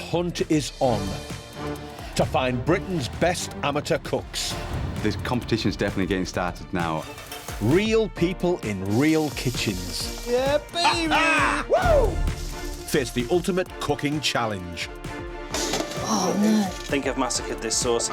hunt is on to find Britain's best amateur cooks. The competition's definitely getting started now. Real people in real kitchens. Yeah, baby! Woo! Face the ultimate cooking challenge. Oh, no. I think I've massacred this sauce.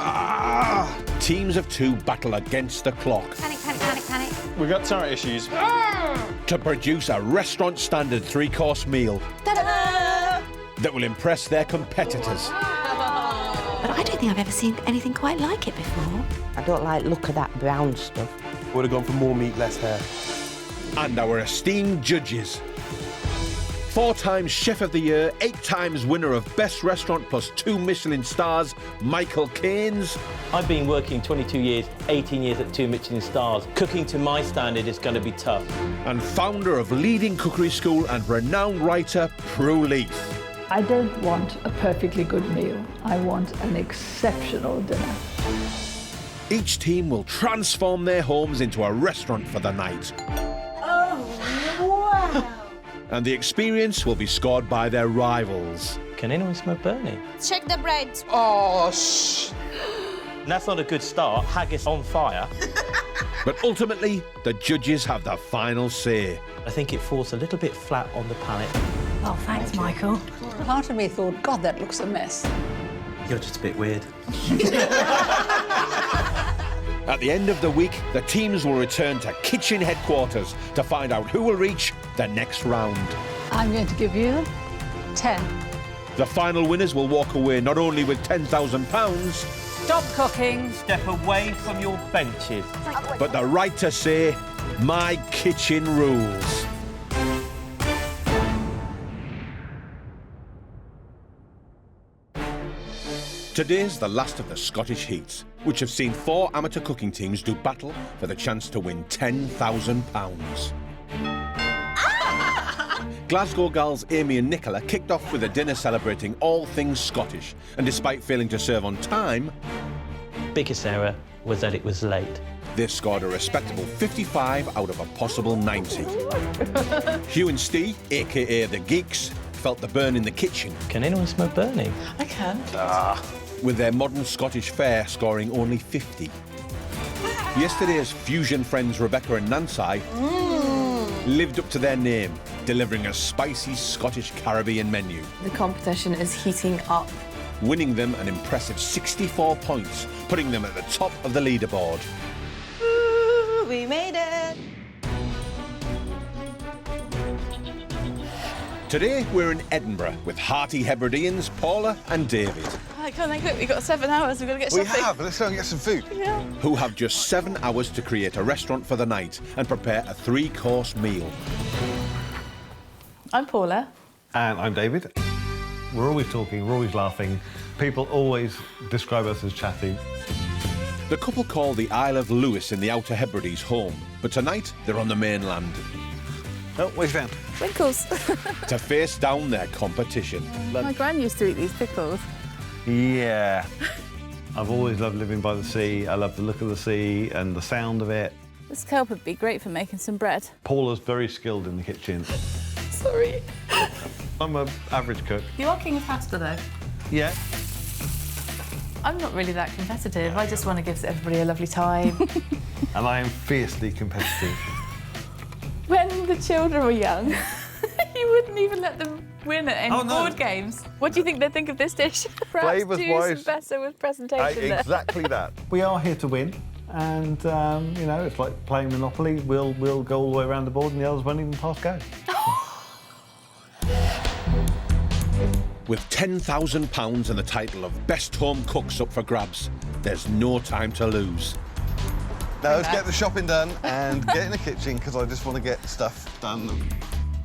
Teams of two battle against the clock. Panic, panic, panic, panic. We've got turret issues. To produce a restaurant-standard three-course meal Ta-da! that will impress their competitors. But I don't think I've ever seen anything quite like it before. I don't like the look of that brown stuff. Would have gone for more meat, less hair. And our esteemed judges. 4 times Chef of the Year, 8 times winner of Best Restaurant plus 2 Michelin stars, Michael Caines. I've been working 22 years, 18 years at 2 Michelin stars. Cooking to my standard is going to be tough. And founder of leading cookery school and renowned writer, Prue Leith. I don't want a perfectly good meal. I want an exceptional dinner. Each team will transform their homes into a restaurant for the night. Oh, wow! And the experience will be scored by their rivals. Can anyone smell burning? Check the bread. Oh, shh. That's not a good start. Haggis on fire. But ultimately, the judges have the final say. I think it falls a little bit flat on the palate. Oh, thanks, Michael. Part of me thought, God, that looks a mess. You're just a bit weird. At the end of the week, the teams will return to kitchen headquarters to find out who will reach the next round. I'm going to give you 10. The final winners will walk away not only with £10,000, Stop cooking. Step away from your benches. but the right to say, my kitchen rules. Today's the last of the Scottish Heats, which have seen 4 amateur cooking teams do battle for the chance to win £10,000. Glasgow gals Amy and Nicola kicked off with a dinner celebrating all things Scottish, and despite failing to serve on time, Biggest error was that it was late. they scored a respectable 55 out of a possible 90. Hugh and Steve, aka the Geeks, felt the burn in the kitchen, Can anyone smell burning? I can. with their modern Scottish fare scoring only 50. Yesterday's fusion friends Rebecca and Nancy lived up to their name, delivering a spicy Scottish Caribbean menu, The competition is heating up. winning them an impressive 64 points, putting them at the top of the leaderboard. Ooh, we made it. Today we're in Edinburgh with hearty Hebrideans Paula and David, I can't think quick. We've got 7 hours. We've got to get We shopping. have. Let's go and get some food. Yeah. who have just 7 hours to create a restaurant for the night and prepare a 3-course meal. I'm Paula. And I'm David. We're always talking, we're always laughing. People always describe us as chatty. The couple call the Isle of Lewis in the Outer Hebrides home, but tonight they're on the mainland Oh, what have you found? Winkles. to face down their competition. My gran used to eat these pickles. Yeah. I've always loved living by the sea. I love the look of the sea and the sound of it. This scallop would be great for making some bread. Paula's very skilled in the kitchen. Sorry. I'm an average cook. You are king of pasta, though. Yeah. I'm not really that competitive. I just want to give everybody a lovely time. And I am fiercely competitive. When the children were young, you wouldn't even let them win at any Oh, no. board games. What do you think they'd think of this dish? Perhaps Flavours do wise, some better with presentation there. Exactly that. We are here to win. And, you know, it's like playing Monopoly. We'll go all the way around the board and the others won't even pass go. With £10,000 and the title of Best Home Cooks up for grabs, there's no time to lose. Now let's get the shopping done and get in the kitchen because I just want to get stuff done.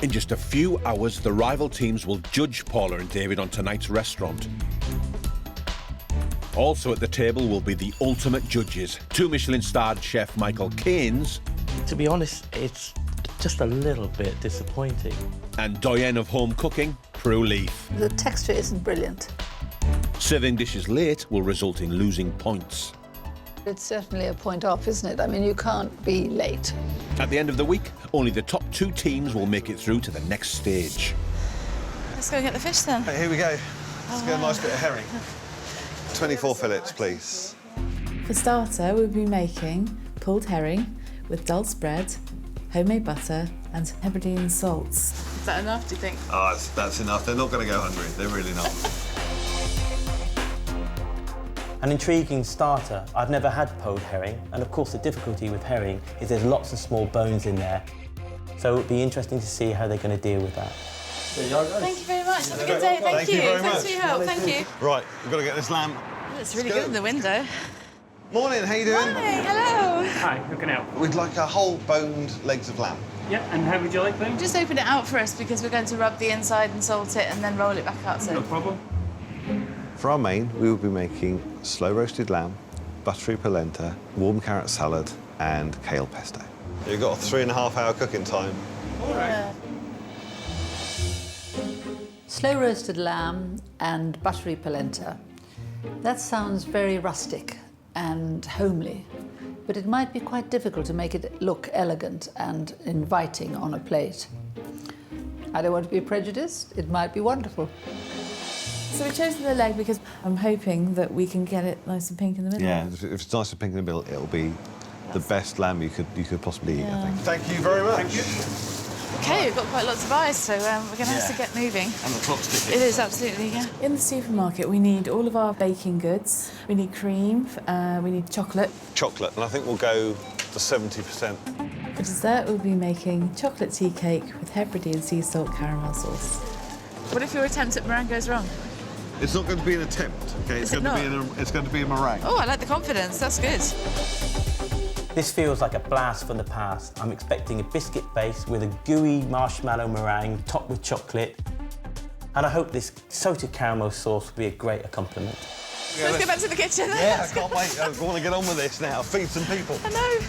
In just a few hours, the rival teams will judge Paula and David on tonight's restaurant. Also at the table will be the ultimate judges, 2 Michelin-starred chef Michael Caines To be honest, it's just a little bit disappointing. and doyen of home cooking, Prue Leith. The texture isn't brilliant. Serving dishes late will result in losing points. It's certainly a point off, isn't it? I mean, you can't be late. At the end of the week, only the top 2 teams will make it through to the next stage. Let's go get the fish then. Right, here we go. Let's get a nice bit of herring. 24 fillets, please. For starter, we'll be making pulled herring with dull spread, homemade butter and Hebridean salts. Is that enough, do you think? Oh, that's enough. They're not going to go hungry. They're really not. An intriguing starter. I've never had pulled herring, and of course the difficulty with herring is there's lots of small bones in there. So it'll be interesting to see how they're going to deal with that. Thank you very much. Have a good day. Thank you. Very much. Thanks for your help. Thank you. Right, we've got to get this lamb. It's really good in the window. Morning, how you doing? Hi, hello. Hi, how can I help? We'd like a whole boned legs of lamb. Yeah, and how would you like them? Just open it out for us because we're going to rub the inside and salt it and then roll it back out. No problem. For our main, we will be making slow roasted lamb, buttery polenta, warm carrot salad, and kale pesto. You've got a 3.5-hour cooking time. All right. Slow roasted lamb and buttery polenta. That sounds very rustic and homely, but it might be quite difficult to make it look elegant and inviting on a plate. I don't want to be prejudiced. It might be wonderful. So we've chosen the leg because I'm hoping that we can get it nice and pink in the middle. Yeah, if it's nice and pink in the middle, it'll be the best lamb you could possibly eat, I think. Thank you very much. Thank you. OK, we've got quite lots of eyes, so we're going to have to get moving. And the clock's ticking. It is, absolutely, yeah. In the supermarket, we need all of our baking goods. We need cream, we need chocolate. Chocolate, and I think we'll go to 70%. For dessert, we'll be making chocolate tea cake with Hebridean sea salt caramel sauce. What if your attempt at meringue goes wrong? It's not going to be an attempt, OK? It's going to be a meringue. Oh, I like the confidence. That's good. This feels like a blast from the past. I'm expecting a biscuit base with a gooey marshmallow meringue topped with chocolate. And I hope this salted caramel sauce will be a great accompaniment. Yeah, let's go back to the kitchen. Yeah, I can't wait. I want to get on with this now. Feed some people. I know.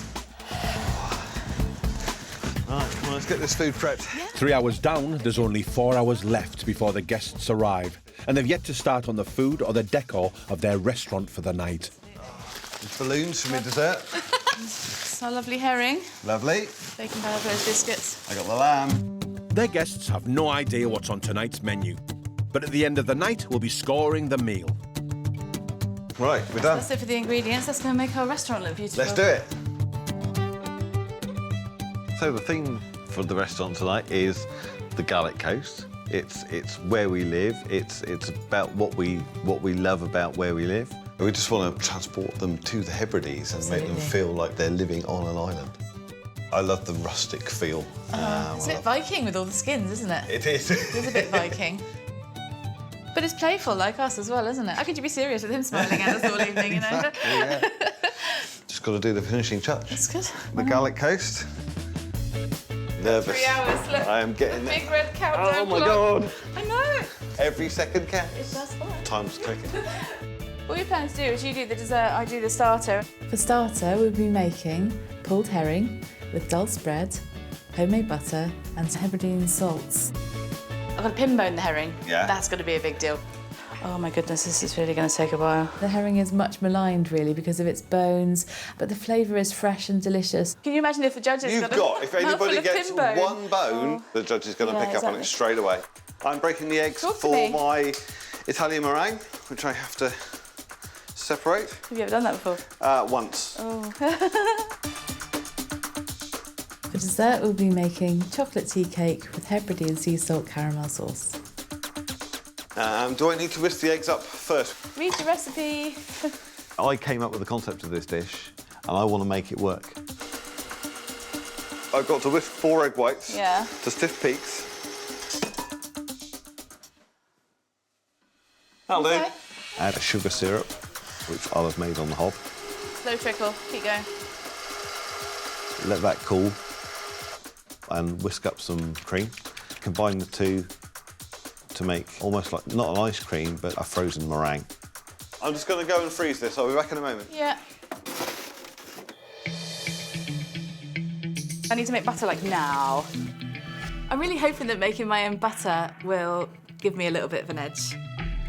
Right, well, let's get this food prepped. Yeah. 3 hours down, there's only 4 hours left before the guests arrive, and they've yet to start on the food or the decor of their restaurant for the night. Balloons for my dessert. It's our lovely herring. Lovely. Bacon Balabo's biscuits. I got the lamb. Their guests have no idea what's on tonight's menu, but at the end of the night, we'll be scoring the meal. Right, we're done. That's it for the ingredients. That's going to make our restaurant look beautiful. Let's do it. So the theme for the restaurant tonight is the Gallic Coast. It's where we live. It's about what we love about where we live. We just want to transport them to the Hebrides and make them feel like they're living on an island. I love the rustic feel. It's a bit Viking with all the skins, isn't it? It is. It is a bit Viking. But it's playful like us as well, isn't it? How could you be serious with him smiling at us all evening, you know? Exactly, yeah. Just got to do the finishing touch. That's good. The Gallic Coast. Nervous. 3 hours, look. I am getting there. Big red countdown Oh my clock. God. I know. Every second counts. It does fly. Time's clicking. What we plan to do is you do the dessert, I do the starter. For starter, we'll be making pulled herring with dull spread, homemade butter and Hebridean salts. I've got to pin bone the herring. Yeah. That's going to be a big deal. Oh my goodness, this is really going to take a while. The herring is much maligned, really, because of its bones, but the flavour is fresh and delicious. Can you imagine if the judges If anybody gets one bone, the judge is going to pick up on it straight away. I'm breaking the eggs for my Italian meringue, which I have to separate. Have you ever done that before? Once. Oh. For dessert, we'll be making chocolate tea cake with Hebridean sea salt caramel sauce. Do I need to whisk the eggs up first? Read the recipe. I came up with the concept of this dish, and I want to make it work. I've got to whisk 4 egg whites to stiff peaks. That'll do. Add a sugar syrup, which I'll have made on the hob. Slow trickle. Keep going. Let that cool and whisk up some cream. Combine the two to make almost like, not an ice cream, but a frozen meringue. I'm just going to go and freeze this. I'll be back in a moment. Yeah. I need to make butter like now. I'm really hoping that making my own butter will give me a little bit of an edge.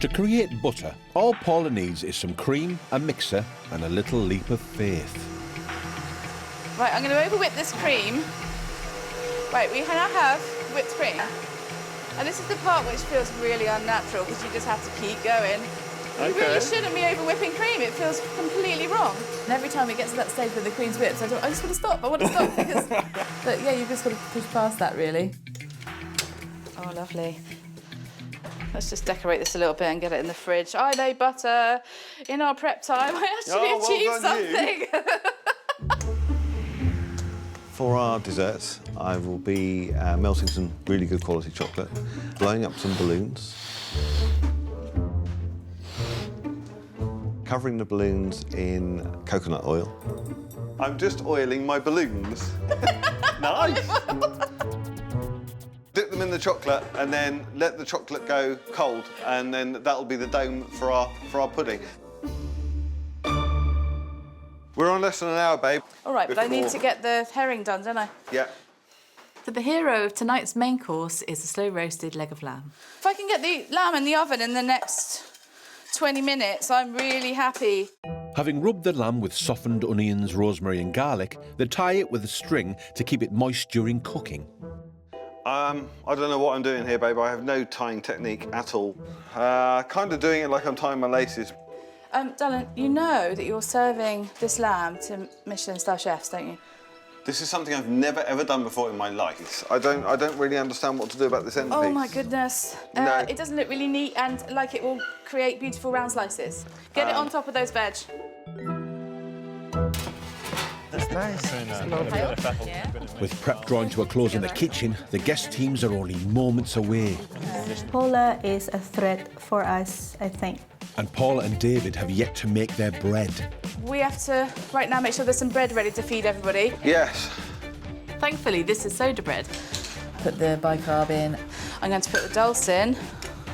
To create butter, all Paula needs is some cream, a mixer and a little leap of faith. Right, I'm going to over-whip this cream. Right, we now have whipped cream. And this is the part which feels really unnatural because you just have to keep going. You Okay. really shouldn't be over whipping cream. It feels completely wrong. And every time it gets to that stage where the Queen's whips, I just want to stop. I want to stop. Because... But yeah, you've just got to push past that, really. Oh, lovely. Let's just decorate this a little bit and get it in the fridge. I made butter in our prep time. I actually achieved something. For our desserts, I will be melting some really good quality chocolate, blowing up some balloons, covering the balloons in coconut oil. I'm just oiling my balloons. Nice! Dip them in the chocolate and then let the chocolate go cold, and then that'll be the dome for our pudding. We're on less than an hour, babe. All right, but I need to get the herring done, don't I? Yeah. So the hero of tonight's main course is a slow-roasted leg of lamb. If I can get the lamb in the oven in the next 20 minutes, I'm really happy. Having rubbed the lamb with softened onions, rosemary and garlic, they tie it with a string to keep it moist during cooking. I don't know what I'm doing here, babe. I have no tying technique at all. Kind of doing it like I'm tying my laces. Darling, you know that you're serving this lamb to Michelin-star chefs, don't you? This is something I've never ever done before in my life. I don't really understand what to do about this end piece. Oh my goodness. No. It doesn't look really neat and like it will create beautiful round slices. Get it on top of those veg. That's nice. With prep drawing to a close in the kitchen, the guest teams are only moments away. Paula is a threat for us, I think. And Paula and David have yet to make their bread. We have to, right now, make sure there's some bread ready to feed everybody. Yes. Thankfully, this is soda bread. Put the bicarb in. I'm going to put the dulse in.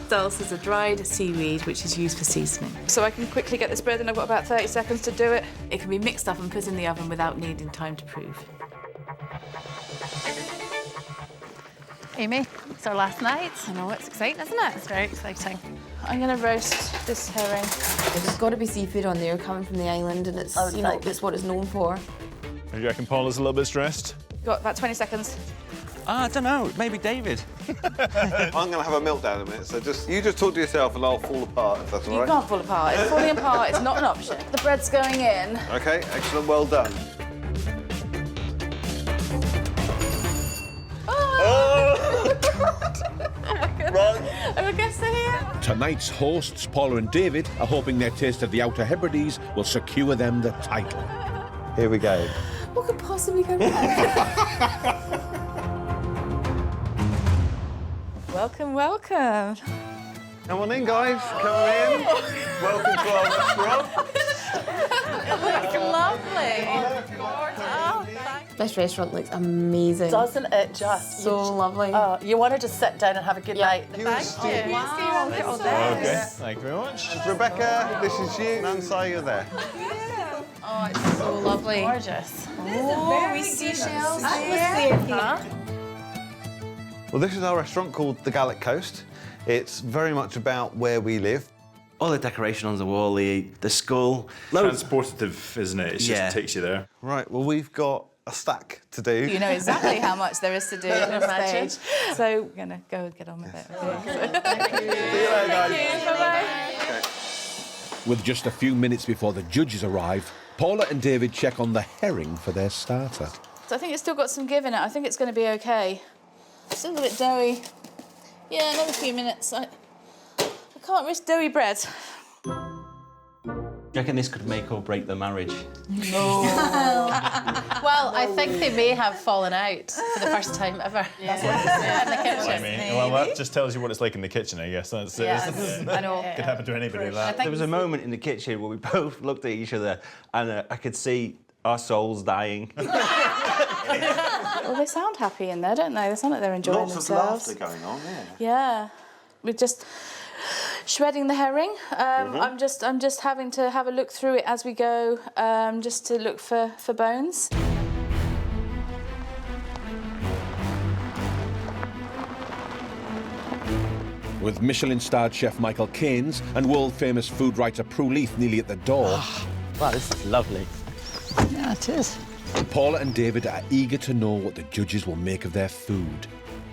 Dulse is a dried seaweed which is used for seasoning. So I can quickly get this bread and I've got about 30 seconds to do it. It can be mixed up and put in the oven without needing time to prove. Amy, it's our last night. I know, it's exciting, isn't it? It's very exciting. I'm going to roast this herring. There's got to be seafood on there coming from the island, and it's, you know, it's what it's known for. Do you reckon Paula's a little bit stressed? Got about 20 seconds. I don't know, maybe David. I'm going to have a meltdown in a minute, so you just talk to yourself and I'll fall apart, if that's all You right. can't fall apart. It's falling apart. It's not an option. The bread's going in. OK, excellent, well done. Right. Are guests here? Tonight's hosts, Paula and David, are hoping their taste of the Outer Hebrides will secure them the title. Here we go. What could possibly go wrong? Welcome, welcome. Come on in, guys. Come in. Welcome to our restaurant. It's lovely. Oh, thanks. This restaurant looks amazing. Doesn't it just? So lovely. Oh, you want to just sit down and have a good night. You Thank you. Wow, Look at all Okay, this. thank you very much. Rebecca, this is you. Nancy, you're there. Oh, it's so lovely. Gorgeous. Oh, we seashells there. Well, this is our restaurant called the Gallic Coast. It's very much about where we live. All the decoration on the wall, the skull. Transportative, isn't it? It just takes you there. Right, well, we've got a stack to do. You know exactly how much there is to do on the stage. So we're going to go and get on with it. Thank you. See you later, guys. Thank you. Bye-bye. Okay. With just a few minutes before the judges arrive, Paula and David check on the herring for their starter. So I think it's still got some give in it. I think it's going to be OK. Still a bit doughy. Yeah, another few minutes. I can't risk doughy bread. Do you reckon this could make or break the marriage? No. Well, I think they may have fallen out for the first time ever. Yeah. In the kitchen. Well, that just tells you what it's like in the kitchen, I guess. That's I know. Could happen to anybody, that. There was a moment in the kitchen where we both looked at each other and I could see our souls dying. Well, they sound happy in there, don't they? They sound like they're enjoying themselves. Lots of laughter going on, yeah. Yeah. We're just shredding the herring. I'm just having to have a look through it as we go, just to look for bones. With Michelin-starred chef Michael Keynes and world-famous food writer Prue Leith nearly at the door. Wow, this is lovely. Yeah, it is. Paula and David are eager to know what the judges will make of their food.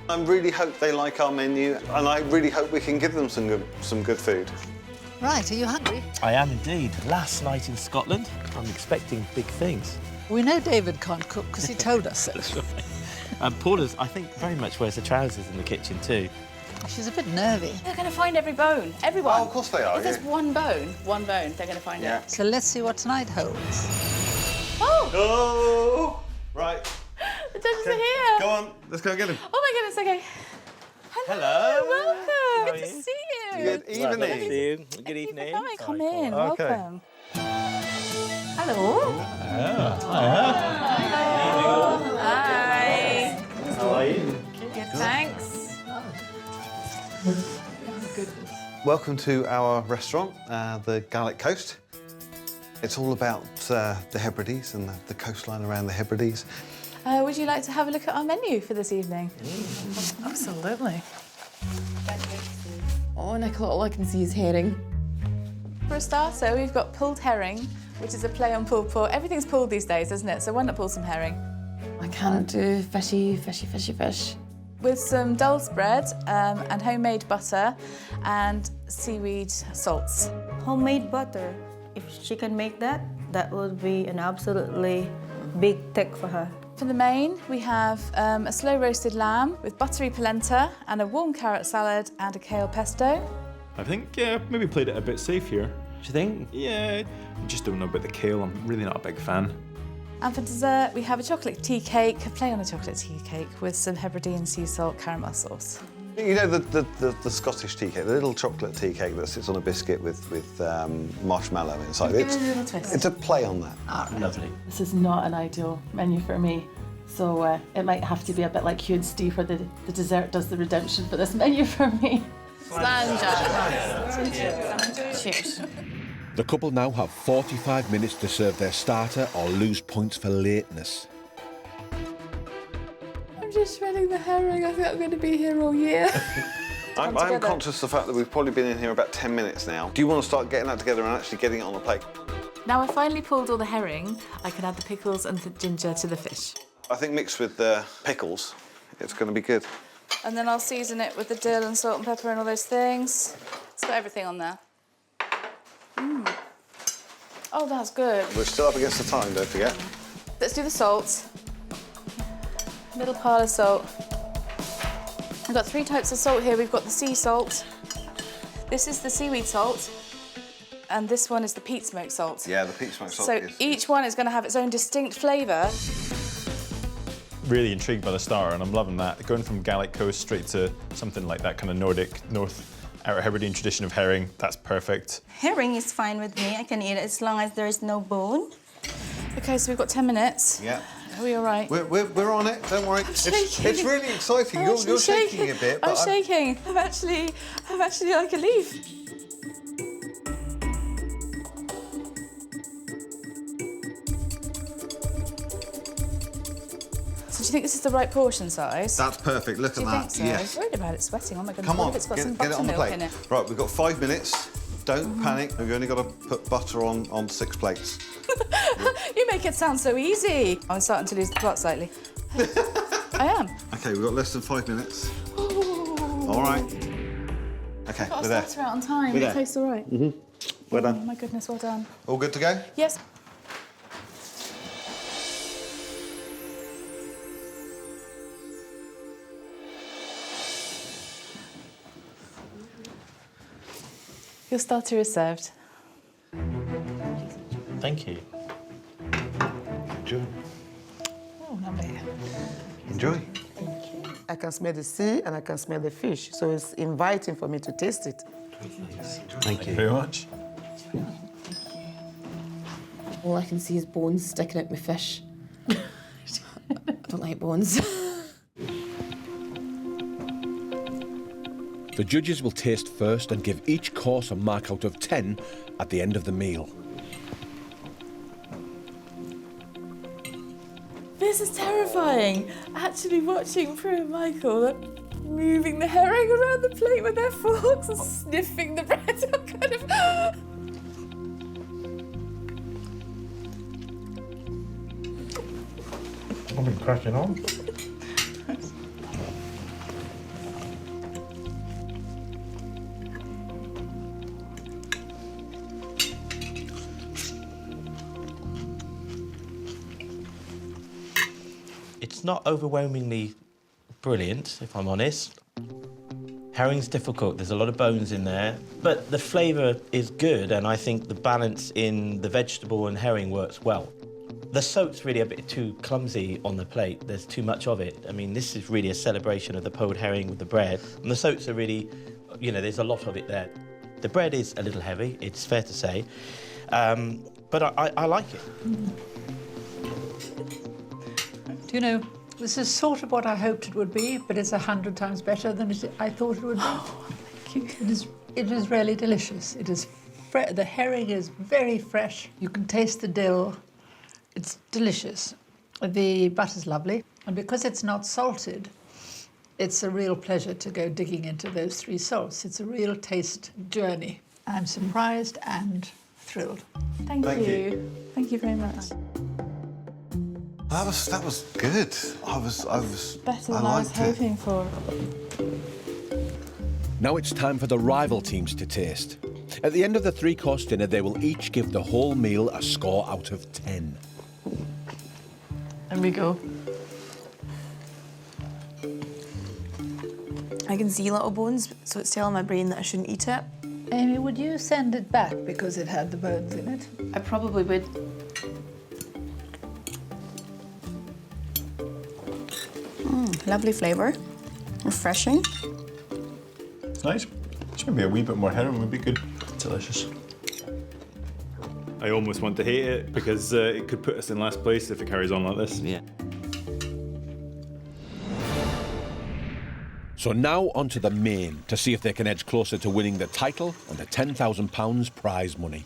I really hope they like our menu, and I really hope we can give them some good food. Right, are you hungry? I am indeed. Last night in Scotland, I'm expecting big things. We know David can't cook because he told us so. That's right. And Paula's, I think, very much wears the trousers in the kitchen too. She's a bit nervy. They're going to find every bone, everyone. Oh, of course they are, If there's one bone, they're going to find it. So let's see what tonight holds. Oh! Oh! Right. The judges are here. Go on, let's go get him. Oh my goodness, okay. Hello. Welcome. Good to see you. Good evening. Nice to see you. Good evening. Come in. Okay. Welcome. Hello. Hi. How are you? Good, thanks. Welcome to our restaurant, the Gallic Coast. It's all about the Hebrides and the coastline around the Hebrides. Would you like to have a look at our menu for this evening? Absolutely. Oh, Nicola, all I can see is herring. For a starter, we've got pulled herring, which is a play on pulled pork. Everything's pulled these days, isn't it? So why not pull some herring? I can't do fishy. With some dulse bread and homemade butter and seaweed salts. Homemade butter. If she can make that, that would be an absolutely big tick for her. For the main, we have a slow roasted lamb with buttery polenta and a warm carrot salad and a kale pesto. I think, yeah, maybe played it a bit safe here. Do you think? Yeah, I just don't know about the kale. I'm really not a big fan. And for dessert, we have a chocolate tea cake, a play on a chocolate tea cake with some Hebridean sea salt caramel sauce. You know the Scottish tea cake, the little chocolate tea cake that sits on a biscuit with marshmallow inside. Give it a little twist. It's a play on that. Lovely. This is not an ideal menu for me, so it might have to be a bit like Hugh and Steve, where the dessert does the redemption for this menu for me. Cheers. The couple now have 45 minutes to serve their starter or lose points for lateness. I'm just shredding the herring. I think I'm going to be here all year. I'm conscious of the fact that we've probably been in here about 10 minutes now. Do you want to start getting that together and actually getting it on a plate? Now I've finally pulled all the herring, I can add the pickles and the ginger to the fish. I think mixed with the pickles, it's going to be good. And then I'll season it with the dill and salt and pepper and all those things. It's got everything on there. Oh, that's good. We're still up against the time, don't forget. Let's do the salt. Little pile of salt. We've got 3 types of salt here. We've got the sea salt. This is the seaweed salt. And this one is the peat smoke salt. Yeah, the peat smoke salt. So each one is going to have its own distinct flavour. Really intrigued by the starter, and I'm loving that. Going from Gallic Coast straight to something like that kind of Nordic, North Hebridean tradition of herring, that's perfect. Herring is fine with me. I can eat it as long as there is no bone. OK, so we've got 10 minutes. Yeah. Are we all right? We're on it, don't worry. It's really exciting. You're shaking a bit. I'm shaking. I'm actually like a leaf. So do you think this is the right portion size? That's perfect. Look Do at you that. think so? Yes. I'm worried about it sweating. Oh my goodness. Come What on, if it's got some get it on the buttermilk plate. in it? Right, we've got 5 minutes. Don't panic. We've only got to put butter on 6 plates. You make it sound so easy. I'm starting to lose the plot slightly. I am. OK, we've got less than 5 minutes. All right. OK, Got we're a there. starter out on time. We're It there. tastes all right. Well Oh done. my goodness, well done. All good to go? Yes. Your starter is served. Thank you. Enjoy. Oh, lovely. Enjoy. I can smell the sea and I can smell the fish, so it's inviting for me to taste it. Thank you very much. All I can see is bones sticking out my fish. I don't like bones. The judges will taste first and give each course a mark out of 10 at the end of the meal. This is terrifying. Actually watching Prue and Michael moving the herring around the plate with their forks and sniffing the bread. I'm kind of... I've been cracking on. It's not overwhelmingly brilliant, if I'm honest. Herring's difficult, there's a lot of bones in there, but the flavour is good, and I think the balance in the vegetable and herring works well. The soap's really a bit too clumsy on the plate. There's too much of it. I mean, this is really a celebration of the pulled herring with the bread, and the soaps are really, you know, there's a lot of it there. The bread is a little heavy, it's fair to say, but I like it. Do you know, this is sort of what I hoped it would be, but it's 100 times better than I thought it would be. Oh, thank you. It is really delicious. It is the herring is very fresh. You can taste the dill. It's delicious. The butter's lovely, and because it's not salted, it's a real pleasure to go digging into those 3 salts. It's a real taste journey. I'm surprised and thrilled. Thank you. Thank you very much. That was good. I was Better than I was hoping for. Now it's time for the rival teams to taste. At the end of the 3-course dinner, they will each give the whole meal a score out of 10. And we go. I can see little bones, so it's telling my brain that I shouldn't eat it. Amy, would you send it back because it had the bones in it? I probably would. Lovely flavour. Refreshing. It's nice. Just maybe a wee bit more herring would be good. Delicious. I almost want to hate it because it could put us in last place if it carries on like this. Yeah. So now onto the main to see if they can edge closer to winning the title and the £10,000 prize money.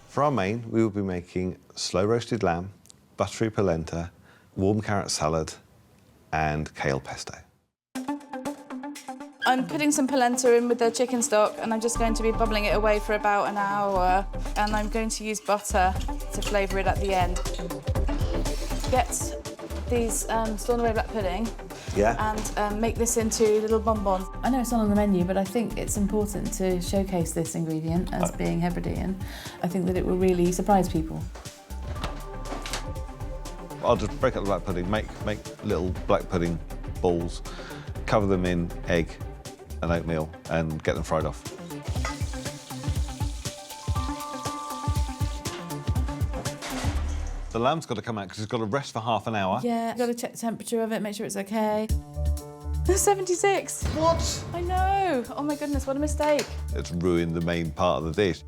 For our main, we will be making slow roasted lamb, buttery polenta, warm carrot salad, and kale pesto. I'm putting some polenta in with the chicken stock, and I'm just going to be bubbling it away for about an hour, and I'm going to use butter to flavour it at the end. Get these Stornoway black pudding and make this into little bonbons. I know it's not on the menu, but I think it's important to showcase this ingredient as being Hebridean. I think that it will really surprise people. I'll just break up the black pudding, make little black pudding balls, cover them in egg and oatmeal, and get them fried off. The lamb's got to come out because it's got to rest for half an hour. Yeah, got to check the temperature of it, make sure it's okay. 76. What? I know. Oh my goodness, what a mistake. It's ruined the main part of the dish.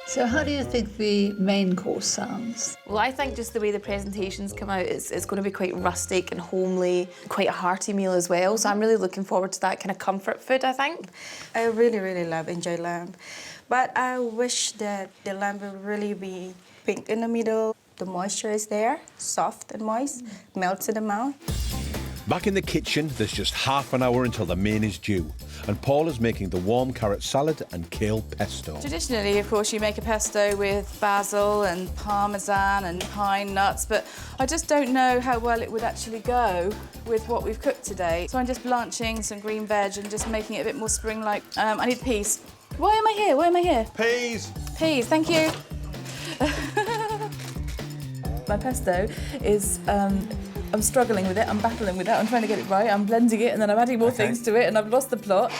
So how do you think the main course sounds? Well, I think just the way the presentations come out, it's going to be quite rustic and homely, quite a hearty meal as well. So I'm really looking forward to that kind of comfort food, I think. I really enjoy lamb. But I wish that the lamb will really be pink in the middle. The moisture is there, soft and moist, melts in the mouth. Back in the kitchen, there's just half an hour until the main is due, and Paula's making the warm carrot salad and kale pesto. Traditionally, of course, you make a pesto with basil and parmesan and pine nuts, but I just don't know how well it would actually go with what we've cooked today. So I'm just blanching some green veg and just making it a bit more spring-like. I need peas. Why am I here? Why am I here? Peas! Peas, thank you. My pesto is, I'm struggling with it, I'm battling with it, I'm trying to get it right, I'm blending it and then I'm adding more things to it and I've lost the plot.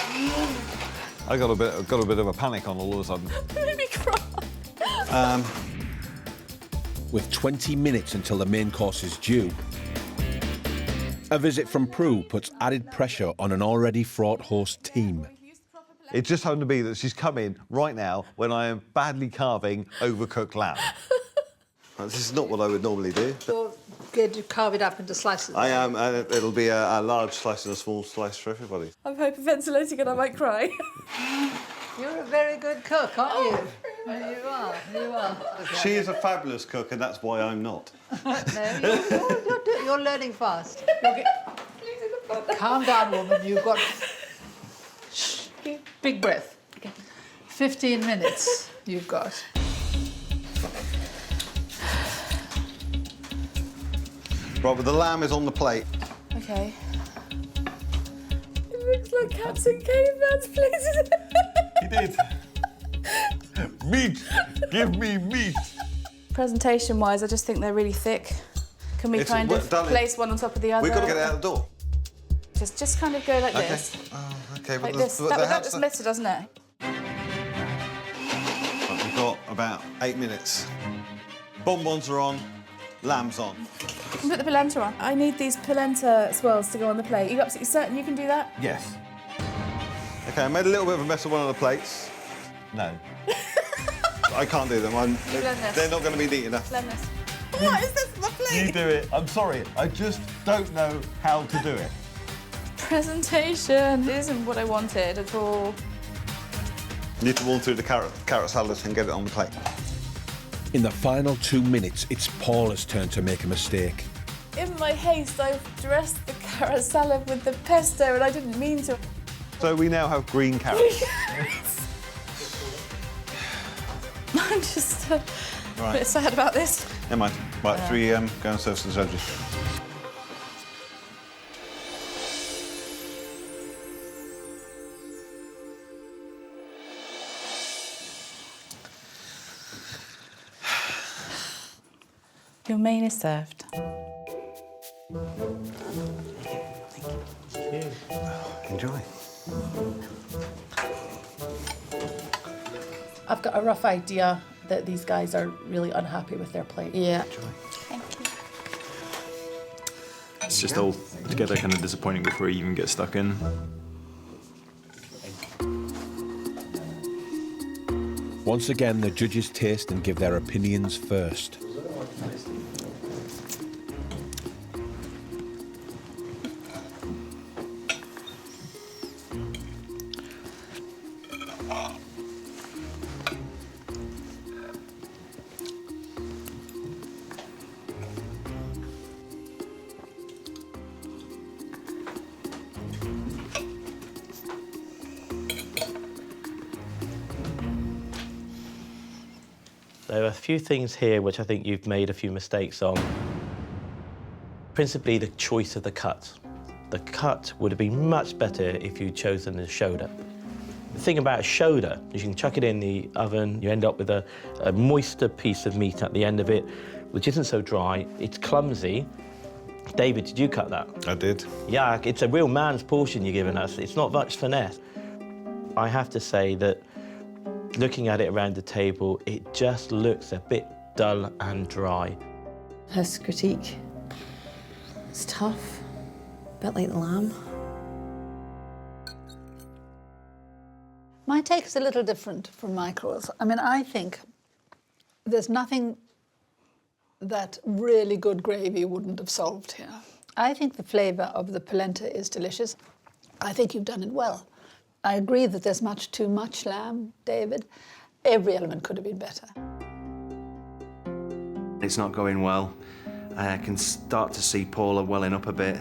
I got a bit of a panic on all of a sudden. Made me cry. With 20 minutes until the main course is due, a visit from Prue puts added pressure on an already fraught host team. It just happened to be that she's come in right now when I am badly carving overcooked lamb. This is not what I would normally do. You're going to carve it up into slices? I am, and it'll be a large slice and a small slice for everybody. I'm hyperventilating and I might cry. You're a very good cook, aren't you? You are. She is a fabulous cook, and that's why I'm not. No, you're learning fast. Calm down, woman. You've got... Shh. Big breath. 15 minutes you've got. Right, but the lamb is on the plate. Okay. It looks like Captain Caveman's places. He did. Meat! Give me meat! Presentation-wise, I just think they're really thick. Can we kind of place one on top of the other? We've got to get it out the door. Just kind of go like this. Oh, okay. Like this. That just better, doesn't it? But we've got about 8 minutes. Bonbons are on, lamb's on. Can put the polenta on. I need these polenta swirls to go on the plate. Are you absolutely certain you can do that? Yes. Okay, I made a little bit of a mess of one of the plates. No. I can't do them. They're not going to be neat enough. Blend this. What is this, my plate? You do it. I'm sorry. I just don't know how to do it. Presentation. This isn't what I wanted at all. You need to warm through the carrot salad and get it on the plate. In the final 2 minutes, it's Paula's turn to make a mistake. In my haste, I've dressed the carrot salad with the pesto and I didn't mean to. So we now have green carrots. I'm just a bit sad about this. Never mind. Right, 3 go and serve some judges. Your main is served. Enjoy. I've got a rough idea that these guys are really unhappy with their plate. Yeah. Thank you. It's just all together kind of disappointing before you even get stuck in. Once again, the judges taste and give their opinions first. There are a few things here which I think you've made a few mistakes on. Principally, the choice of the cut. The cut would have been much better if you'd chosen the shoulder. The thing about a shoulder is you can chuck it in the oven, you end up with a moister piece of meat at the end of it, which isn't so dry. It's clumsy. David, did you cut that? I did. Yeah, it's a real man's portion you're giving us. It's not much finesse. I have to say that looking at it around the table, it just looks a bit dull and dry. His critique. It's tough. A bit like the lamb. My take is a little different from Michael's. I mean, I think there's nothing that really good gravy wouldn't have solved here. I think the flavour of the polenta is delicious. I think you've done it well. I agree that there's much too much lamb, David. Every element could have been better. It's not going well. I can start to see Paula welling up a bit.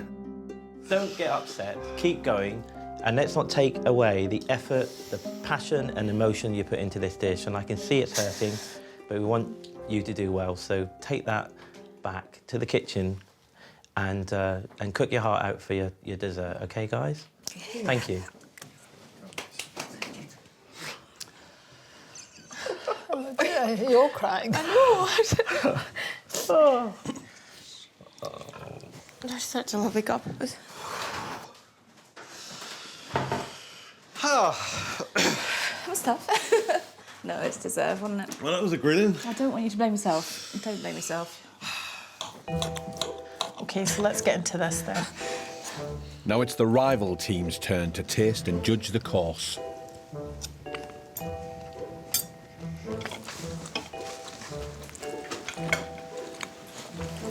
Don't get upset, keep going, and let's not take away the effort, the passion and emotion you put into this dish. And I can see it's hurting, but we want you to do well. So take that back to the kitchen and cook your heart out for your dessert, okay, guys? Thank you. Oh dear, you're crying. I know. Oh. They're such a lovely couple. That was tough. No, it's deserved, wasn't it? Well, that was a grilling. I don't want you to blame yourself. Don't blame yourself. OK, so let's get into this then. Now it's the rival team's turn to taste and judge the course.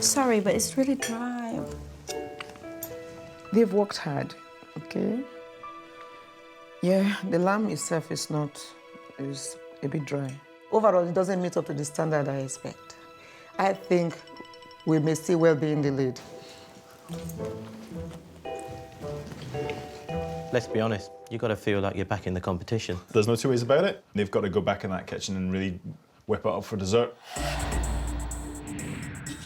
Sorry, but it's really dry. They've worked hard, okay? Yeah, the lamb itself is a bit dry. Overall, it doesn't meet up to the standard I expect. I think we may still well be in the lead. Let's be honest, you've got to feel like you're back in the competition. There's no two ways about it. They've got to go back in that kitchen and really whip it up for dessert.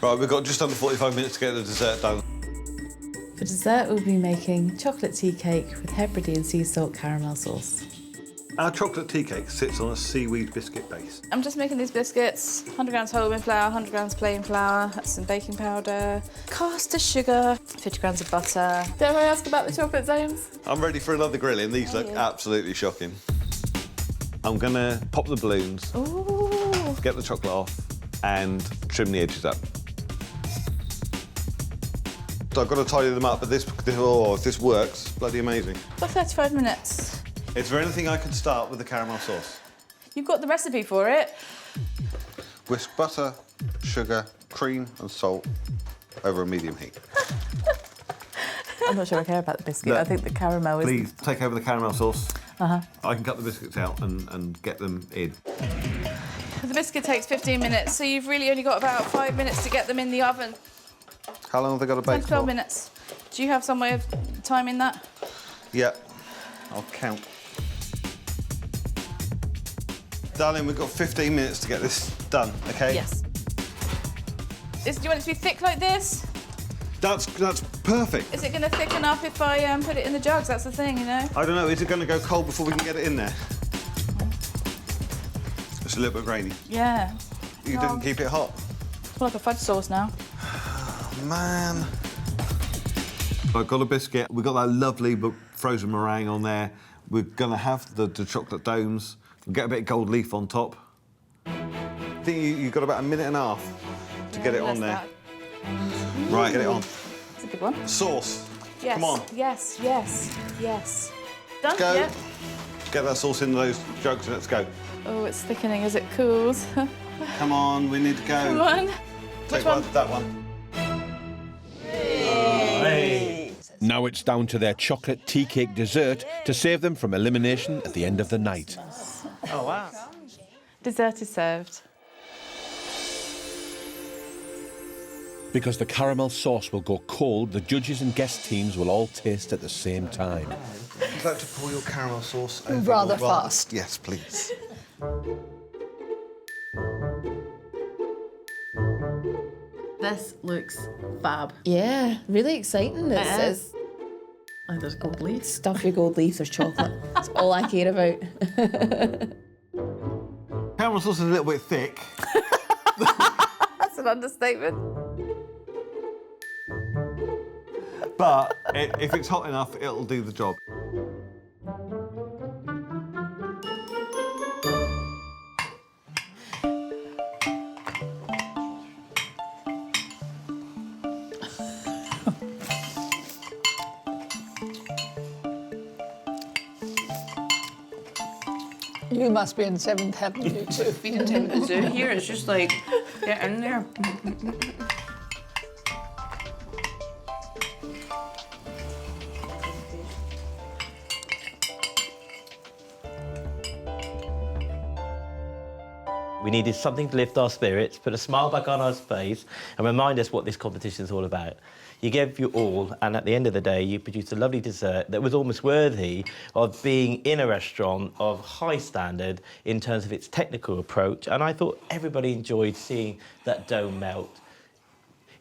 Right, we've got just under 45 minutes to get the dessert done. For dessert, we'll be making chocolate tea cake with Hebridean sea salt caramel sauce. Our chocolate tea cake sits on a seaweed biscuit base. I'm just making these biscuits. 100 grams whole wheat flour, 100 grams plain flour, that's some baking powder, caster sugar, 50 grams of butter. Dare I ask about the chocolate zones? I'm ready for another grilling. These look absolutely shocking. I'm gonna pop the balloons, Ooh. get the chocolate off, and trim the edges up. So I've got to tidy them up, but if this works, bloody amazing. About 35 minutes. Is there anything I can start with the caramel sauce? You've got the recipe for it. Whisk butter, sugar, cream and salt over a medium heat. I'm not sure I care about the biscuit. Look, I think the caramel is... Please take over the caramel sauce. Uh-huh. I can cut the biscuits out and get them in. The biscuit takes 15 minutes, so you've really only got about 5 minutes to get them in the oven. How long have they got to 10 bake to 12 for? minutes. Do you have some way of timing that? Yeah, I'll count. Darling, we've got 15 minutes to get this done, okay? Yes. Do you want it to be thick like this? That's perfect. Is it going to thicken up if I put it in the jugs? That's the thing, you know? I don't know, is it going to go cold before we can get it in there? It's a little bit grainy. Yeah. You didn't keep it hot? It's more like a fudge sauce now. Man. I've got a biscuit. We've got that lovely frozen meringue on there. We're going to have the chocolate domes. We'll get a bit of gold leaf on top. I think you've got about a minute and a half to get it on there. Right, get it on. It's a good one. Sauce. Yes. Come on. Yes, yes, yes. Done? Go. Yeah. Get that sauce in those jugs and let's go. Oh, it's thickening as it cools. Come on, we need to go. Come on. Take Which one? That one. Now it's down to their chocolate tea cake dessert to save them from elimination at the end of the night. Oh, wow. Dessert is served. Because the caramel sauce will go cold, the judges and guest teams will all taste at the same time. Would you like to pour your caramel sauce over? Rather fast. Yes, please. This looks fab. Yeah, really exciting. This is. And there's gold leaf. Stuffy gold leaf, there's chocolate. That's all I care about. Caramel sauce is a little bit thick. That's an understatement. But if it's hot enough, it'll do the job. You must be in seventh heaven, you two. Feeding time at the zoo here, it's just like, get in there. We needed something to lift our spirits, put a smile back on our face, and remind us what this competition is all about. You gave your all, and at the end of the day, you produced a lovely dessert that was almost worthy of being in a restaurant of high standard in terms of its technical approach, and I thought everybody enjoyed seeing that dough melt.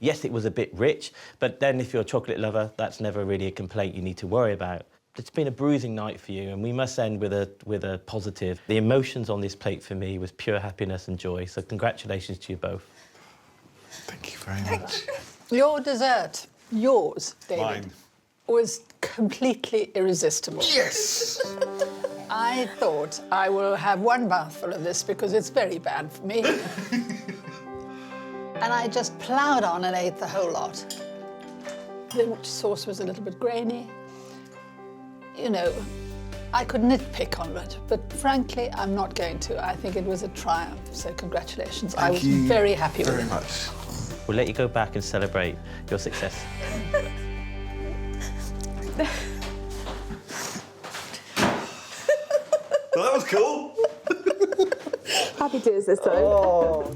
Yes, it was a bit rich, but then if you're a chocolate lover, that's never really a complaint you need to worry about. It's been a bruising night for you, and we must end with a positive. The emotions on this plate for me was pure happiness and joy, so congratulations to you both. Thank you very much. Your dessert, yours, David, Mine. was completely irresistible. Yes! I thought I will have one mouthful of this because it's very bad for me. And I just ploughed on and ate the whole lot. The sauce was a little bit grainy. You know, I could nitpick on it, but frankly, I'm not going to. I think it was a triumph, so congratulations. I was very happy with it. Very much. We'll let you go back and celebrate your success. Well, that was cool. Happy tears this time. Oh.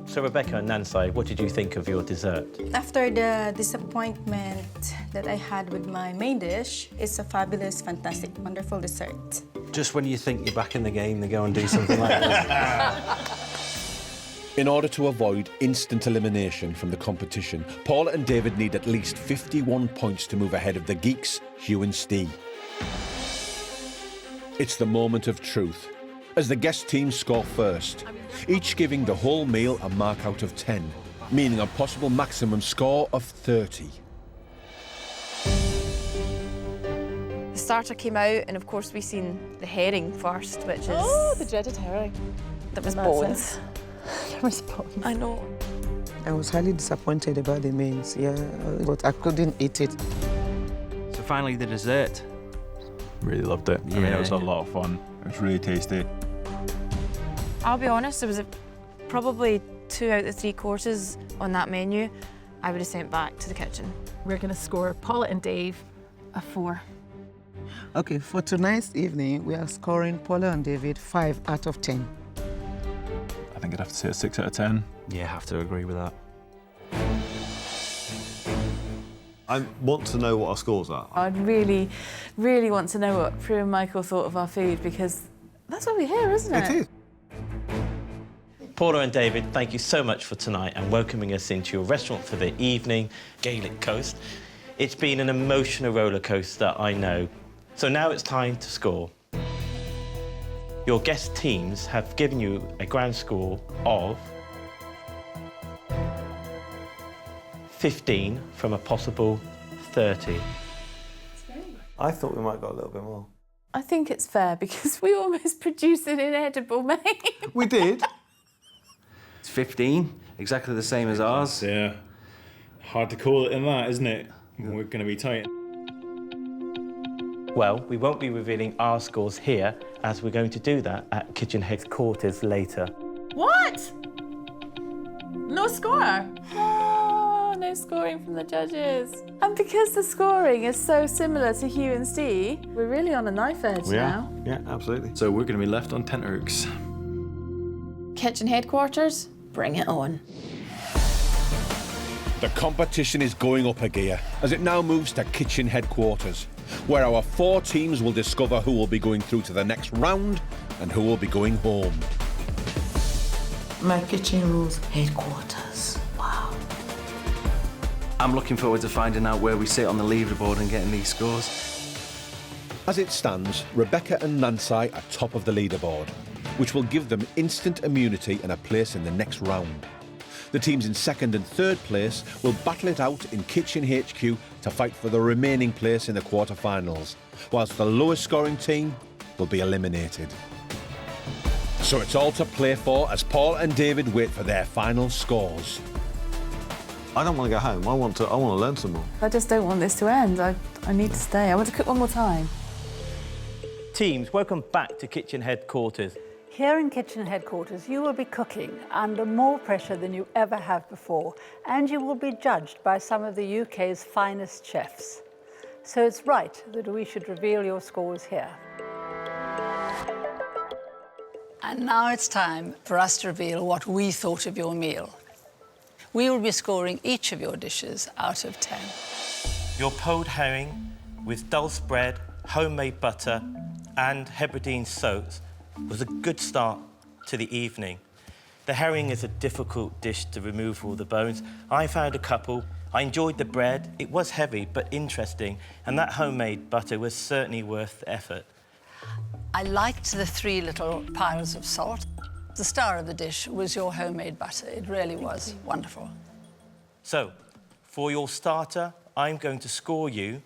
So Rebecca and Nancy, what did you think of your dessert? After the disappointment that I had with my main dish, it's a fabulous, fantastic, wonderful dessert. Just when you think you're back in the game, they go and do something like this. In order to avoid instant elimination from the competition, Paula and David need at least 51 points to move ahead of the Geeks, Hugh and Steve. It's the moment of truth, as the guest teams score first, each giving the whole meal a mark out of 10, meaning a possible maximum score of 30. The starter came out, and of course we seen the herring first, which is... Oh, the dreaded herring. That was That's bones. There was bones. I know. I was highly disappointed about the mains, yeah, but I couldn't eat it. So finally, the dessert. Really loved it. I mean, it was a lot of fun. It was really tasty. I'll be honest, there was probably 2 out of 3 courses on that menu I would have sent back to the kitchen. We're going to score Paula and Dave a 4. Okay, for tonight's evening, we are scoring Paula and David 5 out of 10. I think I'd have to say a 6 out of 10. Yeah, I have to agree with that. I want to know what our scores are. I'd really, really want to know what Prue and Michael thought of our food, because that's what we're here, isn't it? It is. Paula and David, thank you so much for tonight and welcoming us into your restaurant for the evening, Gaelic Coast. It's been an emotional roller coaster, I know. So now it's time to score. Your guest teams have given you a grand score of 15 from a possible 30. I thought we might have got a little bit more. I think it's fair, because we almost produced an inedible main. We did. It's 15, exactly the same as ours. Yeah. Hard to call it in that, isn't it? We're going to be tight. Well, we won't be revealing our scores here, as we're going to do that at kitchen headquarters later. What? No score? Oh, no scoring from the judges. And because the scoring is so similar to Hugh and Steve, we're really on a knife edge now. Yeah, absolutely. So we're going to be left on tenterhooks. Kitchen headquarters, bring it on. The competition is going up a gear as it now moves to kitchen headquarters, where our 4 teams will discover who will be going through to the next round and who will be going home. My kitchen rules headquarters. Wow. I'm looking forward to finding out where we sit on the leaderboard and getting these scores. As it stands, Rebecca and Nancy are top of the leaderboard, which will give them instant immunity and a place in the next round. The teams in 2nd and 3rd place will battle it out in Kitchen HQ to fight for the remaining place in the quarter-finals, whilst the lowest scoring team will be eliminated. So it's all to play for as Paul and David wait for their final scores. I don't want to go home. I want to learn some more. I just don't want this to end. I need to stay. I want to cook one more time. Teams, welcome back to kitchen headquarters. Here in kitchen headquarters, you will be cooking under more pressure than you ever have before, and you will be judged by some of the UK's finest chefs. So it's right that we should reveal your scores here. And now it's time for us to reveal what we thought of your meal. We will be scoring each of your dishes out of 10. Your pulled herring with dulse bread, homemade butter and Hebridean soaks was a good start to the evening. The herring is a difficult dish to remove all the bones. I found a couple. I enjoyed the bread. It was heavy but interesting, and that homemade butter was certainly worth the effort. I liked the 3 little piles of salt. The star of the dish was your homemade butter. It really was wonderful. So, for your starter, I'm going to score you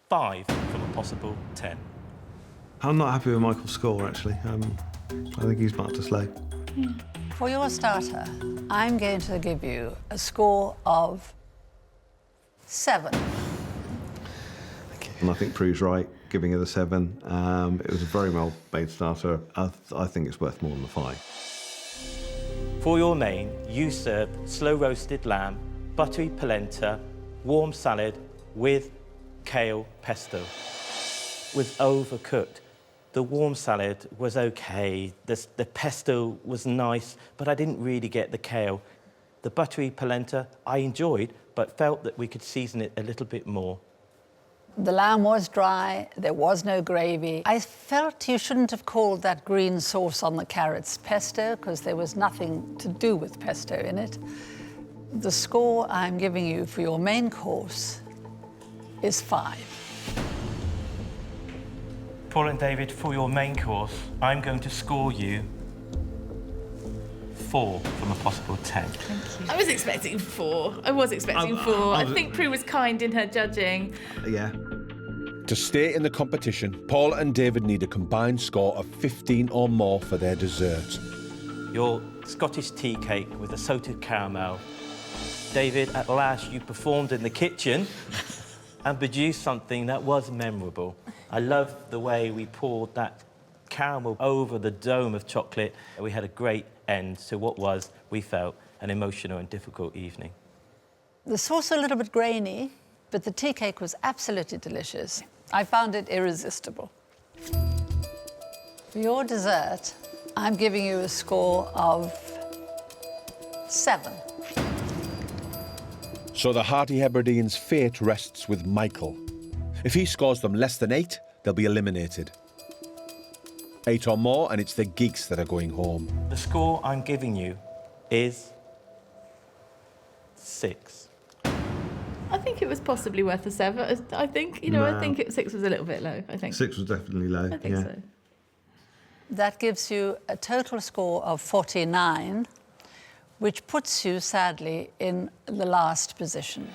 5 from a possible 10. I'm not happy with Michael's score, actually. I think he's much too slow. For your starter, I'm going to give you a score of 7. And I think Prue's right, giving it a 7. It was a very well-made starter. I think it's worth more than the 5. For your main, you served slow-roasted lamb, buttery polenta, warm salad with kale pesto. Was overcooked. The warm salad was okay, the pesto was nice, but I didn't really get the kale. The buttery polenta I enjoyed, but felt that we could season it a little bit more. The lamb was dry, there was no gravy. I felt you shouldn't have called that green sauce on the carrots pesto, because there was nothing to do with pesto in it. The score I'm giving you for your main course is 5. Paula and David, for your main course, I'm going to score you 4 from a possible 10. Thank you. I was expecting 4. I think Prue was kind in her judging. Yeah. To stay in the competition, Paula and David need a combined score of 15 or more for their dessert. Your Scottish tea cake with a salted caramel. David, at last you performed in the kitchen and produced something that was memorable. I love the way we poured that caramel over the dome of chocolate. We had a great end to what was, we felt, an emotional and difficult evening. The sauce was a little bit grainy, but the tea cake was absolutely delicious. I found it irresistible. For your dessert, I'm giving you a score of 7. So the hearty Hebrideans' fate rests with Michael. If he scores them less than 8, they'll be eliminated. 8 or more, and it's the Geeks that are going home. The score I'm giving you is 6. I think it was possibly worth a 7. I think, I think 6 was a little bit low, I think. 6 was definitely low. I think so. That gives you a total score of 49, which puts you, sadly, in the last position.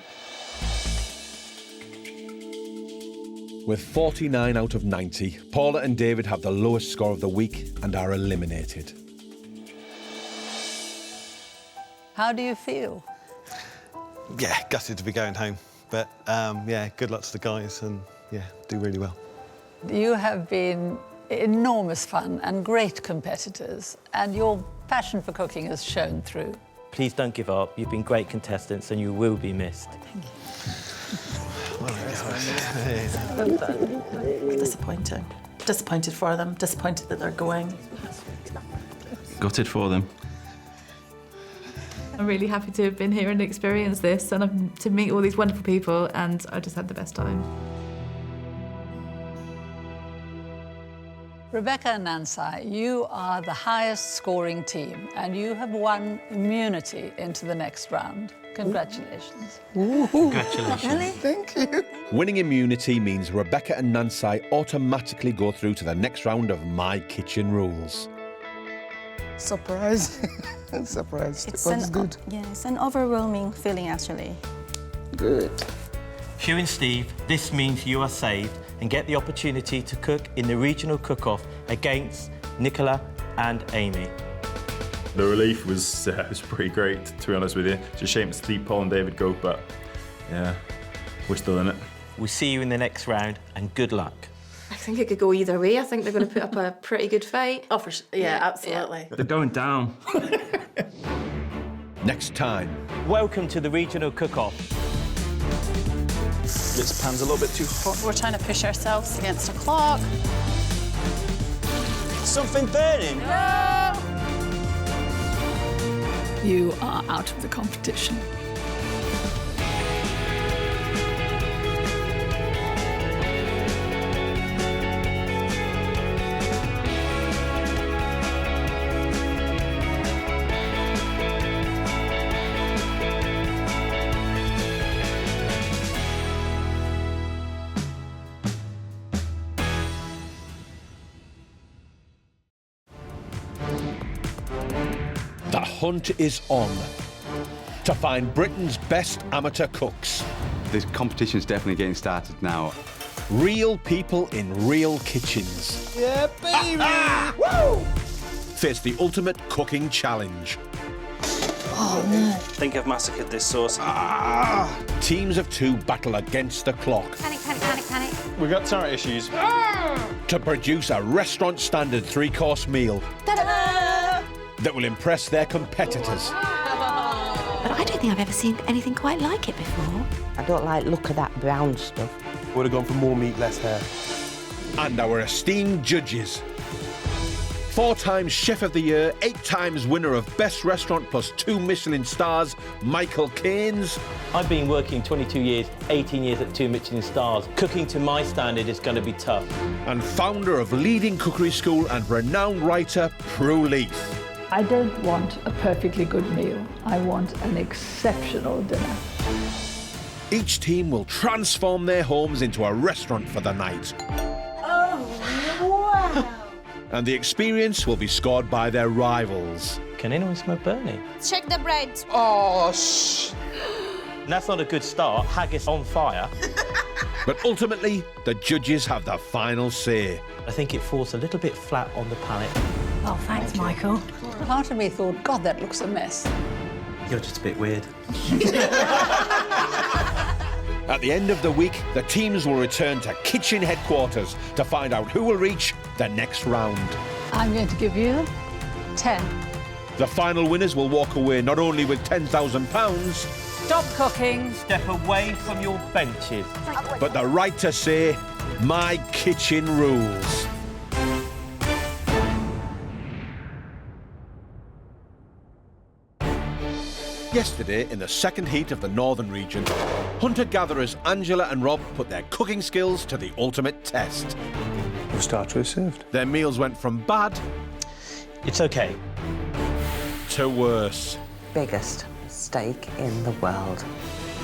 With 49 out of 90, Paula and David have the lowest score of the week and are eliminated. How do you feel? Yeah, gutted to be going home. But, yeah, good luck to the guys and, yeah, do really well. You have been enormous fun and great competitors, and your passion for cooking has shown through. Please don't give up. You've been great contestants and you will be missed. Thank you. Well done. Disappointing. Disappointed for them. Disappointed that they're going. Gutted for them. I'm really happy to have been here and experienced this and to meet all these wonderful people, and I just had the best time. Rebecca and Nancy, you are the highest scoring team and you have won immunity into the next round. Congratulations. Congratulations. Really? Thank you. Winning immunity means Rebecca and Nancy automatically go through to the next round of My Kitchen Rules. Surprised. Surprised. It's good. Yeah, it's an overwhelming feeling, actually. Good. Hugh and Steve, this means you are saved and get the opportunity to cook in the regional cook-off against Nicola and Amy. The relief was pretty great, to be honest with you. It's a shame to see Paul and David go, but yeah, we're still in it. We'll see you in the next round, and good luck. I think it could go either way. I think they're going to put up a pretty good fight. Oh, for sure. Yeah, absolutely. They're going down. Next time. Welcome to the regional cook-off. This pan's a little bit too hot. We're trying to push ourselves against the clock. Something burning. No! You are out of the competition. The hunt is on to find Britain's best amateur cooks. This competition's definitely getting started now. Real people in real kitchens. Yeah, baby! Woo! Face the ultimate cooking challenge. Oh, no. I think I've massacred this sauce. Teams of 2 battle against the clock Panic, panic, panic, panic. We've got turret issues. to produce a restaurant standard 3-course meal Ta-da! that will impress their competitors. But I don't think I've ever seen anything quite like it before. I don't like the look of that brown stuff. Would have gone for more meat, less hair. And our esteemed judges. 4 times Chef of the Year, 8 times winner of Best Restaurant plus 2 Michelin stars, Michael Keynes. I've been working 22 years, 18 years at 2 Michelin stars. Cooking to my standard is going to be tough. And founder of leading cookery school and renowned writer, Prue Leith. I don't want a perfectly good meal. I want an exceptional dinner. Each team will transform their homes into a restaurant for the night. Oh, and the experience will be scored by their rivals. Can anyone smell burning? Check the bread. Oh, shh. That's not a good start. Haggis on fire. But ultimately, the judges have the final say. I think it falls a little bit flat on the palate. Oh, thanks, Michael. Part of me thought, God, that looks a mess. You're just a bit weird. At the end of the week, the teams will return to kitchen headquarters to find out who will reach the next round. I'm going to give you 10. The final winners will walk away not only with £10,000, Stop cooking. Step away from your benches. but the right to say, my kitchen rules. Yesterday, in the second heat of the Northern region, hunter-gatherers Angela and Rob put their cooking skills to the ultimate test. The starter is served. Their meals went from bad... It's okay. ...to worse. Biggest steak in the world.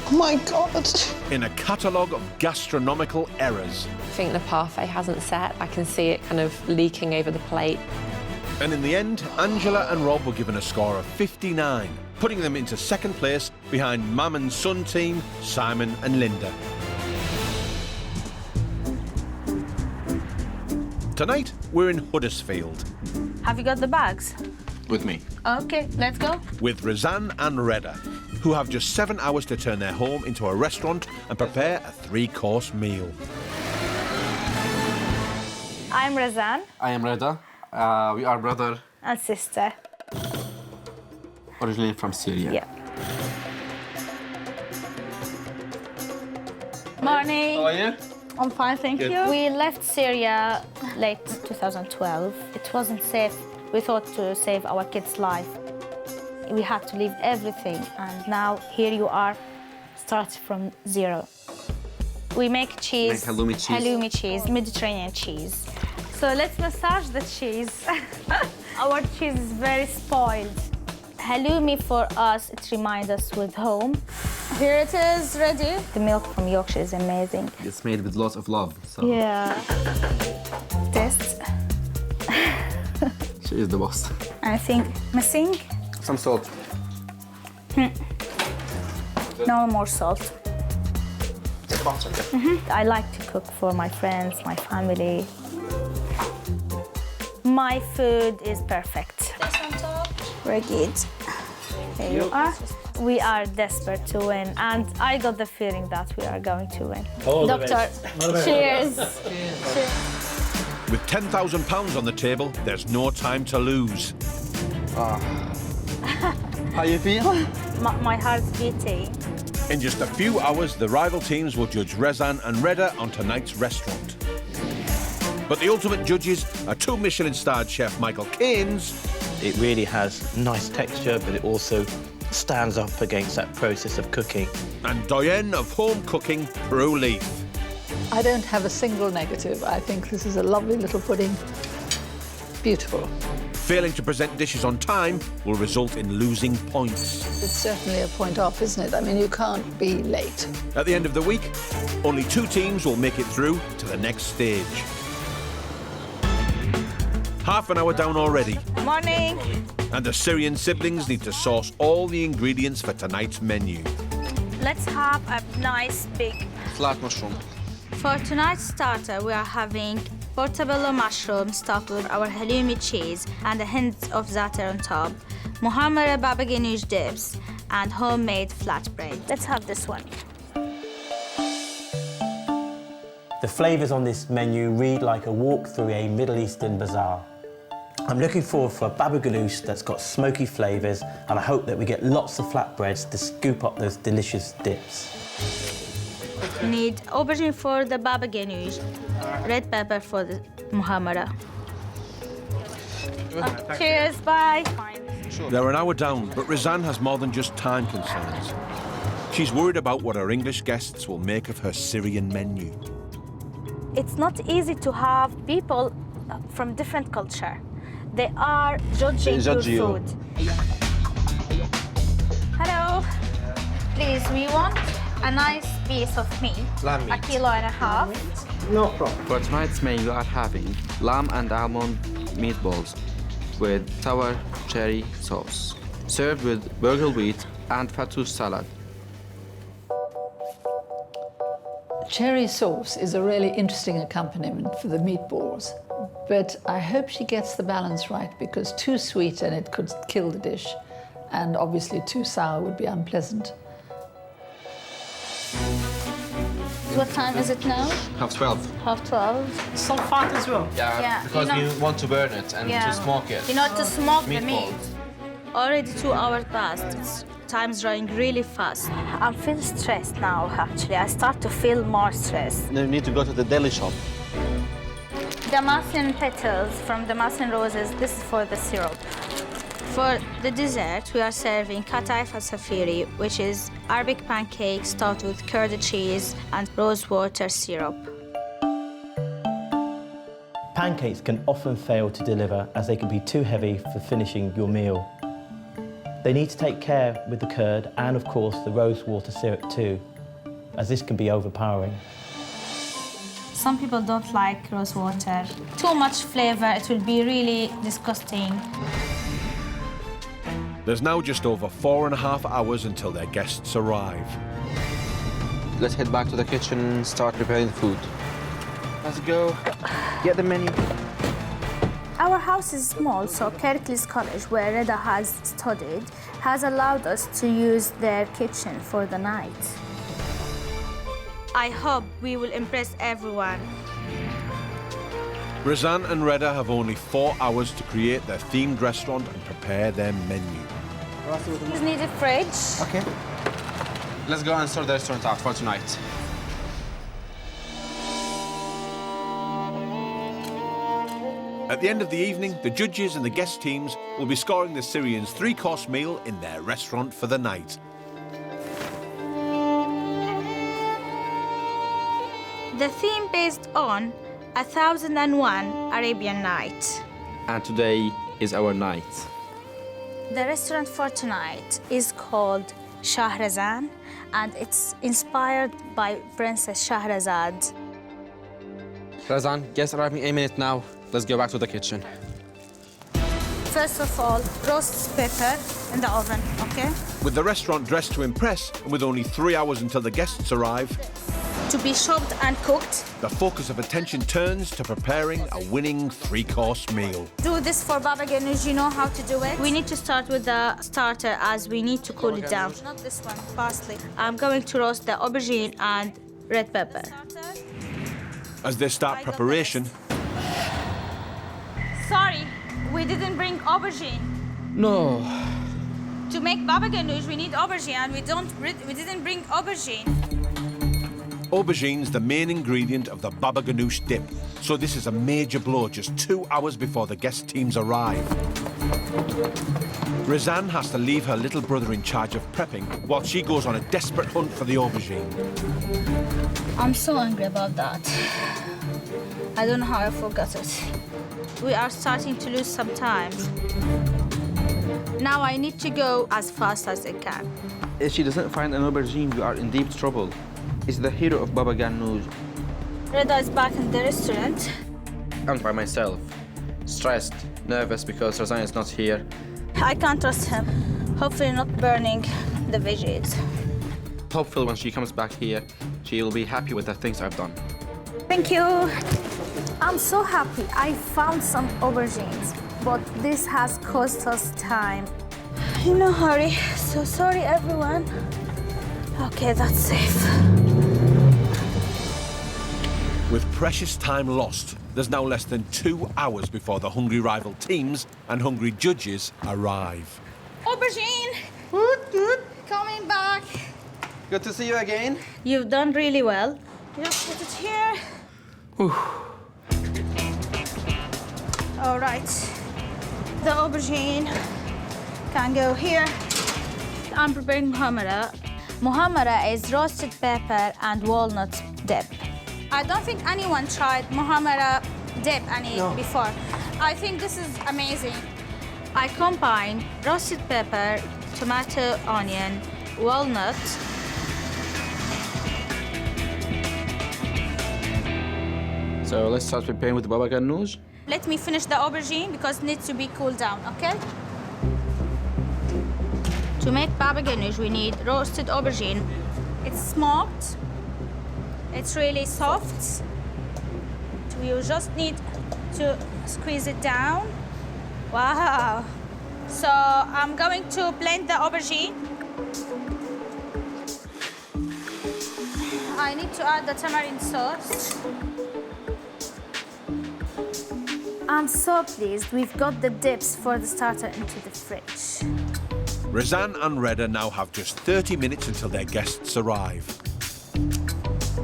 Oh my God. In a catalogue of gastronomical errors. I think the parfait hasn't set. I can see it kind of leaking over the plate. And in the end, Angela and Rob were given a score of 59, putting them into second place behind Mam and Son team, Simon and Linda. Tonight, we're in Huddersfield Have you got the bags? With me. Okay, let's go. with Razan and Reda, who have just 7 hours to turn their home into a restaurant and prepare a 3-course meal. I'm Razan I am Reda. We are brother, and sister. originally from Syria. Yeah. Morning. How are you? I'm fine, thank Good. you. We left Syria late 2012. It wasn't safe. We thought to save our kids' life. We had to leave everything, and now here you are, start from zero. We make cheese, Make halloumi cheese. Mediterranean cheese. So let's massage the cheese. Our cheese is very spoiled. Halloumi for us, it reminds us with home. Here it is, ready. The milk from Yorkshire is amazing. It's made with lots of love. So Yeah. Test. she is the boss. I think missing. Some salt. No more salt. Butter. I like to cook for my friends, my family. My food is perfect. Very good. There you are. We are desperate to win, and I got the feeling that we are going to win. All the Doctor, best. cheers. With £10,000 on the table, there's no time to lose. How you feel? My heart's beating. In just a few hours, the rival teams will judge Rezan and Reda on tonight's restaurant. But the ultimate judges are 2 Michelin-starred chef Michael Caines. It really has nice texture, but it also stands up against that process of cooking. And doyen of home cooking, Prue Leaf. I don't have a single negative. I think this is a lovely little pudding. Beautiful. Failing to present dishes on time will result in losing points. It's certainly a point off, isn't it? I mean, you can't be late. At the end of the week, only 2 teams will make it through to the next stage. Half an hour down already, Morning. and the Syrian siblings need to source all the ingredients for tonight's menu. Let's have a nice big. Flat mushroom. For tonight's starter, we are having portobello mushroom stuffed with our halloumi cheese and a hint of za'atar on top, muhammara baba ganoush dips, and homemade flatbread. Let's have this one. The flavours on this menu read like a walk through a Middle Eastern bazaar. I'm looking forward for a baba ganoush that's got smoky flavours, and I hope that we get lots of flatbreads to scoop up those delicious dips. We need aubergine for the baba ganoush, red pepper for the muhammara. Cheers, bye. They're an hour down, but Rizan has more than just time concerns. She's worried about what her English guests will make of her Syrian menu. It's not easy to have people from different culture. They are judging your food. Hello. Please, we want a nice piece of meat, Lamb meat. 1.5 kilos. No problem. For tonight's menu, we are having lamb and almond meatballs with sour cherry sauce, served with burgle wheat and fattoush salad. Cherry sauce is a really interesting accompaniment for the meatballs, but I hope she gets the balance right because too sweet and it could kill the dish, and obviously too sour would be unpleasant. What time is it now? 12:30. 12:30. Some fat as well. Yeah, because we want to burn it and to smoke it. You know, to smoke the meat. Meatballs. Already 2 hours passed. Time's running really fast. I'm feeling stressed now, actually. I start to feel more stressed. Then we need to go to the deli shop. Damascene petals from Damascene roses, this is for the syrup. For the dessert, we are serving katay fasafiri, which is Arabic pancake stuffed with curd cheese and rosewater syrup. Pancakes can often fail to deliver as they can be too heavy for finishing your meal. They need to take care with the curd and, of course, the rosewater syrup too, as this can be overpowering. Some people don't like rosewater. Too much flavor, it will be really disgusting. There's now just over 4.5 hours until their guests arrive. Let's head back to the kitchen and start preparing the food. Let's go. Get the menu. Our house is small, so Kirklees College, where Reda has studied, has allowed us to use their kitchen for the night. I hope we will impress everyone. Razan and Reda have only 4 hours to create their themed restaurant and prepare their menu. Please need a fridge. Okay. Let's go and sort the restaurant out for tonight. At the end of the evening, the judges and the guest teams will be scoring the Syrians' 3-course meal in their restaurant for the night. The theme based on 1001 Arabian Night. And today is our night. The restaurant for tonight is called Shahrazad, and it's inspired by Princess Shahrazad. Razan, guests arriving 8 minutes now. Let's go back to the kitchen. First of all, roast pepper in the oven, okay? With the restaurant dressed to impress, and with only 3 hours until the guests arrive, to be chopped and cooked. The focus of attention turns to preparing a winning 3-course meal. Do this for baba ganoush, you know how to do it? We need to start with the starter as we need to cool it down. Not this one, parsley. I'm going to roast the aubergine and red pepper. As they start preparation... Sorry, we didn't bring aubergine. No. To make baba ganoush, we need aubergine, and we didn't bring aubergine. Aubergine's the main ingredient of the baba ganoush dip, so this is a major blow just 2 hours before the guest teams arrive. Razan has to leave her little brother in charge of prepping while she goes on a desperate hunt for the aubergine. I'm so angry about that. I don't know how I forgot it. We are starting to lose some time. Now I need to go as fast as I can. If she doesn't find an aubergine, we are in deep trouble. It's the hero of baba ganoush. Reda is back in the restaurant. I'm by myself. Stressed, nervous because Razan is not here. I can't trust him. Hopefully not burning the veggies. Hopefully when she comes back here, she will be happy with the things I've done. Thank you. I'm so happy I found some aubergines, but this has cost us time. In a hurry, so sorry everyone. Okay, that's safe. With precious time lost, there's now less than 2 hours before the hungry rival teams and hungry judges arrive. Aubergine! Coming back. Good to see you again. You've done really well. Just put it here. All right. The aubergine can go here. I'm preparing muhammara. Muhammara is roasted pepper and walnut dip. I don't think anyone tried muhammara dip before. I think this is amazing. I combine roasted pepper, tomato, onion, walnut, So let's start preparing with the baba ganoush. Let me finish the aubergine because it needs to be cooled down, okay? To make baba ganoush, we need roasted aubergine. It's smoked. It's really soft. We just need to squeeze it down. Wow. So I'm going to blend the aubergine. I need to add the tamarind sauce. I'm so pleased we've got the dips for the starter into the fridge. Razan and Reda now have just 30 minutes until their guests arrive.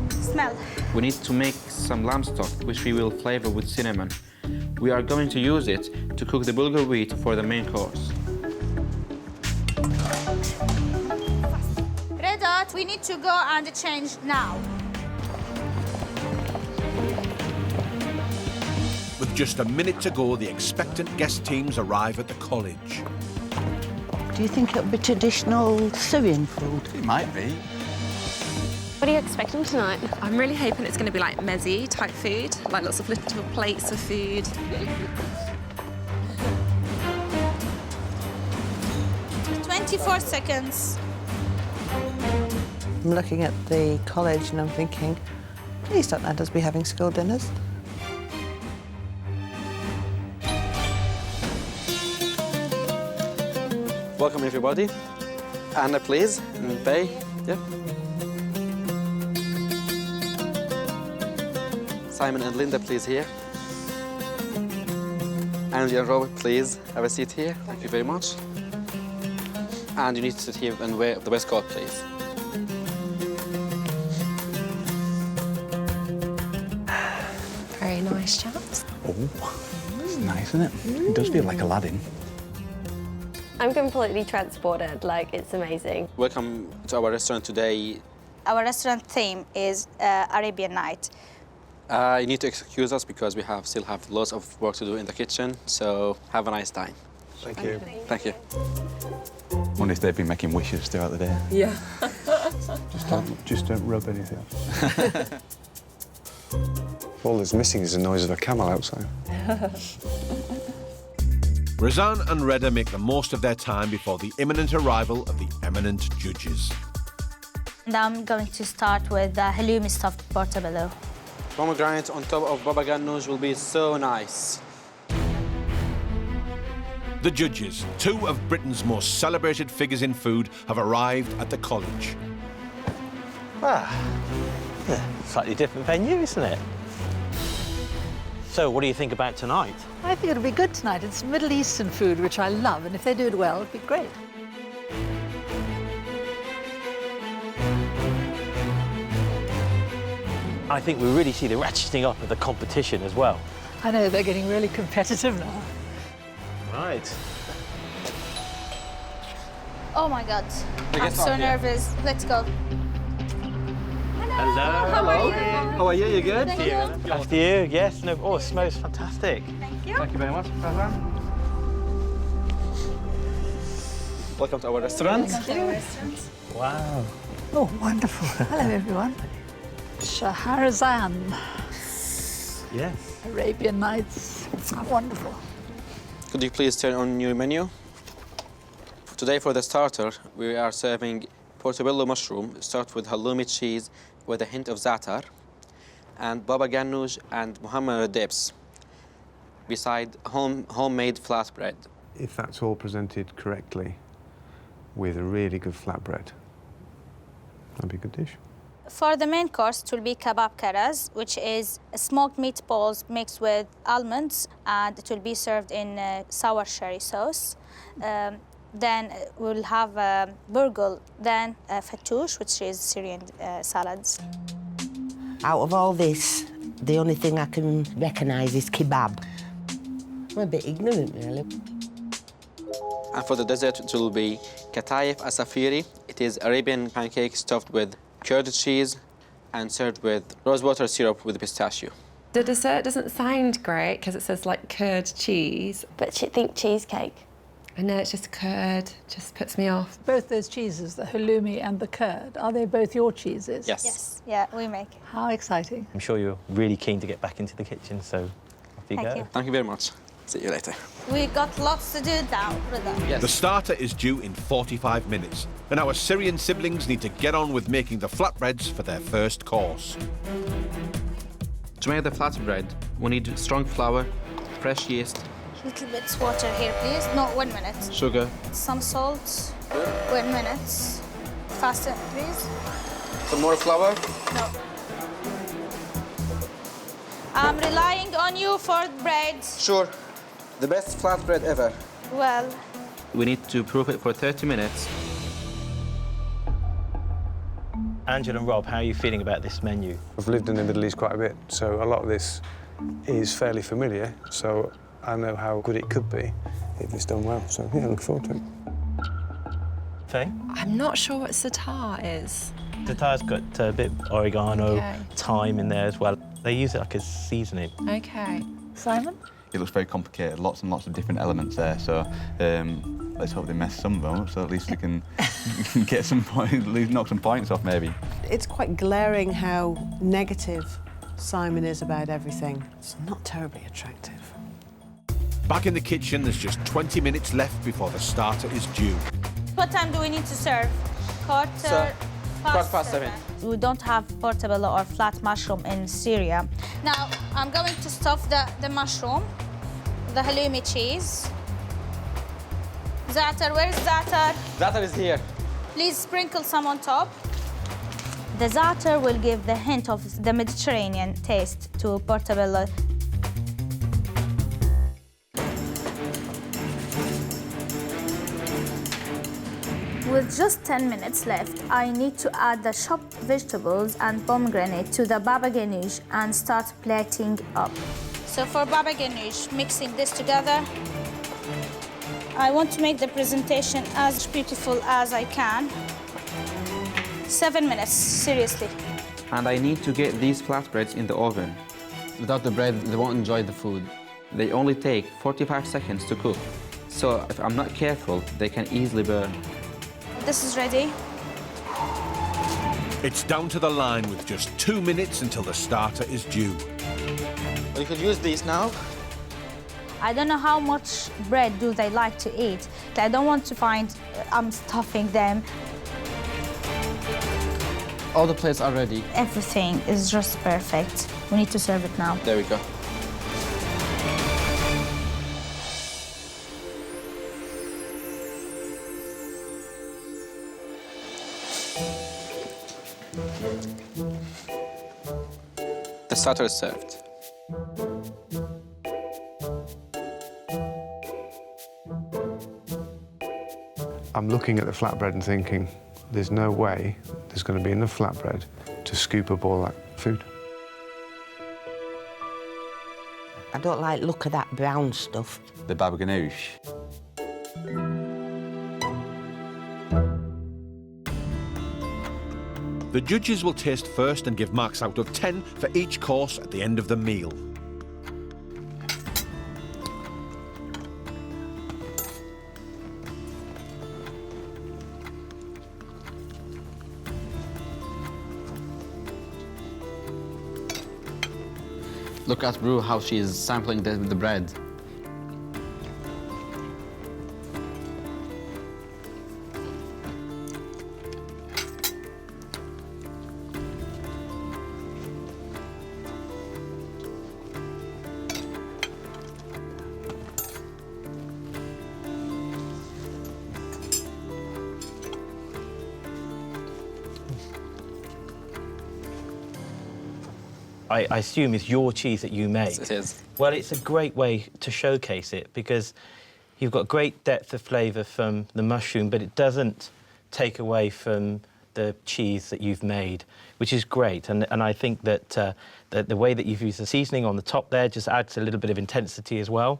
Smell. We need to make some lamb stock, which we will flavor with cinnamon. We are going to use it to cook the bulgur wheat for the main course. Reda, we need to go and change now. With just a minute to go, the expectant guest teams arrive at the college. Do you think it'll be traditional Syrian food? It might be. What are you expecting tonight? I'm really hoping it's going to be like mezzi type food, like lots of little plates of food. 24 seconds. I'm looking at the college and I'm thinking, please don't let us be having school dinners. Welcome, everybody. Anna, please, and Faye. Yeah. Simon and Linda, please, here. Angie and Robert, please, have a seat here. Thank you very much. And you need to sit here and wear the waistcoat, please. Very nice, chaps. Oh, it's nice, isn't it? It does feel like Aladdin. I'm completely transported, like, it's amazing. Welcome to our restaurant today. Our restaurant theme is Arabian Night. You need to excuse us because we still have lots of work to do in the kitchen, so have a nice time. Thank you. Thank you. Wonder if they've been making wishes throughout the day. Yeah. Just don't rub anything. All that's missing is the noise of a camel outside. Razan and Reda make the most of their time before the imminent arrival of the eminent judges. And I'm going to start with the halloumi stuffed portobello. Pomegranate on top of baba ganoush will be so nice. The judges, two of Britain's most celebrated figures in food, have arrived at the college. Slightly different venue, isn't it? So, what do you think about tonight? I think it'll be good tonight. It's Middle Eastern food, which I love, and if they do it well, it'll be great. I think we really see the ratcheting up of the competition as well. I know, they're getting really competitive now. Right. Oh my God, I'm so nervous. Let's go. Hello. How are you? How are you? You good? Thank you. After you, yes. No, oh, it smells fantastic. Thank you. Thank you very much, Razan. Welcome to our restaurant. Wow. Oh, wonderful. Hello, everyone. Shahrazan. Yes. Arabian Nights. Wonderful. Could you please turn on your menu? Today, for the starter, we are serving portobello mushroom. Start with halloumi cheese with a hint of za'atar, and baba ganoush and Muhammad dips, beside homemade flatbread. If that's all presented correctly, with a really good flatbread, that'd be a good dish. For the main course, it will be kebab karas, which is smoked meatballs mixed with almonds, and it will be served in sour cherry sauce. Then we'll have burgul, then fattoush, which is Syrian salads. Out of all this, the only thing I can recognise is kebab. I'm a bit ignorant, really. And for the dessert, it will be katayef asafiri. It is Arabian pancake stuffed with curd cheese and served with rosewater syrup with pistachio. The dessert doesn't sound great because it says like curd cheese. But think cheesecake. I know it's just curd, just puts me off. Both those cheeses, the halloumi and the curd, are they both your cheeses? Yes. Yes, yeah, we make. How exciting. I'm sure you're really keen to get back into the kitchen, so off you Thank go. you. Thank you very much. See you later. We got lots to do now, brother. The starter is due in 45 minutes, and our Syrian siblings need to get on with making the flatbreads for their first course. To make the flatbread, we need strong flour, fresh yeast, Little bit water here, please. No, 1 minute. sugar, Some salt. 1 minute. Faster, please. some more flour. No. I'm relying on you for bread. Sure. The best flatbread ever. Well, We need to proof it for 30 minutes. Angela and Rob, how are you feeling about this menu? I've lived in the Middle East quite a bit, so a lot of this is fairly familiar, so I know how good it could be if it's done well. So, yeah, look forward to it. Faye? I'm not sure what satay is. Tatar's got a bit of oregano, Okay. thyme in there as well. They use it like a seasoning. Okay. Simon? It looks very complicated, lots and lots of different elements there, so let's hope they mess some of them up, so at least we can get some points, knock some points off maybe. It's quite glaring how negative Simon is about everything. It's not terribly attractive. Back in the kitchen, there's just 20 minutes left before the starter is due. what time do we need to serve? Quarter past 7. We don't have portobello or flat mushroom in Syria. Now, I'm going to stuff the mushroom, the halloumi cheese. Za'atar, where is za'atar? Za'atar is here. Please sprinkle some on top. The za'atar will give the hint of the Mediterranean taste to portobello. With just 10 minutes left, I need to add the chopped vegetables and pomegranate to the baba ganoush and start plating up. So for baba ganoush, mixing this together, I want to make the presentation as beautiful as I can. 7 minutes, seriously. And I need to get these flatbreads in the oven. Without the bread, they won't enjoy the food. They only take 45 seconds to cook. So if I'm not careful, they can easily burn. This is ready. It's down to the line with just 2 minutes until the starter is due. We could use these now. I don't know how much bread do they like to eat. I don't want to find I'm stuffing them. All the plates are ready. Everything is just perfect. We need to serve it now. There we go. The starter is served. I'm looking at the flatbread and thinking, there's no way there's going to be enough flatbread to scoop up all that food. I don't like the look of that brown stuff. The baba ganoush. The judges will taste first and give marks out of 10 for each course at the end of the meal. Look at Brew, how she is sampling the bread. I assume it's your cheese that you make. Yes, it is. Well, it's a great way to showcase it because you've got great depth of flavour from the mushroom, but it doesn't take away from the cheese that you've made, which is great. And I think that the way that you've used the seasoning on the top there just adds a little bit of intensity as well.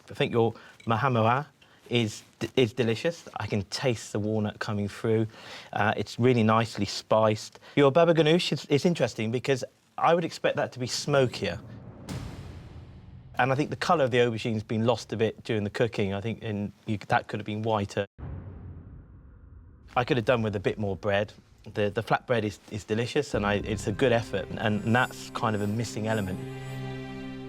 I think your mahamara is delicious. I can taste the walnut coming through. It's really nicely spiced. Your baba ganoush is interesting because I would expect that to be smokier. And I think the colour of the aubergine's been lost a bit during the cooking. I think that could have been whiter. I could have done with a bit more bread. The flatbread is delicious, and it's a good effort, and that's kind of a missing element.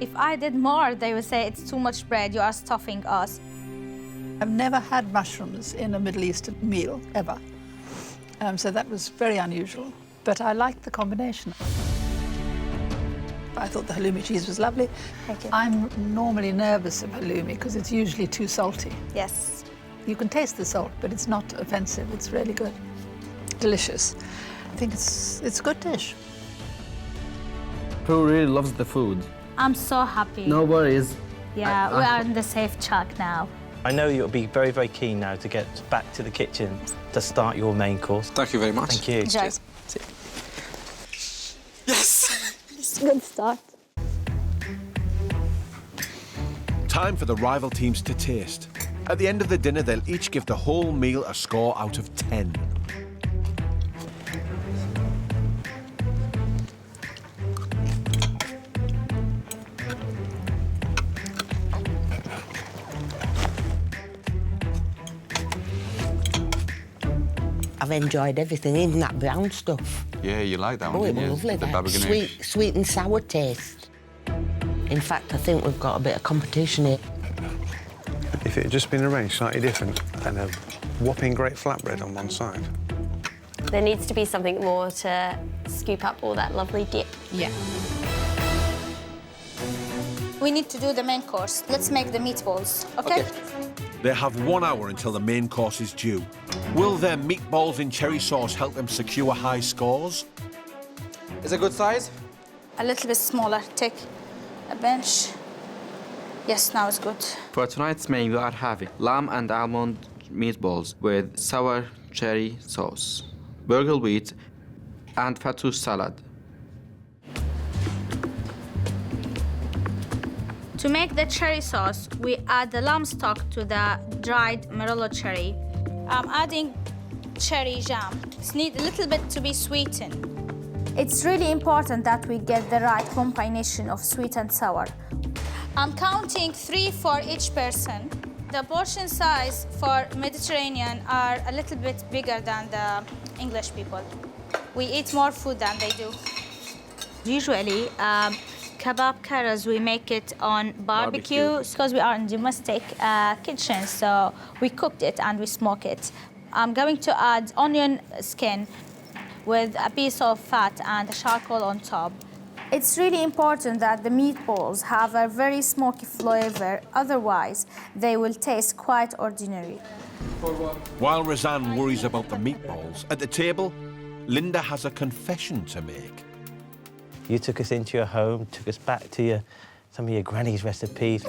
If I did more, they would say it's too much bread, you are stuffing us. I've never had mushrooms in a Middle Eastern meal, ever. So that was very unusual, but I liked the combination. I thought the halloumi cheese was lovely. Thank you. I'm normally nervous of halloumi because it's usually too salty. Yes. You can taste the salt, but it's not offensive. It's really good. Delicious. I think it's a good dish. Prue really loves the food. I'm so happy. No worries. Yeah, we are in the safe track now. I know you'll be very, very keen now to get back to the kitchen to start your main course. Thank you very much. Thank you. Enjoy. Yes! It's a good start. Time for the rival teams to taste. At the end of the dinner, they'll each give the whole meal a score out of 10. I've enjoyed everything, even that brown stuff. Yeah, you like that one, Oh, it didn't was you? lovely, The that. baba ganoush. Sweet and sour taste. In fact, I think we've got a bit of competition here. If it had just been arranged slightly different and a whopping great flatbread on one side. There needs to be something more to scoop up all that lovely dip. Yeah. We need to do the main course. Let's make the meatballs, okay? They have 1 hour until the main course is due. Will their meatballs in cherry sauce help them secure high scores? Is it a good size? A little bit smaller. Take a bench. Yes, now it's good. For tonight's main, we are having lamb and almond meatballs with sour cherry sauce, burgle wheat, and fattoush salad. To make the cherry sauce, we add the lamb stock to the dried Merlot cherry. I'm adding cherry jam. It needs a little bit to be sweetened. It's really important that we get the right combination of sweet and sour. I'm counting 3 for each person. The portion size for Mediterranean are a little bit bigger than the English people. We eat more food than they do. Usually, kebab karas, we make it on barbecue because we are in domestic kitchen, so we cooked it and we smoke it. I'm going to add onion skin with a piece of fat and a charcoal on top. It's really important that the meatballs have a very smoky flavor, otherwise they will taste quite ordinary. While Razan worries about the meatballs, at the table, Linda has a confession to make. You took us into your home, took us back to some of your granny's recipes.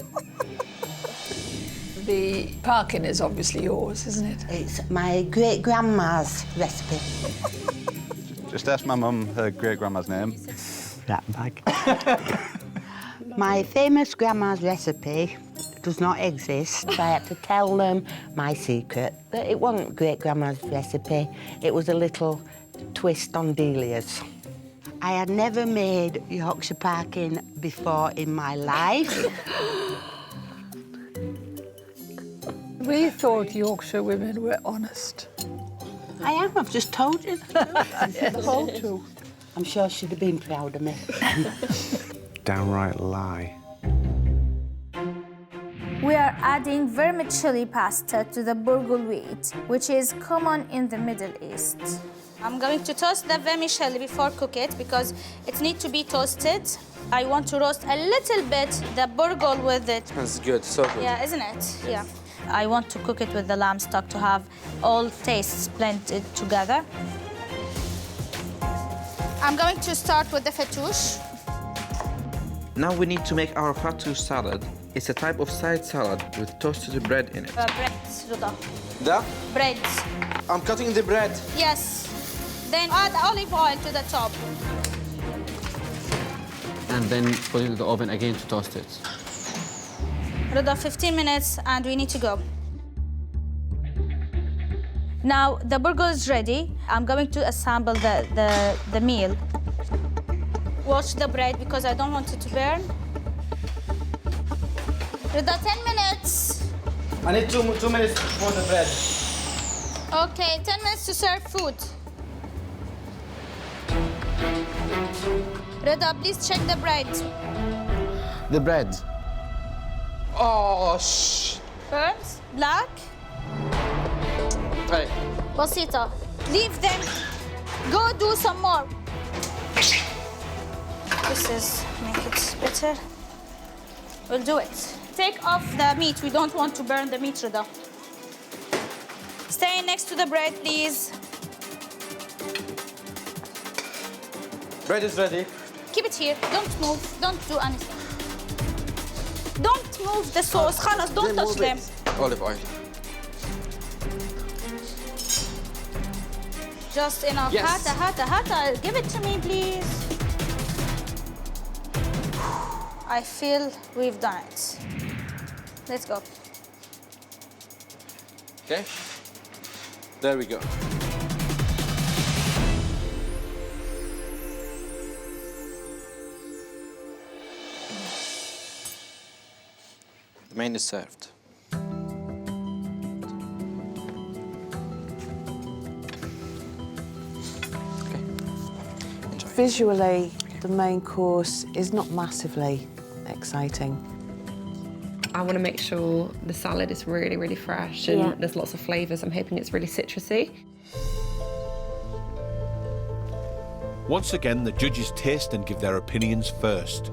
The parkin is obviously yours, isn't it? It's my great-grandma's recipe. Just ask my mum her great-grandma's name. Rat bag. My famous grandma's recipe does not exist. I had to tell them my secret, that it wasn't great-grandma's recipe. It was a little twist on Delia's. I had never made Yorkshire parkin before in my life. We thought Yorkshire women were honest. I am, I've just told you. The whole truth. I'm sure she'd have been proud of me. Downright lie. We are adding vermicelli pasta to the burgle wheat, which is common in the Middle East. I'm going to toast the vermicelli before cook it because it needs to be toasted. I want to roast a little bit the burgle with it. That's good, so good. Yeah, isn't it? Yeah. I want to cook it with the lamb stock to have all tastes blended together. I'm going to start with the fattoush. Now we need to make our fattoush salad. It's a type of side salad with toasted bread in it. Bread, Ruda. The? Bread. I'm cutting the bread. Yes. Then add olive oil to the top. And then put it in the oven again to toast it. Ruda, 15 minutes and we need to go. Now, the burger is ready. I'm going to assemble the meal. Watch the bread because I don't want it to burn. Rida, 10 minutes. I need two minutes for the bread. Okay, 10 minutes to serve food. Rida, please check the bread. The bread. Oh, shh. Burnt, black. Right. Basita. Leave them. Go do some more. This is make it better. We'll do it. Take off the meat. We don't want to burn the meat, Rida. Stay next to the bread, please. Bread is ready. Keep it here. Don't move. Don't do anything. Don't move the sauce. Khalas, don't touch them. Olive oil. Just enough. Yes. Hata. Give it to me, please. I feel we've done it. Let's go. Okay. There we go. The main is served. Visually, the main course is not massively exciting. I want to make sure the salad is really, really fresh and there's lots of flavours. I'm hoping it's really citrusy. Once again, the judges taste and give their opinions first.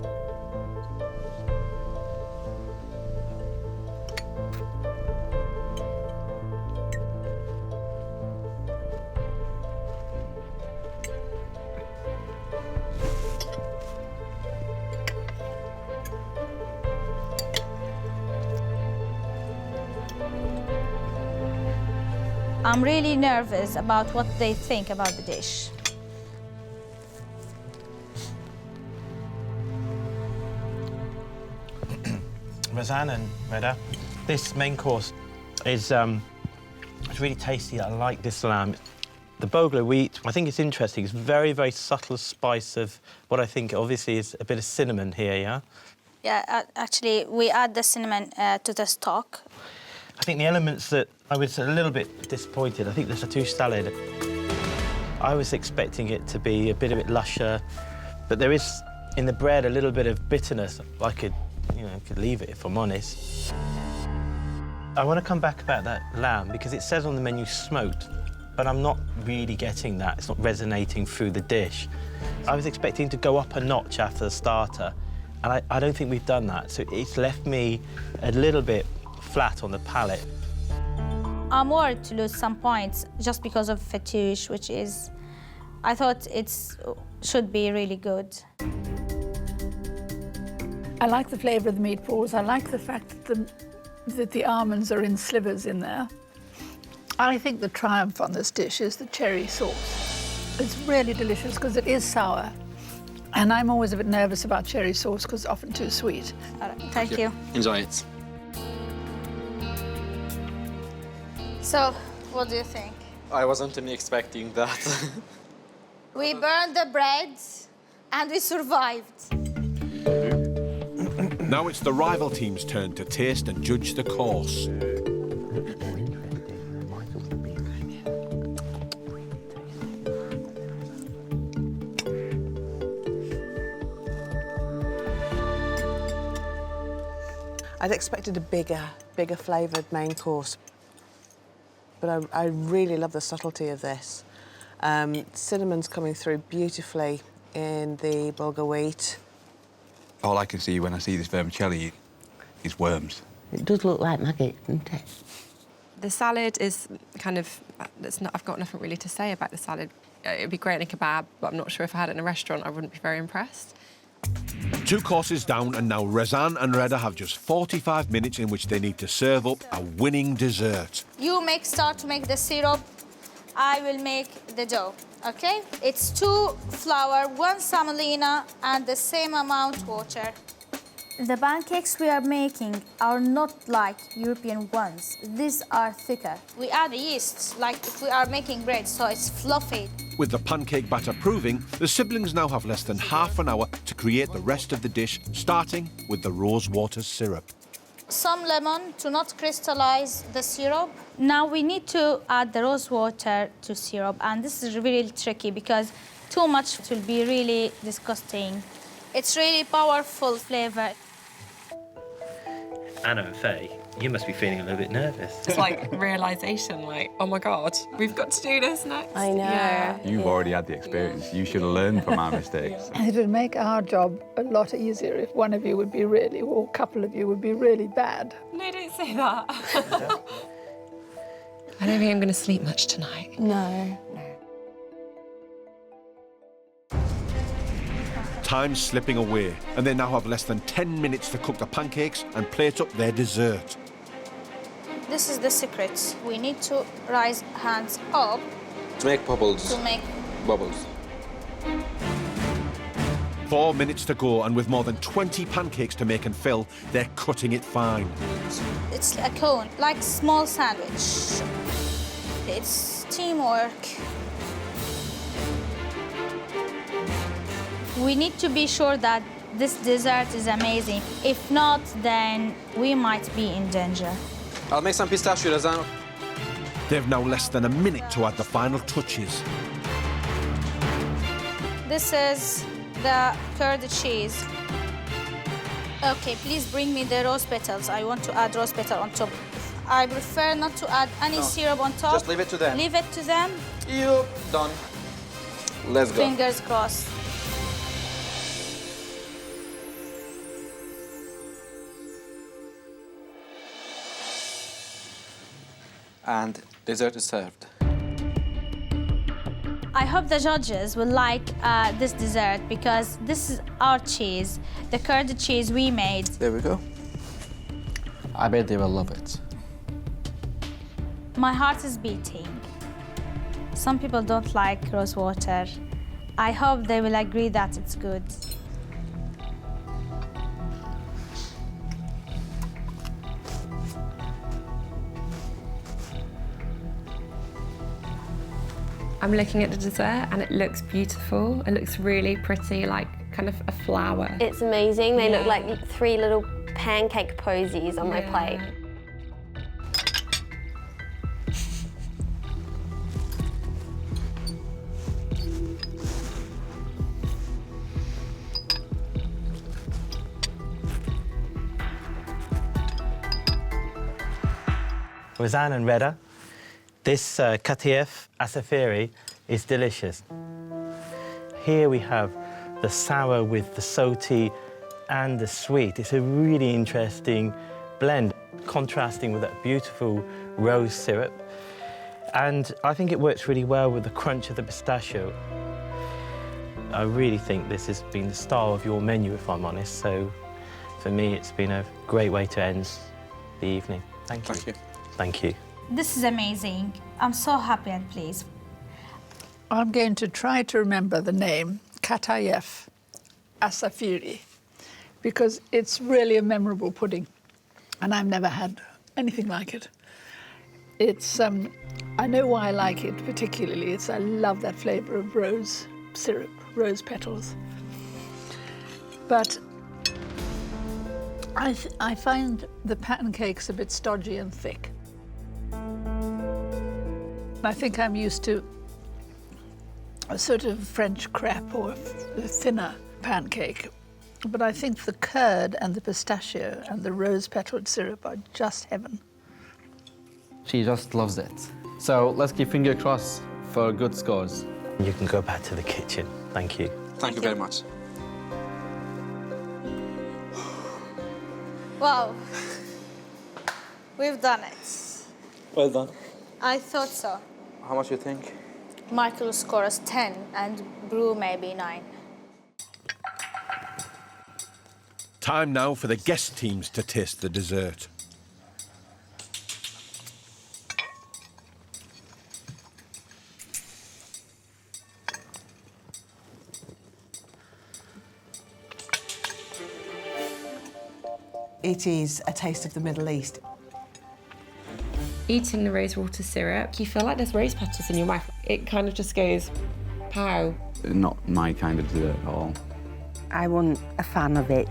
I'm really nervous about what they think about the dish. Razan and Reda, this main course is it's really tasty. I like this lamb. The bogler wheat, I think it's interesting. It's very, very subtle spice of what I think obviously is a bit of cinnamon here, yeah? Yeah, actually, we add the cinnamon to the stock. I think the elements that I was a little bit disappointed, I think the satouche salad, I was expecting it to be a bit lusher, but there is in the bread a little bit of bitterness. I could leave it if I'm honest. I want to come back about that lamb because it says on the menu smoked, but I'm not really getting that. It's not resonating through the dish. I was expecting to go up a notch after the starter, and I don't think we've done that. So it's left me a little bit flat on the palate. I'm worried to lose some points just because of fatouche, which is, I thought it should be really good. I like the flavour of the meatballs. I like the fact that the almonds are in slivers in there. I think the triumph on this dish is the cherry sauce. It's really delicious because it is sour. And I'm always a bit nervous about cherry sauce because it's often too sweet. Thank you. Enjoy it. So, what do you think? I wasn't really expecting that. We burned the bread and we survived. Now it's the rival team's turn to taste and judge the course. I'd expected a bigger flavoured main course, but I really love the subtlety of this. Cinnamon's coming through beautifully in the bulgur wheat. All I can see when I see this vermicelli is worms. It does look like maggots, doesn't it? The salad is kind of, I've got nothing really to say about the salad. It'd be great in a kebab, but I'm not sure if I had it in a restaurant, I wouldn't be very impressed. 2 courses down, and now Rezan and Reda have just 45 minutes in which they need to serve up a winning dessert. You start to make the syrup. I will make the dough, okay? It's 2 flour, 1 semolina, and the same amount water. The pancakes we are making are not like European ones. These are thicker. We add yeast, like if we are making bread, so it's fluffy. With the pancake batter proving, the siblings now have less than half an hour to create the rest of the dish, starting with the rosewater syrup. Some lemon to not crystallize the syrup. Now we need to add the rose water to syrup, and this is really tricky because too much will be really disgusting. It's really powerful flavor. Anna and Faye, you must be feeling a little bit nervous. It's like realisation, like, oh my God, we've got to do this next. I know. Yeah. You've already had the experience. You should have learned from our mistakes. It would make our job a lot easier if one of you would be really, or a couple of you would be really bad. No, don't say that. I don't think I'm going to sleep much tonight. No. Time's slipping away, and they now have less than 10 minutes to cook the pancakes and plate up their dessert. This is the secret. We need to raise hands up To make bubbles. to make... Bubbles. 4 minutes to go, and with more than 20 pancakes to make and fill, they're cutting it fine. It's a cone, like small sandwich. It's teamwork. We need to be sure that this dessert is amazing. If not, then we might be in danger. I'll make some pistachio lasagna. They've now less than a minute to add the final touches. This is the curd cheese. Okay, please bring me the rose petals. I want to add rose petal on top. I prefer not to add any syrup on top. Just leave it to them. Leave it to them. You done. Let's go. Fingers crossed. And dessert is served. I hope the judges will like this dessert because this is our cheese, the curd cheese we made. There we go. I bet they will love it. My heart is beating. Some people don't like rose water. I hope they will agree that it's good. I'm looking at the dessert and it looks beautiful. It looks really pretty, like kind of a flower. It's amazing. They look like 3 little pancake posies on my plate. Roseanne and Reda, this katief asafiri is delicious. Here we have the sour with the salty and the sweet. It's a really interesting blend, contrasting with that beautiful rose syrup. And I think it works really well with the crunch of the pistachio. I really think this has been the star of your menu, if I'm honest. So for me, it's been a great way to end the evening. Thank you. Thank you. Thank you. This is amazing. I'm so happy and pleased. I'm going to try to remember the name, Katayev Asafiri, because it's really a memorable pudding, and I've never had anything like it. It's, I know why I like it particularly. I love that flavour of rose syrup, rose petals. But I find the pancakes a bit stodgy and thick. I think I'm used to a sort of French crepe or a thinner pancake. But I think the curd and the pistachio and the rose-petaled syrup are just heaven. She just loves it. So let's keep fingers crossed for good scores. You can go back to the kitchen. Thank you. Thank you very much. Wow. We've done it. Well done. I thought so. How much you think? Michael scores 10 and Brew maybe 9. Time now for the guest teams to taste the dessert. It is a taste of the Middle East. Eating the rosewater syrup, you feel like there's rose petals in your mouth. It kind of just goes, pow. Not my kind of dessert at all. I wasn't a fan of it.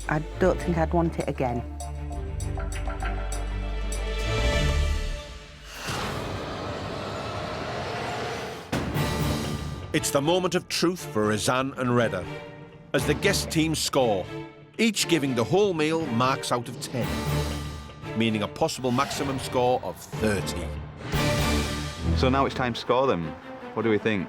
I don't think I'd want it again. It's the moment of truth for Razan and Reda, as the guest teams score, each giving the whole meal marks out of 10, meaning a possible maximum score of 30. So now it's time to score them. What do we think?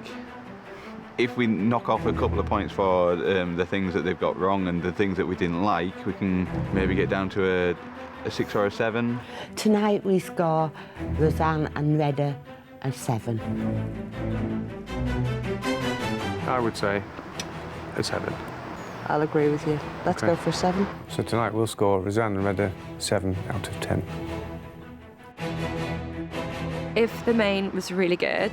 If we knock off a couple of points for the things that they've got wrong and the things that we didn't like, we can maybe get down to a 6 or a 7. Tonight we score Razan and Reda a 7. I would say a 7. I'll agree with you. Let's Okay. go for 7. So tonight we'll score Razan and Reda 7 out of 10. If the main was really good,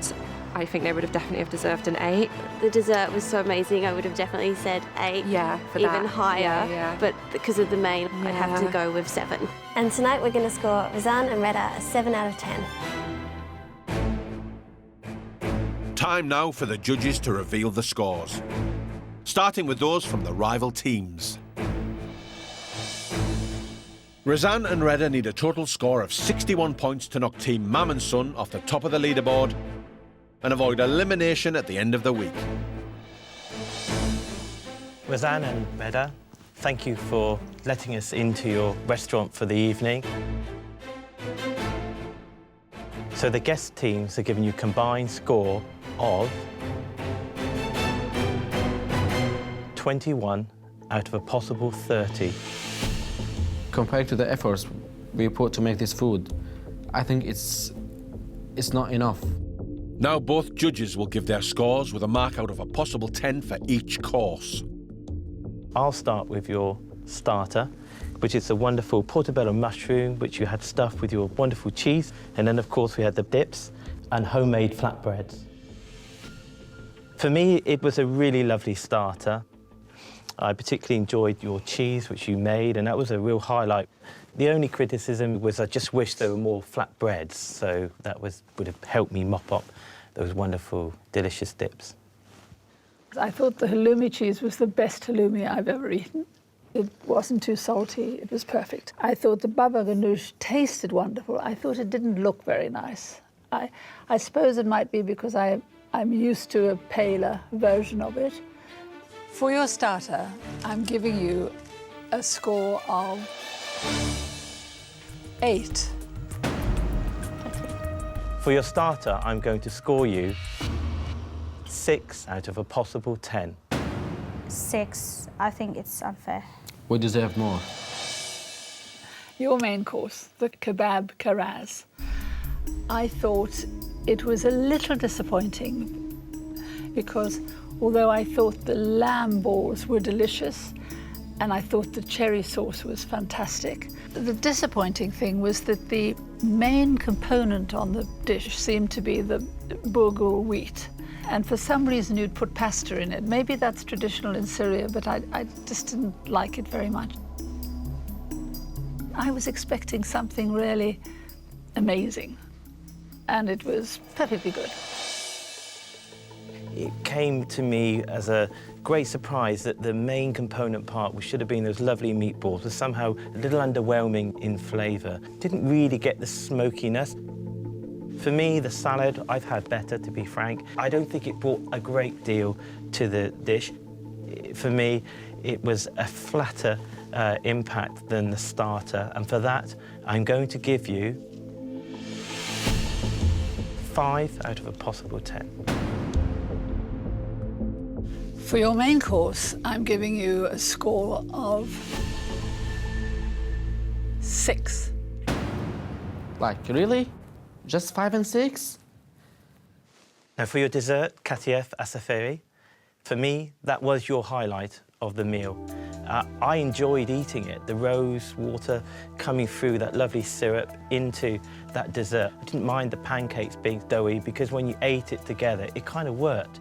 I think they would have definitely deserved an 8. The dessert was so amazing, I would have definitely said 8. Yeah, for even that. higher. Yeah. But because of the main, I'd have to Yeah. go with 7. And tonight we're going to score Razan and Reda a 7 out of 10. Time now for the judges to reveal the scores, starting with those from the rival teams. Razan and Reda need a total score of 61 points to knock Team Mam and Son off the top of the leaderboard and avoid elimination at the end of the week. Razan and Reda, thank you for letting us into your restaurant for the evening. So the guest teams are giving you a combined score of 21 out of a possible 30. Compared to the efforts we put to make this food, I think it's not enough. Now both judges will give their scores with a mark out of a possible 10 for each course. I'll start with your starter, which is the wonderful portobello mushroom, which you had stuffed with your wonderful cheese. And then, of course, we had the dips and homemade flatbreads. For me, it was a really lovely starter. I particularly enjoyed your cheese, which you made, and that was a real highlight. The only criticism was I just wish there were more flatbreads, so that would have helped me mop up those wonderful, delicious dips. I thought the halloumi cheese was the best halloumi I've ever eaten. It wasn't too salty, it was perfect. I thought the baba ganoush tasted wonderful. I thought it didn't look very nice. I suppose it might be because I'm used to a paler version of it. For your starter, I'm giving you a score of 8. For your starter, I'm going to score you 6 out of a possible 10. 6. I think it's unfair. We deserve more. Your main course, the kebab karaz. I thought it was a little disappointing because although I thought the lamb balls were delicious and I thought the cherry sauce was fantastic, the disappointing thing was that the main component on the dish seemed to be the bulgur wheat. And for some reason you'd put pasta in it. Maybe that's traditional in Syria, but I just didn't like it very much. I was expecting something really amazing, and it was perfectly good. It came to me as a great surprise that the main component part, which should have been those lovely meatballs, was somehow a little underwhelming in flavour. Didn't really get the smokiness. For me, the salad, I've had better, to be frank. I don't think it brought a great deal to the dish. For me, it was a flatter impact than the starter, and for that, I'm going to give you 5 out of a possible 10. For your main course, I'm giving you a score of 6. Like, really? Just 5 and 6? Now, for your dessert, katief asaferi, for me, that was your highlight of the meal. I enjoyed eating it, the rose water coming through that lovely syrup into that dessert. I didn't mind the pancakes being doughy because when you ate it together, it kind of worked.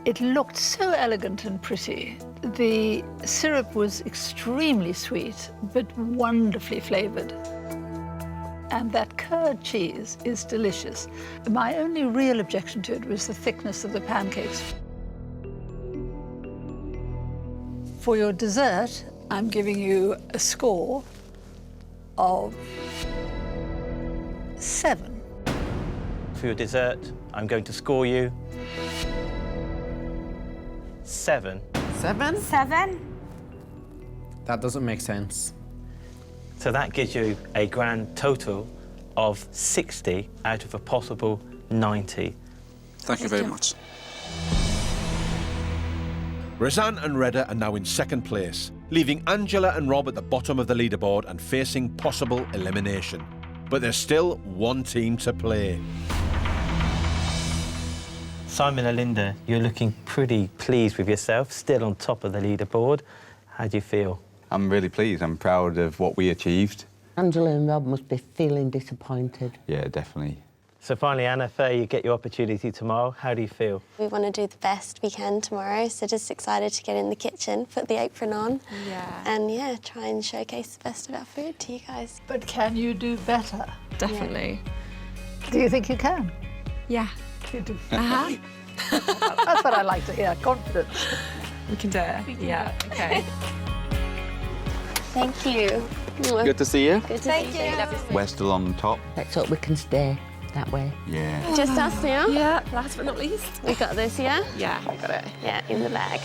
It looked so elegant and pretty. The syrup was extremely sweet, but wonderfully flavoured. And that curd cheese is delicious. My only real objection to it was the thickness of the pancakes. For your dessert, I'm giving you a score of 7. For your dessert, I'm going to score you 7. 7? 7. That doesn't make sense. So that gives you a grand total of 60 out of a possible 90. Thank you very much. Roseanne and Reda are now in second place, leaving Angela and Rob at the bottom of the leaderboard and facing possible elimination. But there's still one team to play. Simon and Linda, you're looking pretty pleased with yourself, still on top of the leaderboard. How do you feel? I'm really pleased. I'm proud of what we achieved. Angela and Rob must be feeling disappointed. Yeah, definitely. So finally, Anna, Faye, you get your opportunity tomorrow. How do you feel? We want to do the best we can tomorrow, so just excited to get in the kitchen, put the apron on, and yeah, try and showcase the best of our food to you guys. But can you do better? Definitely. Do you think you can? Yeah. You do. Uh-huh. That's what I like to hear, confidence. We can do it. Yeah, okay. Thank you. Good to see you. Good to see you. We're still on top. Let's hope we can stay that way. Yeah. Just us now? Yeah, last but not least. We got this, yeah? Yeah, we got it. Yeah, in the bag.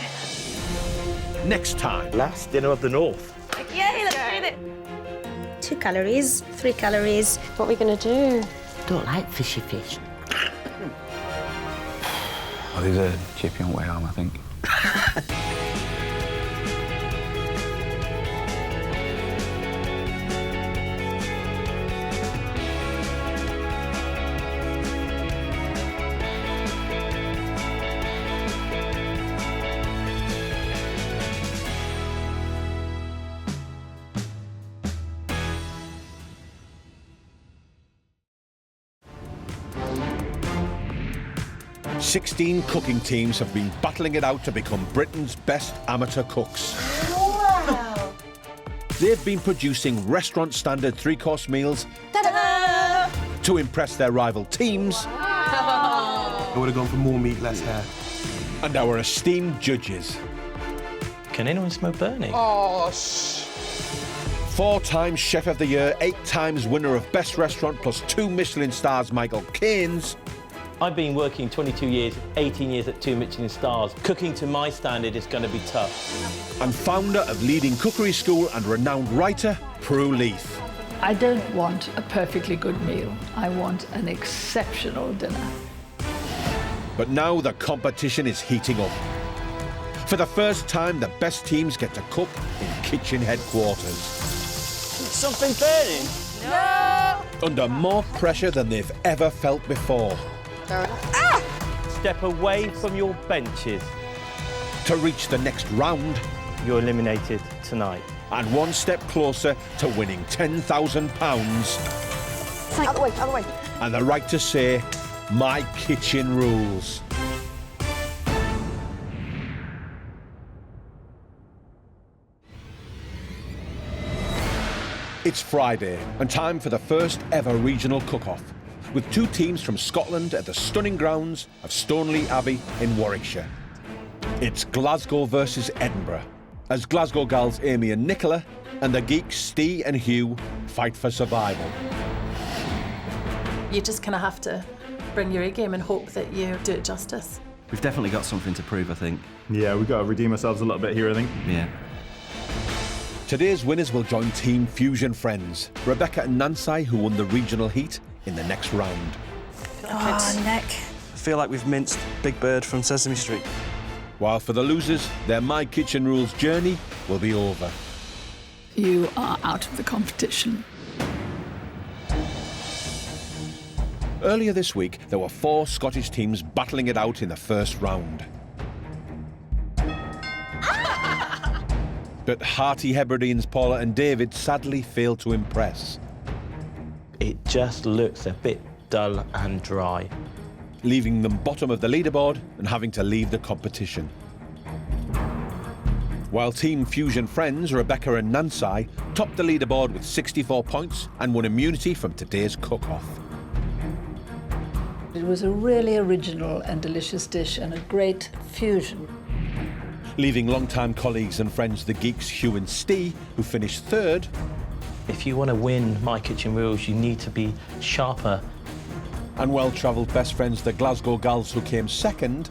Next time. Last dinner of the North. Yay, let's do it. 2 calories, 3 calories. What are we going to do? Don't like fishy fish. Oh, there's a chippy on way home, I think. "16 cooking teams have been battling it out to become Britain's best amateur cooks. Wow! They've been producing restaurant-standard 3-course meals Ta-da! to impress their rival teams I would have gone for more meat, less hair. and our esteemed judges. Can anyone smell burning? Oh, 4 times Chef of the Year, 8 times winner of Best Restaurant plus 2 Michelin stars Michael Caines. I've been working 22 years, 18 years at 2 Michelin stars. Cooking to my standard is going to be tough. And founder of leading cookery school and renowned writer, Prue Leith. I don't want a perfectly good meal. I want an exceptional dinner. But now the competition is heating up. For the first time, the best teams get to cook in kitchen headquarters. Something burning? No! Under more pressure than they've ever felt before. Step away from your benches. To reach the next round, you're eliminated tonight. And one step closer to winning £10,000 Out the way, out the way. and the right to say, "My kitchen rules." It's Friday and time for the first ever regional cook-off, with 2 teams from Scotland at the stunning grounds of Stoneleigh Abbey in Warwickshire. It's Glasgow versus Edinburgh, as Glasgow gals Amy and Nicola and the Geeks Steve and Hugh fight for survival. You just kind of have to bring your A game and hope that you do it justice. We've definitely got something to prove, I think. Yeah, we've got to redeem ourselves a little bit here, I think. Yeah. Today's winners will join Team Fusion Friends, Rebecca and Nancy, who won the regional heat, in the next round. Oh, Nick. I feel like we've minced Big Bird from Sesame Street. While for the losers, their My Kitchen Rules journey will be over. You are out of the competition. Earlier this week, there were 4 Scottish teams battling it out in the first round. But hearty Hebrideans Paula and David sadly failed to impress, It just looks a bit dull and dry. leaving them bottom of the leaderboard and having to leave the competition. While Team Fusion Friends, Rebecca and Nancy, topped the leaderboard with 64 points and won immunity from today's cook-off. It was a really original and delicious dish and a great fusion. leaving long-time colleagues and friends the Geeks Hugh and Steve, who finished third. If you want to win My Kitchen Rules, you need to be sharper. And well-travelled best friends the Glasgow gals, who came second.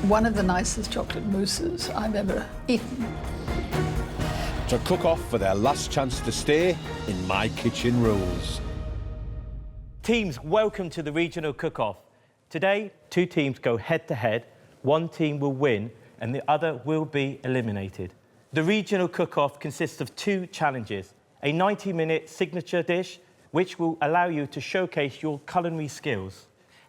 One of the nicest chocolate mousses I've ever eaten. To cook off for their last chance to stay in My Kitchen Rules. Teams, welcome to the regional cook-off. Today, 2 teams go head-to-head. One team will win and the other will be eliminated. The regional cook-off consists of 2 challenges. A 90-minute signature dish, which will allow you to showcase your culinary skills.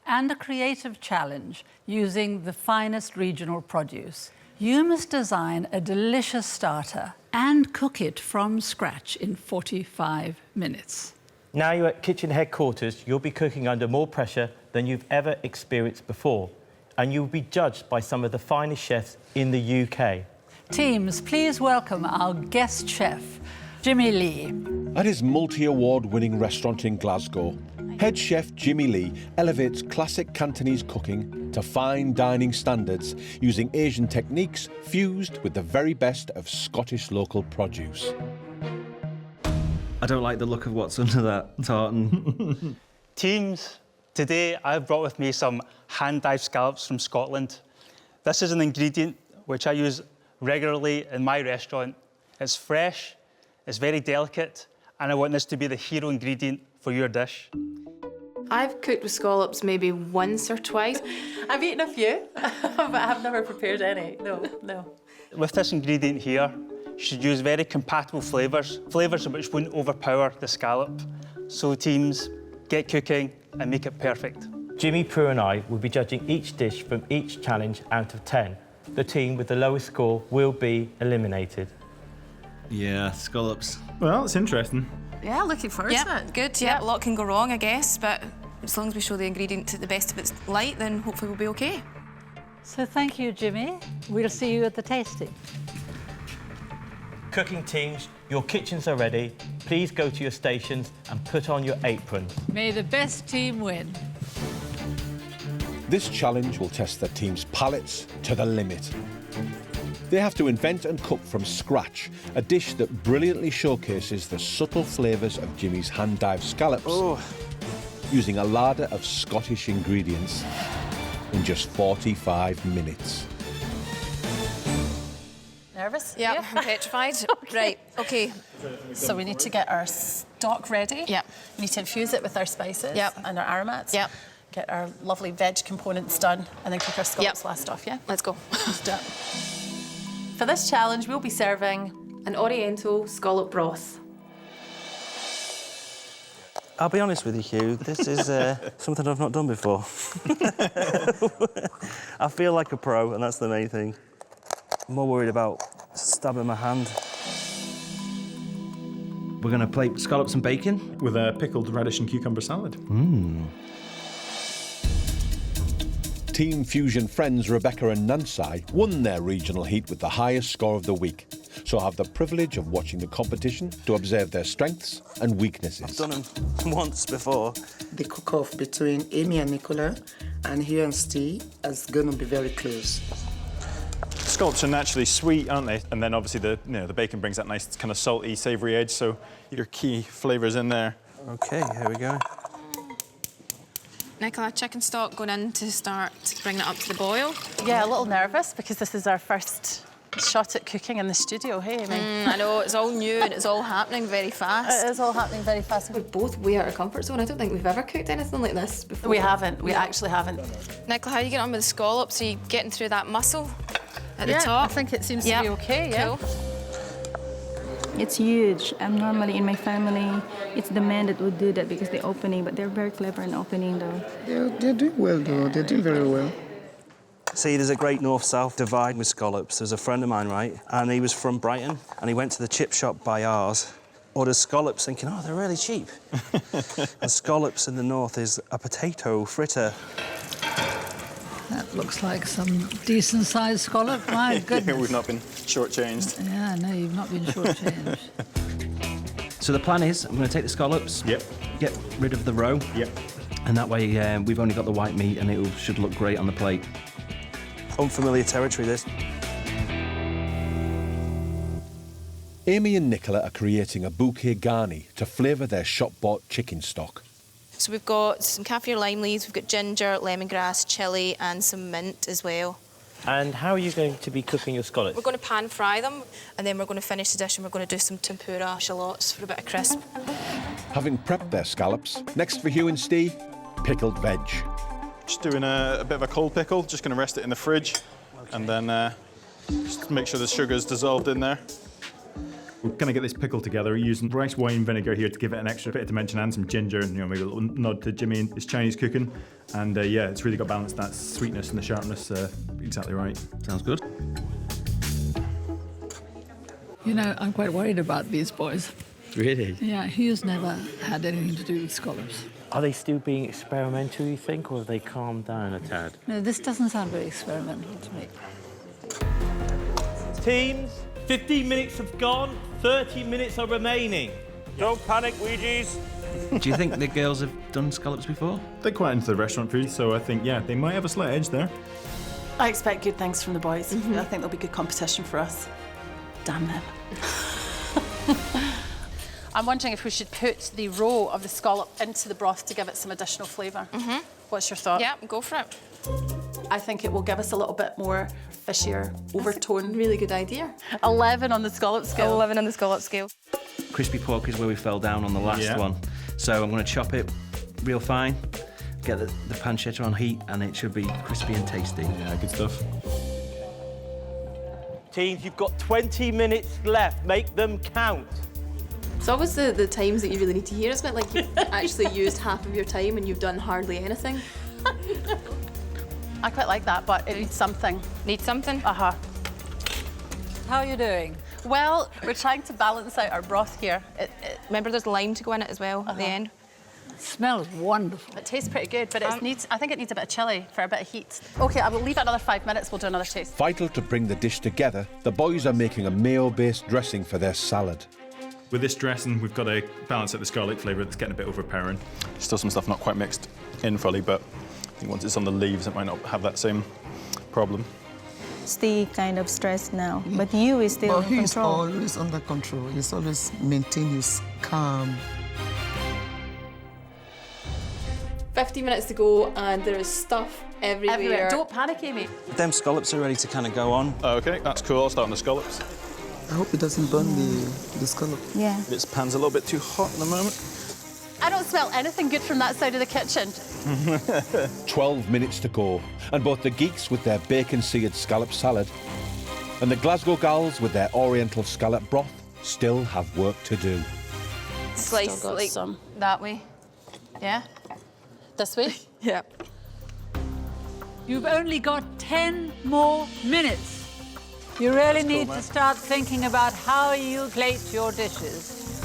And a creative challenge using the finest regional produce. You must design a delicious starter and cook it from scratch in 45 minutes. Now you're at kitchen headquarters, you'll be cooking under more pressure than you've ever experienced before. And you'll be judged by some of the finest chefs in the UK. Teams, please welcome our guest chef, Jimmy Lee. At his multi-award winning restaurant in Glasgow, head chef Jimmy Lee elevates classic Cantonese cooking to fine dining standards using Asian techniques fused with the very best of Scottish local produce. I don't like the look of what's under that tartan. Teams, today I've brought with me some hand-dyed scallops from Scotland. This is an ingredient which I use regularly in my restaurant. It's fresh, it's very delicate, and I want this to be the hero ingredient for your dish. I've cooked with scallops maybe once or twice. I've eaten a few, but I've never prepared any. No. With this ingredient here, you should use very compatible flavours which wouldn't overpower the scallop. So teams, get cooking and make it perfect. Jimmy, Prue and I will be judging each dish from each challenge out of 10. The team with the lowest score will be eliminated. Yeah, scallops. Well, it's interesting. Yeah, looking forward to it. Good, yeah. A lot can go wrong, I guess, but as long as we show the ingredient to the best of its light, then hopefully we'll be okay. So thank you, Jimmy. We'll see you at the tasting. Cooking teams, your kitchens are ready. Please go to your stations and put on your apron. May the best team win. This challenge will test the team's palates to the limit. They have to invent and cook from scratch a dish that brilliantly showcases the subtle flavours of Jimmy's hand-dyed scallops using a larder of Scottish ingredients in just 45 minutes. Nervous? Yeah, I'm petrified. Okay. Right, OK. So we need to get our stock ready. Yep. We need to infuse it with our spices and our aromats. Yep. Get our lovely veg components done and then cook our scallops last off, yeah? Let's go. Let's do it. For this challenge, we'll be serving an Oriental scallop broth. I'll be honest with you, Hugh, this is something I've not done before. I feel like a pro, and that's the main thing. I'm more worried about stabbing my hand. We're going to plate scallops and bacon. With a pickled radish and cucumber salad. Team Fusion friends Rebecca and Nancy won their regional heat with the highest score of the week, so I have the privilege of watching the competition to observe their strengths and weaknesses. I've done them once before. The cook-off between Amy and Nicola and Hugh and Steve is going to be very close. Scallops are naturally sweet, aren't they? And then obviously the bacon brings that nice kind of salty, savoury edge, so your key flavours in there. OK, here we go. Nicola, chicken stock going in to start bringing it up to the boil. Yeah, a little nervous because this is our first shot at cooking in the studio, hey, Amy? I know, it's all new and it's all happening very fast. It is all happening very fast. We're both way out of comfort zone. I don't think we've ever cooked anything like this before. We haven't. We actually haven't. Nicola, how are you getting on with the scallops? Are you getting through that muscle at the Yeah, top? I think it seems to be OK, yeah. Cool. It's huge. Normally in my family, it's the men that would do that because they're opening, but they're very clever in opening though. They're doing well, though. They're doing very well. See, there's a great north-south divide with scallops. There's a friend of mine, right, and he was from Brighton, and he went to the chip shop by ours, ordered scallops thinking, oh, they're really cheap. And scallops in the north is a potato fritter. That looks like some decent-sized scallop. My goodness. We've not been shortchanged. Yeah, no, you've not been shortchanged. So the plan is, I'm going to take the scallops, get rid of the roe, and that way we've only got the white meat and it should look great on the plate. Unfamiliar territory, this. Amy and Nicola are creating a bouquet garni to flavour their shop-bought chicken stock. So we've got some kaffir lime leaves, we've got ginger, lemongrass, chilli and some mint as well. And how are you going to be cooking your scallops? We're going to pan fry them and then we're going to finish the dish and we're going to do some tempura shallots for a bit of crisp. Having prepped their scallops, next for Hugh and Steve, pickled veg. Just doing a bit of a cold pickle, just going to rest it in the fridge and then just make sure the sugar's dissolved in there. We're going to get this pickle together. We're using rice wine vinegar here to give it an extra bit of dimension and some ginger, and maybe a little nod to Jimmy and his Chinese cooking. And yeah, it's really got balanced that sweetness and the sharpness exactly right. Sounds good. You know, I'm quite worried about these boys. Really? Yeah, Hugh's never had anything to do with scallops. Are they still being experimental, you think, or have they calmed down a tad? No, this doesn't sound very experimental to me. Teams, 15 minutes have gone, 30 minutes are remaining. Don't panic, Ouija's. Do you think the girls have done scallops before? They're quite into the restaurant food, so I think, yeah, they might have a slight edge there. I expect good things from the boys. I think there'll be good competition for us. Damn them. I'm wondering if we should put the roe of the scallop into the broth to give it some additional flavour. What's your thought? Yeah, go for it. I think it will give us a little bit more fishier overtone. Really good idea. 11 on the scallop scale. 11 on the scallop scale. Crispy pork is where we fell down on the last one. So I'm going to chop it real fine, get the pancetta on heat, and it should be crispy and tasty. Yeah, good stuff. Teams, you've got 20 minutes left. Make them count. It's always the times that you really need to hear, isn't it? Like you've actually used half of your time and you've done hardly anything. I quite like that, but it needs something. Need something? Uh-huh. How are you doing? Well, we're trying to balance out our broth here. Remember, there's lime to go in it as well at the end. It smells wonderful. It tastes pretty good, but I think it needs a bit of chilli for a bit of heat. OK, I will leave it another 5 minutes. We'll do another taste. Vital to bring the dish together, the boys are making a mayo-based dressing for their salad. With this dressing, we've got to balance out the garlic flavour that's getting a bit overpowering. Still some stuff not quite mixed in fully, but I think once it's on the leaves, it might not have that same problem. Steve kind of stressed now, but Hugh is still in He's control. always under control. He's always maintain his calm. 50 minutes to go and there is stuff everywhere. Don't panic, Amy. Them scallops are ready to kind of go on. OK, that's cool. I'll start on the scallops. I hope it doesn't burn the scallop. Yeah. This pan's a little bit too hot at the moment. I don't smell anything good from that side of the kitchen. 12 minutes to go, and both the Geeks with their bacon-seared scallop salad and the Glasgow gals with their oriental scallop broth still have work to do. Slice like some that way. Yeah? This way? Yeah. You've only got 10 more minutes. You really need to start thinking about how you plate your dishes.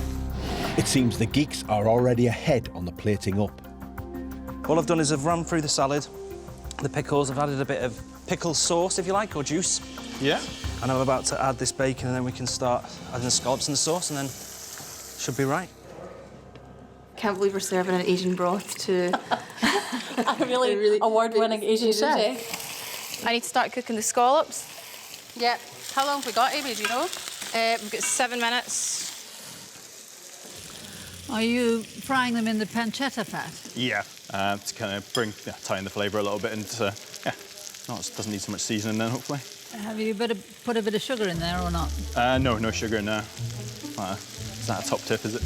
It seems the Geeks are already ahead on the plating up. All I've done is I've run through the salad, the pickles, I've added a bit of pickle sauce, if you like, or juice. Yeah. And I'm about to add this bacon, and then we can start adding the scallops in the sauce, and then should be right. Can't believe we're serving an Asian broth to a really award-winning Asian chef. I need to start cooking the scallops. Yeah. How long have we got, Amy, do you know? We've got 7 minutes. Are you frying them in the pancetta fat? Yeah, to kind of tie in the flavour a little bit and doesn't need so much seasoning then, hopefully. Have you put a bit of sugar in there or not? No sugar in there. Is that a top tip, is it?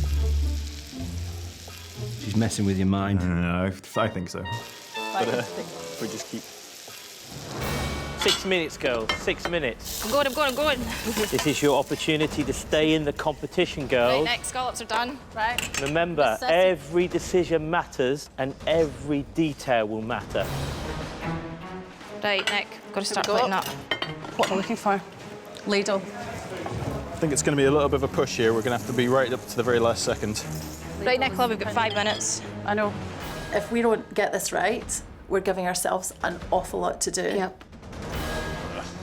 She's messing with your mind. No, I think so. But we just keep... 6 minutes, girls, 6 minutes. I'm going. This is your opportunity to stay in the competition, girls. Right, next scallops are done. Right. Remember, every decision matters and every detail will matter. Right, Nick, got to start plating up. What we're looking for. Ladle. I think it's going to be a little bit of a push here. We're going to have to be right up to the very last second. Right, Nicola, we've got 5 minutes. I know. If we don't get this right, we're giving ourselves an awful lot to do. Yep.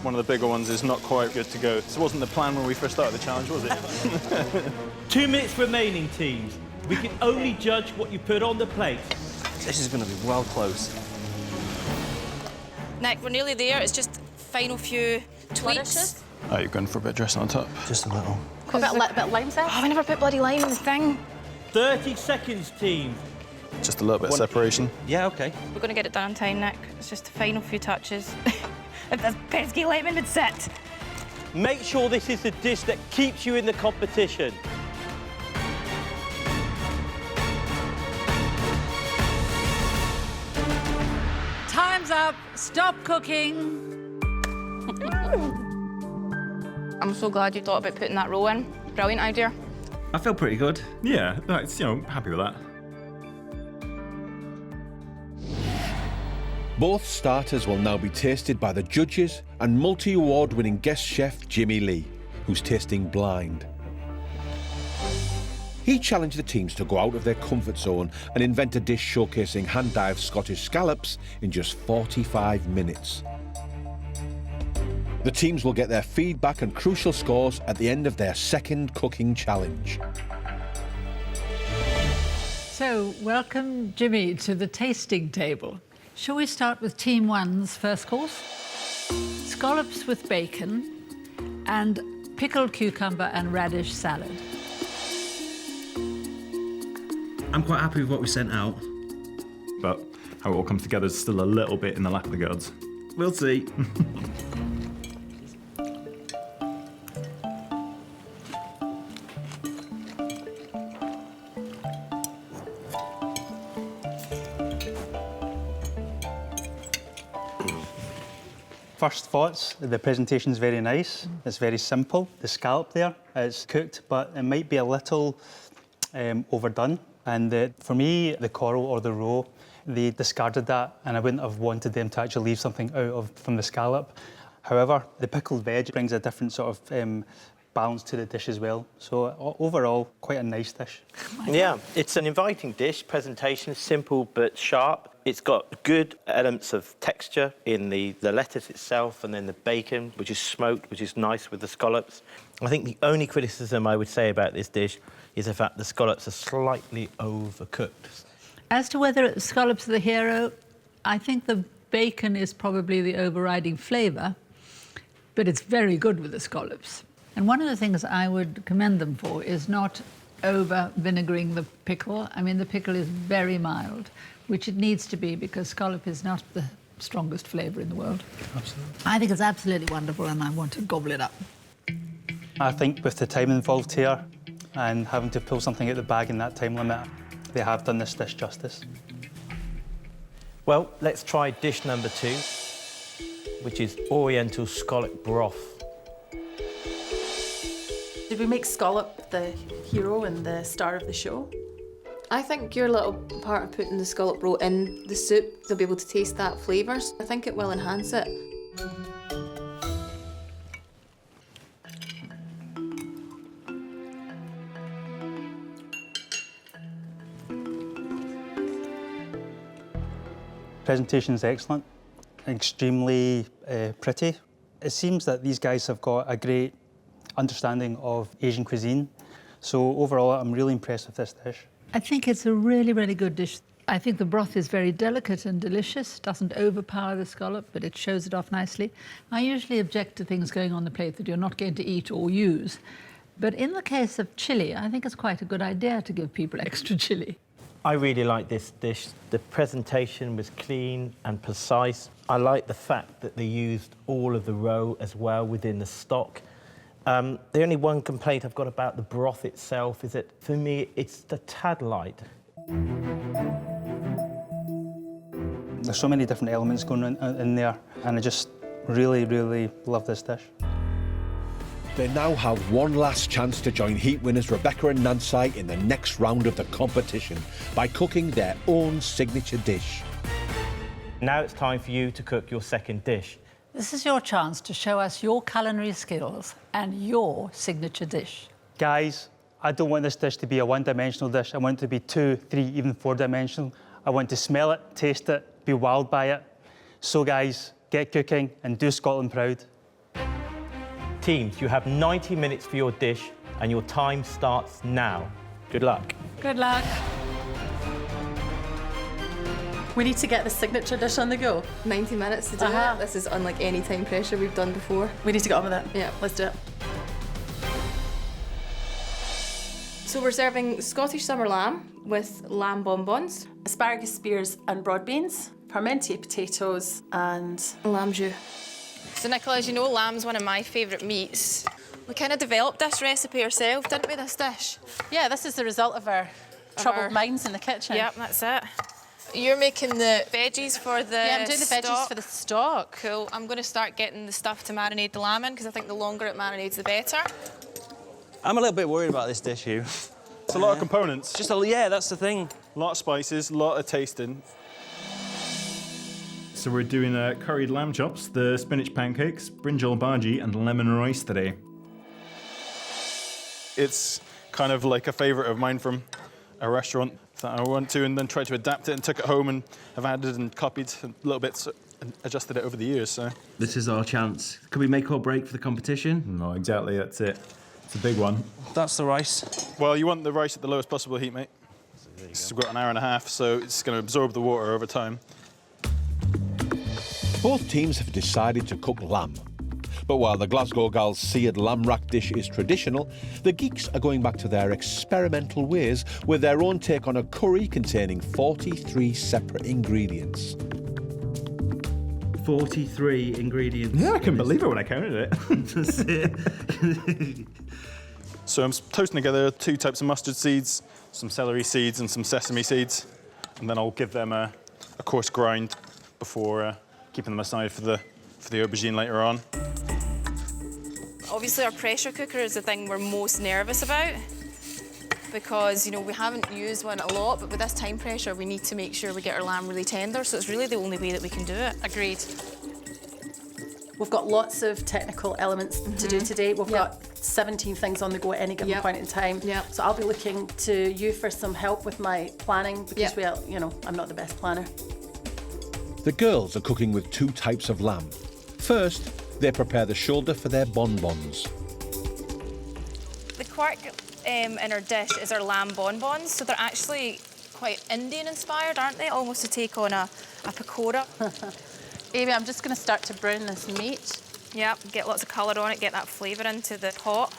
One of the bigger ones is not quite good to go. This wasn't the plan when we first started the challenge, was it? 2 minutes remaining, teams. We can only judge what you put on the plate. This is going to be well close. Nick, we're nearly there. It's just final few tweaks. Oh, you're going for a bit of dressing on top? Just a little. Put a bit of lime zest. Oh, we never put bloody lime in the thing. 30 seconds, team. Just a little bit of separation. Yeah, OK. We're going to get it done in time, Nick. It's just the final few touches. If there's pesky lemon, it's it. Make sure this is the dish that keeps you in the competition. Time's up. Stop cooking. I'm so glad you thought about putting that roll in. Brilliant idea. I feel pretty good. Yeah, that's, happy with that. Both starters will now be tasted by the judges and multi-award-winning guest chef Jimmy Lee, who's tasting blind. He challenged the teams to go out of their comfort zone and invent a dish showcasing hand-dyed Scottish scallops in just 45 minutes. The teams will get their feedback and crucial scores at the end of their second cooking challenge. So, welcome, Jimmy, to the tasting table. Shall we start with Team 1's first course? Scallops with bacon and pickled cucumber and radish salad. I'm quite happy with what we sent out. But how it all comes together is still a little bit in the lap of the gods. We'll see. First thoughts, the presentation's very nice. It's very simple. The scallop there is cooked, but it might be a little overdone. And for me, the coral or the roe, they discarded that, and I wouldn't have wanted them to actually leave something out from the scallop. However, the pickled veg brings a different sort of balance to the dish as well. So overall, quite a nice dish. Yeah, it's an inviting dish. Presentation is simple but sharp. It's got good elements of texture in the lettuce itself, and then the bacon, which is smoked, which is nice with the scallops. I think the only criticism I would say about this dish is the fact the scallops are slightly overcooked. As to whether scallops are the hero, I think the bacon is probably the overriding flavour, but it's very good with the scallops. And one of the things I would commend them for is not over-vinegaring the pickle. I mean, the pickle is very mild, which it needs to be because scallop is not the strongest flavour in the world. Absolutely. I think it's absolutely wonderful and I want to gobble it up. I think with the time involved here and having to pull something out the bag in that time limit, they have done this dish justice. Well, let's try dish number 2, which is Oriental scallop broth. Did we make scallop the hero and the star of the show? I think your little part of putting the scallop roe in the soup, they'll be able to taste that flavours. I think it will enhance it. Presentation is excellent, extremely pretty. It seems that these guys have got a great understanding of Asian cuisine. So overall, I'm really impressed with this dish. I think it's a really, really good dish. I think the broth is very delicate and delicious, doesn't overpower the scallop, but it shows it off nicely. I usually object to things going on the plate that you're not going to eat or use. But in the case of chilli, I think it's quite a good idea to give people extra chilli. I really like this dish. The presentation was clean and precise. I like the fact that they used all of the roe as well within the stock. The only one complaint I've got about the broth itself is that, for me, it's the tad light. There's so many different elements going in there, and I just really, really love this dish. They now have one last chance to join heat winners Rebecca and Nancy in the next round of the competition by cooking their own signature dish. Now it's time for you to cook your second dish. This is your chance to show us your culinary skills and your signature dish. Guys, I don't want this dish to be a one-dimensional dish. I want it to be 2, 3, even 4-dimensional. I want to smell it, taste it, be wowed by it. So guys, get cooking and do Scotland proud. Teams, you have 90 minutes for your dish and your time starts now. Good luck. Good luck. We need to get the signature dish on the go. 90 minutes to do it. This is unlike any time pressure we've done before. We need to get on with it. Yeah. Let's do it. So we're serving Scottish summer lamb with lamb bonbons, asparagus spears and broad beans, parmentier potatoes and lamb jus. So Nicola, as you know, lamb's one of my favourite meats. We kind of developed this recipe ourselves, didn't we, this dish? Yeah, this is the result of our troubled minds in the kitchen. Yep, that's it. You're making the veggies for the Yeah, I'm doing the veggies for the stock. Cool. I'm going to start getting the stuff to marinate the lamb in, because I think the longer it marinates, the better. I'm a little bit worried about this dish, Hugh. It's a lot of components. Yeah, that's the thing. A lot of spices, a lot of tasting. So we're doing curried lamb chops, the spinach pancakes, brinjal bhaji, and lemon rice today. It's kind of like a favourite of mine from a restaurant that I went to and then tried to adapt it and took it home and have added and copied a little bit and adjusted it over the years, so. This is our chance. Can we make or break for the competition? No, exactly, that's it. It's a big one. That's the rice. Well, you want the rice at the lowest possible heat, mate. We've got an hour and a half, so it's going to absorb the water over time. Both teams have decided to cook lamb. But while the Glasgow Gals' seared lamb rack dish is traditional, the Geeks are going back to their experimental ways with their own take on a curry containing 43 separate ingredients. 43 ingredients. Yeah, I couldn't believe it when I counted it. So I'm toasting together 2 types of mustard seeds, some celery seeds and some sesame seeds, and then I'll give them a coarse grind before keeping them aside for the aubergine later on. Obviously, our pressure cooker is the thing we're most nervous about, because, you know, we haven't used one a lot, but with this time pressure, we need to make sure we get our lamb really tender, so it's really the only way that we can do it. Agreed. We've got lots of technical elements to do today. We've got 17 things on the go at any given point in time. So I'll be looking to you for some help with my planning, because I'm not the best planner. The girls are cooking with 2 types of lamb. First, they prepare the shoulder for their bonbons. The quirk in our dish is our lamb bonbons, so they're actually quite Indian-inspired, aren't they? Almost to take on a pakora. Amy, I'm just going to start to brown this meat. Yep, get lots of colour on it, get that flavour into the pot.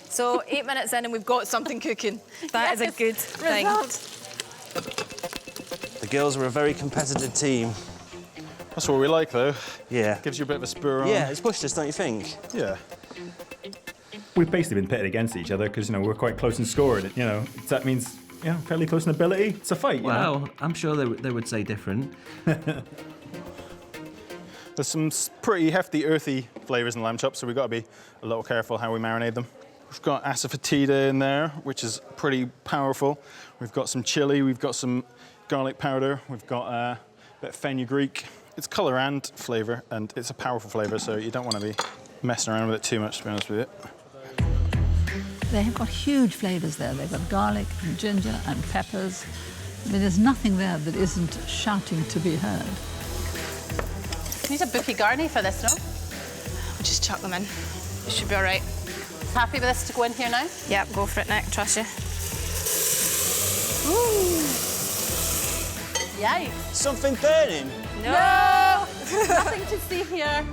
So 8 minutes in and we've got something cooking. That is a good thing. The girls are a very competitive team. That's what we like, though. Yeah. Gives you a bit of a spur on. Yeah, it's pushed us, don't you think? Yeah. We've basically been pitted against each other because, we're quite close in score. And, that means, fairly close in ability. It's a fight, Well, I'm sure they would say different. There's some pretty hefty, earthy flavours in lamb chops, so we've got to be a little careful how we marinate them. We've got asafoetida in there, which is pretty powerful. We've got some chilli, we've got some garlic powder, we've got a bit of fenugreek. It's colour and flavour, and it's a powerful flavour, so you don't want to be messing around with it too much, to be honest with you. They have got huge flavours there. They've got garlic and ginger and peppers. I mean, there's nothing there that isn't shouting to be heard. We need a bouquet garni for this, no? We'll just chuck them in. It should be all right. Happy with this to go in here now? Yep, go for it, Nick. Trust you. Ooh. Yikes. Something burning? No! Nothing to see here.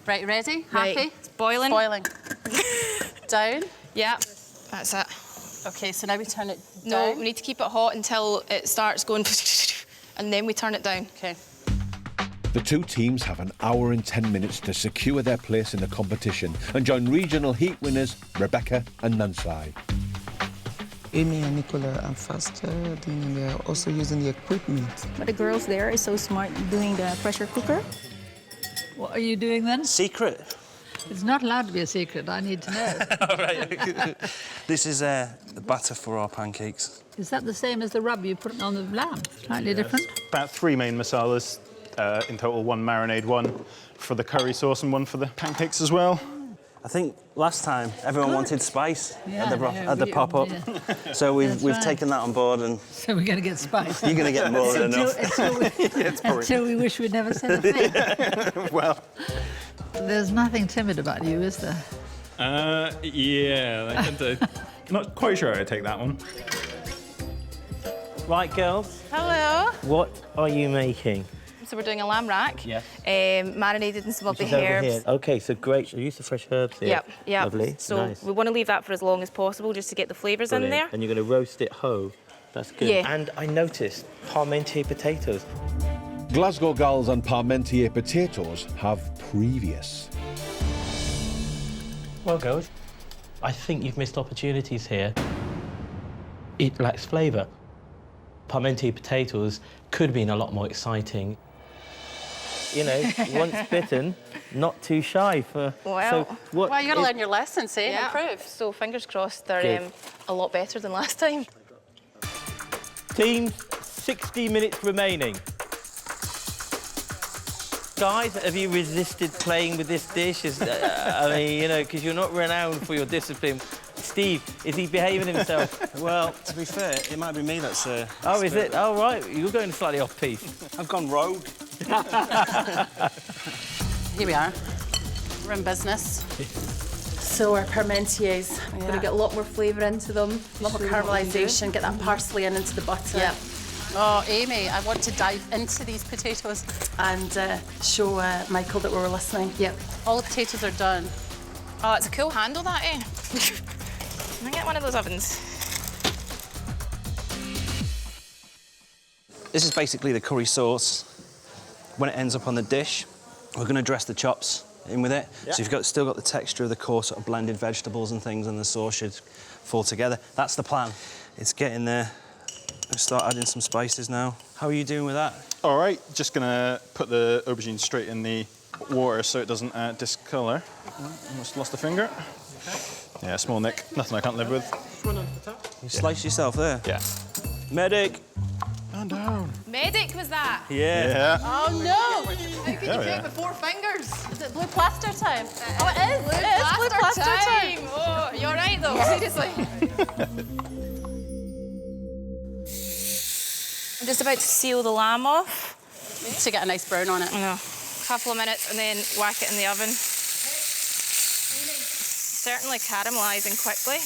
Right, ready? Happy? Right. It's boiling. Boiling. Down? Yep, that's it. OK, so now we turn it down? No, we need to keep it hot until it starts going and then we turn it down. OK. The 2 teams have an hour and 10 minutes to secure their place in the competition and join regional heat winners Rebecca and Nansai. Amy and Nicola are faster, and they're also using the equipment. But the girls there are so smart doing the pressure cooker. What are you doing then? Secret. It's not allowed to be a secret. I need to know. All right. This is the batter for our pancakes. Is that the same as the rub you put on the lamb? Slightly different? About 3 main masalas, in total 1 marinade, 1 for the curry sauce and 1 for the pancakes as well. I think last time everyone wanted spice at the pop-up. Yeah. So we've taken that on board and... So we're going to get spice. You're going to get more than enough. Until we wish we'd never said a thing. Well... There's nothing timid about you, is there? Yeah, I can do. Not quite sure how to take that one. Right, girls. Hello. What are you making? So we're doing a lamb rack. Yes. Marinated in some of the Which is over herbs. here. OK, so great. So use the fresh herbs here. Yep, yep. Lovely. So nice. we want to leave that for as long as possible just to get the flavours in there. And you're going to roast it whole. That's good. Yeah. And I noticed Parmentier potatoes. Glasgow gals and Parmentier potatoes have previous. Well, girls, I think you've missed opportunities here. It lacks flavour. Parmentier potatoes could have been a lot more exciting. You know, once bitten, not too shy for... Well, so what you got to learn your lessons, eh? Yeah. Improve. So fingers crossed they're Good. a lot better than last time. Teams, 60 minutes remaining. Guys, have you resisted playing with this dish? I mean, you know, because you're not renowned for your discipline. Steve, is he behaving himself? Well, to be fair, it might be me that's... Oh, is it? Oh, right. You're going slightly off-piste. I've gone rogue. Here we are. We're in business. So our Parmentiers, I'm going to get a lot more flavour into them. a lot more caramelisation, get that parsley into the butter. Yep. Oh, Amy, I want to dive into these potatoes and show Michael that we were listening. Yep. All the potatoes are done. Oh, it's a cool handle, that, eh? Can I get one of those ovens? This is basically the curry sauce. When it ends up on the dish, we're going to dress the chops in with it. Yep. So you've still got the texture of the coarse sort of blended vegetables and things, and the sauce should fall together. That's the plan. It's getting there. Let's start adding some spices now. How are you doing with that? All right, just gonna put the aubergine straight in the water so it doesn't discolour. Almost lost a finger. Okay. Yeah, small nick. Nothing I can't live with. You sliced yourself there? Yeah. Medic! And down. Medic was that? Yeah. Oh, no! How could you Oh, do yeah. it with 4 fingers? Is it blue plaster time? Oh, it is. It is blue plaster time. Oh, you're right, though. Seriously. I'm just about to seal the lamb off. To get a nice brown on it. I know. A couple of minutes and then whack it in the oven. Certainly caramelising quickly.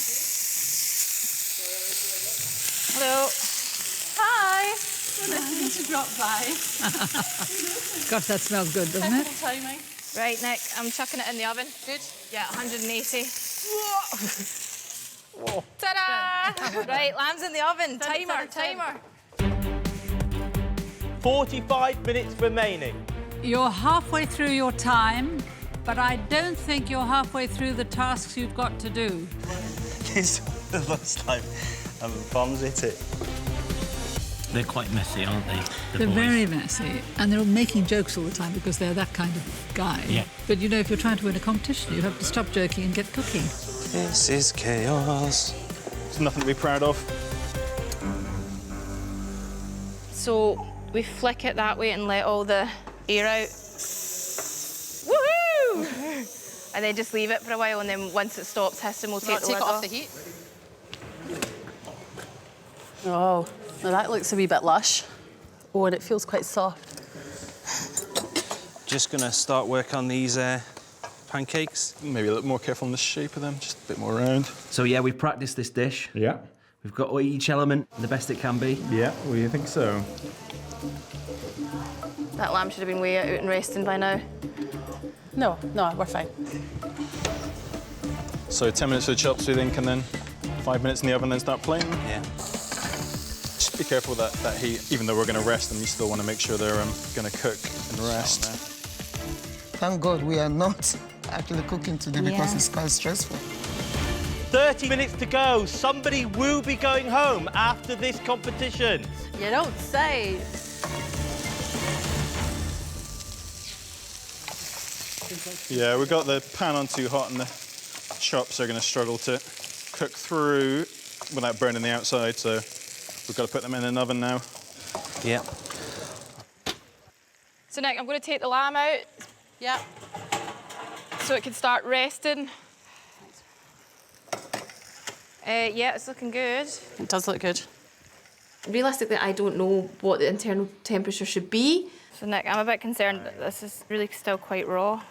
Hello. Hi. Nice to drop by. Gosh, that smells good, doesn't it? Timing. Right, Nick, I'm chucking it in the oven. Good. Yeah, 180. Ta-da! Right, lamb's in the oven. Timer. 45 minutes remaining. You're halfway through your time, but I don't think you're halfway through the tasks you've got to do. This is the first time bombs hit it. They're quite messy, aren't they? They're very messy, and they're making jokes all the time because they're that kind of guy. Yeah. But, you know, if you're trying to win a competition, you have to stop joking and get cooking. This is chaos. There's nothing to be proud of. So we flick it that way and let all the air out. Woohoo! And then just leave it for a while, and then once it stops hissing, we'll take the lid it off the heat. Oh, now that looks a wee bit lush. Oh, and it feels quite soft. Just going to start work on these pancakes. Maybe a little more careful on the shape of them, just a bit more round. So yeah, we practiced this dish. Yeah. We've got each element the best it can be. Yeah, well, you think so? That lamb should have been way out and resting by now. No, we're fine. So 10 minutes for the chops, we think, and then 5 minutes in the oven, then start plating. Yeah. Just be careful with that heat. Even though we're going to rest them, you still want to make sure they're going to cook and rest. Thank God we are not actually cooking today because it's quite stressful. 30 minutes to go. Somebody will be going home after this competition. You don't say. Yeah, we got the pan on too hot and the chops are going to struggle to cook through without burning the outside, so we've got to put them in an oven now. Yeah. So Nick, I'm going to take the lamb out. Yeah. So it can start resting. Yeah, it's looking good. It does look good. Realistically, I don't know what the internal temperature should be. So Nick, I'm a bit concerned that this is really still quite raw.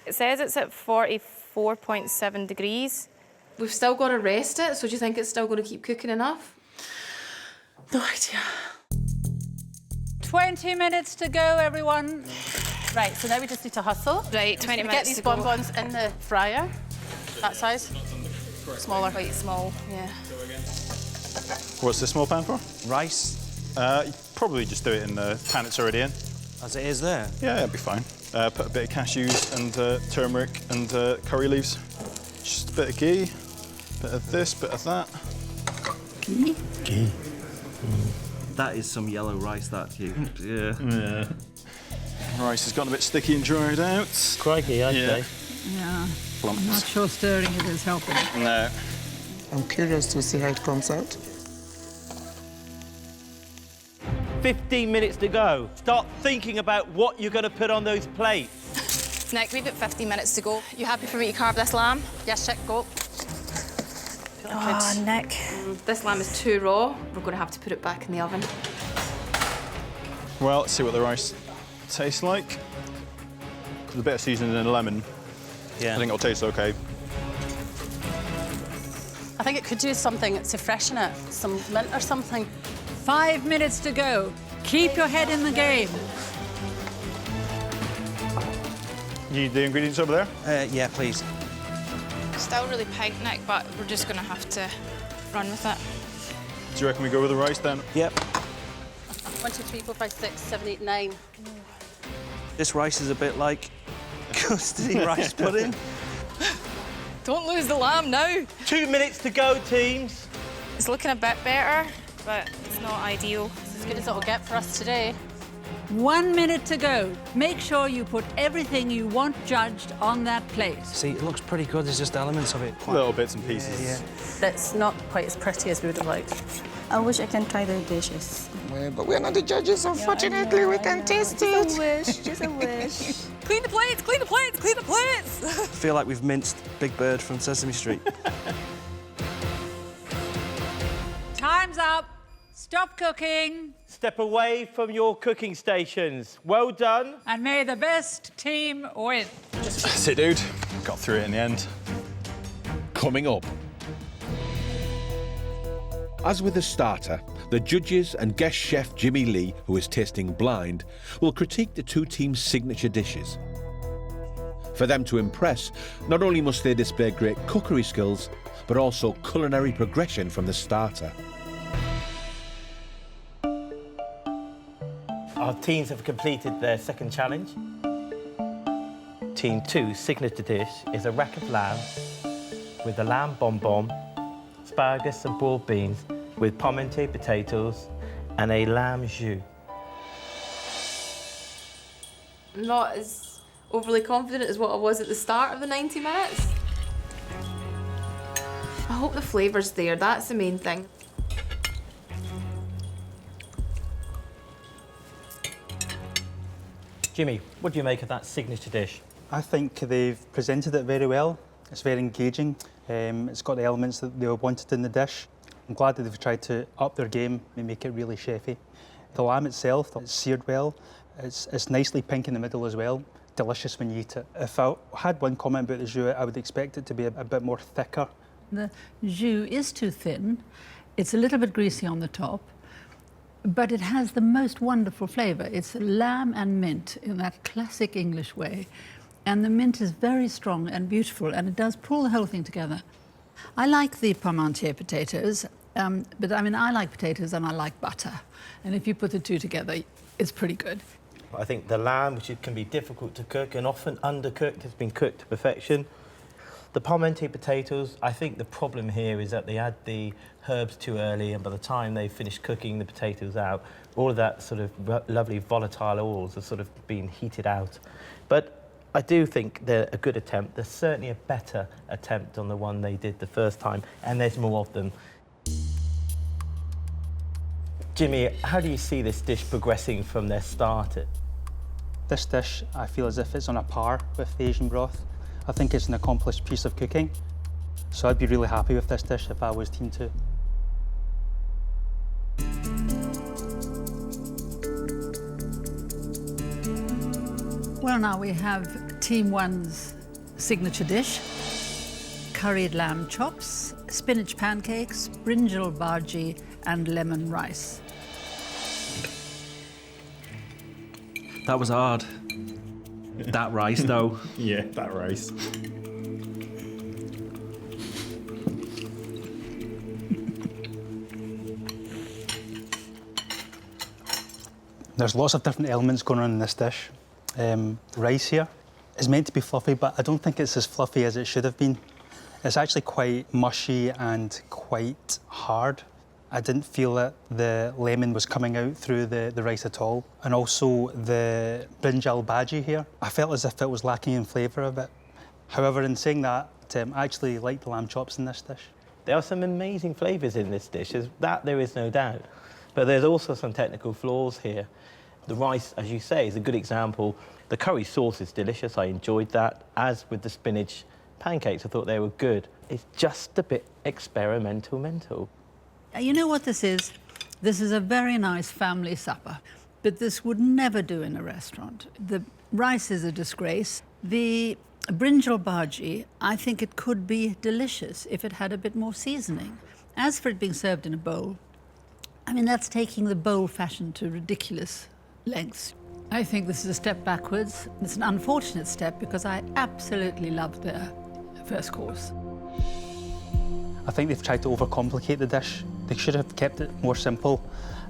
It says it's at 44.7 degrees. We've still got to rest it, so do you think it's still going to keep cooking enough? No idea. 20 minutes to go, everyone. Right, so now we just need to hustle. Right, 20 minutes Get these to go. bonbons in the fryer. That size. Smaller. Quite small, yeah. What's the small pan for? Rice. You probably just do it in the pan it's already in. As it is there? Yeah, it'll be fine. Put a bit of cashews and turmeric and curry leaves. Just a bit of ghee, bit of this, bit of that. Ghee? Ghee. That is some yellow rice, that, Hugh. Yeah. Yeah. Rice has gotten a bit sticky and dried out. Crikey, I'd say. Yeah. Plumps. I'm not sure stirring it is helping. No. I'm curious to see how it comes out. 15 minutes to go. Start thinking about what you're going to put on those plates. Nick, we've got 15 minutes to go. You happy for me to carve this lamb? Yes, check, go. Oh, Nick. This lamb is too raw. We're going to have to put it back in the oven. Well, let's see what the rice tastes like. With a bit of seasoning and lemon, I think it'll taste okay. I think it could do something to freshen it. Some mint or something. 5 minutes to go. Keep your head in the game. You need the ingredients over there? Yeah, please. Still really pink, Nick, but we're just going to have to run with it. Do you reckon we go with the rice then? Yep. 1, 2, 3, 4, 5, 6, 7, 8, 9. This rice is a bit like custardy rice pudding. Don't lose the lamb now. 2 minutes to go, teams. It's looking a bit better, but it's not ideal. It's as good as it'll get for us today. 1 minute to go. Make sure you put everything you want judged on that plate. See, it looks pretty good. There's just elements of it. Little bits and pieces. Yeah. It's not quite as pretty as we would have liked. I wish I can try the dishes. Well, but we're not the judges, unfortunately. We can taste it. Just a wish, just a wish. Clean the plates, clean the plates, clean the plates. I feel like we've minced Big Bird from Sesame Street. Time's up. Stop cooking. Step away from your cooking stations. Well done. And may the best team win. That's it, dude. Got through it in the end. Coming up. As with the starter, the judges and guest chef Jimmy Lee, who is tasting blind, will critique the two teams' signature dishes. For them to impress, not only must they display great cookery skills, but also culinary progression from the starter. Our teams have completed their second challenge. Team 2's signature dish is a rack of lamb with a lamb bonbon, asparagus and boiled beans with parmentier potatoes and a lamb jus. Not as overly confident as what I was at the start of the 90 minutes. I hope the flavour's there, that's the main thing. Jimmy, what do you make of that signature dish? I think they've presented it very well. It's very engaging. It's got the elements that they wanted in the dish. I'm glad that they've tried to up their game and make it really chefy. The lamb itself, it's seared well. It's nicely pink in the middle as well. Delicious when you eat it. If I had one comment about the jus, I would expect it to be a bit more thicker. The jus is too thin. It's a little bit greasy on the top, but it has the most wonderful flavour. It's lamb and mint in that classic English way. And the mint is very strong and beautiful, and it does pull the whole thing together. I like the parmentier potatoes, but I mean, I like potatoes and I like butter. And if you put the two together, it's pretty good. I think the lamb, which can be difficult to cook and often undercooked, has been cooked to perfection. The parmentier potatoes, I think the problem here is that they add the herbs too early, and by the time they finish cooking the potatoes out, all of that sort of lovely volatile oils are sort of being heated out. But I do think they're a good attempt. They're certainly a better attempt on the one they did the first time, and there's more of them. Jimmy, how do you see this dish progressing from their starter? This dish, I feel as if it's on a par with the Asian broth. I think it's an accomplished piece of cooking. So I'd be really happy with this dish if I was Team 2. Well, now we have Team 1's signature dish. Curried lamb chops, spinach pancakes, brinjal bhaji, and lemon rice. That was hard. That rice, though. Yeah, that rice. There's lots of different elements going on in this dish. Rice here is meant to be fluffy, but I don't think it's as fluffy as it should have been. It's actually quite mushy and quite hard. I didn't feel that the lemon was coming out through the rice at all. And also the brinjal bhaji here, I felt as if it was lacking in flavour a bit. However, in saying that, I actually like the lamb chops in this dish. There are some amazing flavours in this dish, there is no doubt. But there's also some technical flaws here. The rice, as you say, is a good example. The curry sauce is delicious, I enjoyed that. As with the spinach pancakes, I thought they were good. It's just a bit experimental. You know what this is? This is a very nice family supper, but this would never do in a restaurant. The rice is a disgrace. The brinjal bhaji, I think it could be delicious if it had a bit more seasoning. As for it being served in a bowl, I mean, that's taking the bowl fashion to ridiculous lengths. I think this is a step backwards. It's an unfortunate step because I absolutely loved their first course. I think they've tried to overcomplicate the dish. They should have kept it more simple.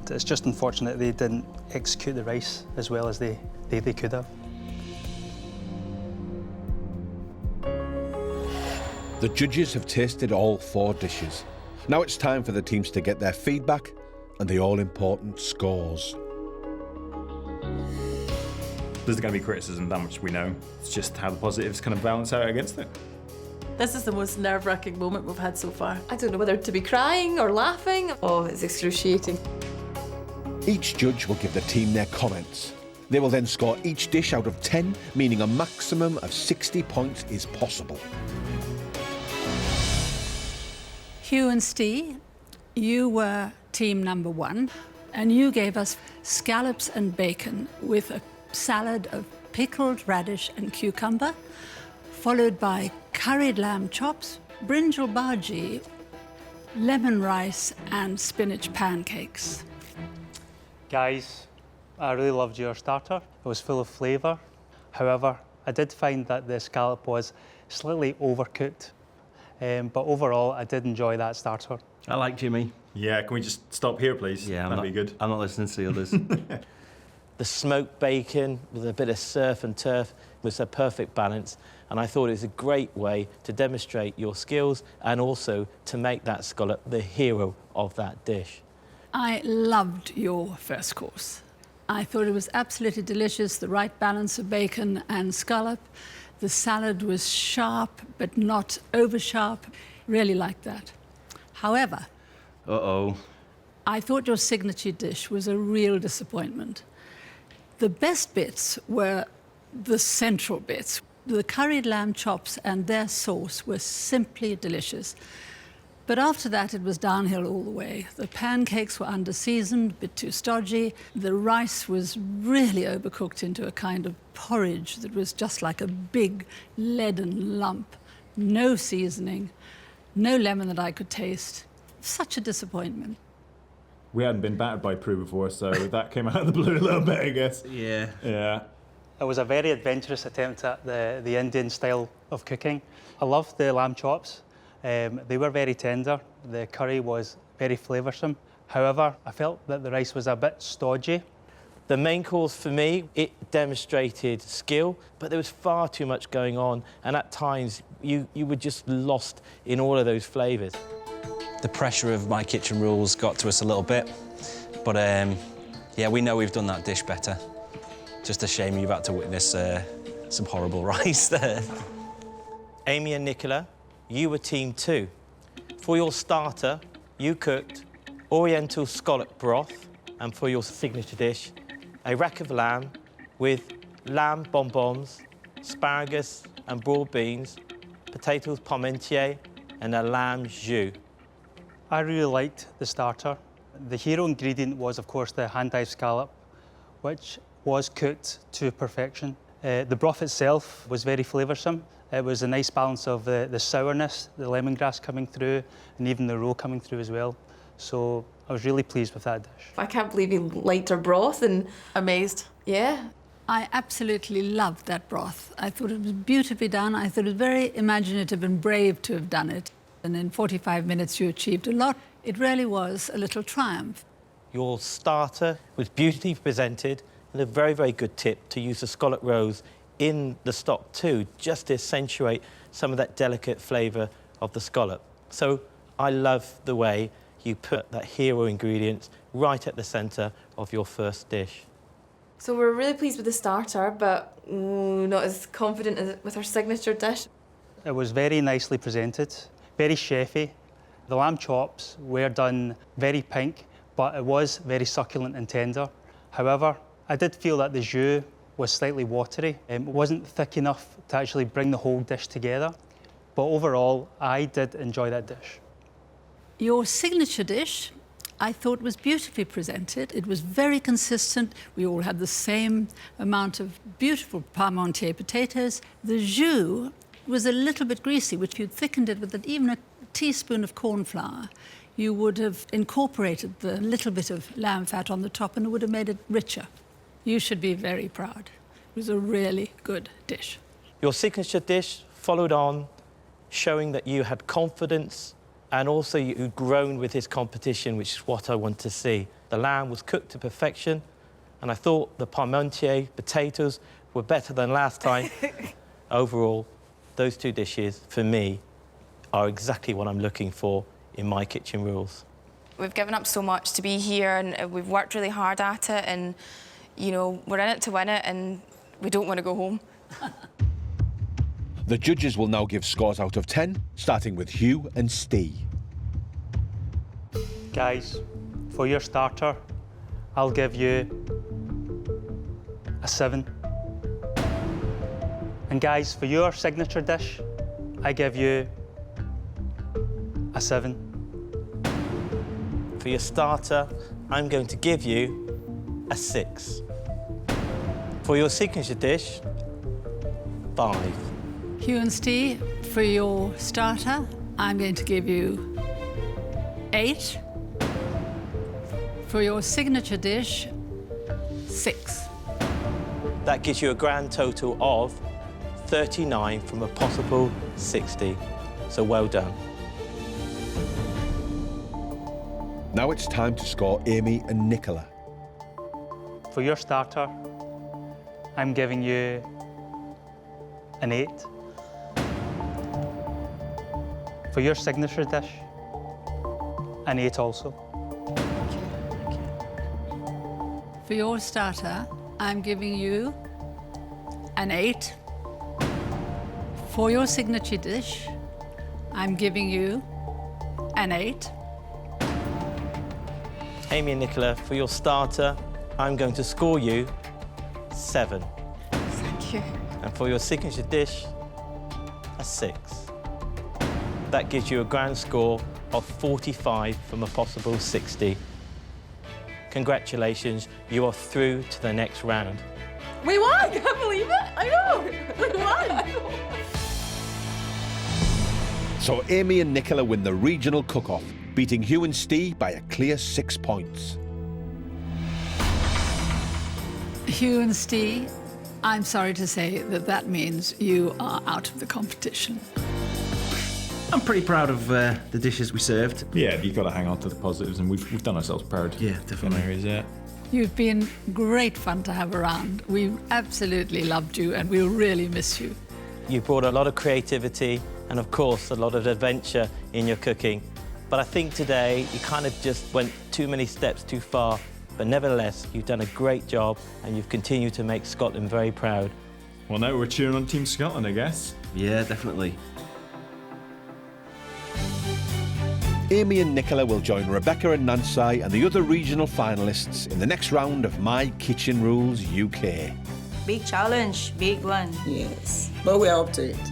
It's just unfortunate they didn't execute the rice as well as they could have. The judges have tasted all 4 dishes. Now it's time for the teams to get their feedback and the all-important scores. There's going to be criticism, that much we know. It's just how the positives kind of balance out against it. This is the most nerve-wracking moment we've had so far. I don't know whether to be crying or laughing. Oh, it's excruciating. Each judge will give the team their comments. They will then score each dish out of 10, meaning a maximum of 60 points is possible. Hugh and Steve, you were team number 1, and you gave us scallops and bacon with a salad of pickled radish and cucumber, followed by curried lamb chops, brinjal bhaji, lemon rice and spinach pancakes. Guys, I really loved your starter. It was full of flavour. However, I did find that the scallop was slightly overcooked. But overall, I did enjoy that starter. I like Jimmy. Yeah, can we just stop here, please? Yeah, that'd be good. I'm not listening to the others. The smoked bacon with a bit of surf and turf was a perfect balance, and I thought it was a great way to demonstrate your skills and also to make that scallop the hero of that dish. I loved your first course. I thought it was absolutely delicious, the right balance of bacon and scallop. The salad was sharp, but not over sharp. Really liked that. However, I thought your signature dish was a real disappointment. The best bits were the central bits. The curried lamb chops and their sauce were simply delicious. But after that, it was downhill all the way. The pancakes were under-seasoned, a bit too stodgy. The rice was really overcooked into a kind of porridge that was just like a big leaden lump. No seasoning, no lemon that I could taste. Such a disappointment. We hadn't been battered by Prue before, so that came out of the blue a little bit, I guess. Yeah. Yeah. It was a very adventurous attempt at the Indian style of cooking. I loved the lamb chops. They were very tender. The curry was very flavoursome. However, I felt that the rice was a bit stodgy. The main course for me, it demonstrated skill, but there was far too much going on, and at times you were just lost in all of those flavours. The pressure of my kitchen rules got to us a little bit, but yeah, we know we've done that dish better. Just a shame you've had to witness some horrible rice there. Amy and Nicola, you were team 2. For your starter, you cooked Oriental scallop broth, and for your signature dish, a rack of lamb with lamb bonbons, asparagus and broad beans, potatoes parmentier, and a lamb jus. I really liked the starter. The hero ingredient was, of course, the hand-dyed scallop, which was cooked to perfection. The broth itself was very flavoursome. It was a nice balance of the sourness, the lemongrass coming through, and even the roe coming through as well. So I was really pleased with that dish. I can't believe you liked our broth and... Amazed. Yeah. I absolutely loved that broth. I thought it was beautifully done. I thought it was very imaginative and brave to have done it. And in 45 minutes, you achieved a lot. It really was a little triumph. Your starter was beautifully presented, and a very, very good tip to use the scallop rose in the stock too, just to accentuate some of that delicate flavour of the scallop. So I love the way you put that hero ingredients right at the centre of your first dish. So we're really pleased with the starter, but not as confident as with our signature dish. It was very nicely presented, very chefy. The lamb chops were done very pink, but it was very succulent and tender. However, I did feel that the jus was slightly watery. It wasn't thick enough to actually bring the whole dish together. But overall, I did enjoy that dish. Your signature dish, I thought, was beautifully presented. It was very consistent. We all had the same amount of beautiful Parmentier potatoes. The jus was a little bit greasy, which you'd thickened it with even a teaspoon of corn flour. You would have incorporated the little bit of lamb fat on the top and it would have made it richer. You should be very proud. It was a really good dish. Your signature dish followed on, showing that you had confidence and also you'd grown with this competition, which is what I want to see. The lamb was cooked to perfection, and I thought the Parmentier potatoes were better than last time. Overall, those two dishes, for me, are exactly what I'm looking for in my kitchen rules. We've given up so much to be here, and we've worked really hard at it, and, you know, we're in it to win it, and we don't want to go home. The judges will now give scores out of 10, starting with Hugh and Steve. Guys, for your starter, I'll give you a 7. And guys, for your signature dish, I give you a 7. For your starter, I'm going to give you a 6. For your signature dish, 5. Hugh and Steve, for your starter, I'm going to give you 8. For your signature dish, 6. That gives you a grand total of 39 from a possible 60. So well done. Now it's time to score Amy and Nicola. For your starter, I'm giving you an 8. For your signature dish, an 8 also. For your starter, I'm giving you an 8. For your signature dish, I'm giving you an 8. Amy and Nicola, for your starter, I'm going to score you 7. Thank you. And for your signature dish, a 6. That gives you a grand score of 45 from a possible 60. Congratulations, you are through to the next round. We won! I can't believe it! I know! We won! So Amy and Nicola win the regional cook-off, beating Hugh and Steve by a clear 6 points. Hugh and Steve, I'm sorry to say that means you are out of the competition. I'm pretty proud of the dishes we served. Yeah, you've got to hang on to the positives, and we've done ourselves proud. Yeah, definitely. Areas, yeah. You've been great fun to have around. We've absolutely loved you and we'll really miss you. You brought a lot of creativity and, of course, a lot of adventure in your cooking. But I think today you kind of just went too many steps too far. But nevertheless, you've done a great job and you've continued to make Scotland very proud. Well, now we're cheering on Team Scotland, I guess. Yeah, definitely. Amy and Nicola will join Rebecca and Nancy and the other regional finalists in the next round of My Kitchen Rules UK. Big challenge, big one. Yes, but we're up to it.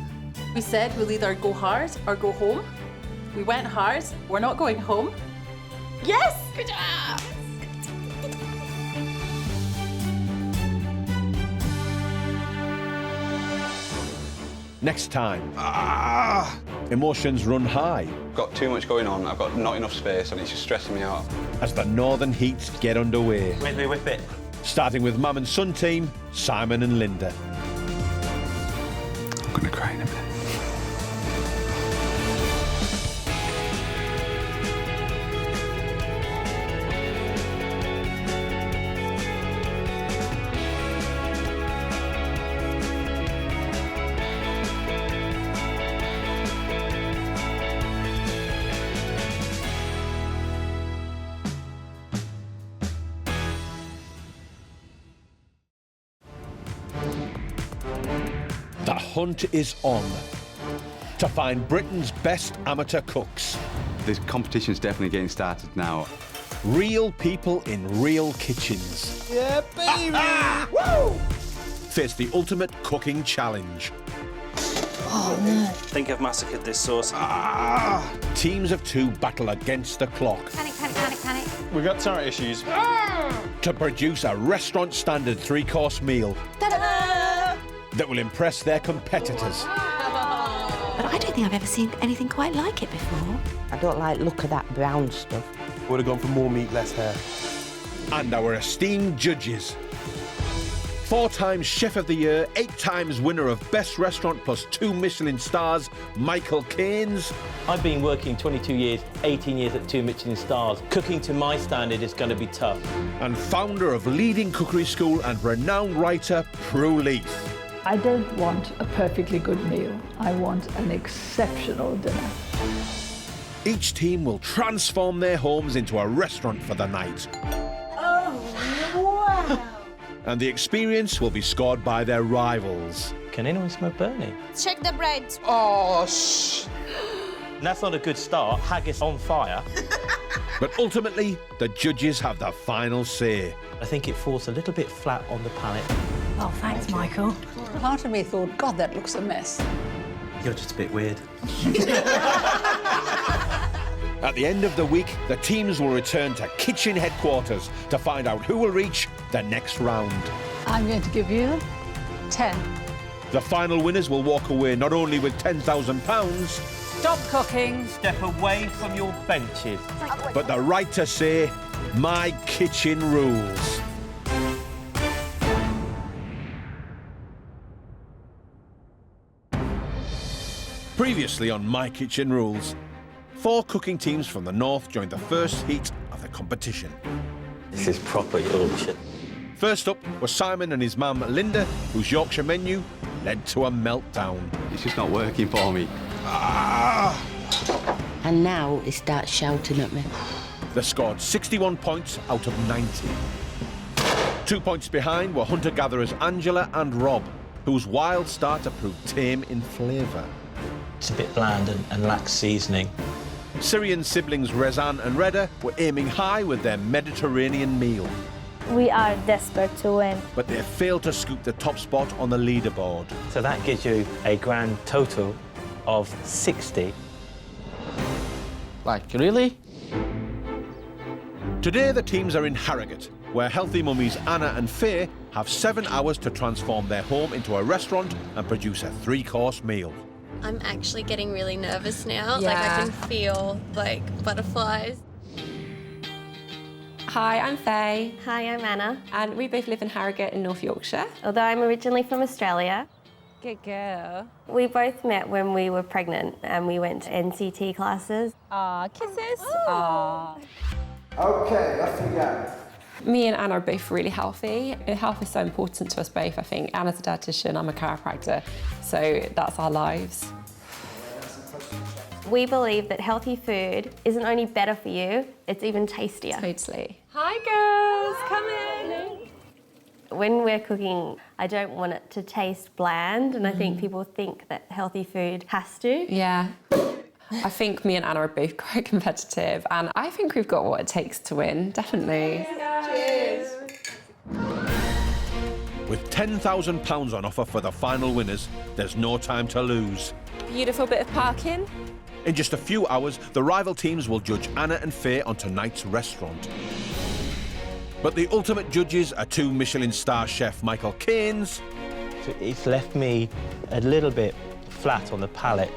We said we'll either go hard or go home. We went hard, we're not going home. Yes! Good job! Next time, emotions run high. Got too much going on, I've got not enough space and it's just stressing me out. As the northern heats get underway. Whip it. Starting with mum and son team, Simon and Linda. I'm going to cry in a minute. The hunt is on to find Britain's best amateur cooks. This competition's definitely getting started now. Real people in real kitchens. Yeah, baby! Woo! Face the ultimate cooking challenge. Oh, no. I think I've massacred this sauce. Teams of 2 battle against the clock. Panic, panic, panic, panic. We've got turret issues. To produce a restaurant standard 3-course meal Ta-da! that will impress their competitors. But I don't think I've ever seen anything quite like it before. I don't like the look of that brown stuff. Would have gone for more meat, less hair. And our esteemed judges. 4 times Chef of the Year, 8 times winner of Best Restaurant plus 2 Michelin stars, Michael Caines. I've been working 22 years, 18 years at 2 Michelin stars. Cooking to my standard is going to be tough. And founder of leading cookery school and renowned writer, Prue Leith. I don't want a perfectly good meal. I want an exceptional dinner. Each team will transform their homes into a restaurant for the night. Oh, wow! And the experience will be scored by their rivals. Can anyone smell burning? Check the bread. Oh, shh. That's not a good start. Haggis on fire. But ultimately, the judges have the final say. I think it falls a little bit flat on the palate. Oh, thanks, Michael. Part of me thought, God, that looks a mess. You're just a bit weird. At the end of the week, the teams will return to kitchen headquarters to find out who will reach the next round. I'm going to give you 10. The final winners will walk away not only with £10,000, Stop cooking. Step away from your benches. but the right to say, my kitchen rules. Previously on My Kitchen Rules, 4 cooking teams from the north joined the first heat of the competition. This is proper Yorkshire. First up was Simon and his mum, Linda, whose Yorkshire menu led to a meltdown. It's just not working for me. And now he starts shouting at me. They scored 61 points out of 90. 2 points behind were hunter-gatherers Angela and Rob, whose wild starter proved tame in flavour. It's a bit bland and lacks seasoning. Syrian siblings Rezan and Reda were aiming high with their Mediterranean meal, We are desperate to win. but they failed to scoop the top spot on the leaderboard. So that gives you a grand total of 60. Like, really? Today the teams are in Harrogate, where healthy mummies Anna and Faye have 7 hours to transform their home into a restaurant and produce a 3-course meal. I'm actually getting really nervous now. Yeah. Like I can feel like butterflies. Hi, I'm Faye. Hi, I'm Anna. And we both live in Harrogate in North Yorkshire. Although I'm originally from Australia. Good girl. We both met when we were pregnant and we went to NCT classes. Aw, kisses. Aw. OK, off you go. Me and Anna are both really healthy. Health is so important to us both, I think. Anna's a dietitian, I'm a chiropractor, so that's our lives. We believe that healthy food isn't only better for you, it's even tastier. Totally. Hi girls, come in. When we're cooking, I don't want it to taste bland, and I think people think that healthy food has to. Yeah. I think me and Anna are both quite competitive, and I think we've got what it takes to win, definitely. Cheers. With £10,000 on offer for the final winners, there's no time to lose. Beautiful bit of parking. In just a few hours, the rival teams will judge Anna and Faye on tonight's restaurant. But the ultimate judges are 2 Michelin star chef Michael Caines. So it's left me a little bit flat on the palate.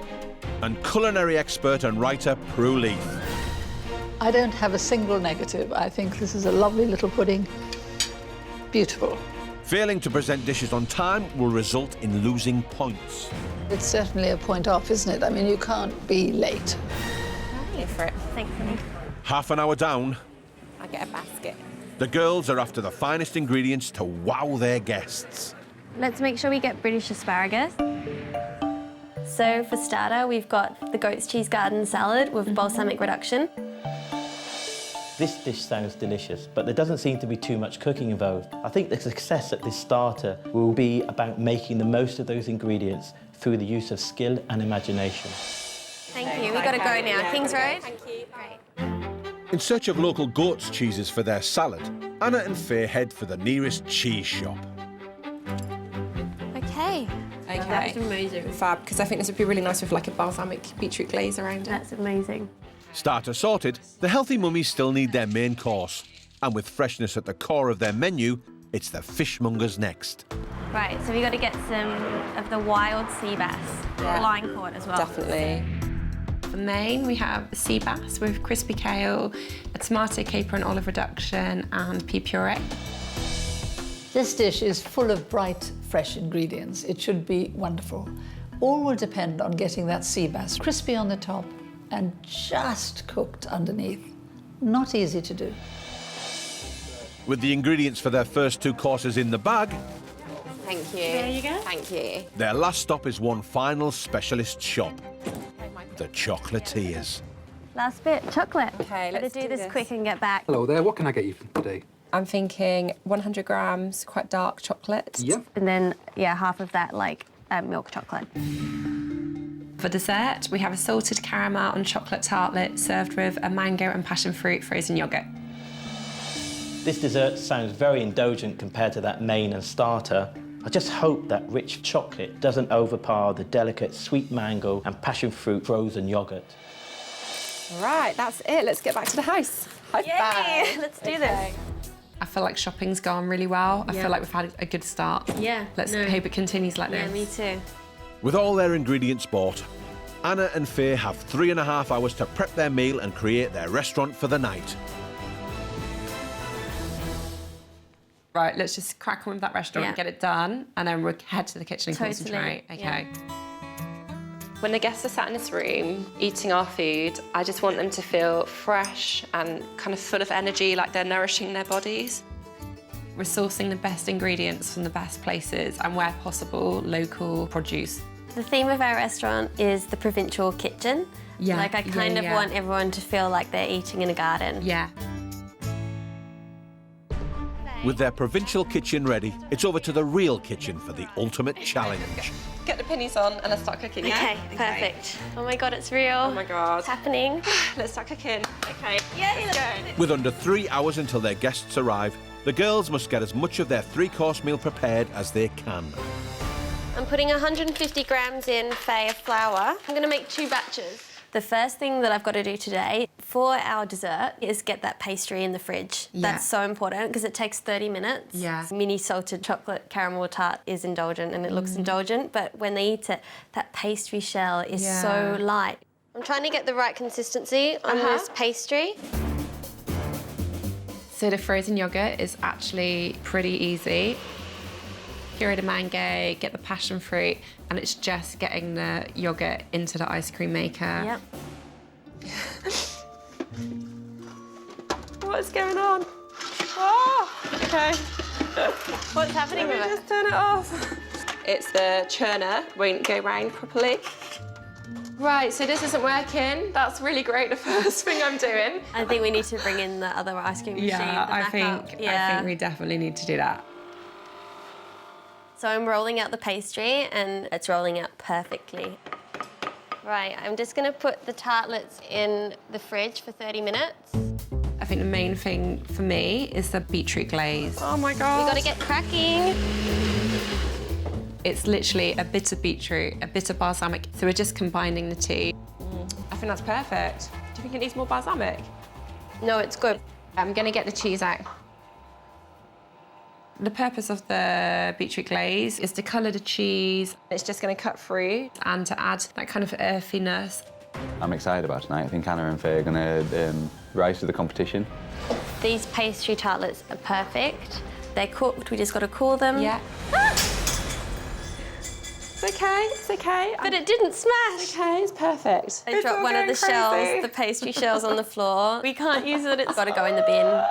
And culinary expert and writer Prue Leith. I don't have a single negative. I think this is a lovely little pudding. beautiful. Failing to present dishes on time will result in losing points. It's certainly a point off, isn't it? I mean, you can't be late. Go for it. Thanks, honey. Half an hour down, I'll get a basket. the girls are after the finest ingredients to wow their guests. Let's make sure we get British asparagus. So for starter, we've got the goat's cheese garden salad with balsamic reduction. This dish sounds delicious, but there doesn't seem to be too much cooking involved. I think the success at this starter will be about making the most of those ingredients through the use of skill and imagination. Thank you. We've got to go now. Kings Road. Thank you. Great. In search of local goat's cheeses for their salad, Anna and Faye head for the nearest cheese shop. Okay. Okay. That's amazing. Fab, because I think this would be really nice with like a balsamic beetroot glaze around it. That's amazing. Starter sorted, the healthy mummies still need their main course. And with freshness at the core of their menu, it's the fishmongers next. Right, so we've got to get some of the wild sea bass, line caught as well. Definitely. For main, we have sea bass with crispy kale, a tomato, caper and olive reduction, and pea puree. This dish is full of bright, fresh ingredients. It should be wonderful. All will depend on getting that sea bass crispy on the top and just cooked underneath. Not easy to do. With the ingredients for their first two courses in the bag, Thank you. There you go. Thank you. their last stop is one final specialist shop, the chocolatiers. Last bit, chocolate. Okay, let's do do this this. quick and get back. Hello there, what can I get you today? I'm thinking 100 grams, quite dark chocolate. Yep. And then, yeah, half of that, like, milk chocolate. For dessert, we have a salted caramel and chocolate tartlet served with a mango and passion fruit frozen yoghurt. This dessert sounds very indulgent compared to that main and starter. I just hope that rich chocolate doesn't overpower the delicate sweet mango and passion fruit frozen yoghurt. Right, that's it. Let's get back to the house. High Yay! five. Let's do this. I feel like shopping's gone really well. I Yeah. feel like we've had a good start. Yeah. Let's no. hope it continues like Yeah, this. me too. With all their ingredients bought, Anna and Faye have 3.5 hours to prep their meal and create their restaurant for the night. Right, let's just crack on with that restaurant Yeah. and get it done, and then we'll head to the kitchen and Totally, concentrate. yeah. Okay. When the guests are sat in this room eating our food, I just want them to feel fresh and kind of full of energy, like they're nourishing their bodies. We're sourcing the best ingredients from the best places and, where possible, local produce. The theme of our restaurant is the Provincial kitchen. Yeah, Like, I kind of yeah. want everyone to feel like they're eating in a garden. Yeah. With their provincial kitchen ready, it's over to the real kitchen for the ultimate challenge. Get the pennies on and let's start cooking, yeah? Okay, perfect. Oh my God, it's real. Oh my God. It's happening. Let's start cooking. Okay. Yay, let's go. With under 3 hours until their guests arrive, the girls must get as much of their 3-course meal prepared as they can. I'm putting 150 grams in, Faye, of flour. I'm gonna make 2 batches. The first thing that I've got to do today for our dessert is get that pastry in the fridge. Yeah. That's so important because it takes 30 minutes. Yeah. Mini salted chocolate caramel tart is indulgent and it looks indulgent, but when they eat it, that pastry shell is so light. I'm trying to get the right consistency on this pastry. So the frozen yoghurt is actually pretty easy. Puree the mango, get the passion fruit, and it's just getting the yoghurt into the ice cream maker. Yep. What's going on? Oh, okay. What's happening with it? Just turn it off. It's the churner, won't go round properly. Right, so this isn't working. That's really great, the first thing I'm doing. I think we need to bring in the other ice cream machine. Yeah, the I backup. think we definitely need to do that. So I'm rolling out the pastry and it's rolling out perfectly. Right, I'm just gonna put the tartlets in the fridge for 30 minutes. I think the main thing for me is the beetroot glaze. Oh my God. We gotta get cracking. It's literally a bit of beetroot, a bit of balsamic, so we're just combining the two. I think that's perfect. Do you think it needs more balsamic? No, it's good. I'm gonna get the cheese out. The purpose of the beetroot glaze is to colour the cheese. It's just going to cut through and to add that kind of earthiness. I'm excited about tonight. I think Anna and Faye are going to rise to the competition. These pastry tartlets are perfect. They're cooked, we just got to cool them. Yeah. It's okay, it's okay. But it didn't smash. It's okay, it's perfect. I dropped one of the shells, the pastry shells on the floor. We can't use it, it's got to go in the bin.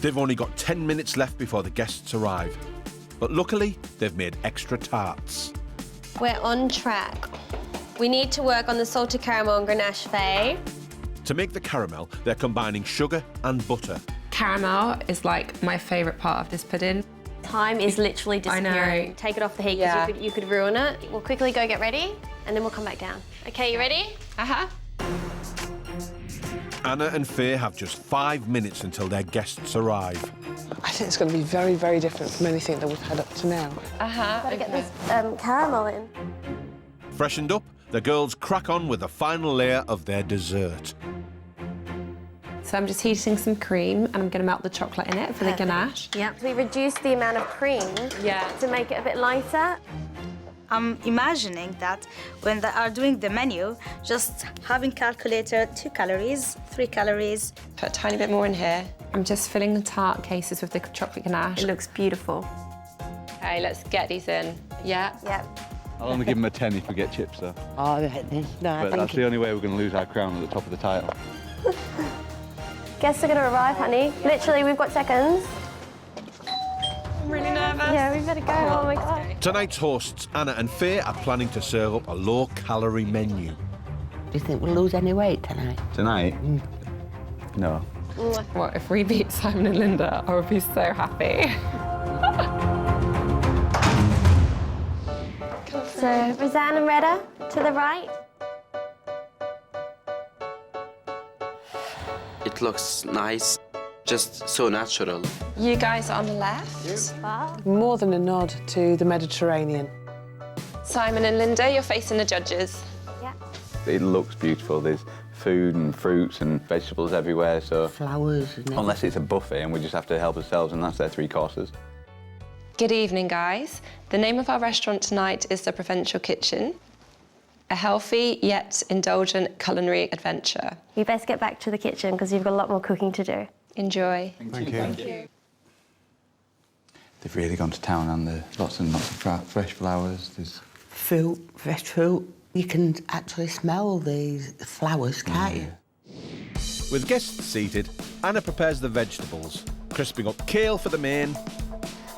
They've only got 10 minutes left before the guests arrive. But luckily, they've made extra tarts. We're on track. We need to work on the salted caramel and ganache, Faye. To make the caramel, they're combining sugar and butter. Caramel is like my favourite part of this pudding. Time is literally disappearing. I know. Take it off the heat because you could ruin it. We'll quickly go get ready and then we'll come back down. Okay, you ready? Uh-huh. Anna and Faye have just 5 minutes until their guests arrive. I think it's going to be very, very different from anything that we've had up to now. Gotta get this caramel in. Freshened up, the girls crack on with the final layer of their dessert. So I'm just heating some cream and I'm going to melt the chocolate in it for the ganache. Yep. We reduced the amount of cream to make it a bit lighter. I'm imagining that when they are doing the menu, just having calculated 2 calories, 3 calories. Put a tiny bit more in here. I'm just filling the tart cases with the chocolate ganache. It looks beautiful. Okay, let's get these in. Yeah? Yep. I'll only give them a 10 if we get chips, though. All right then. No, But that's the only way we're going to lose our crown at the top of the title. Guests are going to arrive, honey. Literally, we've got seconds. I'm really nervous. Yeah, we better go. Oh my God. Tonight's hosts, Anna and Faye, are planning to serve up a low-calorie menu. Do you think we'll lose any weight tonight? Tonight? No. What, if we beat Simon and Linda, I would be so happy. So, Roseanne and Retta, to the right. It looks nice, just so natural. You guys are on the left. More than a nod to the Mediterranean. Simon and Linda, you're facing the judges. Yeah. It looks beautiful. There's food and fruits and vegetables everywhere, so... Flowers, isn't it? Unless it's a buffet and we just have to help ourselves, and that's their 3 courses. Good evening, guys. The name of our restaurant tonight is the Provincial Kitchen, a healthy yet indulgent culinary adventure. You best get back to the kitchen because you've got a lot more cooking to do. Enjoy. Thank you. They've really gone to town on the lots and lots of fresh flowers. There's Fruit, fresh fruit. You can actually smell these flowers, can't you? With guests seated, Anna prepares the vegetables, crisping up kale for the main.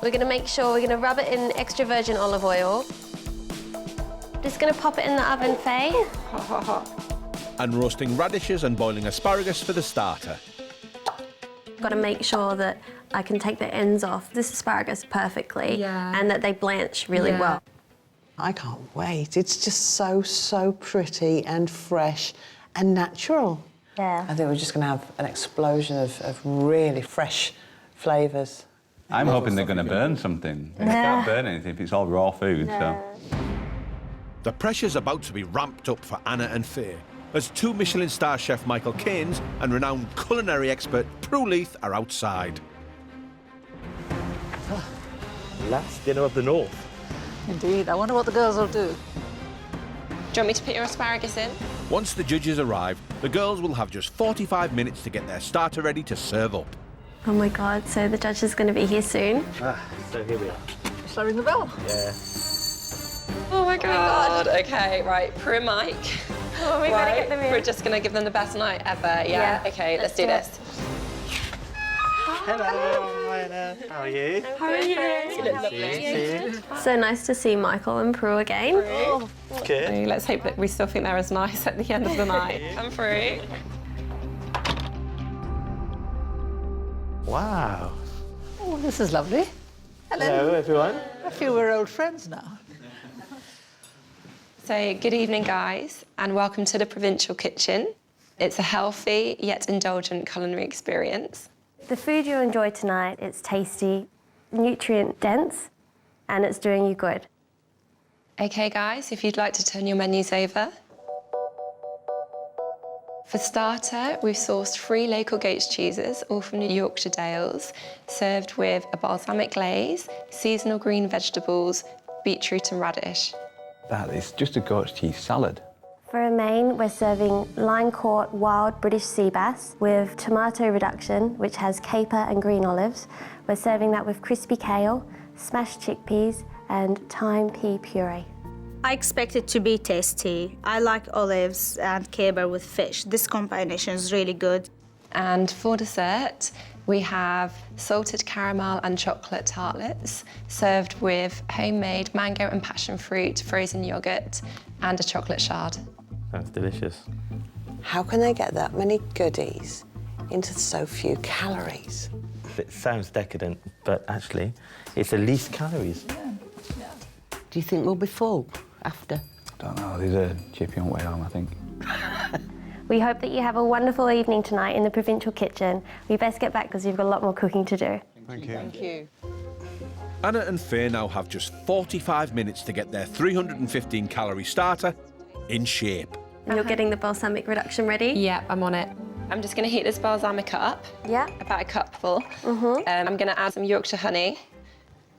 We're going to make sure we're going to rub it in extra virgin olive oil. Just going to pop it in the oven, Faye. And roasting radishes and boiling asparagus for the starter. Got to make sure that I can take the ends off this asparagus perfectly and that they blanch really well. I can't wait. It's just so pretty and fresh and natural. Yeah. I think we're just going to have an explosion of really fresh flavours. I'm hoping they're going to burn something. They can't burn anything if it's all raw food, so... The pressure's about to be ramped up for Anna and Faye, as 2 Michelin star chef Michael Caines and renowned culinary expert Prue Leith are outside. Last dinner of the North. Indeed. I wonder what the girls will do. Do you want me to put your asparagus in? Once the judges arrive, the girls will have just 45 minutes to get their starter ready to serve up. Oh my God, so the judge is going to be here soon. So here we are. Shall I ring the bell? Yeah. Oh my God. Okay, right, Prue and Mike. Oh, we better get them in. We're just going to give them the best night ever, yeah? Okay, let's do this. Hello, Anna. How are you? How are you? So nice to see Michael and Prue again. Okay. Let's hope that we still think they're as nice at the end of the night. Come through. Wow. Oh, this is lovely. Hello, everyone. I feel we're old friends now. So, good evening, guys, and welcome to the Provincial Kitchen. It's a healthy yet indulgent culinary experience. The food you'll enjoy tonight, it's tasty, nutrient dense, and it's doing you good. Okay, guys, if you'd like to turn your menus over. For starter, we've sourced 3 local goat's cheeses, all from the Yorkshire Dales, served with a balsamic glaze, seasonal green vegetables, beetroot and radish. That is just a goat's cheese salad. For a main, we're serving line-caught wild British sea bass with tomato reduction, which has caper and green olives. We're serving that with crispy kale, smashed chickpeas and thyme pea puree. I expect it to be tasty. I like olives and caper with fish. This combination is really good. And for dessert, we have salted caramel and chocolate tartlets served with homemade mango and passion fruit, frozen yoghurt and a chocolate shard. Sounds delicious. How can they get that many goodies into so few calories? It sounds decadent, but actually, it's the least calories. Do you think we'll be full after? I don't know, these are chippy on way home, I think. We hope that you have a wonderful evening tonight in the Provincial kitchen. We best get back because you've got a lot more cooking to do. Thank you. Thank you. Anna and Faye now have just 45 minutes to get their 315-calorie starter in shape. And you're getting the balsamic reduction ready? Yeah, I'm on it. I'm just going to heat this balsamic up. Yeah. About a cupful. I'm going to add some Yorkshire honey,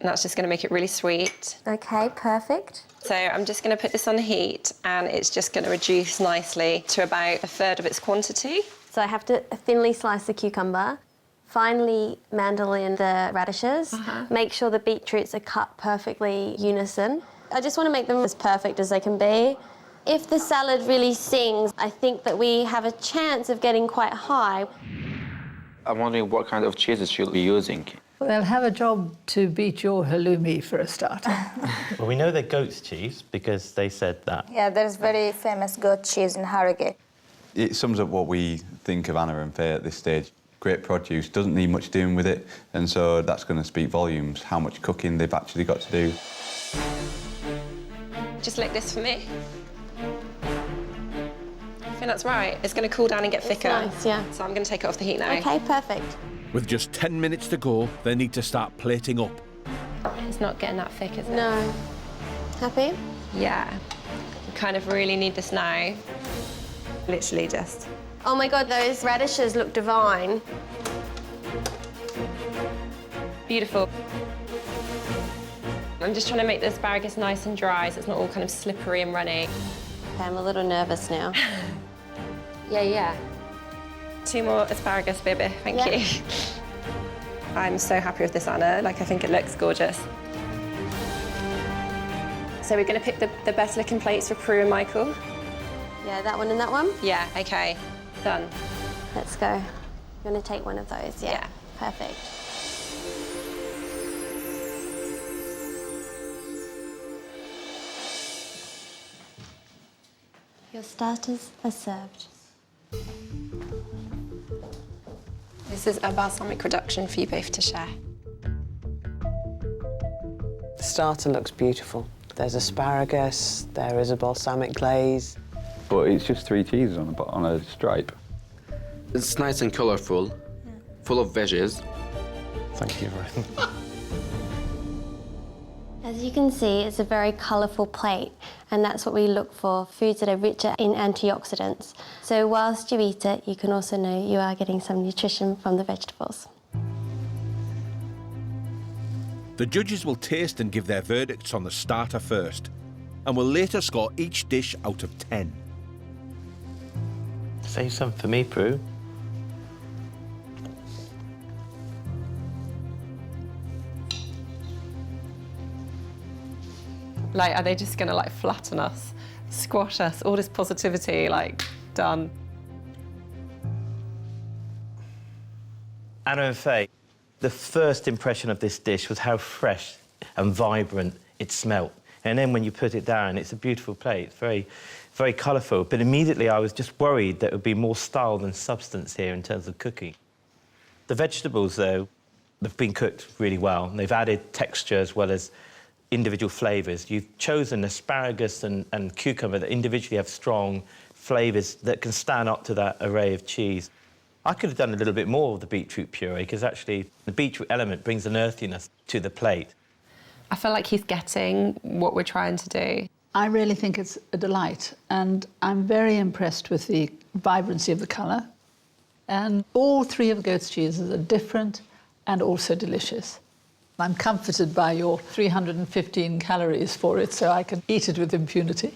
and that's just going to make it really sweet. Okay, perfect. So I'm just going to put this on the heat, and it's just going to reduce nicely to about a third of its quantity. So I have to thinly slice the cucumber, finely mandolin the radishes, make sure the beetroots are cut perfectly unison. I just want to make them as perfect as they can be. If the salad really sings, I think that we have a chance of getting quite high. I'm wondering what kind of cheeses you'll be using. Well, they'll have a job to beat your halloumi for a starter. Well, we know they're goat's cheese because they said that. Yeah, there's very famous goat cheese in Harrogate. It sums up what we think of Anna and Faye at this stage. Great produce, doesn't need much doing with it, and so that's going to speak volumes, how much cooking they've actually got to do. Just lick this for me. I think that's right. It's going to cool down and get thicker. Nice, yeah. So I'm going to take it off the heat now. Okay, perfect. With just 10 minutes to go, they need to start plating up. It's not getting that thick, is it? No. Happy? Yeah. We kind of really need this now. Literally just. Oh my God, those radishes look divine. Beautiful. I'm just trying to make the asparagus nice and dry so it's not all kind of slippery and runny. Okay, I'm a little nervous now. Yeah. 2 more asparagus, baby. Thank you. I'm so happy with this, Anna. Like, I think it looks gorgeous. So we're going to pick the best looking plates for Prue and Michael. Yeah, that one and that one? Yeah, OK. Done. Let's go. I'm going to take one of those, yeah. Perfect. Your starters are served. This is a balsamic reduction for you both to share. The starter looks beautiful. There's asparagus, there is a balsamic glaze. But it's just 3 cheeses on a stripe. It's nice and colourful, full of veggies. Thank you, Ryan. As you can see, it's a very colourful plate, and that's what we look for, foods that are richer in antioxidants. So whilst you eat it, you can also know you are getting some nutrition from the vegetables. The judges will taste and give their verdicts on the starter first, and will later score each dish out of 10. Save some for me, Prue. Like, are they just going to, like, flatten us, squash us, all this positivity, like, done? Anna and Faye, the first impression of this dish was how fresh and vibrant it smelt. And then when you put it down, it's a beautiful plate. It's very, very colourful. But immediately I was just worried that it would be more style than substance here in terms of cooking. The vegetables, though, have been cooked really well. And they've added texture as well as individual flavours. You've chosen asparagus and cucumber that individually have strong flavours that can stand up to that array of cheese. I could have done a little bit more of the beetroot puree because actually the beetroot element brings an earthiness to the plate. I feel like he's getting what we're trying to do. I really think it's a delight, and I'm very impressed with the vibrancy of the colour. And all 3 of the goat's cheeses are different and also delicious. I'm comforted by your 315 calories for it, so I can eat it with impunity.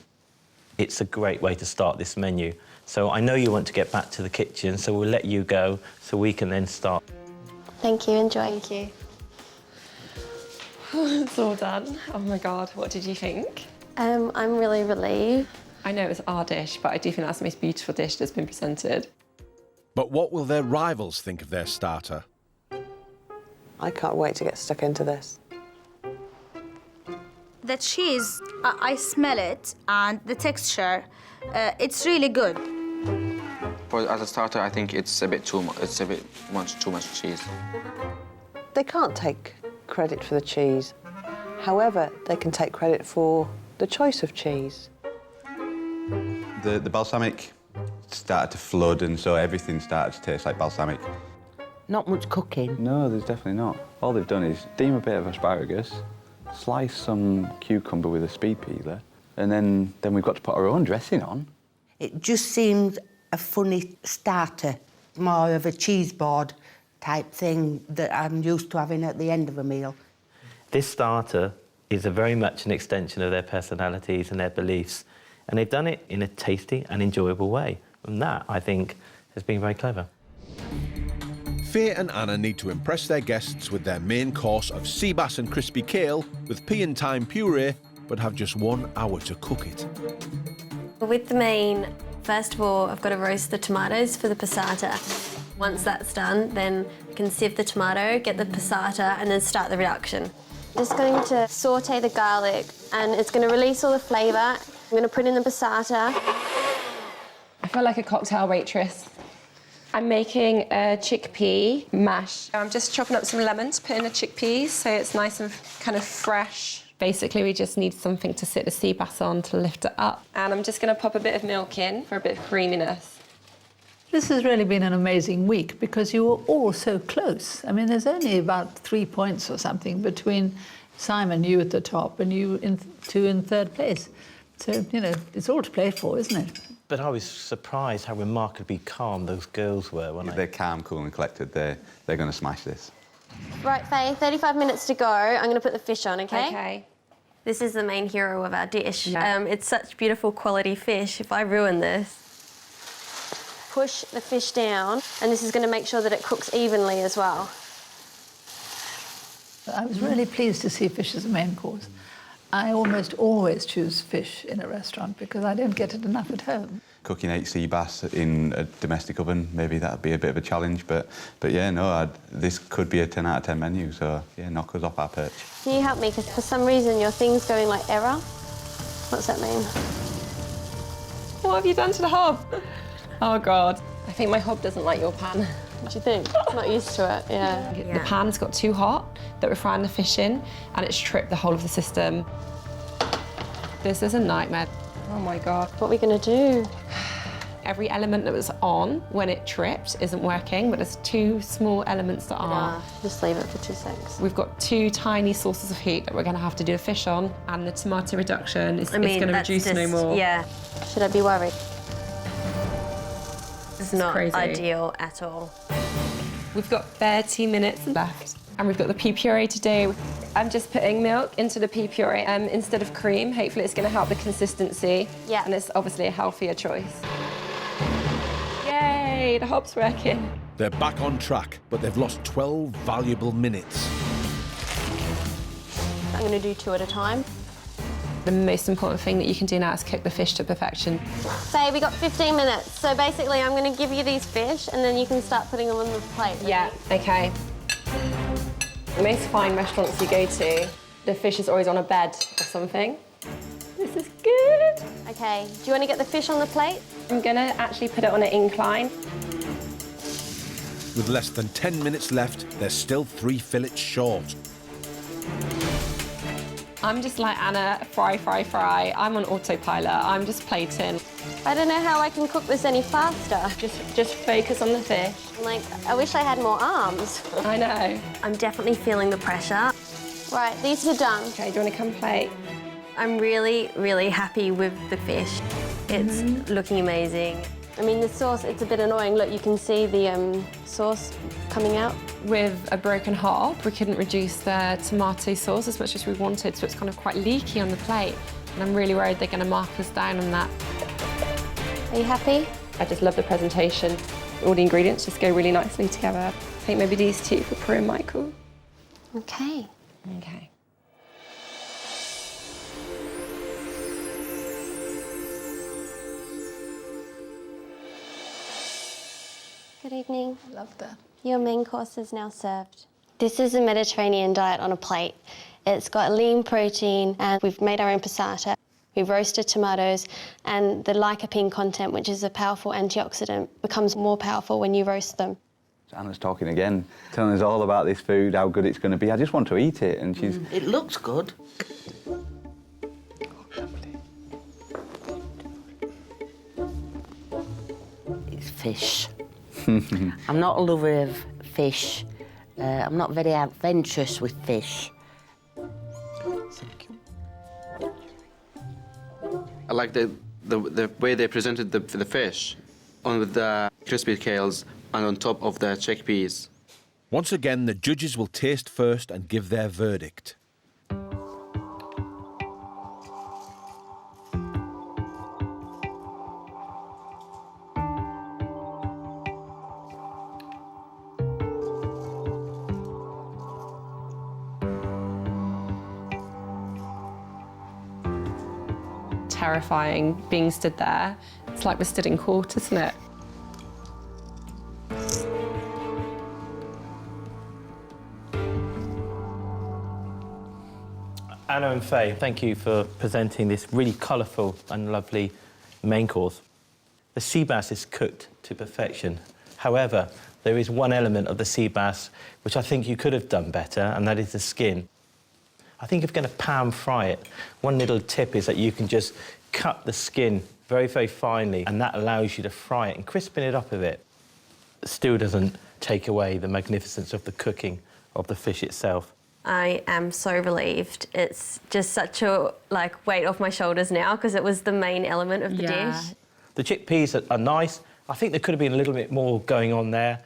It's a great way to start this menu. So I know you want to get back to the kitchen, so we'll let you go so we can then start. Thank you, enjoy. Thank you. It's all done. Oh my God, what did you think? I'm really relieved. I know it was our dish, but I do think that's the most beautiful dish that's been presented. But what will their rivals think of their starter? I can't wait to get stuck into this. The cheese, I smell it, and the texture, it's really good. As a starter, I think it's a bit too much cheese. They can't take credit for the cheese. However, they can take credit for the choice of cheese. The balsamic started to flood, and so everything started to taste like balsamic. Not much cooking. No, there's definitely not. All they've done is steam a bit of asparagus, slice some cucumber with a speed peeler, and then we've got to put our own dressing on. It just seems a funny starter, more of a cheese board type thing that I'm used to having at the end of a meal. This starter is very much an extension of their personalities and their beliefs, and they've done it in a tasty and enjoyable way. And that, I think, has been very clever. Faye and Anna need to impress their guests with their main course of sea bass and crispy kale with pea and thyme puree, but have just 1 hour to cook it. With the main, first of all, I've got to roast the tomatoes for the passata. Once that's done, then I can sieve the tomato, get the passata, and then start the reduction. Just going to saute the garlic, and it's going to release all the flavour. I'm going to put in the passata. I feel like a cocktail waitress. I'm making a chickpea mash. I'm just chopping up some lemons, put in the chickpeas so it's nice and kind of fresh. Basically, we just need something to sit the sea bass on to lift it up. And I'm just going to pop a bit of milk in for a bit of creaminess. This has really been an amazing week because you were all so close. I mean, there's only about 3 points or something between Simon, you at the top, and you two in third place. So, you know, it's all to play for, isn't it? But I was surprised how remarkably calm those girls were, weren't they? They're calm, cool and collected. They're going to smash this. Right, Faye, 35 minutes to go. I'm going to put the fish on, OK? OK. This is the main hero of our dish. It's such beautiful quality fish. If I ruin this, push the fish down, and this is going to make sure that it cooks evenly as well. I was really pleased to see fish as a main course. I almost always choose fish in a restaurant because I don't get it enough at home. Cooking 8 sea bass in a domestic oven, maybe that'd be a bit of a challenge, but yeah, no, this could be a 10 out of 10 menu, so yeah, knock us off our perch. Can you help me? Because for some reason your thing's going like error. What's that mean? What have you done to the hob? Oh, God. I think my hob doesn't like your pan. What do you think? It's not used to it, yeah. The pan's got too hot that we're frying the fish in, and it's tripped the whole of the system. This is a nightmare. Oh, my God. What are we going to do? Every element that was on when it tripped isn't working, but there's 2 small elements that are. Just leave it for 2 seconds. We've got 2 tiny sources of heat that we're going to have to do the fish on, and the tomato reduction is going to reduce no more. Yeah. Should I be worried? It's not crazy. ideal at all. We've got 30 minutes left, and we've got the pea puree to do. I'm just putting milk into the pea puree instead of cream. Hopefully it's going to help the consistency. Yeah. And it's obviously a healthier choice. Yay, the hob's working. They're back on track, but they've lost 12 valuable minutes. I'm going to do 2 at a time. The most important thing that you can do now is cook the fish to perfection. Say we got 15 minutes, so basically I'm going to give you these fish and then you can start putting them on the plate. Yeah, OK. The most fine restaurants you go to, the fish is always on a bed or something. This is good. OK, do you want to get the fish on the plate? I'm going to actually put it on an incline. With less than 10 minutes left, they're still 3 fillets short. I'm just like Anna, fry, fry, fry. I'm on autopilot. I'm just plating. I don't know how I can cook this any faster. Just focus on the fish. Like, I wish I had more arms. I know. I'm definitely feeling the pressure. Right, these are done. OK, do you want to come plate? I'm really, really happy with the fish. It's looking amazing. I mean, the sauce, it's a bit annoying. Look, you can see the sauce coming out. With a broken hob, we couldn't reduce the tomato sauce as much as we wanted, so it's kind of quite leaky on the plate. And I'm really worried they're going to mark us down on that. Are you happy? I just love the presentation. All the ingredients just go really nicely together. I think maybe these two for Prue and Michael. Okay. Okay. Good evening. I love that. Your main course is now served. This is a Mediterranean diet on a plate. It's got lean protein, and we've made our own passata. We've roasted tomatoes, and the lycopene content, which is a powerful antioxidant, becomes more powerful when you roast them. Anna's talking again, telling us all about this food, how good it's going to be. I just want to eat it, and she's... It looks good. It's fish. I'm not a lover of fish. I'm not very adventurous with fish. I like the way they presented the fish on with the crispy kales and on top of the chickpeas. Once again, the judges will taste first and give their verdict. Terrifying being stood there. It's like we're stood in court, isn't it? Anna and Faye, thank you for presenting this really colourful and lovely main course. The sea bass is cooked to perfection. However, there is one element of the sea bass which I think you could have done better, and that is the skin. I think if you're going to pan fry it, one little tip is that you can just cut the skin very, very finely, and that allows you to fry it and crispen it up a bit. It still doesn't take away the magnificence of the cooking of the fish itself. I am so relieved. It's just such a weight off my shoulders now because it was the main element of the dish. The chickpeas are nice. I think there could have been a little bit more going on there.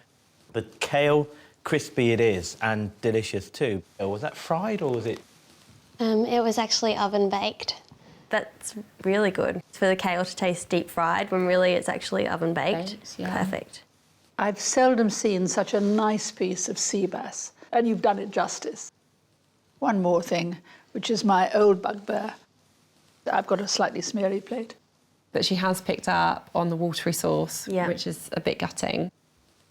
The kale, crispy it is, and delicious too. Was that fried or was it? It was actually oven baked. That's really good. It's for the kale to taste deep fried when really it's actually oven baked. Perfect. I've seldom seen such a nice piece of sea bass, and you've done it justice. One more thing, which is my old bugbear. I've got a slightly smeary plate. That she has picked up on the watery sauce, which is a bit gutting.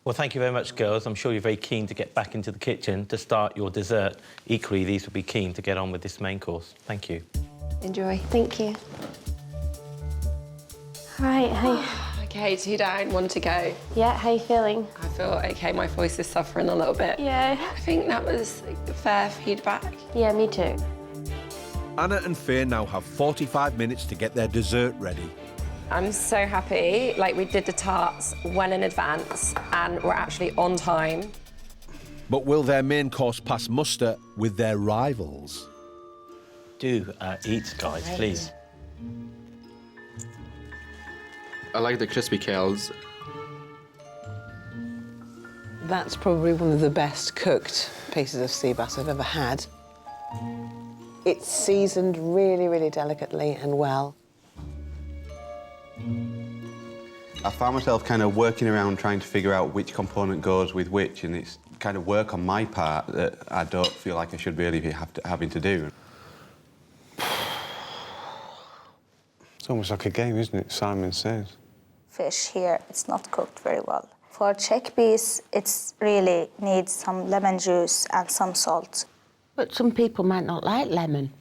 Well, thank you very much, girls. I'm sure you're very keen to get back into the kitchen to start your dessert. Equally, these will be keen to get on with this main course. Thank you. Enjoy. Thank you. All right, hey. Okay, 2 down, 1 to go. Yeah, how you feeling? I feel okay, my voice is suffering a little bit. Yeah. I think that was fair feedback. Yeah, me too. Anna and Faye now have 45 minutes to get their dessert ready. I'm so happy. We did the tarts well in advance and we're actually on time. But will their main course pass muster with their rivals? Do eat, guys, please. I like the crispy kales. That's probably one of the best cooked pieces of sea bass I've ever had. It's seasoned really, really delicately and well. I found myself kind of working around trying to figure out which component goes with which, and it's kind of work on my part that I don't feel like I should really be having to do. It's almost like a game, isn't it? Simon Says. Fish here, it's not cooked very well. For chickpeas, it really needs some lemon juice and some salt. But some people might not like lemon.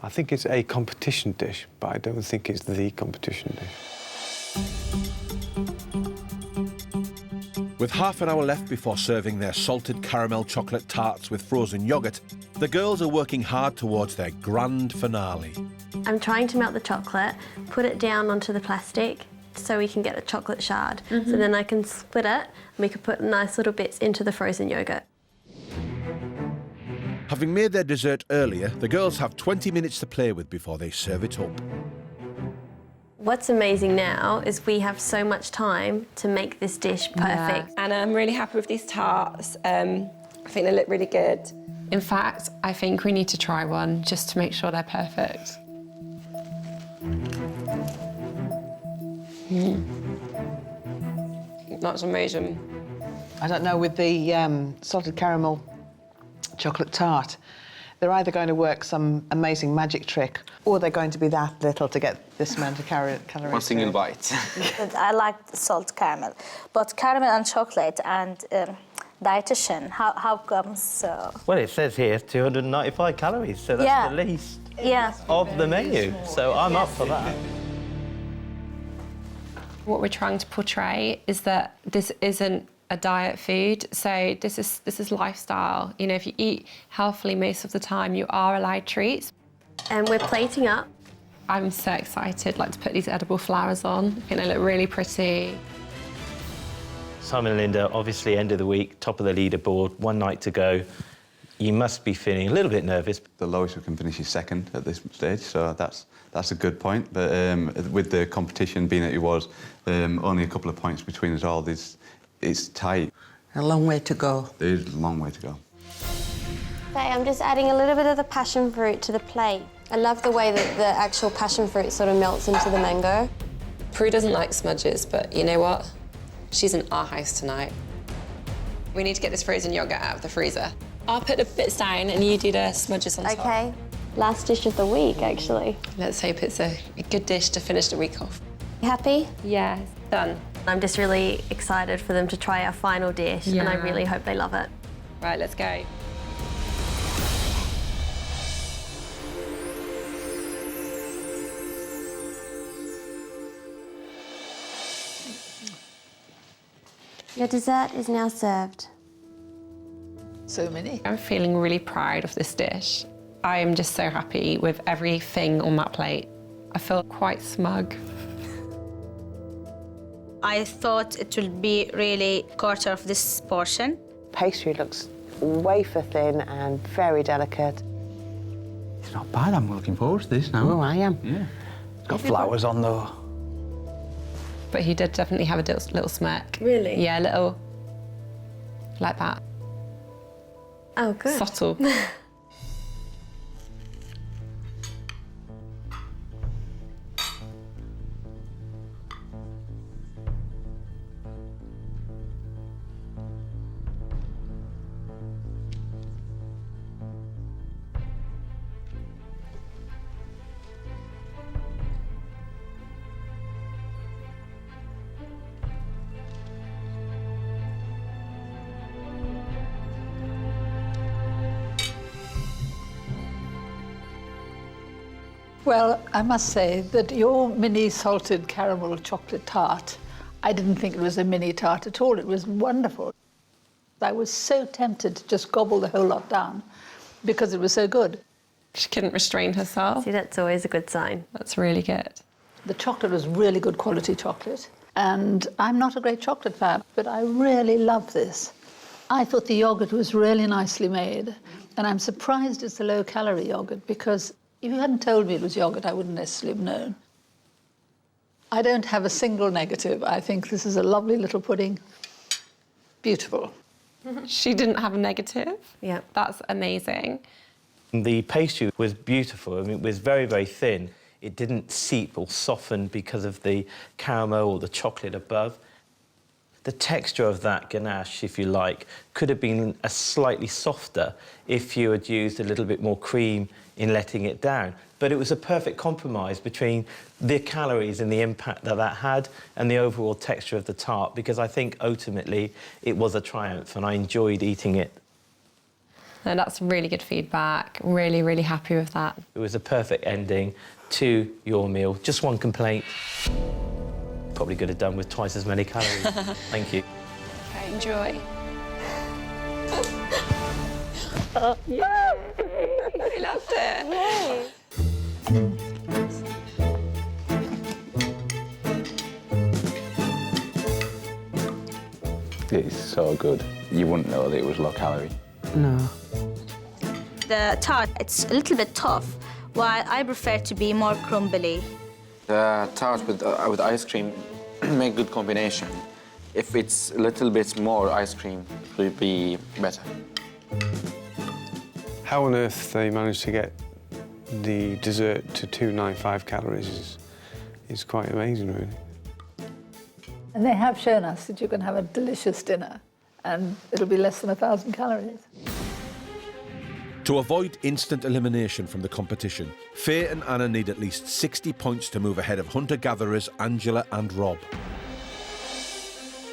I think it's a competition dish, but I don't think it's the competition dish. With half an hour left before serving their salted caramel chocolate tarts with frozen yoghurt, the girls are working hard towards their grand finale. I'm trying to melt the chocolate, put it down onto the plastic so we can get a chocolate shard. So then I can split it and we can put nice little bits into the frozen yoghurt. Having made their dessert earlier, the girls have 20 minutes to play with before they serve it up. What's amazing now is we have so much time to make this dish perfect. And I'm really happy with these tarts. I think they look really good. In fact, I think we need to try one just to make sure they're perfect. That's amazing. I don't know, with the salted caramel chocolate tart, they're either going to work some amazing magic trick or they're going to be that little to get this amount of calories. One single bite. I like salt caramel, but caramel and chocolate and dietitian, how comes so? Well, it says here 295 calories, so that's the least of the menu. So I'm up for that. What we're trying to portray is that this isn't a diet food, so this is lifestyle. You know, if you eat healthily most of the time, you are allowed treats. And we're plating up. I'm so excited, like, to put these edible flowers on. I think they look really pretty. Simon and Linda, obviously end of the week, top of the leaderboard, one night to go. You must be feeling a little bit nervous. The lowest we can finish is second at this stage, so that's a good point. But with the competition being that it was only a couple of points between us all, it's tight. A long way to go. There's a long way to go. Faye, I'm just adding a little bit of the passion fruit to the plate. I love the way that the actual passion fruit sort of melts into the mango. Prue doesn't like smudges, but you know what? She's in our house tonight. We need to get this frozen yogurt out of the freezer. I'll put the bits down and you do the smudges on top. Okay. Last dish of the week, actually. Let's hope it's a good dish to finish the week off. You happy? Yeah, done. I'm just really excited for them to try our final dish, and I really hope they love it. Right, let's go. Your dessert is now served. So many. I'm feeling really proud of this dish. I am just so happy with everything on that plate. I feel quite smug. I thought it would be really quarter of this portion. Pastry looks wafer thin and very delicate. It's not bad. I'm looking forward to this now. Oh, I am. Yeah. It's got flowers on though. But he did definitely have a little smirk. Really? Yeah, a little, like that. Oh, good. Subtle. Well, I must say that your mini salted caramel chocolate tart, I didn't think it was a mini tart at all. It was wonderful. I was so tempted to just gobble the whole lot down because it was so good. She couldn't restrain herself. See, that's always a good sign. That's really good. The chocolate was really good quality chocolate. And I'm not a great chocolate fan, but I really love this. I thought the yogurt was really nicely made. And I'm surprised it's a low-calorie yogurt because if you hadn't told me it was yogurt, I wouldn't necessarily have known. I don't have a single negative. I think this is a lovely little pudding. Beautiful. She didn't have a negative? Yeah. That's amazing. The pastry was beautiful. I mean, it was very, very thin. It didn't seep or soften because of the caramel or the chocolate above. The texture of that ganache, if you like, could have been a slightly softer if you had used a little bit more cream in letting it down. But it was a perfect compromise between the calories and the impact that that had and the overall texture of the tart, because I think ultimately it was a triumph and I enjoyed eating it. And that's really good feedback. Really, really happy with that. It was a perfect ending to your meal. Just one complaint. Probably could have done with twice as many calories. Thank you. Okay, enjoy. Yay! I loved it. It's so good. You wouldn't know that it was low calorie. No. The tart, it's a little bit tough, while I prefer to be more crumbly. The tart with ice cream make good combination. If it's a little bit more ice cream, it will be better. How on earth they managed to get the dessert to 295 calories is quite amazing, really. And they have shown us that you can have a delicious dinner and it'll be less than 1,000 calories. To avoid instant elimination from the competition, Faye and Anna need at least 60 points to move ahead of hunter-gatherers Angela and Rob.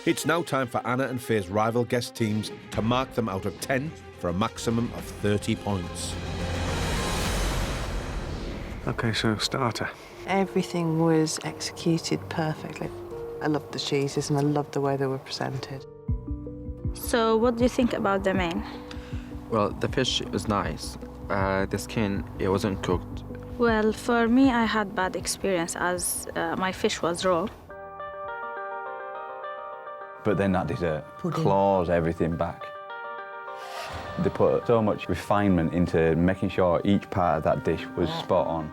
It's now time for Anna and Faye's rival guest teams to mark them out of 10 for a maximum of 30 points. OK, so starter. Everything was executed perfectly. I loved the cheeses and I loved the way they were presented. So what do you think about the main? Well, the fish is nice. The skin, it wasn't cooked. Well, for me, I had bad experience as my fish was raw. But then that dessert Pudding. claws everything back. They put so much refinement into making sure each part of that dish was spot on.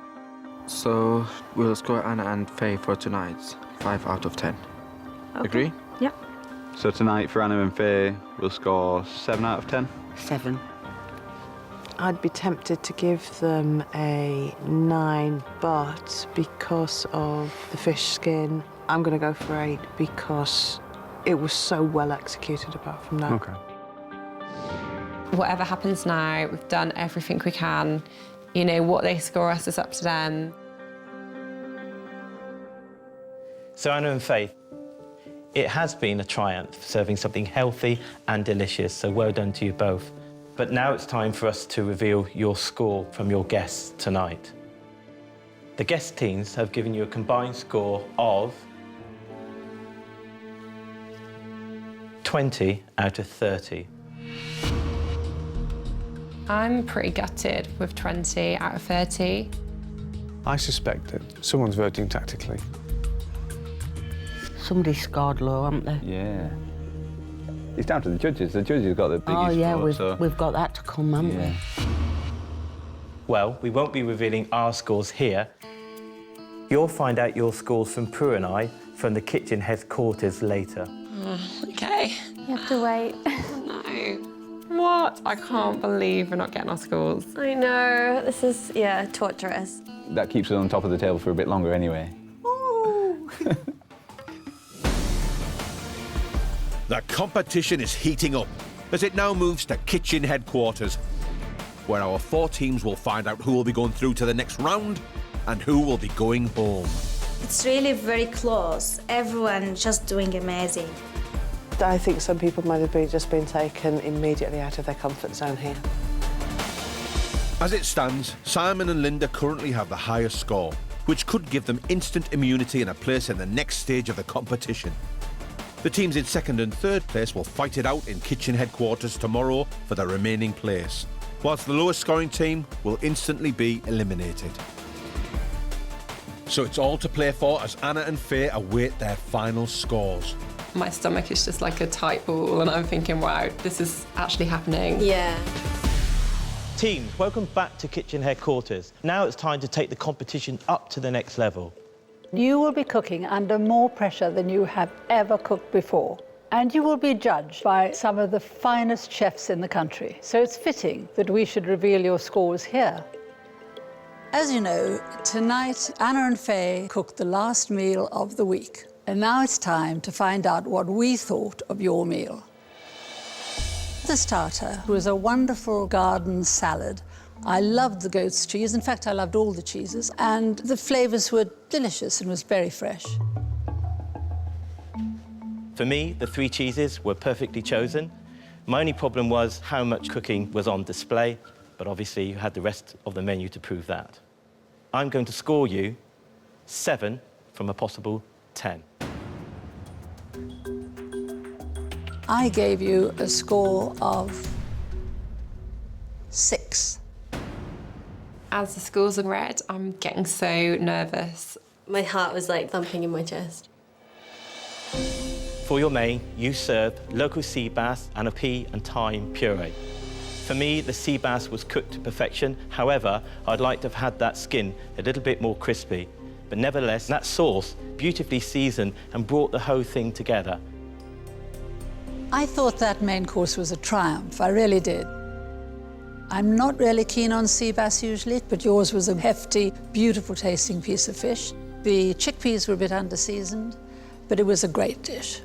So we'll score Anna and Faye for tonight 5 out of 10. Okay. Agree? Yeah. So tonight for Anna and Faye, we'll score 7 out of 10. 7. I'd be tempted to give them a 9, but because of the fish skin, I'm going to go for 8 because it was so well executed apart from that. OK. Whatever happens now, we've done everything we can. You know, what they score us is up to them. So Anna and Faye, it has been a triumph serving something healthy and delicious, so well done to you both. But now it's time for us to reveal your score from your guests tonight. The guest teams have given you a combined score of 20 out of 30. I'm pretty gutted with 20 out of 30. I suspect that someone's voting tactically. Somebody scored low, haven't they? Yeah. It's down to the judges. The judges got the biggest Oh, yeah, vote, we've got that to come, haven't we? Well, we won't be revealing our scores here. You'll find out your scores from Prue and I from the kitchen headquarters later. OK. You have to wait. No. What? I can't believe we're not getting our scores. I know, this is, yeah, torturous. That keeps us on top of the table for a bit longer anyway. The competition is heating up as it now moves to kitchen headquarters, where our 4 teams will find out who will be going through to the next round and who will be going home. It's really very close. Everyone just doing amazing. I think some people might have just been taken immediately out of their comfort zone here. As it stands, Simon and Linda currently have the highest score, which could give them instant immunity and a place in the next stage of the competition. The teams in 2nd and 3rd place will fight it out in kitchen headquarters tomorrow for the remaining place, whilst the lowest scoring team will instantly be eliminated. So it's all to play for as Anna and Faye await their final scores. My stomach is just like a tight ball and I'm thinking, wow, this is actually happening. Yeah. Teams, welcome back to kitchen headquarters. Now it's time to take the competition up to the next level. You will be cooking under more pressure than you have ever cooked before. And you will be judged by some of the finest chefs in the country. So it's fitting that we should reveal your scores here. As you know, tonight, Anna and Faye cooked the last meal of the week. And now it's time to find out what we thought of your meal. The starter was a wonderful garden salad. I loved the goat's cheese. In fact, I loved all the cheeses. And the flavours were delicious and was very fresh. For me, the 3 cheeses were perfectly chosen. My only problem was how much cooking was on display, but obviously you had the rest of the menu to prove that. I'm going to score you 7 from a possible 10. I gave you a score of 6. As the scores are read, I'm getting so nervous. My heart was like thumping in my chest. For your main, you served local sea bass and a pea and thyme puree. For me, the sea bass was cooked to perfection. However, I'd like to have had that skin a little bit more crispy. But nevertheless, that sauce beautifully seasoned and brought the whole thing together. I thought that main course was a triumph. I really did. I'm not really keen on sea bass usually, but yours was a hefty, beautiful tasting piece of fish. The chickpeas were a bit under-seasoned. but it was a great dish.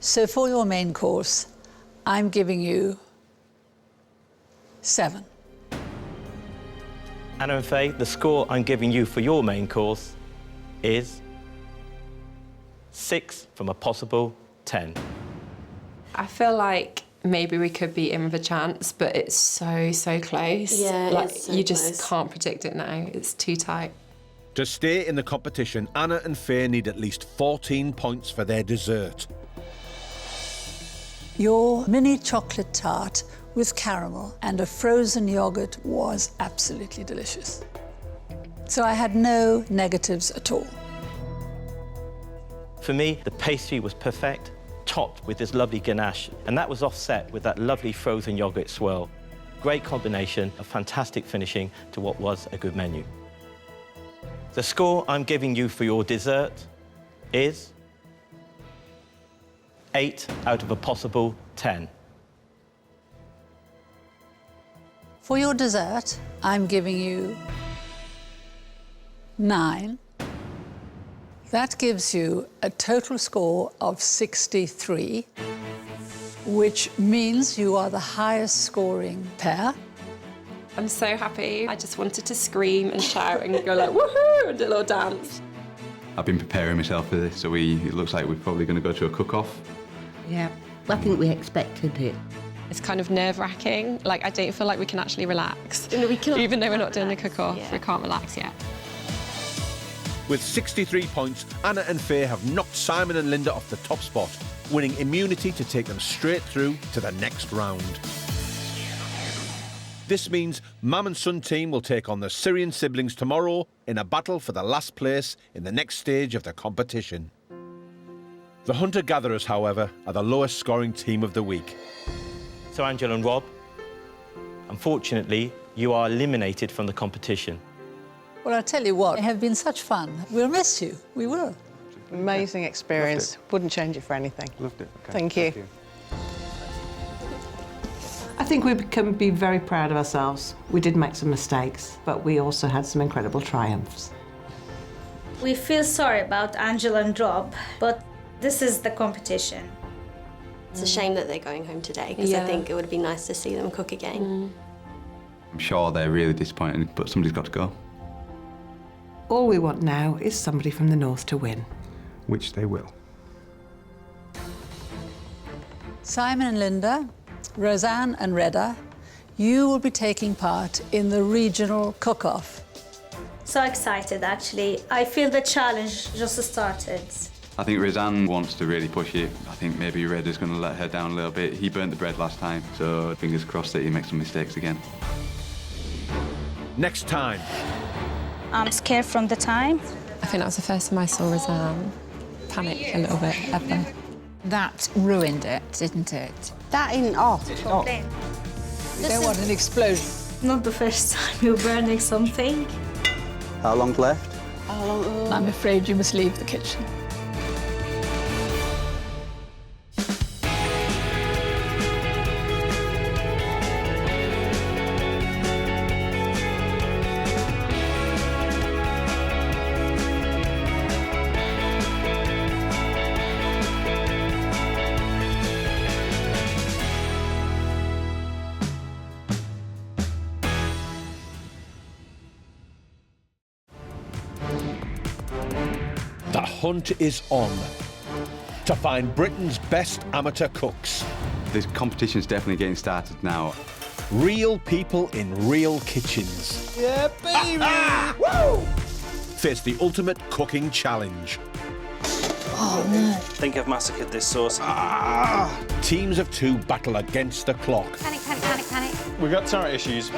So for your main course, I'm giving you 7. Anna and Faye, the score I'm giving you for your main course is 6 from a possible 10. I feel like maybe we could be in with a chance, but it's so close. Yeah, like it's so you just close. can't predict it now. It's too tight. To stay in the competition, Anna and Faye need at least 14 points for their dessert. Your mini chocolate tart with caramel and a frozen yogurt was absolutely delicious. So I had no negatives at all. For me, the pastry was perfect, topped with this lovely ganache, and that was offset with that lovely frozen yogurt swirl. Great combination of fantastic finishing to what was a good menu. The score I'm giving you for your dessert is 8 out of a possible 10. For your dessert, I'm giving you 9. That gives you a total score of 63, which means you are the highest scoring pair. I'm so happy. I just wanted to scream and shout and go like, woohoo, and do a little dance. I've been preparing myself for this, so it looks like we're probably going to go to a cook-off. Yeah, I think we expected it. It's kind of nerve-wracking. Like, I don't feel like we can actually relax. No, we can't Even though we're not doing a cook-off, yeah. we can't relax yet. With 63 points, Anna and Faye have knocked Simon and Linda off the top spot, winning immunity to take them straight through to the next round. This means Mum and Son team will take on the Syrian siblings tomorrow in a battle for the last place in the next stage of the competition. The hunter-gatherers, however, are the lowest scoring team of the week. So Angela and Rob, unfortunately, you are eliminated from the competition. Well, I'll tell you what, it have been such fun. We'll miss you. We will. Amazing experience. Wouldn't change it for anything. Loved it. Okay. Thank you. I think we can be very proud of ourselves. We did make some mistakes, but we also had some incredible triumphs. We feel sorry about Angela and Rob, but this is the competition. It's a shame that they're going home today, because I think it would be nice to see them cook again. I'm sure they're really disappointed, but somebody's got to go. All we want now is somebody from the north to win. Which they will. Simon and Linda, Roseanne and Reda, you will be taking part in the regional cook-off. So excited, actually. I feel the challenge just started. I think Roseanne wants to really push it. I think maybe Red is going to let her down a little bit. He burnt the bread last time, so fingers crossed that he makes some mistakes again. Next time. I'm scared from the time. I think that was the first time I saw Roseanne panic a little bit, ever. That ruined it, didn't it? That ain't off. We don't want an explosion. Not the first time you're burning something. How long's left? I'm afraid you must leave the kitchen. The hunt is on to find Britain's best amateur cooks. This competition's definitely getting started now. Real people in real kitchens. Yeah, baby! Woo! Face the ultimate cooking challenge. Oh, no. I think I've massacred this sauce. Teams of 2 battle against the clock Panic, panic, panic, panic. We've got tart issues.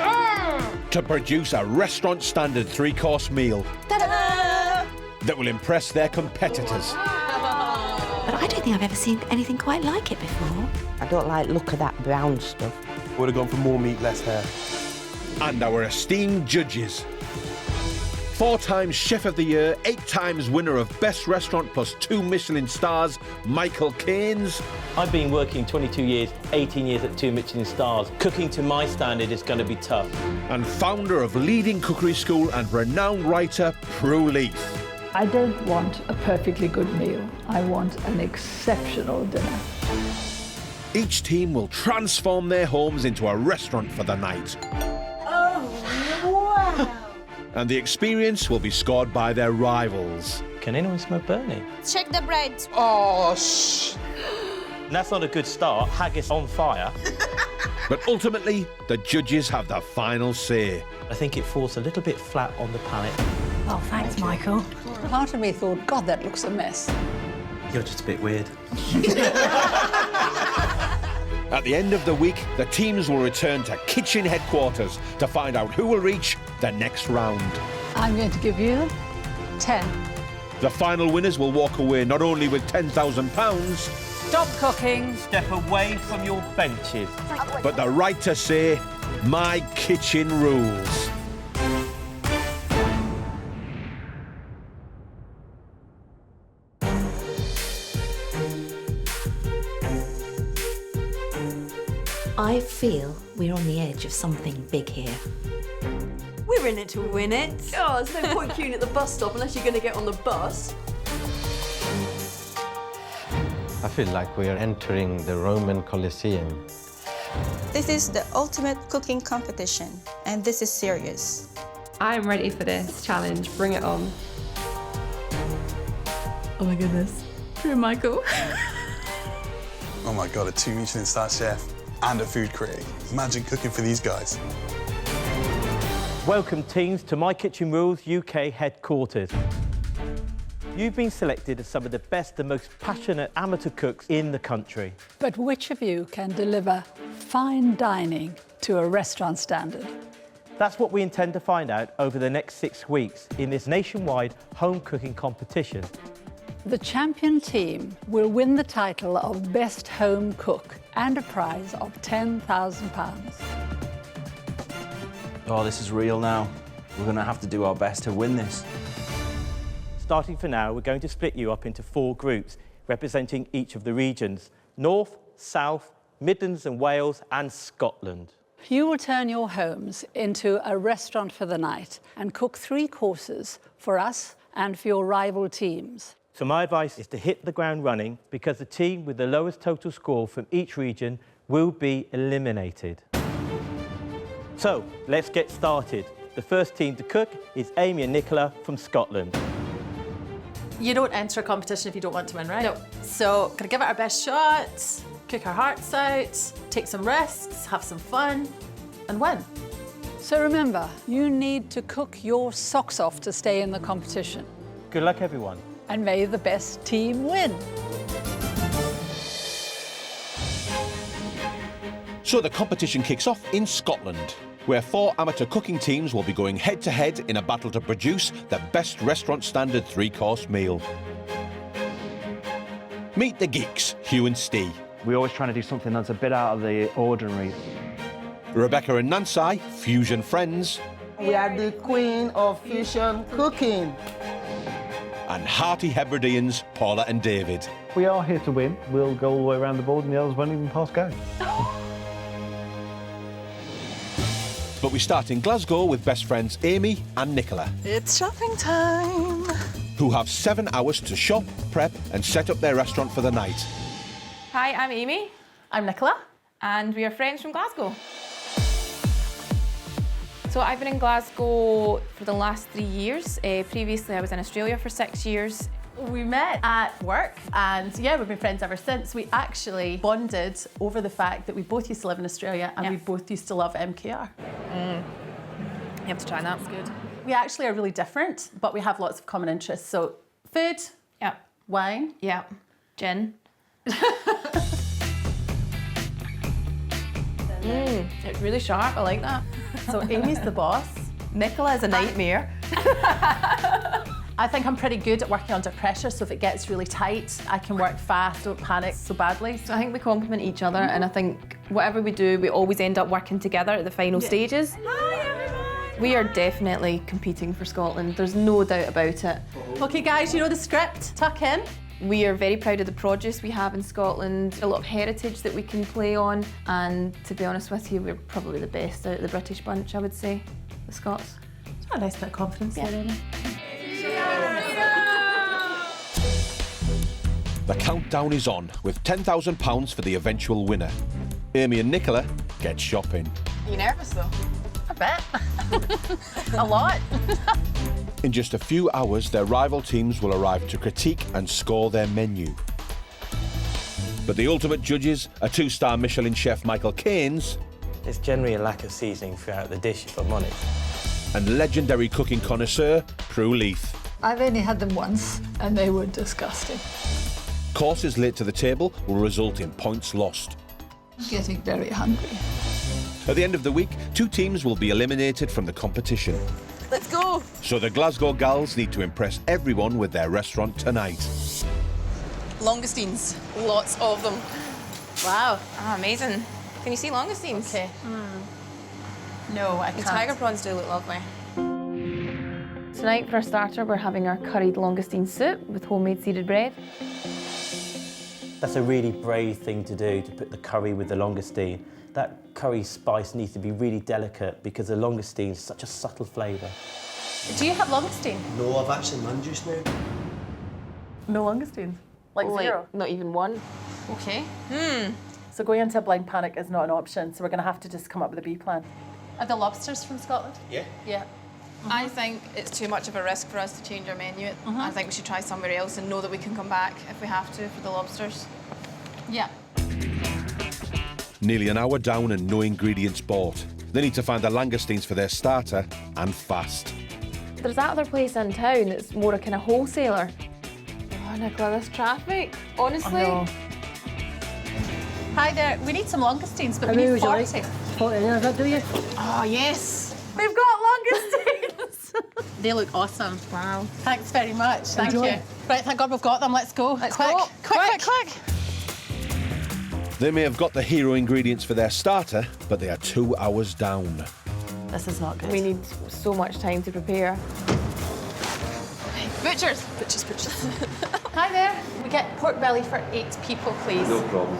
to produce a restaurant-standard 3-course meal that will impress their competitors. But I don't think I've ever seen anything quite like it before. I don't like the look of that brown stuff. Would have gone for more meat, less hair. And our esteemed judges. 4 times Chef of the Year, 8 times winner of Best Restaurant plus 2 Michelin stars, Michael Keynes. I've been working 22 years, 18 years at 2 Michelin stars. Cooking to my standard is going to be tough. And founder of leading cookery school and renowned writer, Prue Leith. I don't want a perfectly good meal. I want an exceptional dinner. Each team will transform their homes into a restaurant for the night. Oh, wow! And the experience will be scored by their rivals. Can anyone smell burning? Check the bread. Oh, shh! That's not a good start. Haggis on fire. But ultimately, the judges have the final say. I think it falls a little bit flat on the palate. Oh, thanks, Michael. Part of me thought, God, that looks a mess. You're just a bit weird. At the end of the week, the teams will return to kitchen headquarters to find out who will reach the next round. I'm going to give you 10. The final winners will walk away not only with £10,000, Stop cooking. Step away from your benches. but the right to say, my kitchen rules. I feel we're on the edge of something big here. We're in it to win it. Oh, there's no point queuing at the bus stop unless you're going to get on the bus. I feel like we are entering the Roman Colosseum. This is the ultimate cooking competition, and this is serious. I'm ready for this challenge. Bring it on. Oh my goodness. Poor Michael. Oh my God, a 2 Michelin star chef and a food critic. Imagine cooking for these guys. Welcome, teams, to My Kitchen Rules UK headquarters. You've been selected as some of the best and most passionate amateur cooks in the country. But which of you can deliver fine dining to a restaurant standard? That's what we intend to find out over the next 6 weeks in this nationwide home cooking competition. The champion team will win the title of Best Home Cook and a prize of £10,000. Oh, this is real now. We're going to have to do our best to win this. Starting for now, we're going to split you up into 4 groups, representing each of the regions: North, South, Midlands and Wales, and Scotland. You will turn your homes into a restaurant for the night and cook 3 courses for us and for your rival teams. So my advice is to hit the ground running, because the team with the lowest total score from each region will be eliminated. So let's get started. The first team to cook is Amy and Nicola from Scotland. You don't enter a competition if you don't want to win, right? No. So, gonna give it our best shot, cook our hearts out, take some risks, have some fun, and win. So remember, you need to cook your socks off to stay in the competition. Good luck, everyone. And may the best team win. So the competition kicks off in Scotland, where 4 amateur cooking teams will be going head-to-head in a battle to produce the best restaurant standard 3-course meal. Meet the Geeks, Hugh and Steve. We're always trying to do something that's a bit out of the ordinary. Rebecca and Nancy, fusion friends. We are the queen of fusion cooking. And hearty Hebrideans, Paula and David. We are here to win. We'll go all the way around the board and the others won't even pass go. But we start in Glasgow with best friends Amy and Nicola, It's shopping time. who have 7 hours to shop, prep and set up their restaurant for the night. Hi, I'm Amy. I'm Nicola. And we are friends from Glasgow. So I've been in Glasgow for the last 3 years. Previously, I was in Australia for 6 years. We met at work, and yeah, we've been friends ever since. We actually bonded over the fact that we both used to live in Australia and we both used to love MKR. You have to try that. It's good. We actually are really different, but we have lots of common interests. So food, yeah, wine, yeah, gin. It's really sharp. I like that. So Amy's the boss. Nicola is a nightmare. I think I'm pretty good at working under pressure, so if it gets really tight, I can work fast, don't panic so badly. So I think we complement each other, and I think whatever we do, we always end up working together at the final stages. Hi, everyone! We are definitely competing for Scotland. There's no doubt about it. Okay, guys, you know the script. Tuck in. We are very proud of the produce we have in Scotland, a lot of heritage that we can play on, and to be honest with you, we're probably the best out of the British bunch, I would say, the Scots. A nice bit of confidence there, Amy. The countdown is on, with £10,000 for the eventual winner. Amy and Nicola get shopping. Are you nervous though? I bet. A lot. In just a few hours, their rival teams will arrive to critique and score their menu. But the ultimate judges are 2-star Michelin chef Michael Caines. There's generally a lack of seasoning throughout the dish, if I'm honest. And legendary cooking connoisseur Prue Leith. I've only had them once, and they were disgusting. Courses late to the table will result in points lost. Getting very hungry. At the end of the week, 2 teams will be eliminated from the competition. Let's go. So the Glasgow gals need to impress everyone with their restaurant tonight. Langoustines, lots of them. Wow. Ah, amazing. Can you see langoustines? Okay. No, I The can't. tiger prawns do look lovely. Tonight, for our starter, we're having our curried langoustine soup with homemade seeded bread. That's a really brave thing to do, to put the curry with the langoustine. That curry spice needs to be really delicate because the langoustine is such a subtle flavour. Do you have langoustine? No, I've actually none just now. No langoustines? Like zero? Not even one. Okay. So going into a blind panic is not an option, so we're going to have to just come up with a B plan. Are the lobsters from Scotland? Yeah. Yeah. I think it's too much of a risk for us to change our menu. I think we should try somewhere else and know that we can come back if we have to for the lobsters. Yeah. Nearly an hour down and no ingredients bought. They need to find the langoustines for their starter, and fast. There's that other place in town that's more a kind of wholesaler. Oh, Nicola, this traffic. Honestly. Hi there. We need some langoustines, but we need 40. 40 of it, do you? Oh, yes. We've got langoustines. They look awesome. Wow. Thanks very much. Thank Enjoy. you. Right, thank God we've got them. Let's go. Let's quick. go. Quick. They may have got the hero ingredients for their starter, but they are 2 hours down. This is not good. We need so much time to prepare. Butchers. Hi there. We get pork belly for 8 people, please. No problem.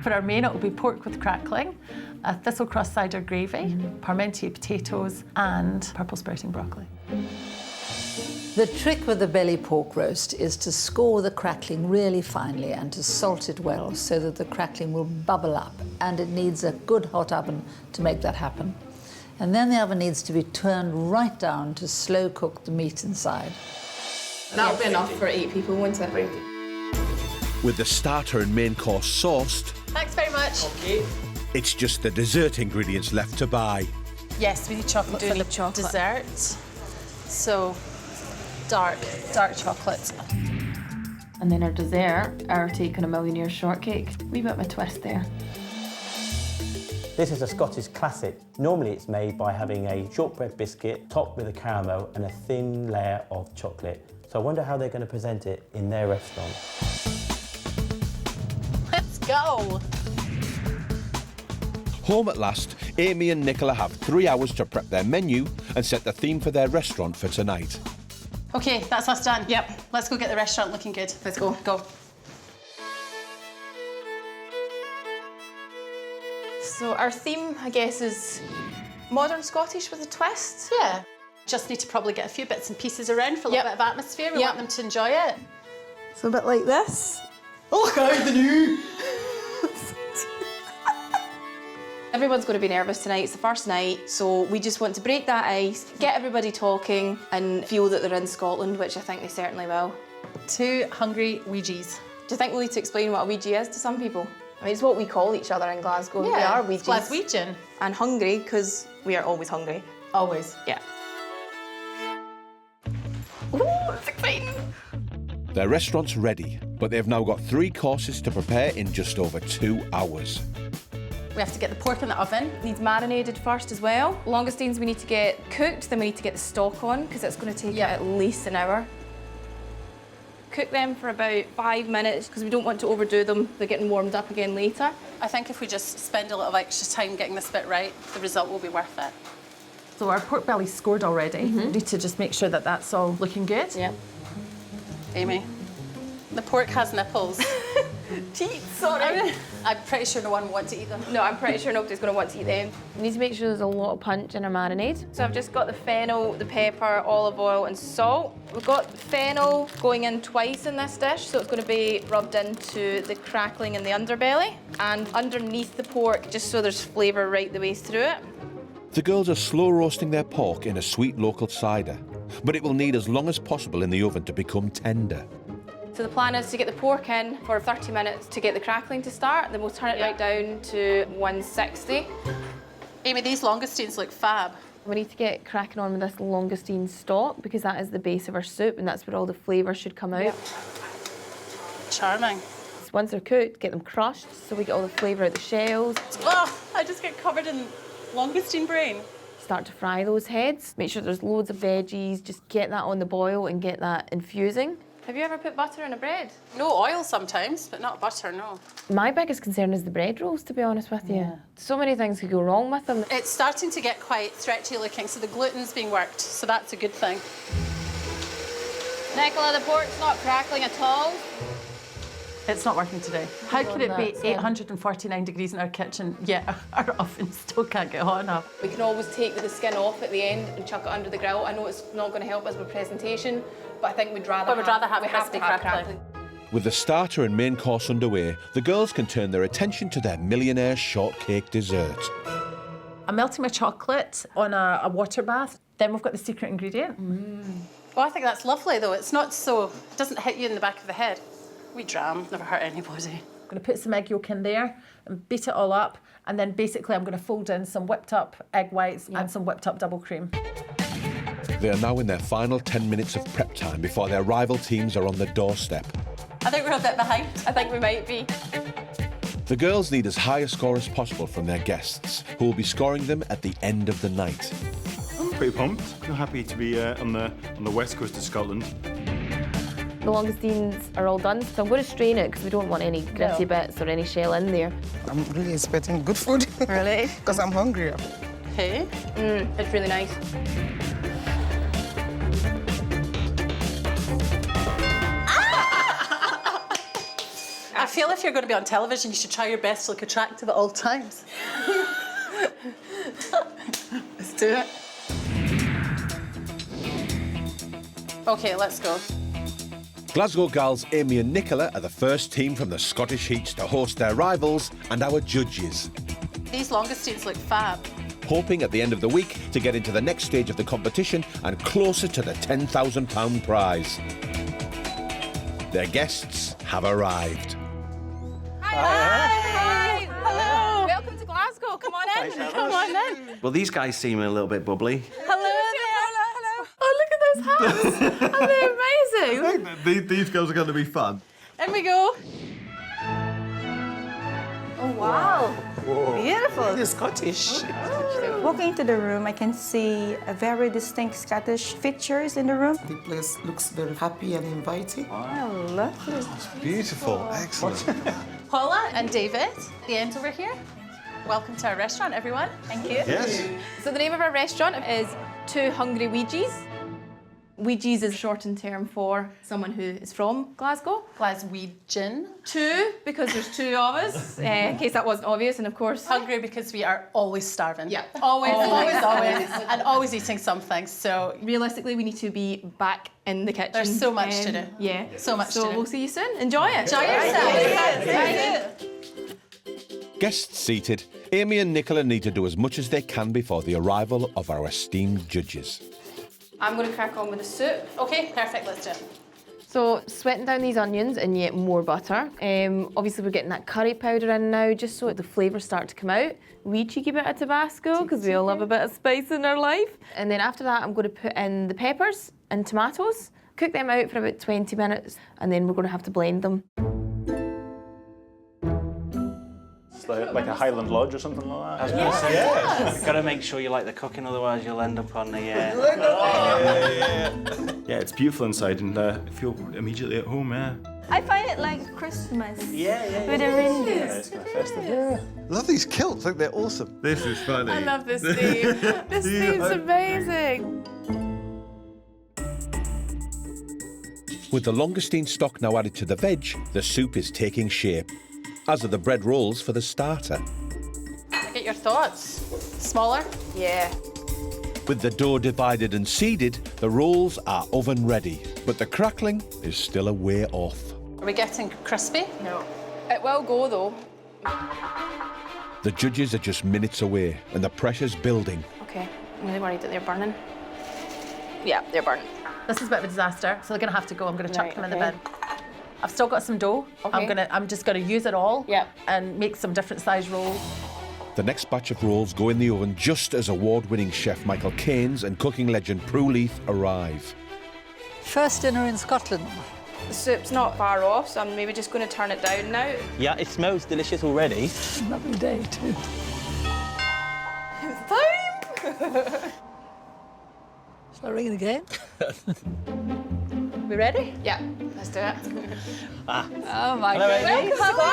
For our main, it will be pork with crackling, a thistle cross cider gravy, parmentier potatoes, and purple sprouting broccoli. The trick with the belly pork roast is to score the crackling really finely and to salt it well so that the crackling will bubble up, and it needs a good hot oven to make that happen. And then the oven needs to be turned right down to slow cook the meat inside. That'll be enough for 8 people, won't it? With the starter and main course sourced, Thanks very much. Okay. it's just the dessert ingredients left to buy. Yes, we need chocolate We do for need the chocolate. dessert. So, dark chocolate. And then our dessert, our take on a millionaire's shortcake. Wee bit of a twist there. This is a Scottish classic. Normally it's made by having a shortbread biscuit topped with a caramel and a thin layer of chocolate. So I wonder how they're going to present it in their restaurant. Let's go. Home at last, Amy and Nicola have 3 hours to prep their menu and set the theme for their restaurant for tonight. Okay, that's us done. Yep. Let's go get the restaurant looking good. Let's go. Go. So our theme, I guess, is modern Scottish with a twist. Yeah. Just need to probably get a few bits and pieces around for a little bit of atmosphere. We want them to enjoy it. So a bit like this. Oh, God, the new. Everyone's going to be nervous tonight. It's the first night, so we just want to break that ice, get everybody talking, and feel that they're in Scotland, which I think they certainly will. 2 hungry Ouija's. Do you think we'll need to explain what a Ouija is to some people? I mean, it's what we call each other in Glasgow. We Yeah, are it's Ouija's. Glaswegian. And hungry, because we are always hungry. Always. Yeah. Ooh, it's exciting. Their restaurant's ready, but they've now got 3 courses to prepare in just over 2 hours. We have to get the pork in the oven. Needs marinated first as well. Langoustines we need to get cooked, then we need to get the stock on, because it's going to take at least an hour. Cook them for about 5 minutes, because we don't want to overdo them. They're getting warmed up again later. I think if we just spend a little extra time getting this bit right, the result will be worth it. So our pork belly's scored already. We need to just make sure that that's all looking good. Yeah. Amy, the pork has nipples. Teats, sorry. I'm pretty sure no one wants to eat them. No, I'm pretty sure nobody's going to want to eat them. We need to make sure there's a lot of punch in our marinade. So I've just got the fennel, the pepper, olive oil and salt. We've got fennel going in twice in this dish, so it's going to be rubbed into the crackling in the underbelly and underneath the pork, just so there's flavour right the way through it. The girls are slow roasting their pork in a sweet local cider, but it will need as long as possible in the oven to become tender. So the plan is to get the pork in for 30 minutes to get the crackling to start, then we'll turn it right down to 160. Amy, these langoustines look fab. We need to get cracking on with this langoustine stock because that is the base of our soup and that's where all the flavour should come out. Yep. Charming. So once they're cooked, get them crushed so we get all the flavour out the shells. Oh, I just get covered in langoustine brain. Start to fry those heads. Make sure there's loads of veggies. Just get that on the boil and get that infusing. Have you ever put butter in a bread? No, oil sometimes, but not butter, no. My biggest concern is the bread rolls, to be honest with you. So many things could go wrong with them. It's starting to get quite stretchy looking, so the gluten's being worked, so that's a good thing. Nicola, the pork's not crackling at all. It's not working today. How could it be 849 degrees in our kitchen, yet our oven still can't get hot enough? We can always take the skin off at the end and chuck it under the grill. I know it's not going to help us with presentation, but I think we'd rather have crispy crackling. With the starter and main course underway, the girls can turn their attention to their millionaire shortcake dessert. I'm melting my chocolate on a water bath. Then we've got the secret ingredient. Well, I think that's lovely, though. It's not so... It doesn't hit you in the back of the head. We dram, never hurt anybody. I'm going to put some egg yolk in there and beat it all up. And then basically I'm going to fold in some whipped up egg whites and some whipped up double cream. They are now in their final 10 minutes of prep time before their rival teams are on the doorstep. I think we're a bit behind. I think we might be. The girls need as high a score as possible from their guests, who will be scoring them at the end of the night. I'm pretty pumped. I'm happy to be on the west coast of Scotland. The langoustines are all done, so I'm going to strain it because we don't want any gritty bits or any shell in there. I'm really expecting good food. Really? Because I'm hungry. Hey? It's really nice. I feel if you're going to be on television, you should try your best to look attractive at all times. Let's do it. Okay, let's go. Glasgow gals Amy and Nicola are the first team from the Scottish Heats to host their rivals and our judges. These langoustines look fab. Hoping at the end of the week to get into the next stage of the competition and closer to the £10,000 prize. Their guests have arrived. Hi! Hello! Welcome to Glasgow. Come on in. Come on in. Well, these guys seem a little bit bubbly. Hello there. Hello. Oh, look at those hats. Are they amazing? I think these girls are going to be fun. In we go. Oh, wow. Whoa. Beautiful. It's Scottish. Walking into the room, I can see a very distinct Scottish features in the room. The place looks very happy and inviting. Oh, lovely. Beautiful. Excellent. Paula and David, the end over here. Welcome to our restaurant, everyone. Thank you. Yes. So the name of our restaurant is Two Hungry Ouijies. Ouijies is shortened term for someone who is from Glasgow. Glaswegian. Two, because there's two of us, in case that wasn't obvious, and of course... Hungry because we are always starving. Yeah. Always. And always eating something, so... Realistically, we need to be back in the kitchen. There's so much to do. Yeah. So much to do. So we'll see you soon. Enjoy it. Enjoy yourself. Guests seated, Amy and Nicola need to do as much as they can before the arrival of our esteemed judges. I'm going to crack on with the soup. Okay, perfect, let's do it. So, sweating down these onions and yet more butter. Obviously, we're getting that curry powder in now, just so the flavours start to come out. Wee cheeky bit of Tabasco, because we all love a bit of spice in our life. And then after that, I'm going to put in the peppers and tomatoes, cook them out for about 20 minutes, and then we're going to have to blend them. Like a Highland Lodge or something like that? I was going to say, Yes. you've got to make sure you like the cooking, otherwise you'll end up on the... Yeah, it's beautiful inside and I feel immediately at home, yeah. I find it like Christmas. Yeah. With the reindeer. It's kind of festive. Love these kilts, I think they're awesome. This is funny. I love this theme. This theme's amazing. With the langoustine stock now added to the veg, the soup is taking shape, as are the bread rolls for the starter. Get your thoughts. Smaller? Yeah. With the dough divided and seeded, the rolls are oven ready, but the crackling is still a way off. Are we getting crispy? No. It will go though. The judges are just minutes away, and the pressure's building. Okay, I'm really worried that they're burning. Yeah, they're burning. This is a bit of a disaster, so they're gonna have to go. I'm gonna chuck them in the bin. I've still got some dough. Okay. I'm just gonna use it all and make some different size rolls. The next batch of rolls go in the oven just as award-winning chef Michael Caines and cooking legend Prue Leith arrive. First dinner in Scotland. The soup's not far off, so I'm maybe just going to turn it down now. Yeah, it smells delicious already. Lovely day, too. It's time! Shall I ring it again? We ready? Yeah, let's do it. Oh, my Hello, goodness. Amy. Hello,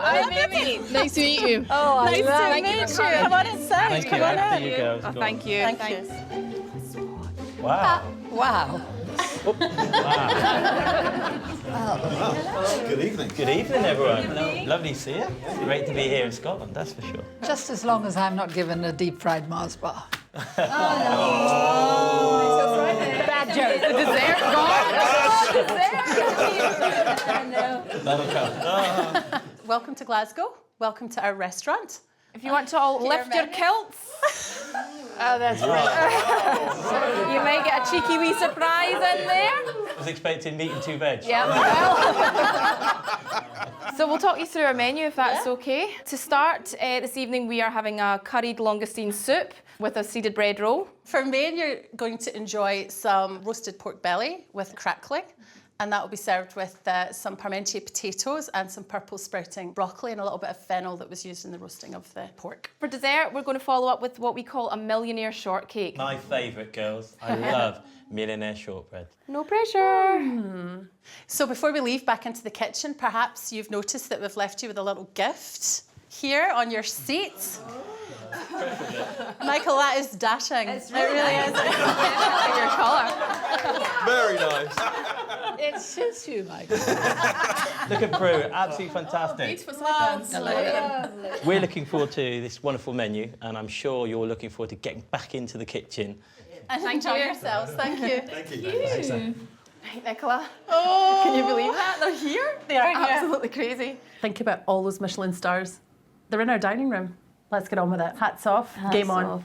I'm Hello. Amy. Nice to meet you. Oh, I nice love to it. meet you. Come on inside. Thank Come you. on After in. you go. Oh, thank you. Thank Thanks. you. Wow. Wow. Good evening. Good evening, everyone. Lovely to see you. Great to be here in Scotland, that's for sure. Just as long as I'm not given a deep-fried Mars bar. Bad joke. The dessert gone. That'll come. Welcome to Glasgow. Welcome to our restaurant. If you want to all lift your kilts. Oh, that's right. You might get a cheeky wee surprise in there. I was expecting meat and two veg. Yeah, well. So we'll talk you through our menu if that's okay. To start, this evening we are having a curried langoustine soup with a seeded bread roll. For main, you're going to enjoy some roasted pork belly with crackling, and that will be served with some parmentier potatoes and some purple sprouting broccoli and a little bit of fennel that was used in the roasting of the pork. For dessert, we're going to follow up with what we call a millionaire shortcake. My favourite, girls. I love millionaire shortbread. No pressure. So before we leave back into the kitchen, perhaps you've noticed that we've left you with a little gift here on your seat. Michael, that is dashing. It really is. Your colour. Very nice. It suits you, Michael. Look at Prue, absolutely fantastic. Beautiful slippers. We're looking forward to this wonderful menu, and I'm sure you're looking forward to getting back into the kitchen. And enjoy yourselves. Thank you. Thank you. Right, Nicola. Oh. Can you believe that? They're here? They are here. Absolutely crazy. Think about all those Michelin stars. They're in our dining room. Let's get on with it. Hats off. Game on.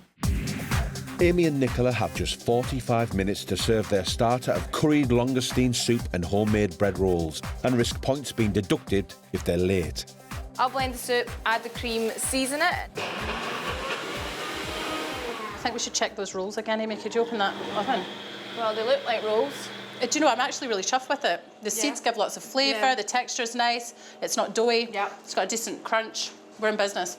Amy and Nicola have just 45 minutes to serve their starter of curried langoustine soup and homemade bread rolls, and risk points being deducted if they're late. I'll blend the soup, add the cream, season it. I think we should check those rolls again. Amy, could you open that oven? Well, they look like rolls. Do you know, I'm actually really chuffed with it. The seeds give lots of flavour, the texture's nice, it's not doughy, it's got a decent crunch. We're in business.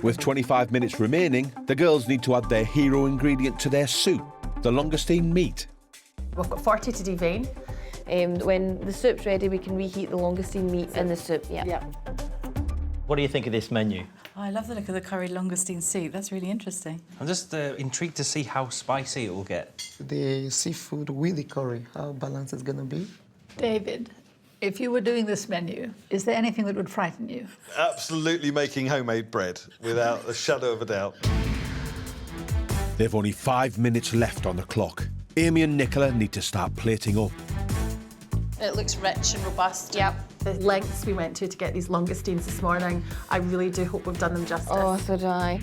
With 25 minutes remaining, the girls need to add their hero ingredient to their soup, the langoustine meat. We've got 40 to devein. When the soup's ready, we can reheat the langoustine meat in the soup. Yeah. What do you think of this menu? Oh, I love the look of the curried langoustine soup. That's really interesting. I'm just intrigued to see how spicy it will get. The seafood with the curry, how balanced it's gonna be. David, if you were doing this menu, is there anything that would frighten you? Absolutely making homemade bread, without a shadow of a doubt. They've only 5 minutes left on the clock. Amy and Nicola need to start plating up. It looks rich and robust. Yep. The lengths we went to get these langoustines this morning, I really do hope we've done them justice. Oh, so do I.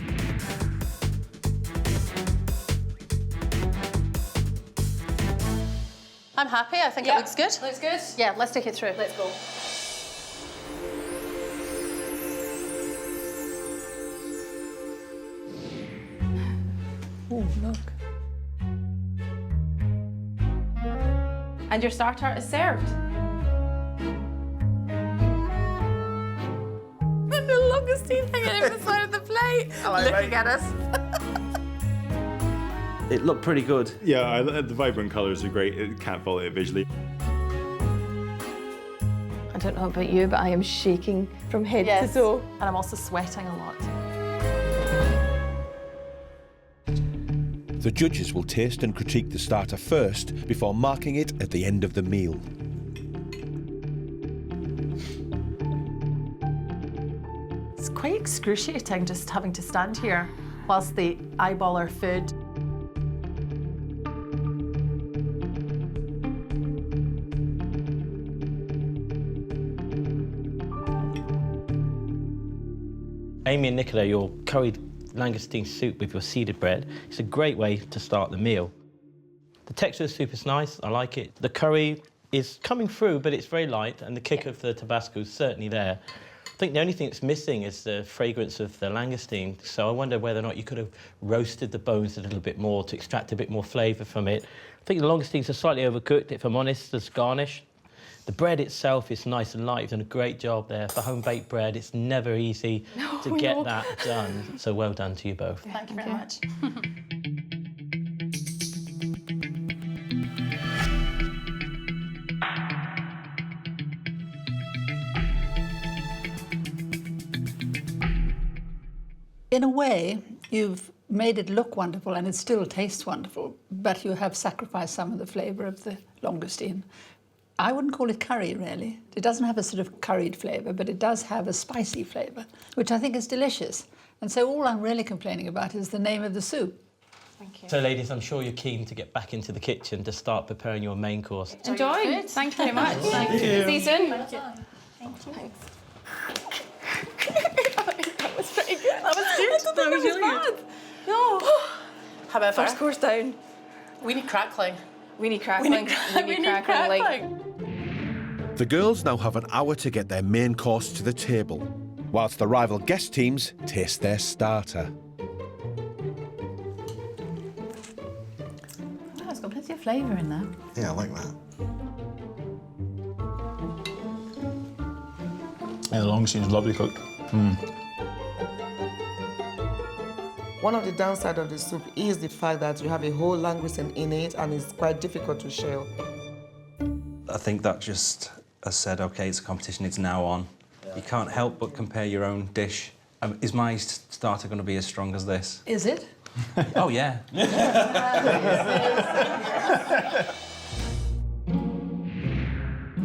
I'm happy. I think it looks good. Looks good. Yeah, let's take it through. Let's go. Oh, look. And your starter is served. And the langoustine hanging over the side of the plate. Looking at us. It looked pretty good. Yeah, the vibrant colours are great. It can't fault it visually. I don't know about you, but I am shaking from head to Yes. toe. And I'm also sweating a lot. The judges will taste and critique the starter first before marking it at the end of the meal. It's quite excruciating just having to stand here whilst they eyeball our food. Amy and Nicola, your curried langoustine soup with your seeded bread, it's a great way to start the meal. The texture of the soup is nice, I like it. The curry is coming through, but it's very light, and the kick of the Tabasco is certainly there. I think the only thing that's missing is the fragrance of the langoustine, so I wonder whether or not you could have roasted the bones a little bit more to extract a bit more flavour from it. I think the langoustines are slightly overcooked, if I'm honest, as garnish. The bread itself is nice and light. You've done a great job there. For home-baked bread, it's never easy to get that done. So well done to you both. Thank you very much. In a way, you've made it look wonderful and it still tastes wonderful, but you have sacrificed some of the flavour of the langoustine. I wouldn't call it curry, really. It doesn't have a sort of curried flavour, but it does have a spicy flavour, which I think is delicious. And so all I'm really complaining about is the name of the soup. Thank you. So, ladies, I'm sure you're keen to get back into the kitchen to start preparing your main course. Enjoy. Thank you very much. Thank you. See you soon. Thank you. Thanks. That was pretty good. That was good. I don't think that was really bad. good. No. However, First course down. we need crackling. We need crackling. We need crackling. The girls now have an hour to get their main course to the table, whilst the rival guest teams taste their starter. Oh, it's got plenty of flavour in there. Yeah, I like that. Yeah, the langoustine's lovely cooked. One of the downsides of the soup is the fact that you have a whole langoustine in it and it's quite difficult to shell. I think that just has said, OK, it's a competition, it's now on. You can't help but compare your own dish. Is my starter going to be as strong as this? Is it? Oh, yeah.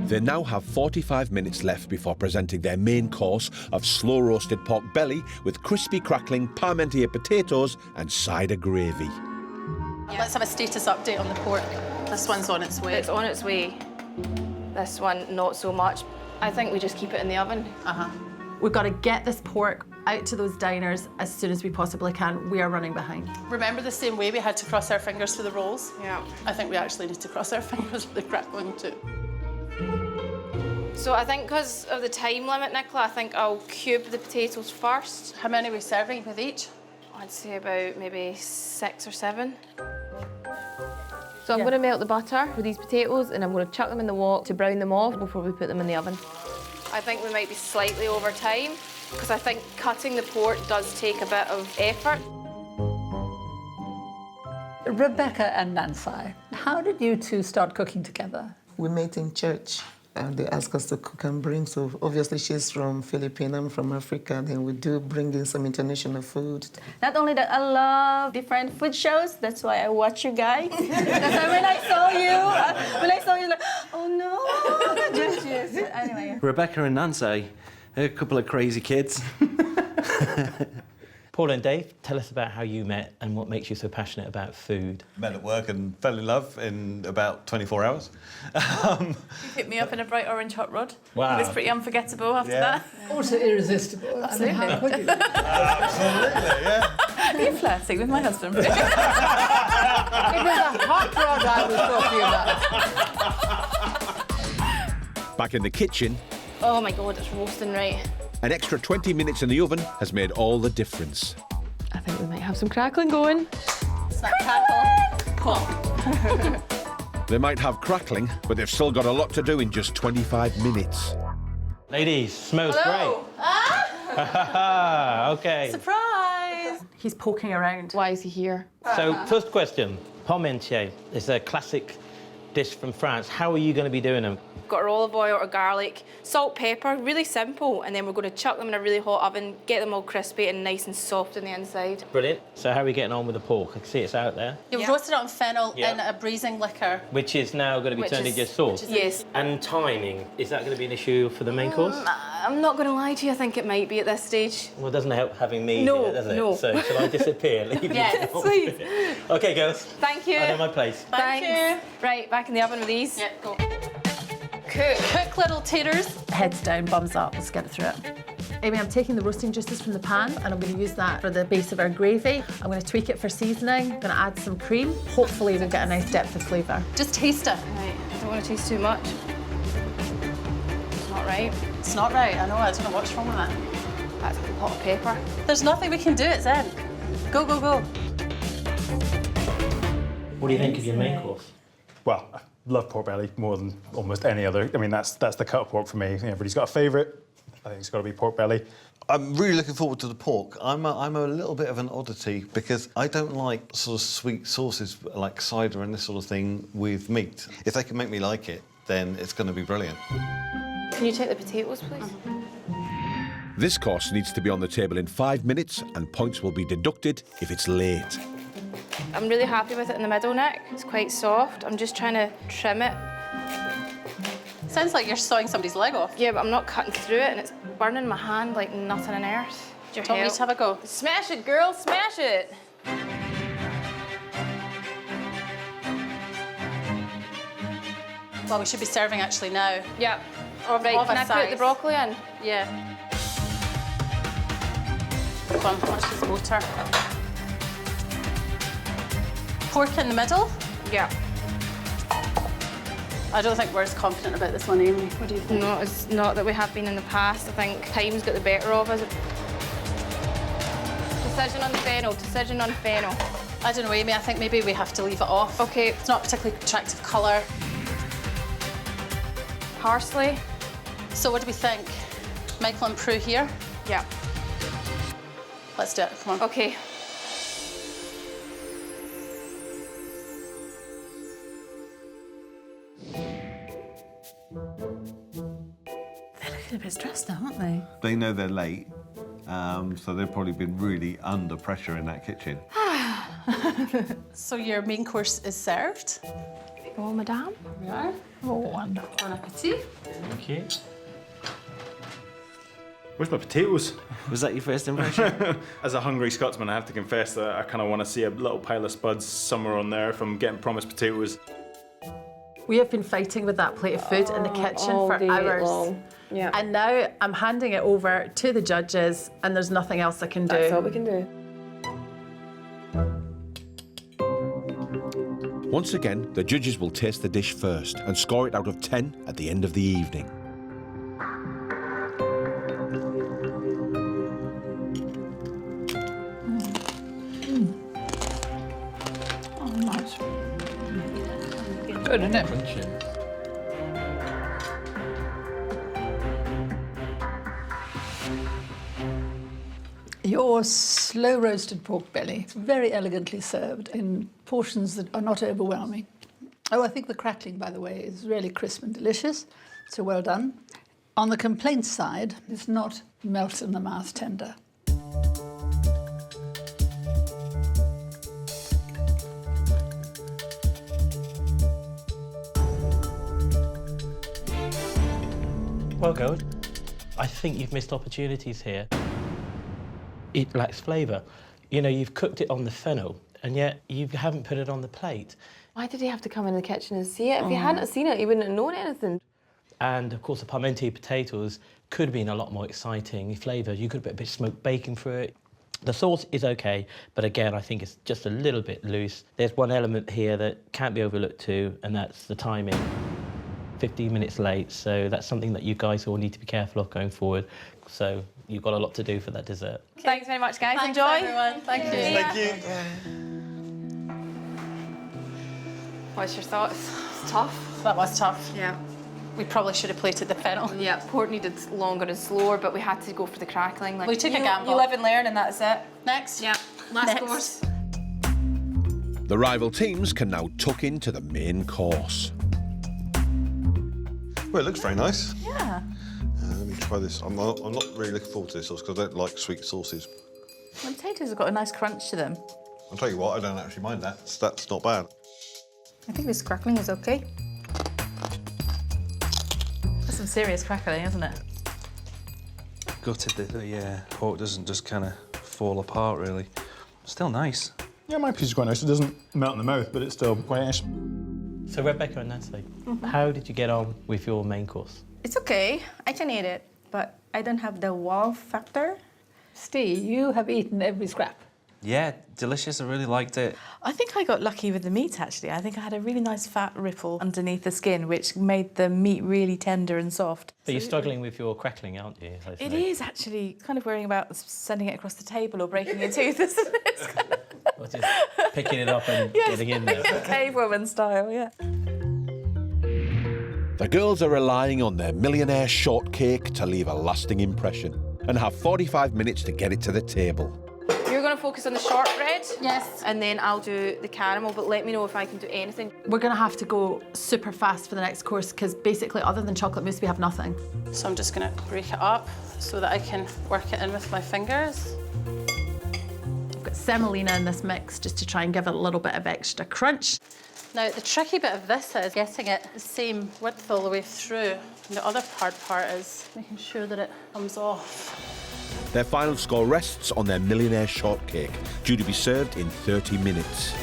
They now have 45 minutes left before presenting their main course of slow-roasted pork belly with crispy crackling parmentier potatoes and cider gravy. Let's have a status update on the pork. This one's on its way. It's on its way. This one, not so much. I think we just keep it in the oven. We've got to get this pork out to those diners as soon as we possibly can. We are running behind. Remember the same way we had to cross our fingers for the rolls? Yeah. I think we actually need to cross our fingers for the crackling too. So I think because of the time limit, Nicola, I think I'll cube the potatoes first. How many are we serving with each? I'd say about maybe 6 or 7. So I'm going to melt the butter with these potatoes and I'm going to chuck them in the wok to brown them off before we put them in the oven. I think we might be slightly over time because I think cutting the pork does take a bit of effort. Rebecca and Nancy, how did you two start cooking together? We met in church and they asked us to cook and bring. So obviously she's from Philippines, I'm from Africa. Then we do bring in some international food. Not only that, I love different food shows. That's why I watch you guys. That's why when I saw you, like, oh no, the judges. Anyway. Rebecca and Nancy, a couple of crazy kids. Paula and Dave, tell us about how you met and what makes you so passionate about food. Met at work and fell in love in about 24 hours. You picked me up in a bright orange hot rod. Wow. It was pretty unforgettable after that. Also irresistible. Absolutely. I mean, how could you? Absolutely, yeah. You're flirting with my husband. It was a hot rod I was talking about. Back in the kitchen, Oh my God, it's roasting right. an extra 20 minutes in the oven has made all the difference. I think we might have some crackling going. They might have crackling, but they've still got a lot to do in just 25 minutes. Ladies, smells great. Okay. Surprise! He's poking around. Why is he here? So, first question. Parmentier is a classic dish from France. How are you going to be doing them? Got our olive oil, our garlic, salt, pepper, really simple. And then we're going to chuck them in a really hot oven, get them all crispy and nice and soft on the inside. Brilliant. So how are we getting on with the pork? I can see it's out there. You've roasted it on fennel in a braising liquor. Which is now going to be turned into your sauce. Yes. And timing, is that going to be an issue for the main course? I'm not going to lie to you, I think it might be at this stage. Well, it doesn't help having me No, here, does it? no. So shall I disappear? Leave Yes, you? please. OK, girls. Thank you. I know my place. Thanks. Right, back in the oven with these. Yeah, go. Cook little taters. Heads down, bums up. Let's get it through it. Amy, I'm taking the roasting juices from the pan and I'm going to use that for the base of our gravy. I'm going to tweak it for seasoning. I'm going to add some cream. Hopefully we'll get a nice depth of flavour. Just taste it. Right, I don't want to taste too much. It's not right. It's not right, I know. I don't know what's wrong with it. That's a lot of pepper. There's nothing we can do, it's in. Go, go, go. What do you think of your main course? Well, I love pork belly more than almost any other. I mean, that's the cut of pork for me. Everybody's got a favourite. I think it's got to be pork belly. I'm really looking forward to the pork. I'm a little bit of an oddity because I don't like sort of sweet sauces like cider and this sort of thing with meat. If they can make me like it, then it's going to be brilliant. Can you take the potatoes, please? This course needs to be on the table in 5 minutes and points will be deducted if it's late. I'm really happy with it in the middle, Nick. It's quite soft. I'm just trying to trim it. Sounds like you're sawing somebody's leg off. Yeah, but I'm not cutting through it and it's burning my hand like nothing on earth. Do you want me to have a go? Smash it, girl, smash it. Well, we should be serving actually now. Yep. All right, can I put the broccoli in? Yeah. Go on, how much is the butter? Pork in the middle? Yeah. I don't think we're as confident about this one, Amy. What do you think? No, it's not that we have been in the past. I think time's got the better of us. Decision on fennel, decision on fennel. I don't know, Amy, I think maybe we have to leave it off. Okay. It's not a particularly attractive colour. Parsley. So what do we think? Michael and Prue here? Yeah. Let's do it, come on. Okay. They're looking a bit stressed out, aren't they? They know they're late, so they've probably been really under pressure in that kitchen. So your main course is served? Oh, madame. We are. Oh, wonderful. Bon appetit. Thank you. Where's my potatoes? Was that your first impression? As a hungry Scotsman, I have to confess that I kind of want to see a little pile of spuds somewhere on there if I'm getting promised potatoes. We have been fighting with that plate of food in the kitchen all for day hours. long. Yeah. And now I'm handing it over to the judges and there's nothing else I can do. That's all we can do. Once again, the judges will taste the dish first and score it out of 10 at the end of the evening. Oh, nice. Good, isn't it? Your slow roasted pork belly. It's very elegantly served in portions that are not overwhelming. Oh, I think the crackling, by the way, is really crisp and delicious. So well done. On the complaint side, it's not melt in the mouth tender. Well, girls, I think you've missed opportunities here. It lacks flavour. You know, you've cooked it on the fennel, and yet you haven't put it on the plate. Why did he have to come in the kitchen and see it? If he hadn't seen it, he wouldn't have known anything. And, of course, the parmentier potatoes could have been a lot more exciting flavour. You could put a bit of smoked bacon through it. The sauce is OK, but again, I think it's just a little bit loose. There's one element here that can't be overlooked too, and that's the timing. 15 minutes late, so that's something that you guys all need to be careful of going forward. So you've got a lot to do for that dessert. Okay. Thanks very much, guys. Thanks, Enjoy. everyone. Thank you. Thank you. What's your thoughts? It's tough. That was tough. Yeah. We probably should have plated the fennel. Yeah, pork needed longer and slower, but we had to go for the crackling. Like, We took a gamble. You live and learn, and that's it. Next. Yeah. Last Next. course. The rival teams can now tuck into the main course. Well, it looks very nice. Yeah. Let me try this. I'm not really looking forward to this sauce because I don't like sweet sauces. The potatoes have got a nice crunch to them. I'll tell you what, I don't actually mind that. That's not bad. I think this crackling is okay. That's some serious crackling, isn't it? Gutted that the pork doesn't just kind of fall apart, really. Still nice. Yeah, my piece is quite nice. It doesn't melt in the mouth, but it's still quite nice. So, Rebecca and Nancy, how did you get on with your main course? It's okay. I can eat it, but I don't have the wow factor. Steve, you have eaten every scrap. Yeah, delicious. I really liked it. I think I got lucky with the meat, actually. I think I had a really nice fat ripple underneath the skin, which made the meat really tender and soft. But you're struggling with your crackling, aren't you? It is, actually. Kind of worrying about sending it across the table or breaking a tooth, isn't it? Or just picking it up and getting in there. Cave woman style, yeah. The girls are relying on their millionaire shortcake to leave a lasting impression and have 45 minutes to get it to the table. You're going to focus on the shortbread? Yes. And then I'll do the caramel, but let me know if I can do anything. We're going to have to go super fast for the next course because basically, other than chocolate mousse, we have nothing. So I'm just going to break it up so that I can work it in with my fingers. I've got semolina in this mix just to try and give it a little bit of extra crunch. Now, the tricky bit of this is getting it the same width all the way through. And the other hard part is making sure that it comes off. Their final score rests on their millionaire shortcake, due to be served in 30 minutes.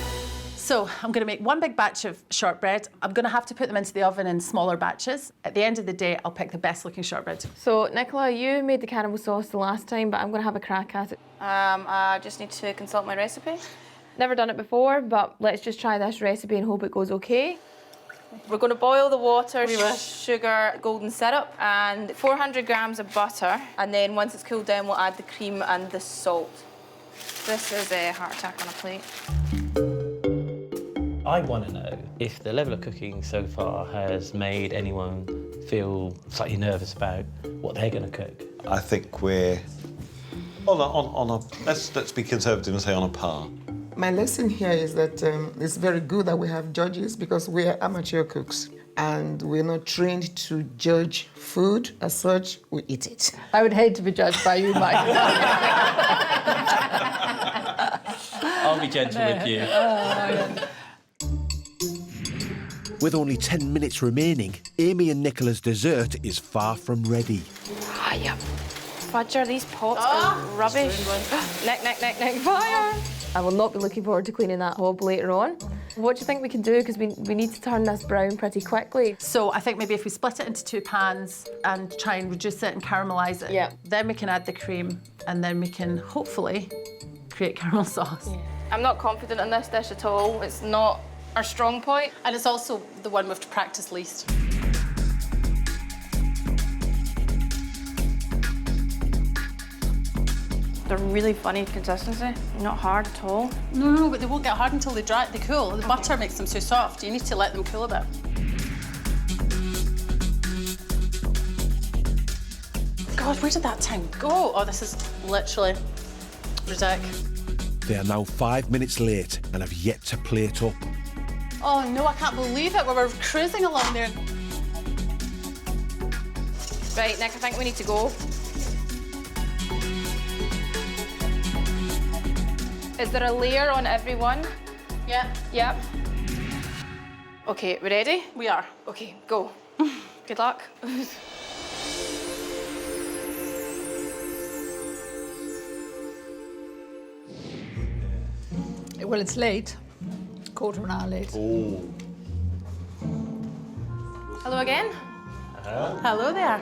So I'm going to make one big batch of shortbread. I'm going to have to put them into the oven in smaller batches. At the end of the day, I'll pick the best looking shortbread. So, Nicola, you made the caramel sauce the last time, but I'm going to have a crack at it. I just need to consult my recipe. Never done it before, but let's just try this recipe and hope it goes okay. We're going to boil the water, sugar, golden syrup, and 400 grams of butter. And then once it's cooled down, we'll add the cream and the salt. This is a heart attack on a plate. I want to know if the level of cooking so far has made anyone feel slightly nervous about what they're going to cook. I think we're on a let's be conservative and say on a par. My lesson here is that it's very good that we have judges because we are amateur cooks and we're not trained to judge food as such, we eat it. I would hate to be judged by you, Mike. I'll be gentle with you. With only 10 minutes remaining, Amy and Nicola's dessert is far from ready. Ah, yep. Fudger, these pots are rubbish. Nick, fire! I will not be looking forward to cleaning that hob later on. What do you think we can do? Because we need to turn this brown pretty quickly. So I think maybe if we split it into two pans and try and reduce it and caramelise it, then we can add the cream and then we can hopefully create caramel sauce. Yeah. I'm not confident in this dish at all. It's not our strong point. And it's also the one we've to practice least. They're really funny consistency, not hard at all. No, but they won't get hard until they cool. The butter makes them too soft. You need to let them cool a bit. God, where did that time go? Oh, this is literally ridiculous. They are now 5 minutes late and have yet to plate up. Oh no, I can't believe it. We were cruising along there. Right, Nick, I think we need to go. Is there a layer on every one? Yeah. Yep. Okay, we ready? We are. Okay, go. Good luck. Well, it's late. Quarter of an hour late. Oh. Hello again. Hello there.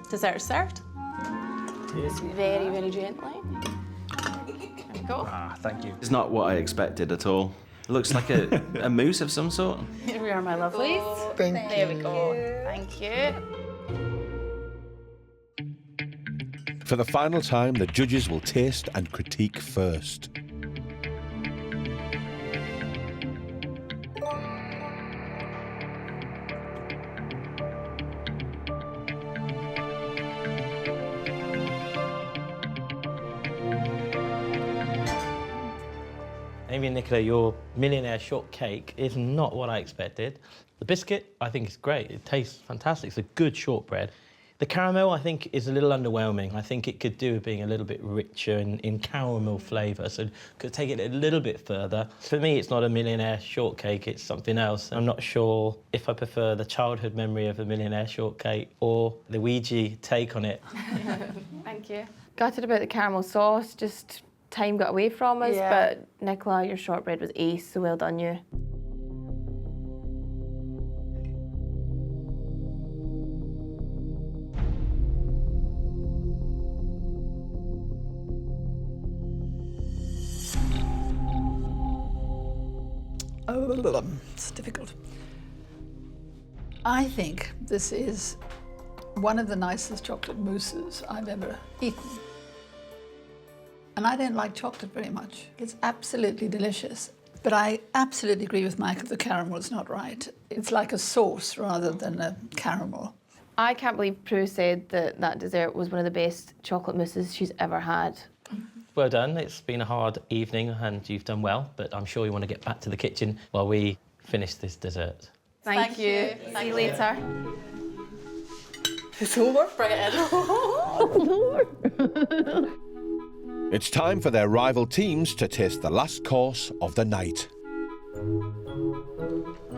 Dessert served? Very, very gently. There we go. Ah, thank you. It's not what I expected at all. It looks like a mousse of some sort. Here we are, my lovelies. There we go. Thank you. For the final time, the judges will taste and critique first. Amy and Nicola, your millionaire shortcake is not what I expected. The biscuit, I think, is great. It tastes fantastic. It's a good shortbread. The caramel, I think, is a little underwhelming. I think it could do with being a little bit richer in caramel flavour, so could take it a little bit further. For me, it's not a millionaire shortcake, it's something else. I'm not sure if I prefer the childhood memory of a millionaire shortcake or the Ouija take on it. Thank you. Gutted about the caramel sauce, just time got away from us, but Nicola, your shortbread was ace, so well done you. It's difficult. I think this is one of the nicest chocolate mousses I've ever eaten. And I don't like chocolate very much. It's absolutely delicious. But I absolutely agree with Mike that the caramel is not right. It's like a sauce rather than a caramel. I can't believe Prue said that that dessert was one of the best chocolate mousses she's ever had. Well done. It's been a hard evening and you've done well, but I'm sure you want to get back to the kitchen while we finish this dessert. Thank you. See you later. It's over. Bring it in. It's time for their rival teams to taste the last course of the night.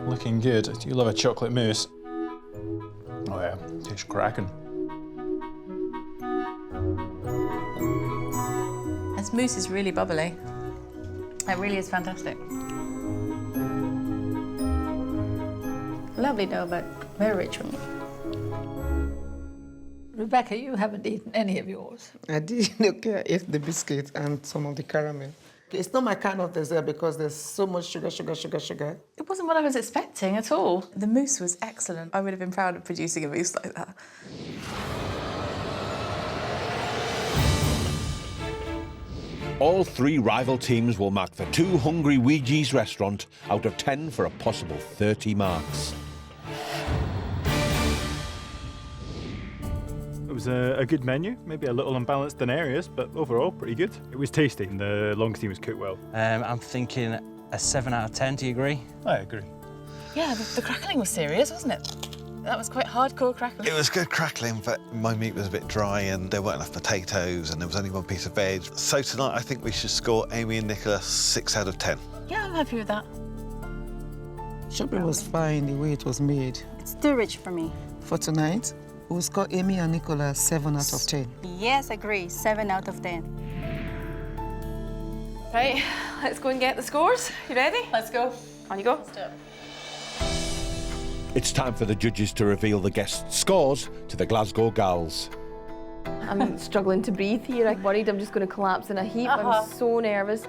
Looking good. Do you love a chocolate mousse? Oh yeah, tastes cracking. This mousse is really bubbly. It really is fantastic. Lovely dough, but very rich for me. Rebecca, you haven't eaten any of yours. I didn't eat the biscuit and some of the caramel. It's not my kind of dessert because there's so much sugar. It wasn't what I was expecting at all. The mousse was excellent. I would have been proud of producing a mousse like that. All three rival teams will mark the Two Hungry Ouija's restaurant out of 10 for a possible 30 marks. It was a good menu, maybe a little unbalanced in areas, but overall pretty good. It was tasty and the langoustine was cooked well. I'm thinking a 7 out of 10, do you agree? I agree. Yeah, the crackling was serious, wasn't it? That was quite hardcore crackling. It was good crackling, but my meat was a bit dry and there weren't enough potatoes and there was only one piece of veg. So tonight I think we should score Amy and Nicola 6 out of 10. Yeah, I'm happy with that. Chocolate was fine the way it was made. It's too rich for me. For tonight, we'll score Amy and Nicola 7 out of 10. Yes, agree. 7 out of 10. Right, let's go and get the scores. You ready? Let's go. On you go. Let's do it. It's time for the judges to reveal the guests' scores to the Glasgow Gals. I'm struggling to breathe here. I'm worried I'm just going to collapse in a heap. I'm so nervous.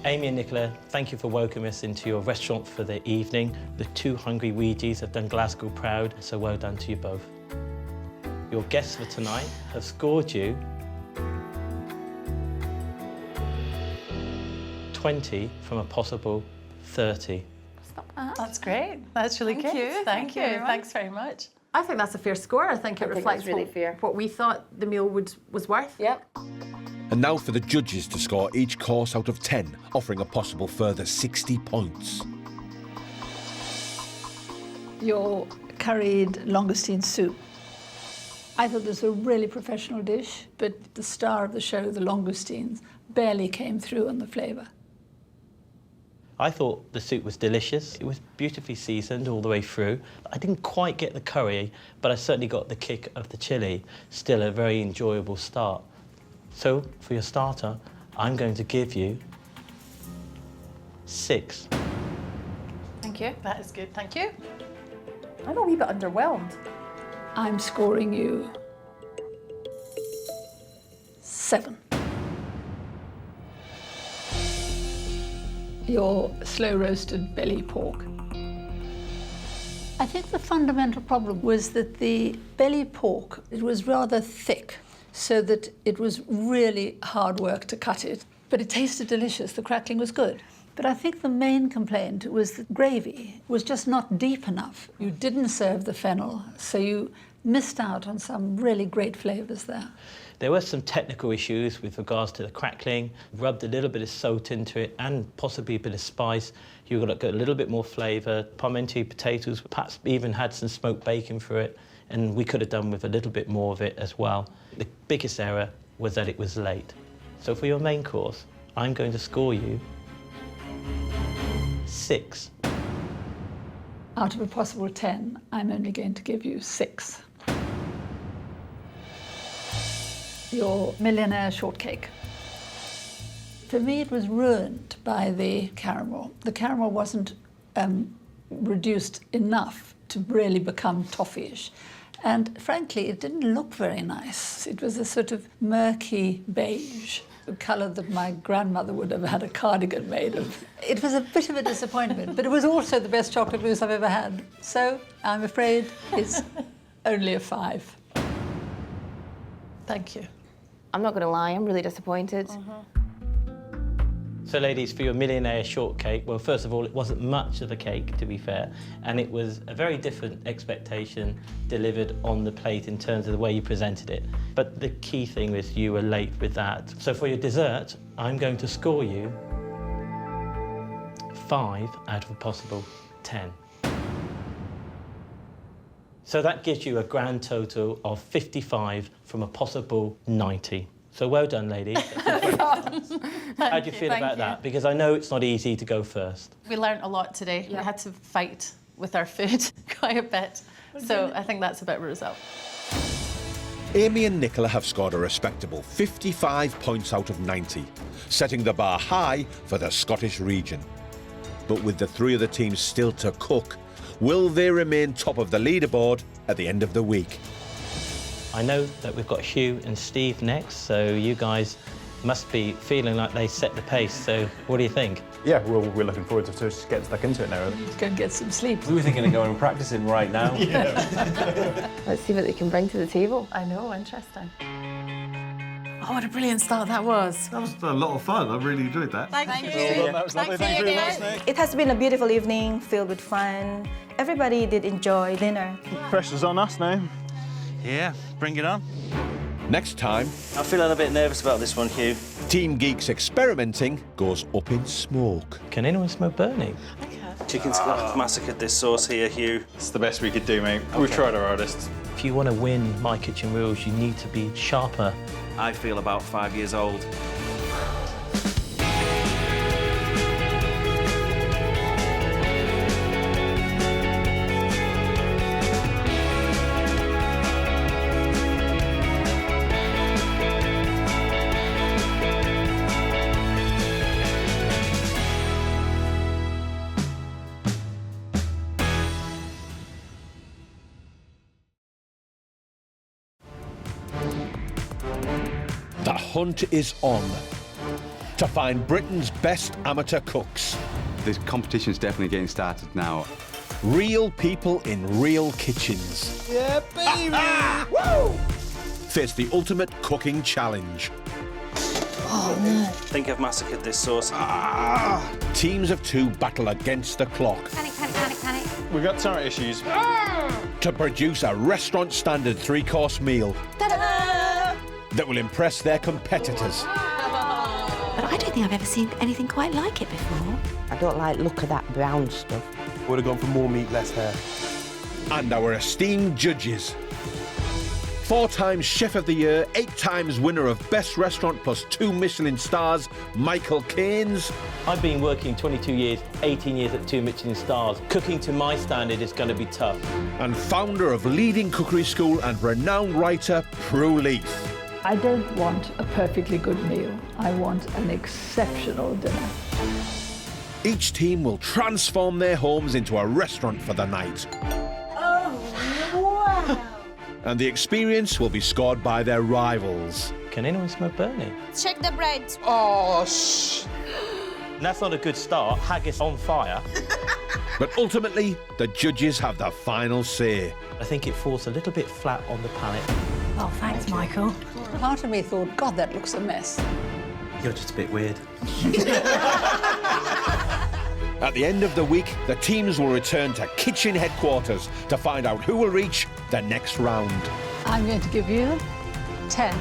Amy and Nicola, thank you for welcoming us into your restaurant for the evening. The Two Hungry Ouija's have done Glasgow proud, so well done to you both. Your guests for tonight have scored you 20 from a possible 30. That's great. That's really good. Thank you. Thanks very much. I think that's a fair score. I think it reflects really fair. what we thought the meal was worth. Yep. And now for the judges to score each course out of 10, offering a possible further 60 points. Your curried langoustine soup. I thought this was a really professional dish, but the star of the show, the langoustines, barely came through on the flavour. I thought the soup was delicious. It was beautifully seasoned all the way through. I didn't quite get the curry, but I certainly got the kick of the chilli. Still a very enjoyable start. So, for your starter, I'm going to give you 6. Thank you. That is good. Thank you. I'm a wee bit underwhelmed. I'm scoring you 7. Your slow-roasted belly pork. I think the fundamental problem was that the belly pork, it was rather thick, so that it was really hard work to cut it. But it tasted delicious, the crackling was good. But I think the main complaint was that gravy was just not deep enough. You didn't serve the fennel, so you missed out on some really great flavours there. There were some technical issues with regards to the crackling. Rubbed a little bit of salt into it and possibly a bit of spice. You've got to get a little bit more flavour. Parmentier potatoes, perhaps even had some smoked bacon through it, and we could have done with a little bit more of it as well. The biggest error was that it was late. So for your main course, I'm going to score you 6. Out of a possible 10, I'm only going to give you 6. Your millionaire shortcake. For me, it was ruined by the caramel. The caramel wasn't reduced enough to really become toffee-ish. And frankly, it didn't look very nice. It was a sort of murky beige, a colour that my grandmother would have had a cardigan made of. It was a bit of a disappointment, but it was also the best chocolate mousse I've ever had. So I'm afraid it's only a 5. Thank you. I'm not going to lie, I'm really disappointed. So ladies, for your millionaire shortcake, well, first of all, it wasn't much of a cake, to be fair, and it was a very different expectation delivered on the plate in terms of the way you presented it. But the key thing was you were late with that. So for your dessert, I'm going to score you 5 out of a possible 10. So that gives you a grand total of 55 from a possible 90. So well done, ladies. How do you feel about that? Because I know it's not easy to go first. We learnt a lot today. We had to fight with our food quite a bit. So I think that's a bit of a result. Amy and Nicola have scored a respectable 55 points out of 90, setting the bar high for the Scottish region. But with the 3 other teams still to cook, will they remain top of the leaderboard at the end of the week? I know that we've got Hugh and Steve next, so you guys must be feeling like they set the pace. So what do you think? Yeah, we're looking forward to just getting stuck into it now. Let's go and get some sleep. We were thinking of going and practicing right now. Let's see what they can bring to the table. I know, interesting. Oh, what a brilliant start that was. That was a lot of fun. I really enjoyed that. Thank you. That was lovely. Thank you very much, Nick. It has been a beautiful evening filled with fun. Everybody did enjoy dinner. Pressure's on us now. Yeah, bring it on. Next time, I'm feeling a bit nervous about this one, Hugh. Team Geeks experimenting goes up in smoke. Can anyone smell burning? Chicken's massacred this sauce here, Hugh. It's the best we could do, mate. We've tried our hardest. If you want to win My Kitchen Rules, you need to be sharper. I feel about 5 years old. The hunt is on to find Britain's best amateur cooks. This competition's definitely getting started now. Real people in real kitchens. Yeah, baby! Woo! Face the ultimate cooking challenge. Oh, no. I think I've massacred this sauce. Teams of 2 battle against the clock. Panic, panic, panic, panic. We've got turret issues. To produce a restaurant standard 3-course meal. Ta-da! That will impress their competitors. But I don't think I've ever seen anything quite like it before. I don't like the look of that brown stuff. Would have gone for more meat, less hair. And our esteemed judges. 4 times Chef of the Year, 8 times winner of Best Restaurant plus 2 Michelin stars, Michael Keynes. I've been working 22 years, 18 years at 2 Michelin stars. Cooking to my standard is going to be tough. And founder of leading cookery school and renowned writer, Prue Leith. I don't want a perfectly good meal. I want an exceptional dinner. Each team will transform their homes into a restaurant for the night. Oh, wow! And the experience will be scored by their rivals. Can anyone smell burning? Check the bread. Oh, shh. That's not a good start. Haggis on fire. But ultimately, the judges have the final say. I think it falls a little bit flat on the palate. Oh, thanks, Michael. Part of me thought, God, that looks a mess. You're just a bit weird. At the end of the week, the teams will return to kitchen headquarters to find out who will reach the next round. I'm going to give you 10.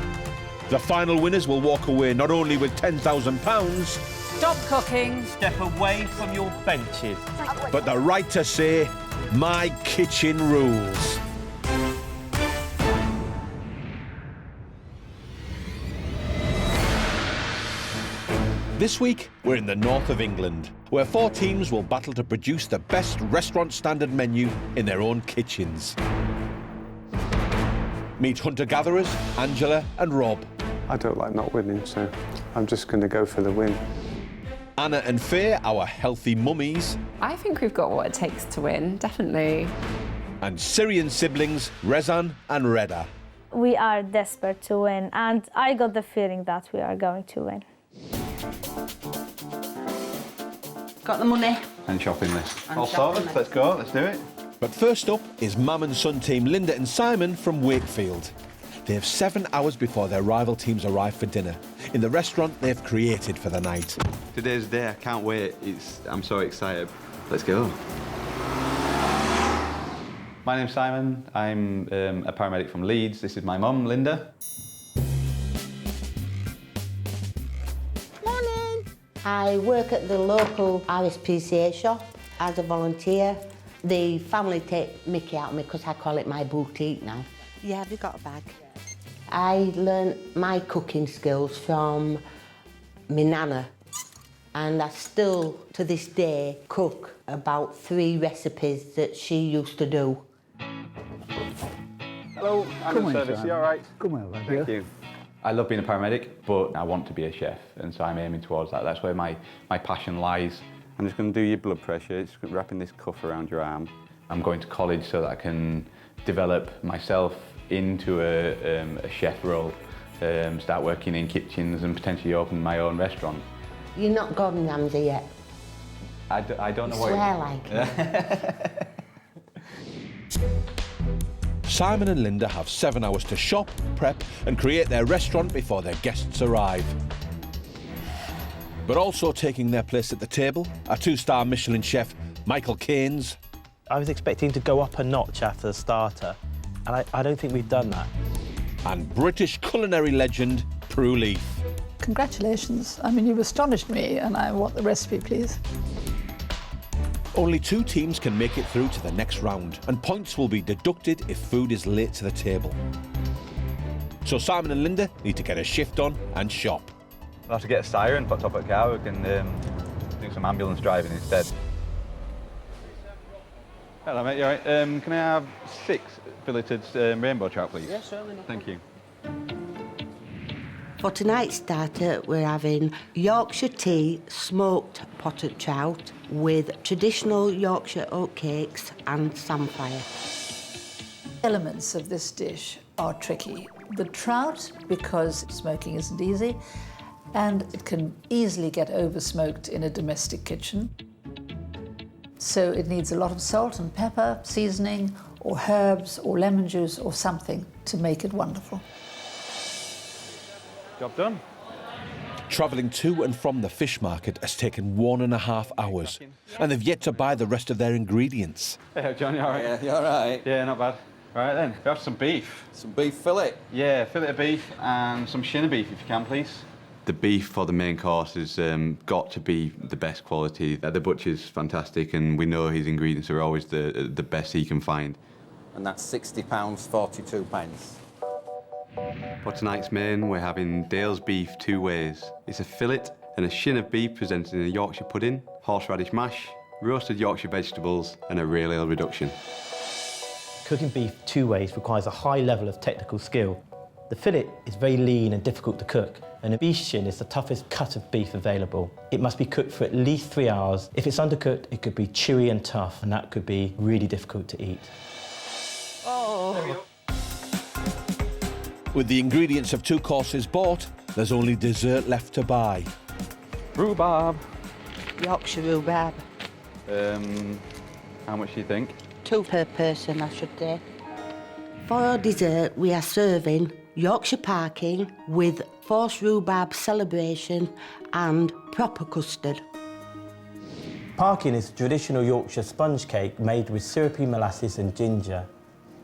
The final winners will walk away not only with £10,000, Stop cooking. Step away from your benches. but the right to say, my kitchen rules. This week, we're in the north of England, where 4 teams will battle to produce the best restaurant standard menu in their own kitchens. Meet hunter-gatherers, Angela and Rob. I don't like not winning, so I'm just going to go for the win. Anna and Faye, our healthy mummies. I think we've got what it takes to win, definitely. And Syrian siblings, Rezan and Reda. We are desperate to win, and I got the feeling that we are going to win. Got the money. And shopping list. And All shopping sorted, list. let's go, let's do it. But first up is Mum and Son team Linda and Simon from Wakefield. They have 7 hours before their rival teams arrive for dinner in the restaurant they've created for the night. Today's the day, I can't wait. I'm so excited. Let's go. My name's Simon. I'm a paramedic from Leeds. This is my mum, Linda. Morning. I work at the local RSPCA shop as a volunteer. The family take mickey out of me because I call it my boutique now. Yeah, have you got a bag? I learnt my cooking skills from my nana, and I still, to this day, cook about 3 recipes that she used to do. Hello, I'm in service. You all right? Come on, Thank you. I love being a paramedic, but I want to be a chef, and so I'm aiming towards that. That's where my passion lies. I'm just going to do your blood pressure. It's wrapping this cuff around your arm. I'm going to college so that I can develop myself into a chef role, start working in kitchens and potentially open my own restaurant. You're not Gordon Ramsay yet. I don't know You what... swear like it. Simon and Linda have 7 hours to shop, prep and create their restaurant before their guests arrive. But also taking their place at the table are 2-star Michelin chef Michael Keynes. I was expecting to go up a notch after the starter, and I don't think we've done that. And British culinary legend Prue Leith. Congratulations. I mean, you've astonished me, and I want the recipe, please. Only 2 teams can make it through to the next round, and points will be deducted if food is late to the table. So Simon and Linda need to get a shift on and shop. I'll have to get a siren, put top of a car. We can do some ambulance driving instead. Hello, mate. You all right? Can I have 6 filleted rainbow trout, please? Yeah, certainly. Thank you. For tonight's starter, we're having Yorkshire tea smoked potted trout with traditional Yorkshire oat cakes and samphire. Elements of this dish are tricky. The trout, because smoking isn't easy, and it can easily get over-smoked in a domestic kitchen. So it needs a lot of salt and pepper, seasoning, or herbs, or lemon juice, or something to make it wonderful. Job done. Travelling to and from the fish market has taken 1.5 hours, and they've yet to buy the rest of their ingredients. Hey, John, you all right? Yeah, you all right? Yeah, not bad. Right then, we have some beef. Some beef fillet? Yeah, fillet of beef and some shin of beef, if you can, please. The beef for the main course has got to be the best quality. The butcher's fantastic, and we know his ingredients are always the best he can find. And that's £60.42. For tonight's main, we're having Dale's beef 2 ways. It's a fillet and a shin of beef presented in a Yorkshire pudding, horseradish mash, roasted Yorkshire vegetables, and a real ale reduction. Cooking beef 2 ways requires a high level of technical skill. The fillet is very lean and difficult to cook, and a beef shin is the toughest cut of beef available. It must be cooked for at least 3 hours. If it's undercooked, it could be chewy and tough, and that could be really difficult to eat. Oh. With the ingredients of 2 courses bought, there's only dessert left to buy. Rhubarb. Yorkshire rhubarb. How much do you think? 2 per person, I should say. For our dessert, we are serving Yorkshire parking with forced rhubarb celebration and proper custard. Parking is a traditional Yorkshire sponge cake made with syrupy molasses and ginger.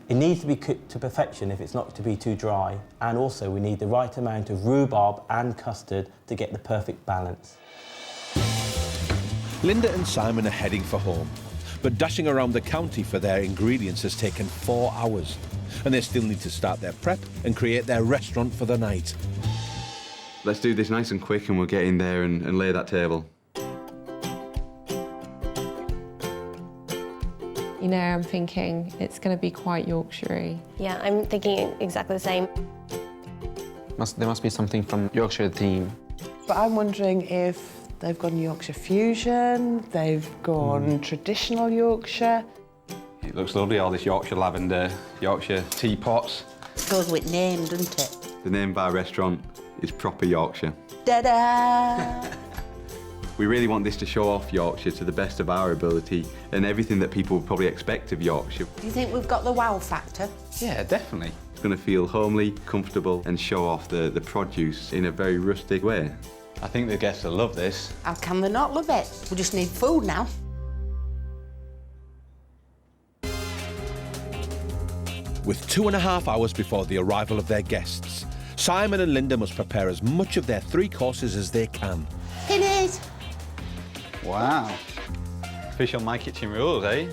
It needs to be cooked to perfection if it's not to be too dry, and also we need the right amount of rhubarb and custard to get the perfect balance. Linda and Simon are heading for home, but dashing around the county for their ingredients has taken 4 hours, and they still need to start their prep and create their restaurant for the night. Let's do this nice and quick and we'll get in there and lay that table. You know, I'm thinking it's going to be quite Yorkshire-y. Yeah, I'm thinking exactly the same. There must be something from Yorkshire theme. But I'm wondering if they've gone Yorkshire fusion, they've gone traditional Yorkshire. It looks lovely, all this Yorkshire lavender, Yorkshire teapots. Goes with name, doesn't it? The name of our restaurant is proper Yorkshire. Da-da! We really want this to show off Yorkshire to the best of our ability and everything that people would probably expect of Yorkshire. Do you think we've got the wow factor? Yeah, definitely. It's going to feel homely, comfortable and show off the produce in a very rustic way. I think the guests will love this. How can they not love it? We just need food now. With 2.5 hours before the arrival of their guests, Simon and Linda must prepare as much of their 3 courses as they can. In it! Wow. Official My Kitchen rules, eh?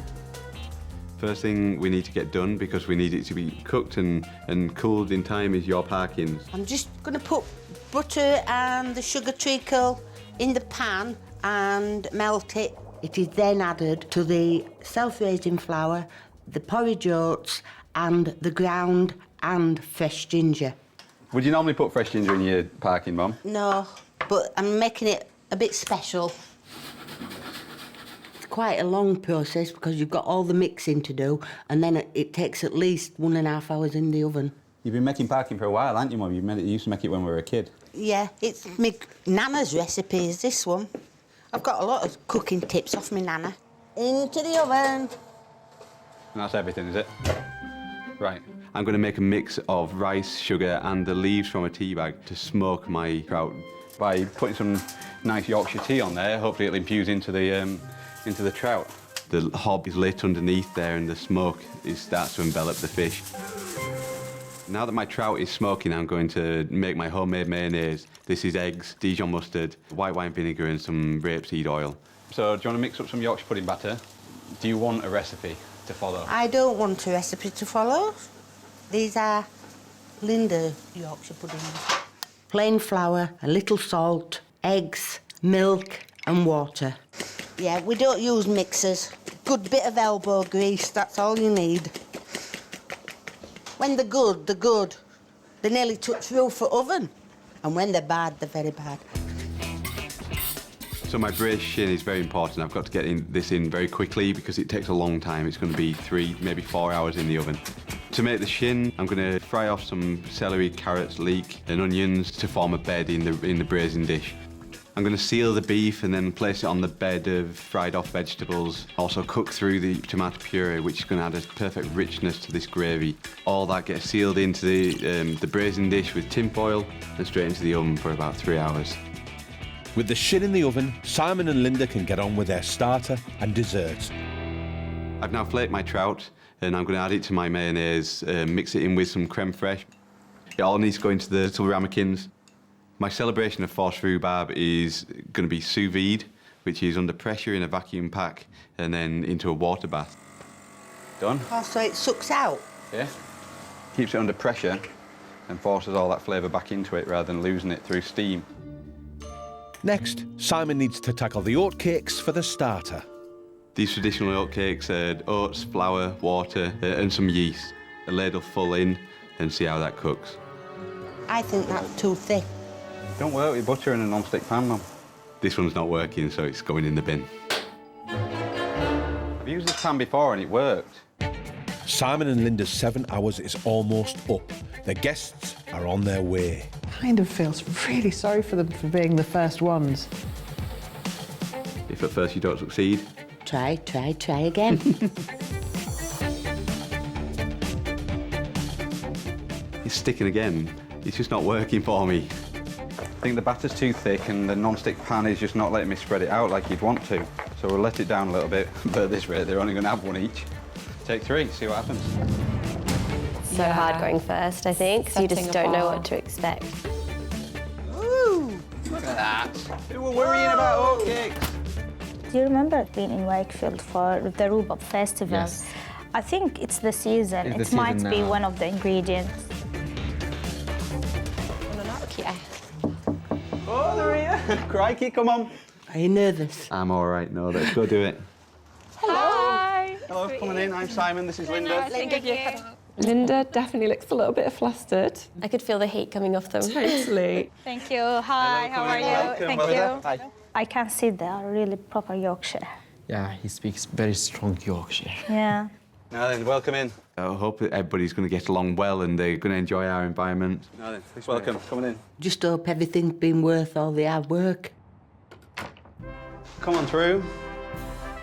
First thing we need to get done, because we need it to be cooked and cooled in time, is your parkings. I'm just going to put butter and the sugar treacle in the pan and melt it. It is then added to the self-raising flour, the porridge oats and the ground and fresh ginger. Would you normally put fresh ginger in your parking, Mum? No, but I'm making it a bit special. It's quite a long process because you've got all the mixing to do and then it takes at least 1.5 hours in the oven. You've been making parking for a while, haven't you, Mum? You used to make it when we were a kid. Yeah, it's my Nana's recipe is this one. I've got a lot of cooking tips off my Nana. Into the oven. And that's everything, is it? Right. I'm going to make a mix of rice, sugar and the leaves from a tea bag to smoke my trout. By putting some nice Yorkshire tea on there, hopefully it'll infuse into the trout. The hob is lit underneath there and the smoke starts to envelop the fish. Now that my trout is smoking, I'm going to make my homemade mayonnaise. This is eggs, Dijon mustard, white wine vinegar and some rapeseed oil. So do you want to mix up some Yorkshire pudding batter? Do you want a recipe to follow? I don't want a recipe to follow. These are Linda Yorkshire puddings. Plain flour, a little salt, eggs, milk and water. Yeah, we don't use mixers. Good bit of elbow grease, that's all you need. When they're good, they're good. They nearly touch roof for oven. And when they're bad, they're very bad. So my braised shin is very important. I've got to get this in very quickly because it takes a long time. It's going to be 3, maybe 4 hours in the oven. To make the shin, I'm going to fry off some celery, carrots, leek and onions to form a bed in the braising dish. I'm going to seal the beef and then place it on the bed of fried off vegetables. Also cook through the tomato puree, which is going to add a perfect richness to this gravy. All that gets sealed into the braising dish with tin foil and straight into the oven for about 3 hours. With the shin in the oven, Simon and Linda can get on with their starter and dessert. I've now flaked my trout and I'm going to add it to my mayonnaise, mix it in with some creme fraiche. It all needs to go into the little ramekins. My celebration of forced rhubarb is going to be sous vide, which is under pressure in a vacuum pack and then into a water bath. Done? Oh, so it sucks out? Yeah. Keeps it under pressure and forces all that flavour back into it rather than losing it through steam. Next, Simon needs to tackle the oat cakes for the starter. These traditional oat cakes are oats, flour, water and some yeast. A ladle full in and see how that cooks. I think that's too thick. Don't work with butter in a non-stick pan, Mum. This one's not working, so it's going in the bin. I've used this pan before and it worked. Simon and Linda's 7 hours is almost up. The guests are on their way. Kind of feels really sorry for them for being the first ones. If at first you don't succeed, try again. It's sticking again. It's just not working for me. I think the batter's too thick and the non-stick pan is just not letting me spread it out like you'd want to. So we'll let it down a little bit, but at this rate they're only going to have one each. Take 3, see what happens. so hard going first, I think, because you just don't know what to expect. Ooh, look at that. We were worrying about oatcakes. Do you remember being in Wakefield for the Rhubarb Festival? Yes. I think it's the season. It's It the might season be now. one of the ingredients. Yeah. Oh, there he is. Crikey, come on. Are you nervous? I'm all right, no, let's go do it. Hi. Hello, coming in. I'm Simon. This is Linda. Linda definitely looks a little bit flustered. I could feel the heat coming off them. Totally. Thank you. Hi, how are you? Welcome, Thank welcome. you. Hi. I can see they are really proper Yorkshire. Yeah, he speaks very strong Yorkshire. Yeah. Now then, welcome in. I hope that everybody's going to get along well and they're going to enjoy our environment. Now then, welcome. Coming in. Just hope everything's been worth all the hard work. Come on through.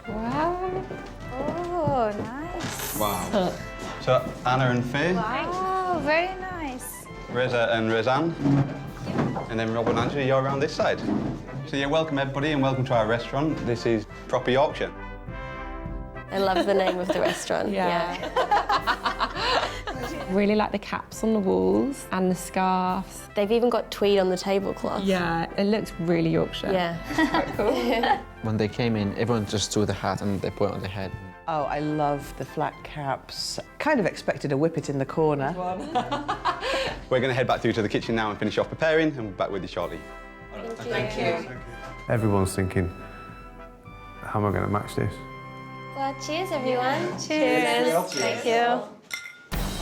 Wow. Oh, nice. Wow. So, Anna and Faye, Wow, very nice. Reza and Rezan, and then Rob and Angela, you're around this side. So yeah, welcome everybody and welcome to our restaurant. This is Proper Yorkshire. I love the name of the restaurant. Yeah. Really like the caps on the walls and the scarves. They've even got tweed on the tablecloth. Yeah, it looks really Yorkshire. Yeah. It's quite cool. When they came in, everyone just took the hat and they put it on their head. Oh, I love the flat caps. Kind of expected a whippet in the corner. We're going to head back through to the kitchen now and finish off preparing, and we'll be back with you shortly. Thank you. Everyone's thinking, how am I going to match this? Well, cheers, everyone. Cheers. Thank you.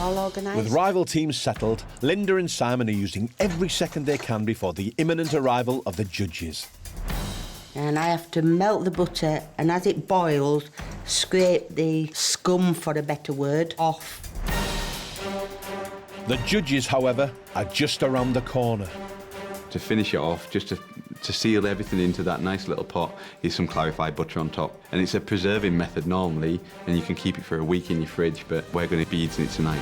All organised. With rival teams settled, Linda and Simon are using every second they can before the imminent arrival of the judges. And I have to melt the butter, and as it boils, scrape the scum, for a better word, off. The judges, however, are just around the corner. To finish it off, just to seal everything into that nice little pot, is some clarified butter on top. And it's a preserving method normally, and you can keep it for a week in your fridge, but we're going to be eating it tonight.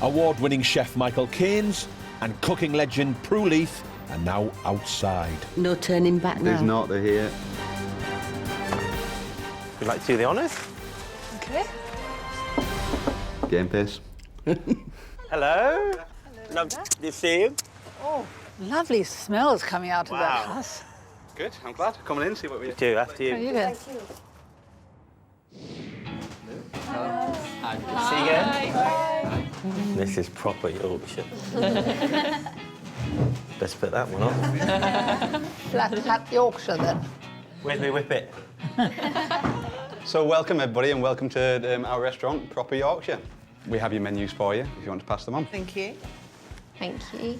Award-winning chef Michael Keynes and cooking legend Prue Leith are now outside. No turning back now. There's not, they're here. Would you like to do the honours? Okay. Game pace. Hello. Lovely to see you. Oh, lovely smells coming out of that Wow. house. Good, I'm glad. Coming in, see what we do after you. How are you doing? See you again. This is proper Yorkshire. Let's put that one on. Flat Yorkshire, then. Where's my whippet? So welcome everybody and welcome to our restaurant, Proper Yorkshire. We have your menus for you if you want to pass them on. Thank you. Thank you.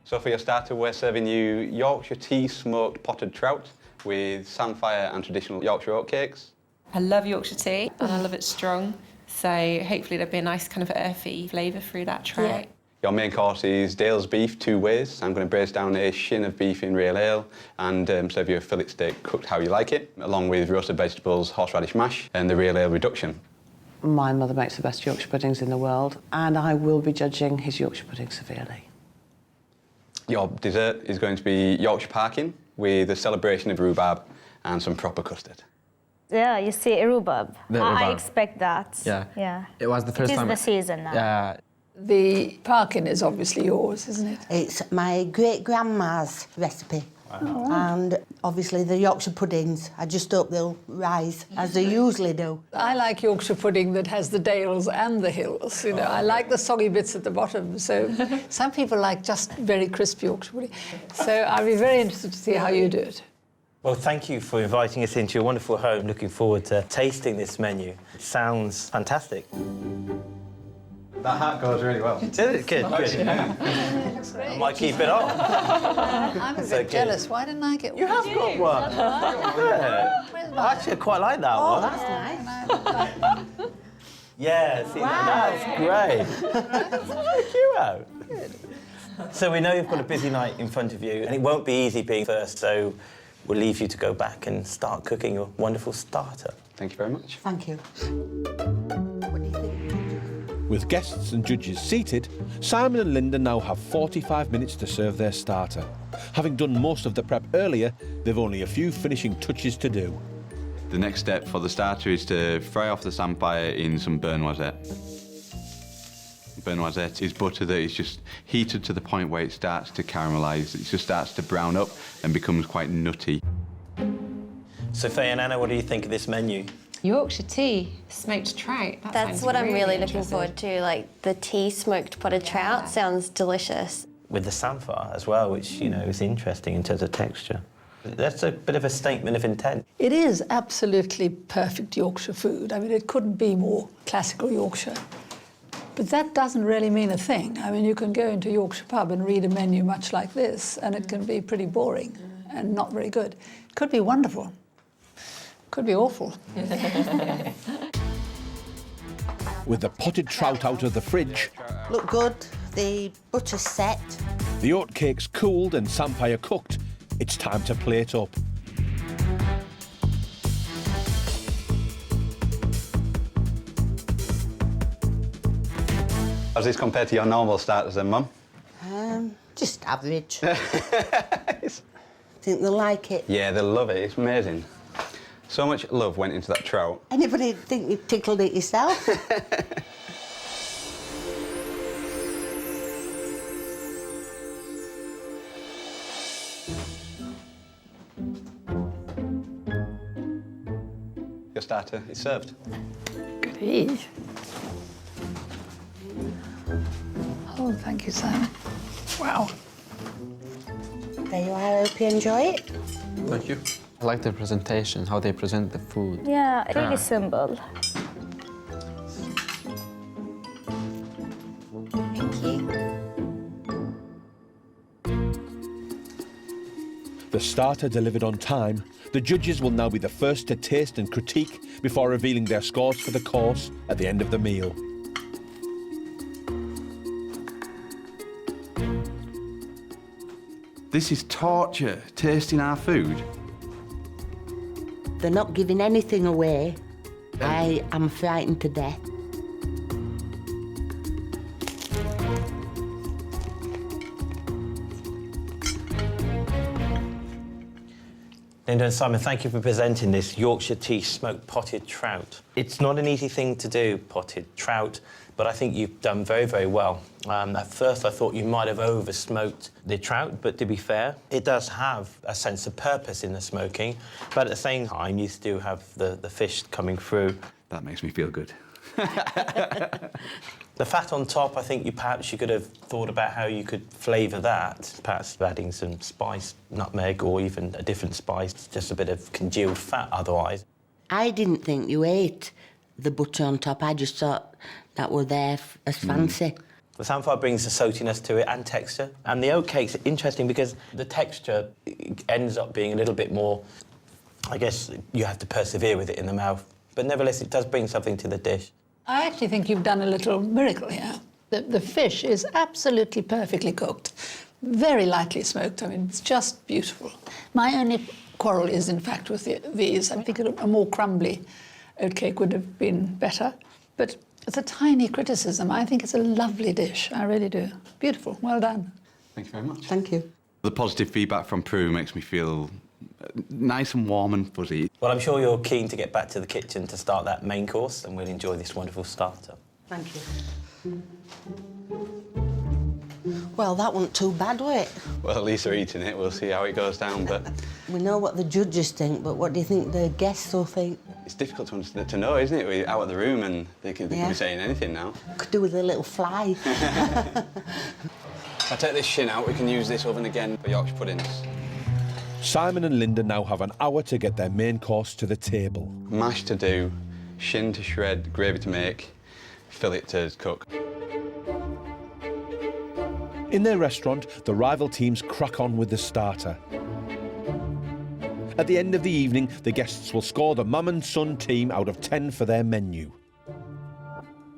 So for your starter, we're serving you Yorkshire tea smoked potted trout with samphire and traditional Yorkshire oatcakes. I love Yorkshire tea and I love it strong. So hopefully there'll be a nice kind of earthy flavour through that trout. Your main course is Dale's beef, 2 ways. I'm going to braise down a shin of beef in real ale and serve you a fillet steak cooked how you like it, along with roasted vegetables, horseradish mash and the real ale reduction. My mother makes the best Yorkshire puddings in the world, and I will be judging his Yorkshire pudding severely. Your dessert is going to be Yorkshire parkin with a celebration of rhubarb and some proper custard. Yeah, you see, rhubarb. The I rhubarb. expect that. Yeah. Yeah. It was the first It time. is the season now. Yeah. The parkin is obviously yours, isn't it? It's my great-grandma's recipe. Oh. And obviously the Yorkshire puddings, I just hope they'll rise, as they usually do. I like Yorkshire pudding that has the dales and the hills. You know, I like the soggy bits at the bottom. So some people like just very crisp Yorkshire pudding. So I'll be very interested to see how you do it. Well, thank you for inviting us into your wonderful home. Looking forward to tasting this menu. It sounds fantastic. That hat goes really well. Did it? Good, good. I might keep it on. I'm a So bit good. jealous. Why didn't I get one? You have got one. Yeah. Actually, I quite like that one. That's nice. Yeah, see, that's great. That's so cute out. So we know you've got a busy night in front of you, and it won't be easy being first, so we'll leave you to go back and start cooking your wonderful starter. Thank you very much. Thank you. With guests and judges seated, Simon and Linda now have 45 minutes to serve their starter. Having done most of the prep earlier, they've only a few finishing touches to do. The next step for the starter is to fry off the samphire in some beurre noisette. Beurre noisette is butter that is just heated to the point where it starts to caramelise. It just starts to brown up and becomes quite nutty. So Faye and Anna, what do you think of this menu? Yorkshire tea, smoked trout. That's what I'm really looking forward to. Like the tea smoked potted trout sounds delicious. With the samphire as well, which, you know, is interesting in terms of texture. That's a bit of a statement of intent. It is absolutely perfect Yorkshire food. I mean, it couldn't be more classical Yorkshire. But that doesn't really mean a thing. I mean, you can go into a Yorkshire pub and read a menu much like this, and it can be pretty boring and not very good. It could be wonderful. Could be awful. With the potted trout out of the fridge, Look good. The butter's set. the oatcakes cooled and samphire cooked, it's time to plate up. How's this compared to your normal starters then, Mum? Just average. Think they'll like it. Yeah, they love it. It's amazing. So much love went into that trout. Anybody think you tickled it yourself? Your starter is served. Goody. Oh, thank you, Simon. Wow. There you are. I hope you enjoy it. Thank you. I like the presentation, how they present the food. Yeah, really simple. Thank you. The starter delivered on time, the judges will now be the first to taste and critique before revealing their scores for the course at the end of the meal. This is torture, tasting our food. They're not giving anything away. I am frightened to death. Linda and Simon, thank you for presenting this Yorkshire tea smoked potted trout. It's not an easy thing to do, potted trout, but I think you've done very, very well. At first, I thought you might have over-smoked the trout, but to be fair, it does have a sense of purpose in the smoking, but at the same time, you still have the fish coming through. That makes me feel good. The fat on top, I think perhaps you could have thought about how you could flavour that, perhaps adding some spice, nutmeg, or even a different spice, just a bit of congealed fat otherwise. I didn't think you ate the butter on top. I just thought that were there as fancy. The samphire brings the saltiness to it and texture. And the oatcake's interesting because the texture ends up being a little bit more, I guess you have to persevere with it in the mouth. But nevertheless, it does bring something to the dish. I actually think you've done a little miracle here. The fish is absolutely perfectly cooked, very lightly smoked. I mean, it's just beautiful. My only quarrel is, in fact, with these. I think a more crumbly oatcake would have been better. But it's a tiny criticism. I think it's a lovely dish. I really do. Beautiful. Well done. Thank you very much. Thank you. The positive feedback from Prue makes me feel nice and warm and fuzzy. Well, I'm sure you're keen to get back to the kitchen to start that main course, and we'll enjoy this wonderful starter. Thank you. Well, that wasn't too bad, was it? Well, at least they're eating it. We'll see how it goes down, but... We know what the judges think, but what do you think the guests will think? It's difficult to know, isn't it? We're out of the room and they could be saying anything now. Could do with a little fly. If I take this shin out, we can use this oven again for Yorkshire puddings. Simon and Linda now have an hour to get their main course to the table. Mash to do, shin to shred, gravy to make, fillet to cook. In their restaurant, the rival teams crack on with the starter. At the end of the evening, the guests will score the mum and son team out of 10 for their menu.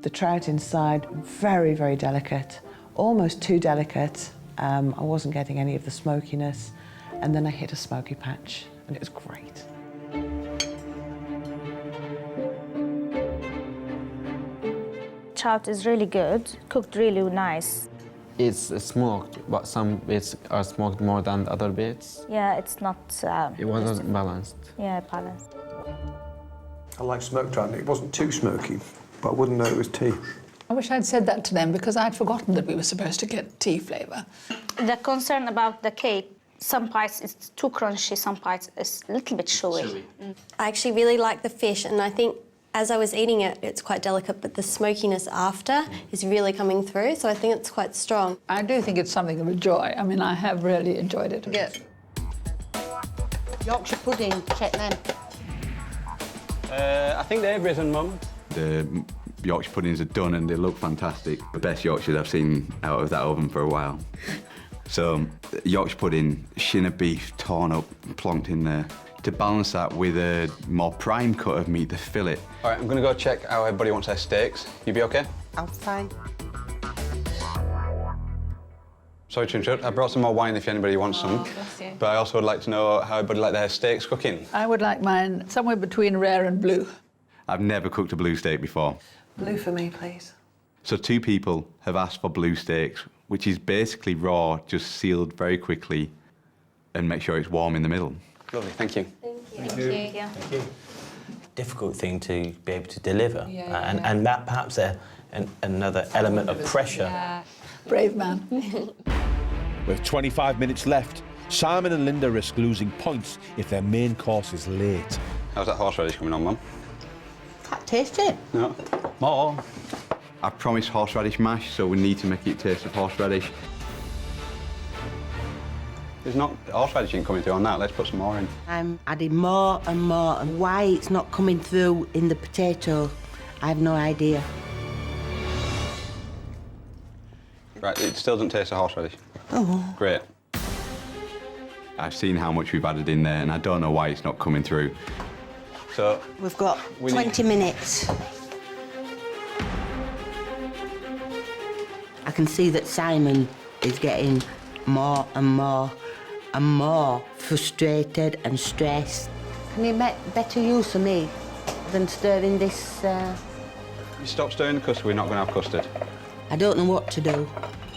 The trout inside, very, very delicate, almost too delicate. I wasn't getting any of the smokiness, and then I hit a smoky patch, and it was great. Trout is really good, cooked really nice. It's smoked, but some bits are smoked more than the other bits. Yeah, it's not... It wasn't balanced. Yeah, balanced. I like smoked trout. It wasn't too smoky, but I wouldn't know it was tea. I wish I'd said that to them because I'd forgotten that we were supposed to get tea flavour. The concern about the cake, some parts it's too crunchy, some parts it's a little bit chewy. I actually really like the fish, and I think as I was eating it, it's quite delicate, but the smokiness after is really coming through, so I think it's quite strong. I do think it's something of a joy. I mean, I have really enjoyed it. Yes. Yorkshire pudding, check them. I think they've risen, Mum. The Yorkshire puddings are done and they look fantastic. The best Yorkshires I've seen out of that oven for a while. So, Yorkshire pudding, shin of beef torn up, plonked in there. To balance that with a more prime cut of meat, the fillet. All right, I'm going to go check how everybody wants their steaks. You be OK? I'm fine. Sorry to interrupt. I brought some more wine if anybody wants some. But I also would like to know how everybody like their steaks cooking. I would like mine somewhere between rare and blue. I've never cooked a blue steak before. Blue for me, please. So 2 people have asked for blue steaks, which is basically raw, just sealed very quickly, and make sure it's warm in the middle. Lovely, thank you. Thank you. Difficult thing to be able to deliver, and that perhaps another element of pressure. Yeah. Brave man. With 25 minutes left, Simon and Linda risk losing points if their main course is late. How's that horseradish coming on, Mum? Can't taste it. No. More. I promised horseradish mash, so we need to make it taste of horseradish. There's not horseradish ain't coming through on that. Let's put some more in. I'm adding more and more, and why it's not coming through in the potato, I have no idea. Right, it still doesn't taste of horseradish. Oh. Great. I've seen how much we've added in there, and I don't know why it's not coming through. So We've got 20 minutes. I can see that Simon is getting more and more and more frustrated and stressed. Can you make better use of me than stirring this? You stop stirring the custard, we're not going to have custard. I don't know what to do.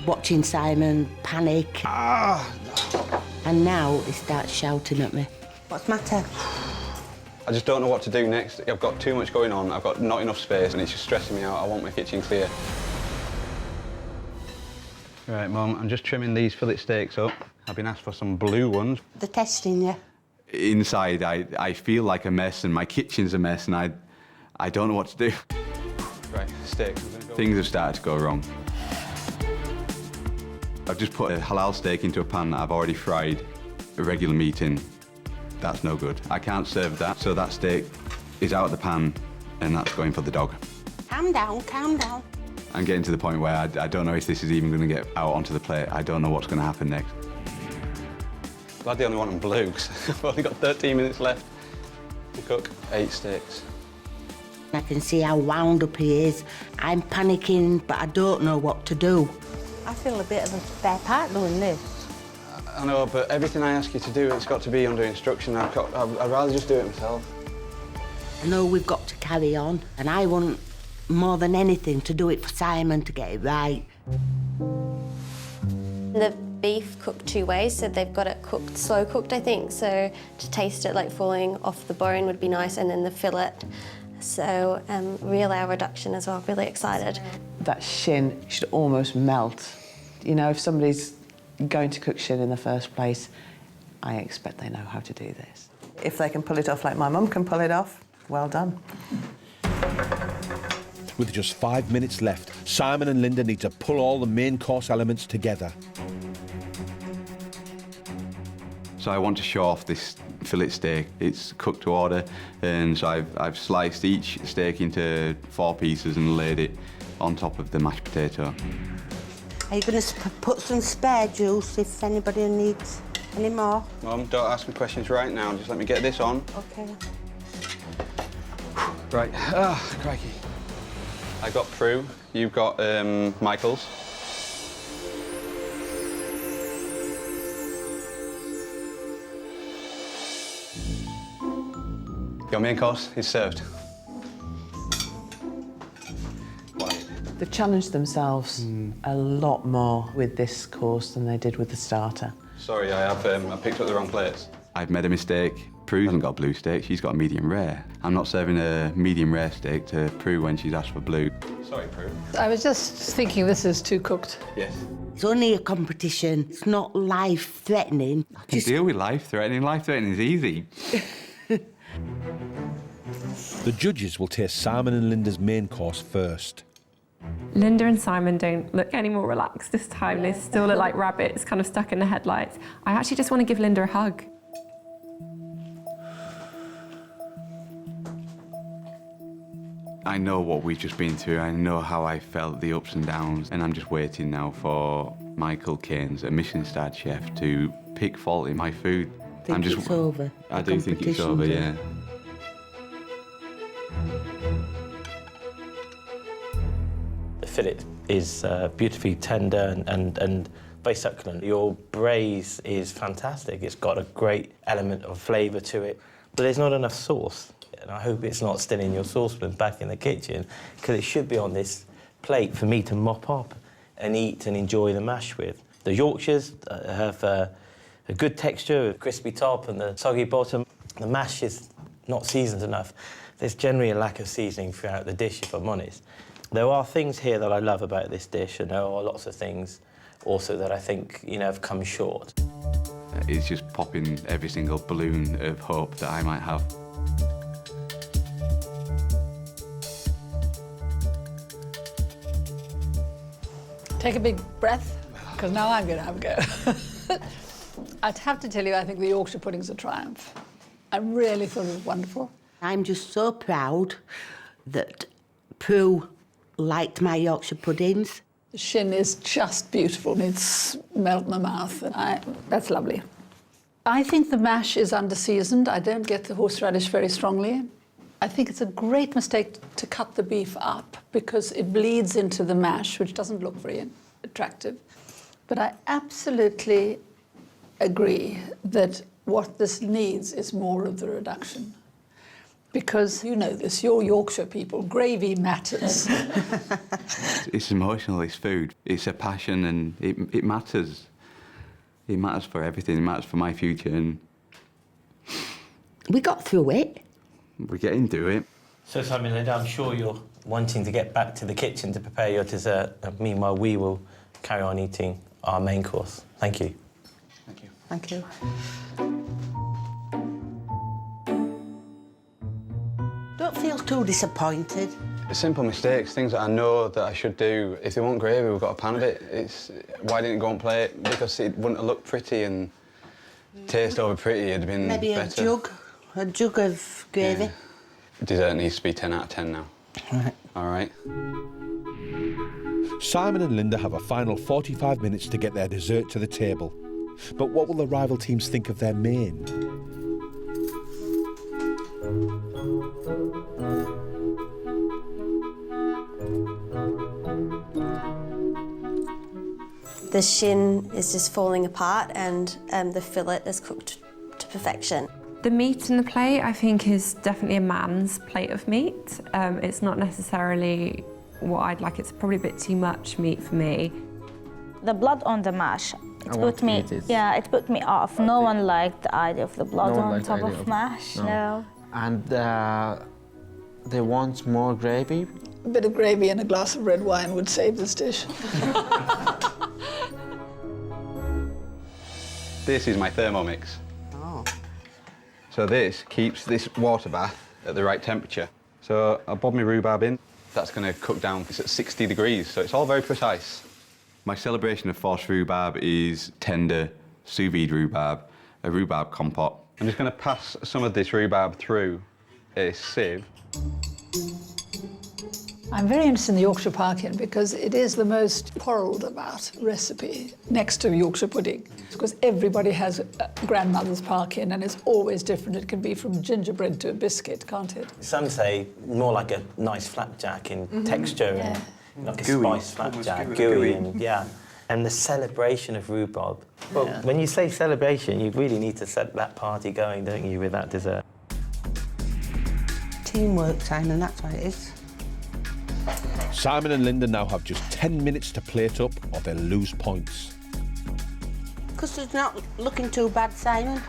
Watching Simon panic. And now he starts shouting at me. What's the matter? I just don't know what to do next. I've got too much going on, I've got not enough space, and it's just stressing me out. I want my kitchen clear. Right, Mum, I'm just trimming these fillet steaks up. I've been asked for some blue ones. They're testing you. Inside, I feel like a mess, and my kitchen's a mess, and I don't know what to do. Right, steaks. Things have started to go wrong. I've just put a halal steak into a pan that I've already fried a regular meat in. That's no good. I can't serve that, so that steak is out of the pan, and that's going for the dog. Calm down, calm down. I'm getting to the point where I don't know if this is even going to get out onto the plate. I don't know what's going to happen next. Glad they only want them blue, because I've only got 13 minutes left to cook 8 steaks. I can see how wound up he is. I'm panicking, but I don't know what to do. I feel a bit of a spare part doing this. I know, but everything I ask you to do, it's got to be under instruction. I'd rather just do it myself. I know we've got to carry on, and I want more than anything to do it for Simon to get it right. The beef cooked 2 ways, so they've got it cooked, slow cooked, I think. So to taste it like falling off the bone would be nice, and then the fillet. So real hour reduction as well, really excited. That shin should almost melt. You know, if somebody's going to cook shin in the first place, I expect they know how to do this. If they can pull it off like my mum can pull it off, well done. With just 5 minutes left, Simon and Linda need to pull all the main course elements together. So I want to show off this fillet steak. It's cooked to order, and so I've sliced each steak into 4 pieces and laid it on top of the mashed potato. Are you going to put some spare juice if anybody needs any more? Mum, don't ask me questions right now. Just let me get this on. OK. Right. Crikey. I got Prue. You've got Michael's. Your main course is served. They've challenged themselves a lot more with this course than they did with the starter. Sorry, I picked up the wrong plates. I've made a mistake. Prue hasn't got a blue steak, she's got a medium rare. I'm not serving a medium rare steak to Prue when she's asked for blue. Sorry, Prue. I was just thinking this is too cooked. Yes. It's only a competition. It's not life-threatening. I can deal with life-threatening. Life-threatening is easy. The judges will taste Simon and Linda's main course first. Linda and Simon don't look any more relaxed this time. They still look like rabbits, kind of stuck in the headlights. I actually just want to give Linda a hug. I know what we've just been through. I know how I felt, the ups and downs, and I'm just waiting now for Michael Keynes, a Michelin-starred chef, to pick fault in my food. It's over. I do think it's over, yeah. The fillet is beautifully tender and very succulent. Your braise is fantastic. It's got a great element of flavour to it, but there's not enough sauce. And I hope it's not still in your saucepan back in the kitchen, because it should be on this plate for me to mop up and eat and enjoy the mash with. The Yorkshires have a good texture, a crispy top and the soggy bottom. The mash is not seasoned enough. There's generally a lack of seasoning throughout the dish, if I'm honest. There are things here that I love about this dish, and there are lots of things also that I think, have come short. It's just popping every single balloon of hope that I might have. Take a big breath, because now I'm going to have a go. I'd have to tell you, I think the Yorkshire pudding's a triumph. I really thought it was wonderful. I'm just so proud that Prue liked my Yorkshire puddings. The shin is just beautiful. It's melt in my mouth, and that's lovely. I think the mash is under-seasoned. I don't get the horseradish very strongly. I think it's a great mistake to cut the beef up because it bleeds into the mash, which doesn't look very attractive. But I absolutely agree that what this needs is more of the reduction. Because you know this, you're Yorkshire people, gravy matters. It's emotional, it's food. It's a passion and it matters. It matters for everything, it matters for my future. And we got through it. We're getting through it. So, Simon, Linda, I'm sure you're wanting to get back to the kitchen to prepare your dessert. Meanwhile, we will carry on eating our main course. Thank you. Thank you. Thank you. Don't feel too disappointed. Simple mistakes, things that I know that I should do. If they want gravy, we've got a pan of it. Why didn't it go on plate? Because it wouldn't have looked pretty and taste over pretty. It'd have been maybe better. A jug of gravy. Yeah. Dessert needs to be 10 out of 10 now. Right. All right. Simon and Linda have a final 45 minutes to get their dessert to the table. But what will the rival teams think of their main? The shin is just falling apart and the fillet is cooked to perfection. The meat in the plate, I think, is definitely a man's plate of meat. It's not necessarily what I'd like. It's probably a bit too much meat for me. The blood on the mash, it put me off. No one liked the idea of the blood on top of mash, no. And they want more gravy? A bit of gravy and a glass of red wine would save this dish. This is my Thermomix. Oh. So this keeps this water bath at the right temperature. So I bob my rhubarb in. That's going to cook down. It's at 60 degrees, so it's all very precise. My celebration of forced rhubarb is tender sous vide rhubarb, a rhubarb compote. I'm just going to pass some of this rhubarb through a sieve. I'm very interested in the Yorkshire parkin because it is the most quarrelled about recipe next to Yorkshire pudding. Because everybody has a grandmother's parkin and it's always different. It can be from gingerbread to a biscuit, can't it? Some say more like a nice flapjack in texture, and like a spiced flapjack, gooey, and and the celebration of rhubarb. Well, when you say celebration, you really need to set that party going, don't you, with that dessert? Teamwork, Simon, that's what it is. Simon and Linda now have just 10 minutes to plate up or they'll lose points. Custard's not looking too bad, Simon.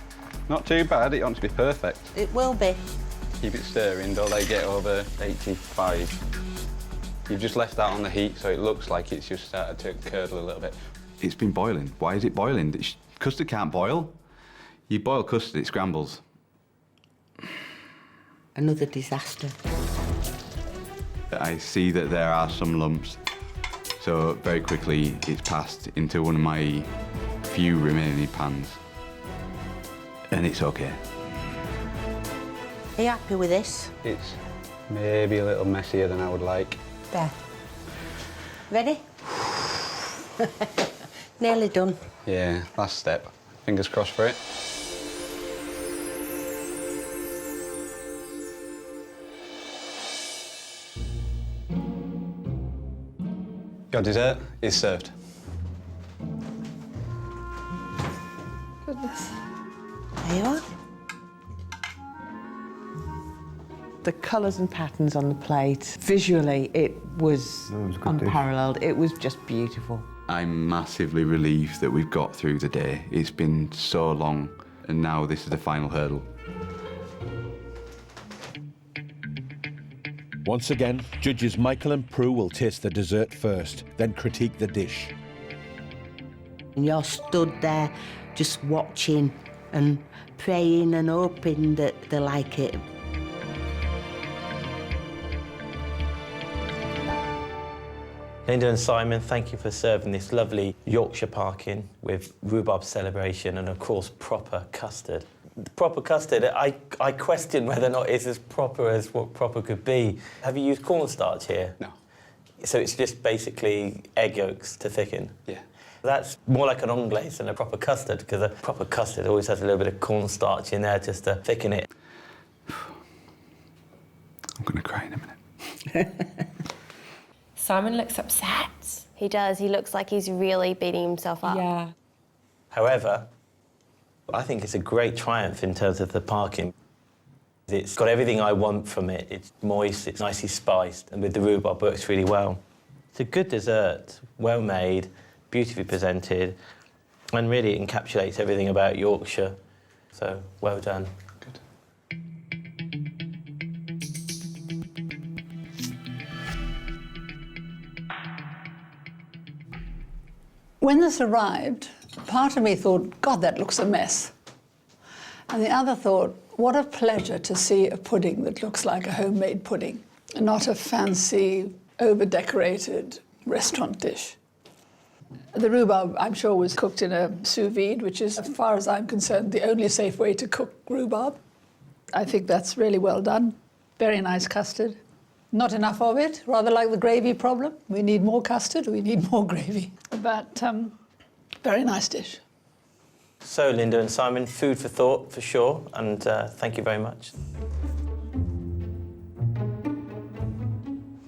Not too bad, it ought to be perfect. It will be. Keep it stirring until they get over 85. You've just left that on the heat, so it looks like it's just started to curdle a little bit. It's been boiling. Why is it boiling? Custard can't boil. You boil custard, it scrambles. Another disaster. I see that there are some lumps, so very quickly it's passed into one of my few remaining pans, and it's okay. Are you happy with this? It's maybe a little messier than I would like. There. Ready? Nearly done. Yeah, last step. Fingers crossed for it. Your dessert is served. Goodness. There you are. The colours and patterns on the plate, visually, it was unparalleled. It was just beautiful. I'm massively relieved that we've got through the day. It's been so long, and now this is the final hurdle. Once again, judges Michael and Prue will taste the dessert first, then critique the dish. And you're stood there just watching and praying and hoping that they like it. Linda and Simon, thank you for serving this lovely Yorkshire parkin with rhubarb celebration and, of course, proper custard. The proper custard, I question whether or not it's as proper as what proper could be. Have you used cornstarch here? No. So it's just basically egg yolks to thicken? Yeah. That's more like an anglaise than a proper custard, because a proper custard always has a little bit of cornstarch in there just to thicken it. I'm going to cry in a minute. Simon looks upset. He does. He looks like he's really beating himself up. Yeah. However, I think it's a great triumph in terms of the parkin. It's got everything I want from it. It's moist, it's nicely spiced, and with the rhubarb works really well. It's a good dessert, well made, beautifully presented, and really encapsulates everything about Yorkshire. So, well done. When this arrived, part of me thought, God, that looks a mess. And the other thought, what a pleasure to see a pudding that looks like a homemade pudding, and not a fancy, over-decorated restaurant dish. The rhubarb, I'm sure, was cooked in a sous vide, which is, as far as I'm concerned, the only safe way to cook rhubarb. I think that's really well done. Very nice custard. Not enough of it, rather like the gravy problem. We need more custard, we need more gravy. But very nice dish. So, Linda and Simon, food for thought, for sure, and thank you very much.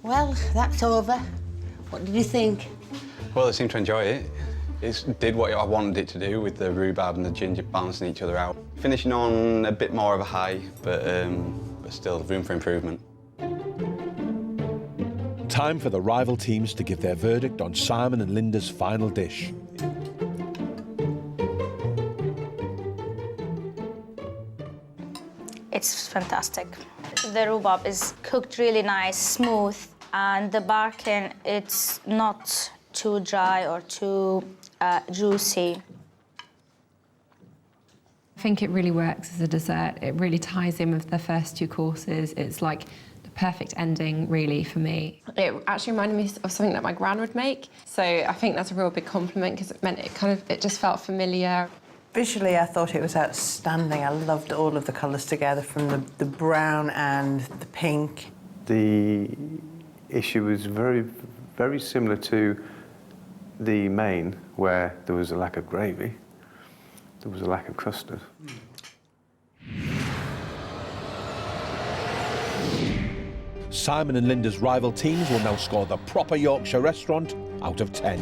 Well, that's over. What did you think? Well, they seem to enjoy it. It did what I wanted it to do with the rhubarb and the ginger balancing each other out. Finishing on a bit more of a high, but still room for improvement. Time for the rival teams to give their verdict on Simon and Linda's final dish. It's fantastic. The rhubarb is cooked really nice, smooth, and the barkin, it's not too dry or too juicy. I think it really works as a dessert. It really ties in with the first two courses. It's like the perfect ending, really, for me. It actually reminded me of something that my gran would make. So I think that's a real big compliment because it meant it just felt familiar. Visually, I thought it was outstanding. I loved all of the colours together, from the brown and the pink. The issue was very, very similar to the main, where there was a lack of gravy. There was a lack of custard. Simon and Linda's rival teams will now score the proper Yorkshire restaurant out of 10.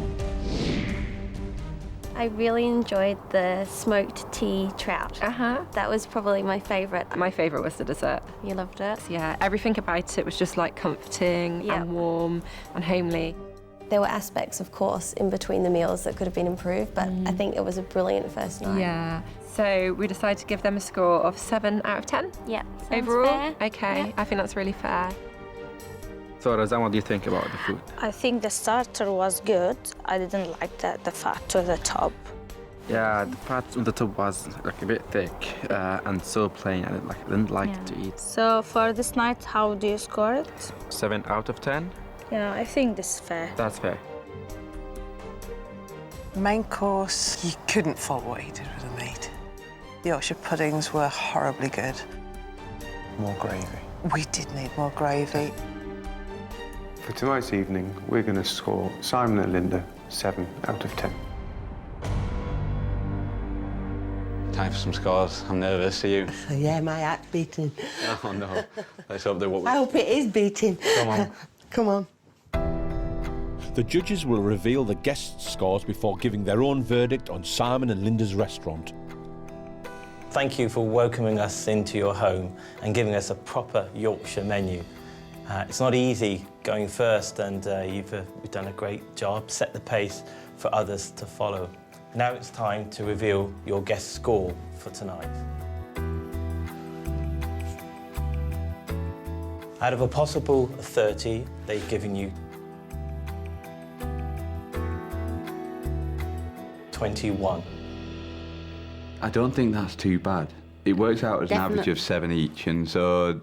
I really enjoyed the smoked tea trout. That was probably my favourite. My favourite was the dessert. You loved it? Yeah, everything about it was just like comforting and warm and homely. There were aspects, of course, in between the meals that could have been improved, but I think it was a brilliant first night. Yeah. So we decided to give them a score of 7 out of 10? Yeah. Overall? Fair. Okay, Yeah. I think that's really fair. So, Razan, what do you think about the food? I think the starter was good. I didn't like the fat to the top. Yeah, the fat on the top was like a bit thick and so plain. I didn't like it to eat. So for this night, how do you score it? 7 out of 10. Yeah, I think this is fair. That's fair. Main course, you couldn't fault what he did with the meat. The Yorkshire puddings were horribly good. More gravy. We did need more gravy. For tonight's evening, we're going to score Simon and Linda 7 out of 10. Time for some scores. I'm nervous. Are you? Yeah, my heart's beating. Oh no. Let's hope they're what we... I hope it is beating. Come on. Come on. The judges will reveal the guests' scores before giving their own verdict on Simon and Linda's restaurant. Thank you for welcoming us into your home and giving us a proper Yorkshire menu. It's not easy going first, and you've done a great job, set the pace for others to follow. Now it's time to reveal your guest score for tonight. Out of a possible 30, they've given you 21. I don't think that's too bad. It works out as an average of 7 each, and so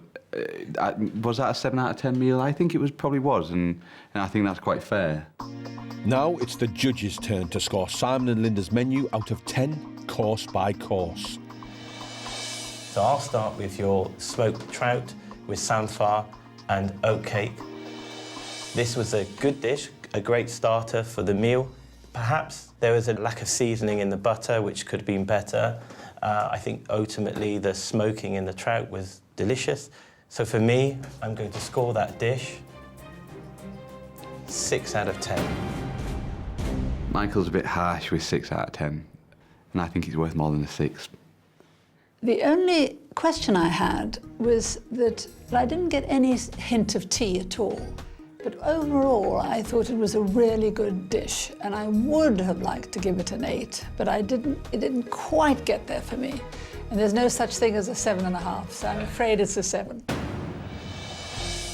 was that a 7 out of 10 meal? I think it probably was, and I think that's quite fair. Now it's the judges' turn to score Simon and Linda's menu out of 10, course by course. So I'll start with your smoked trout with samphire and oatcake. This was a good dish, a great starter for the meal. Perhaps there was a lack of seasoning in the butter, which could have been better. I think ultimately the smoking in the trout was delicious. So for me, I'm going to score that dish 6 out of 10. Michael's a bit harsh with 6 out of 10, and I think he's worth more than a 6. The only question I had was that I didn't get any hint of tea at all. But overall, I thought it was a really good dish, and I would have liked to give it an 8, but it didn't quite get there for me. And there's no such thing as a 7.5, so I'm afraid it's a 7.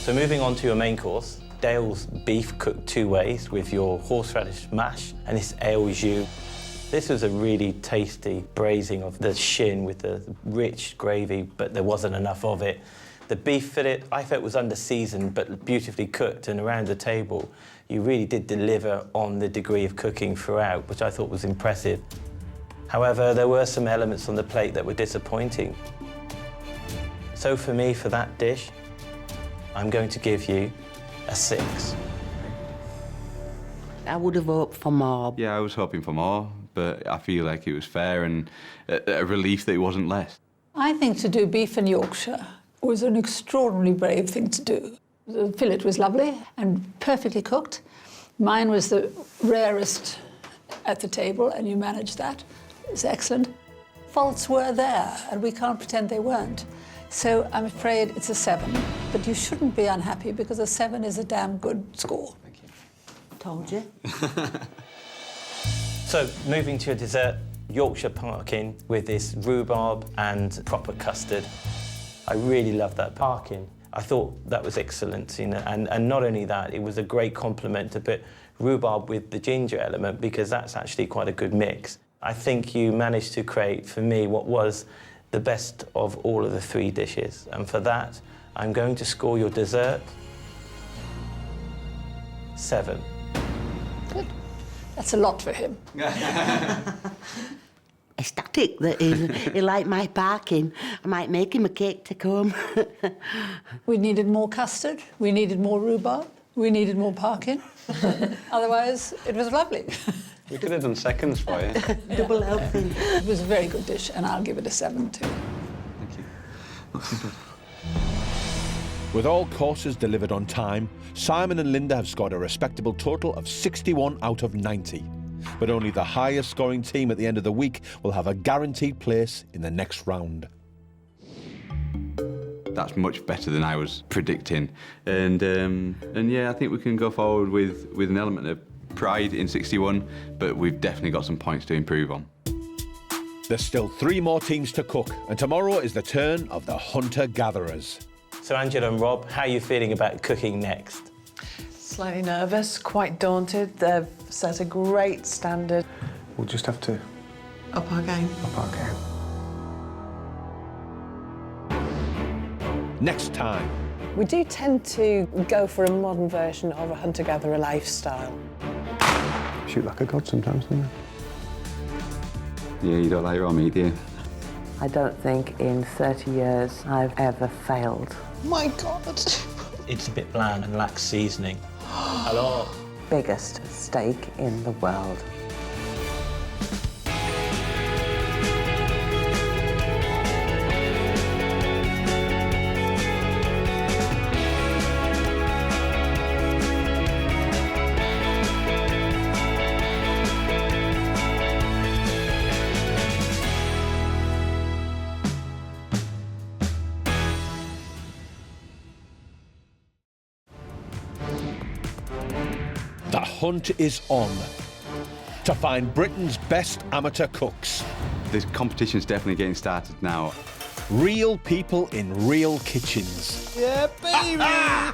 So moving on to your main course, Dale's beef cooked 2 ways with your horseradish mash and this ale jus. This was a really tasty braising of the shin with the rich gravy, but there wasn't enough of it. The beef fillet, I felt was under-seasoned, but beautifully cooked, and around the table, you really did deliver on the degree of cooking throughout, which I thought was impressive. However, there were some elements on the plate that were disappointing. So for me, for that dish, I'm going to give you a 6. I would have hoped for more. Yeah, I was hoping for more, but I feel like it was fair and a relief that it wasn't less. I think to do beef in Yorkshire was an extraordinarily brave thing to do. The fillet was lovely and perfectly cooked. Mine was the rarest at the table, and you managed that. It's excellent. Faults were there, and we can't pretend they weren't. So I'm afraid it's a 7, but you shouldn't be unhappy because a 7 is a damn good score. Thank you. Told you. So moving to your dessert, Yorkshire parkin with this rhubarb and proper custard. I really loved that parkin. I thought that was excellent, you know, and not only that, it was a great compliment to put rhubarb with the ginger element, because that's actually quite a good mix. I think you managed to create, for me, what was the best of all of the 3 dishes. And for that, I'm going to score your dessert 7. Good. That's a lot for him. Ecstatic that he liked my parking. I might make him a cake to come. We needed more custard, we needed more rhubarb, we needed more parkin. Otherwise, it was lovely. We could have done seconds for you. Double helping. It was a very good dish, and I'll give it a 7 too. Thank you. Not too bad. With all courses delivered on time, Simon and Linda have scored a respectable total of 61 out of 90. But only the highest scoring team at the end of the week will have a guaranteed place in the next round. That's much better than I was predicting. And yeah, I think we can go forward with an element of pride in 61, but we've definitely got some points to improve on. There's still 3 more teams to cook, and tomorrow is the turn of the hunter-gatherers. So Angela and Rob, how are you feeling about cooking next? Slightly nervous, quite daunted. They've set a great standard. We'll just have to Up our game. up our game. Next time. We do tend to go for a modern version of a hunter-gatherer lifestyle. Shoot like a god sometimes, don't Yeah, you don't like raw meat, do you? I don't think in 30 years I've ever failed. My God! It's a bit bland and lacks seasoning. Hello. Biggest steak in the world. The hunt is on to find Britain's best amateur cooks. The competition's definitely getting started now. Real people in real kitchens. Yeah, baby!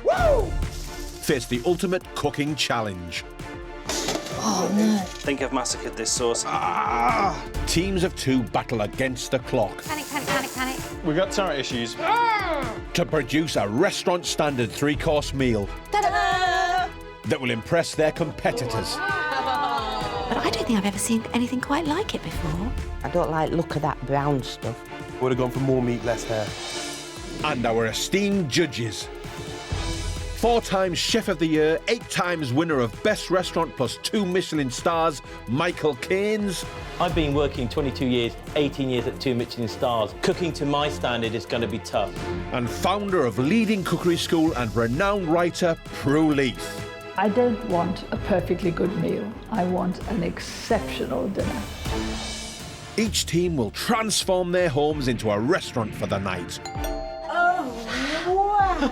Woo! Face the ultimate cooking challenge. Oh, no. I think I've massacred this sauce. Teams of 2 battle against the clock Panic, panic, panic, panic. We've got turret issues. to produce a restaurant-standard 3-course meal Ta-da! that will impress their competitors. But I don't think I've ever seen anything quite like it before. I don't like the look of that brown stuff. Would have gone for more meat, less hair. And our esteemed judges. 4 times Chef of the Year, 8 times winner of Best Restaurant plus 2 Michelin stars, Michael Keynes. I've been working 22 years, 18 years at 2 Michelin stars. Cooking to my standard is going to be tough. And founder of leading cookery school and renowned writer, Prue Leith. I don't want a perfectly good meal. I want an exceptional dinner. Each team will transform their homes into a restaurant for the night. Oh, wow!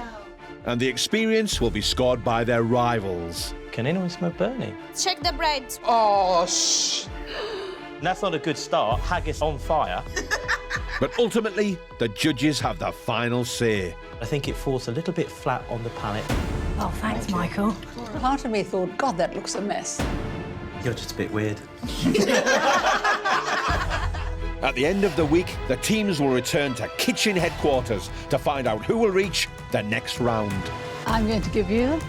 And the experience will be scored by their rivals. Can anyone smell burning? Check the bread. Oh, shh! That's not a good start. Haggis on fire. But ultimately, the judges have the final say. I think it falls a little bit flat on the palate. Oh, thanks, Michael. Part of me thought, God, that looks a mess. You're just a bit weird. At the end of the week, the teams will return to kitchen headquarters to find out who will reach the next round. I'm going to give you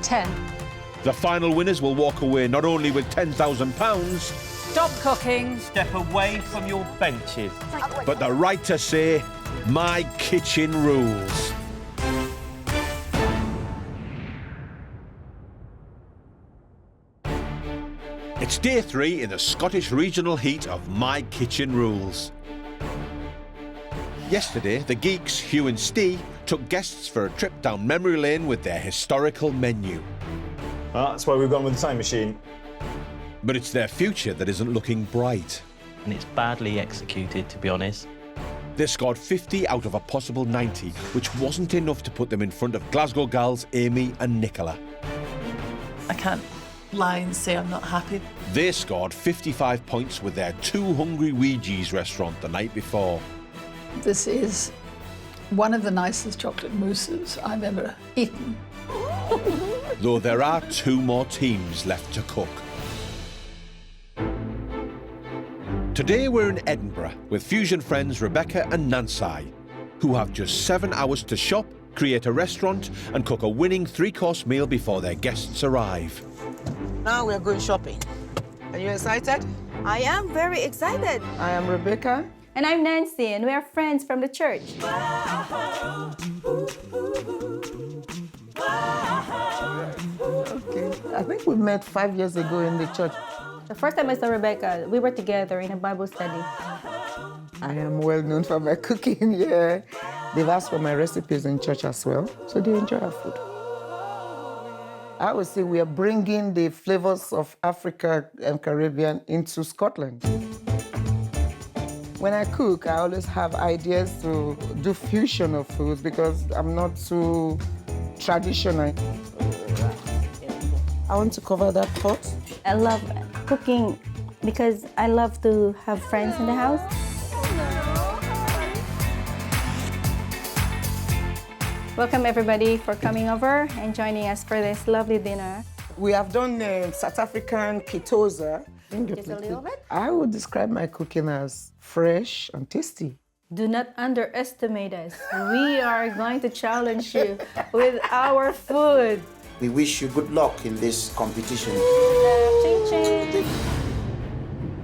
10. The final winners will walk away not only with £10,000, Stop cooking. Step away from your benches. but the right to say, my kitchen rules. It's day 3 in the Scottish regional heat of My Kitchen Rules. Yesterday, the Geeks, Hugh and Steve, took guests for a trip down memory lane with their historical menu. That's why we've gone with the time machine. But it's their future that isn't looking bright. And it's badly executed, to be honest. They scored 50 out of a possible 90, which wasn't enough to put them in front of Glasgow gals Amy and Nicola. I can't lie and say I'm not happy. They scored 55 points with their Two Hungry Ouija's restaurant the night before. This is one of the nicest chocolate mousses I've ever eaten. Though there are 2 more teams left to cook. Today we're in Edinburgh with fusion friends Rebecca and Nancy, who have just 7 hours to shop, create a restaurant and cook a winning 3-course meal before their guests arrive. Now we're going shopping. Are you excited? I am very excited. I am Rebecca. And I'm Nancy, and we are friends from the church. Okay. I think we met 5 years ago in the church. The first time I saw Rebecca, we were together in a Bible study. I am well known for my cooking, yeah. They've asked for my recipes in church as well, so they enjoy our food. I would say we are bringing the flavors of Africa and Caribbean into Scotland. When I cook, I always have ideas to do fusion of foods because I'm not too traditional. I want to cover that pot. I love cooking because I love to have friends in the house. Welcome everybody for coming over and joining us for this lovely dinner. We have done South African ketoza. Just a little bit? I would describe my cooking as fresh and tasty. Do not underestimate us. We are going to challenge you with our food. We wish you good luck in this competition. Ching ching.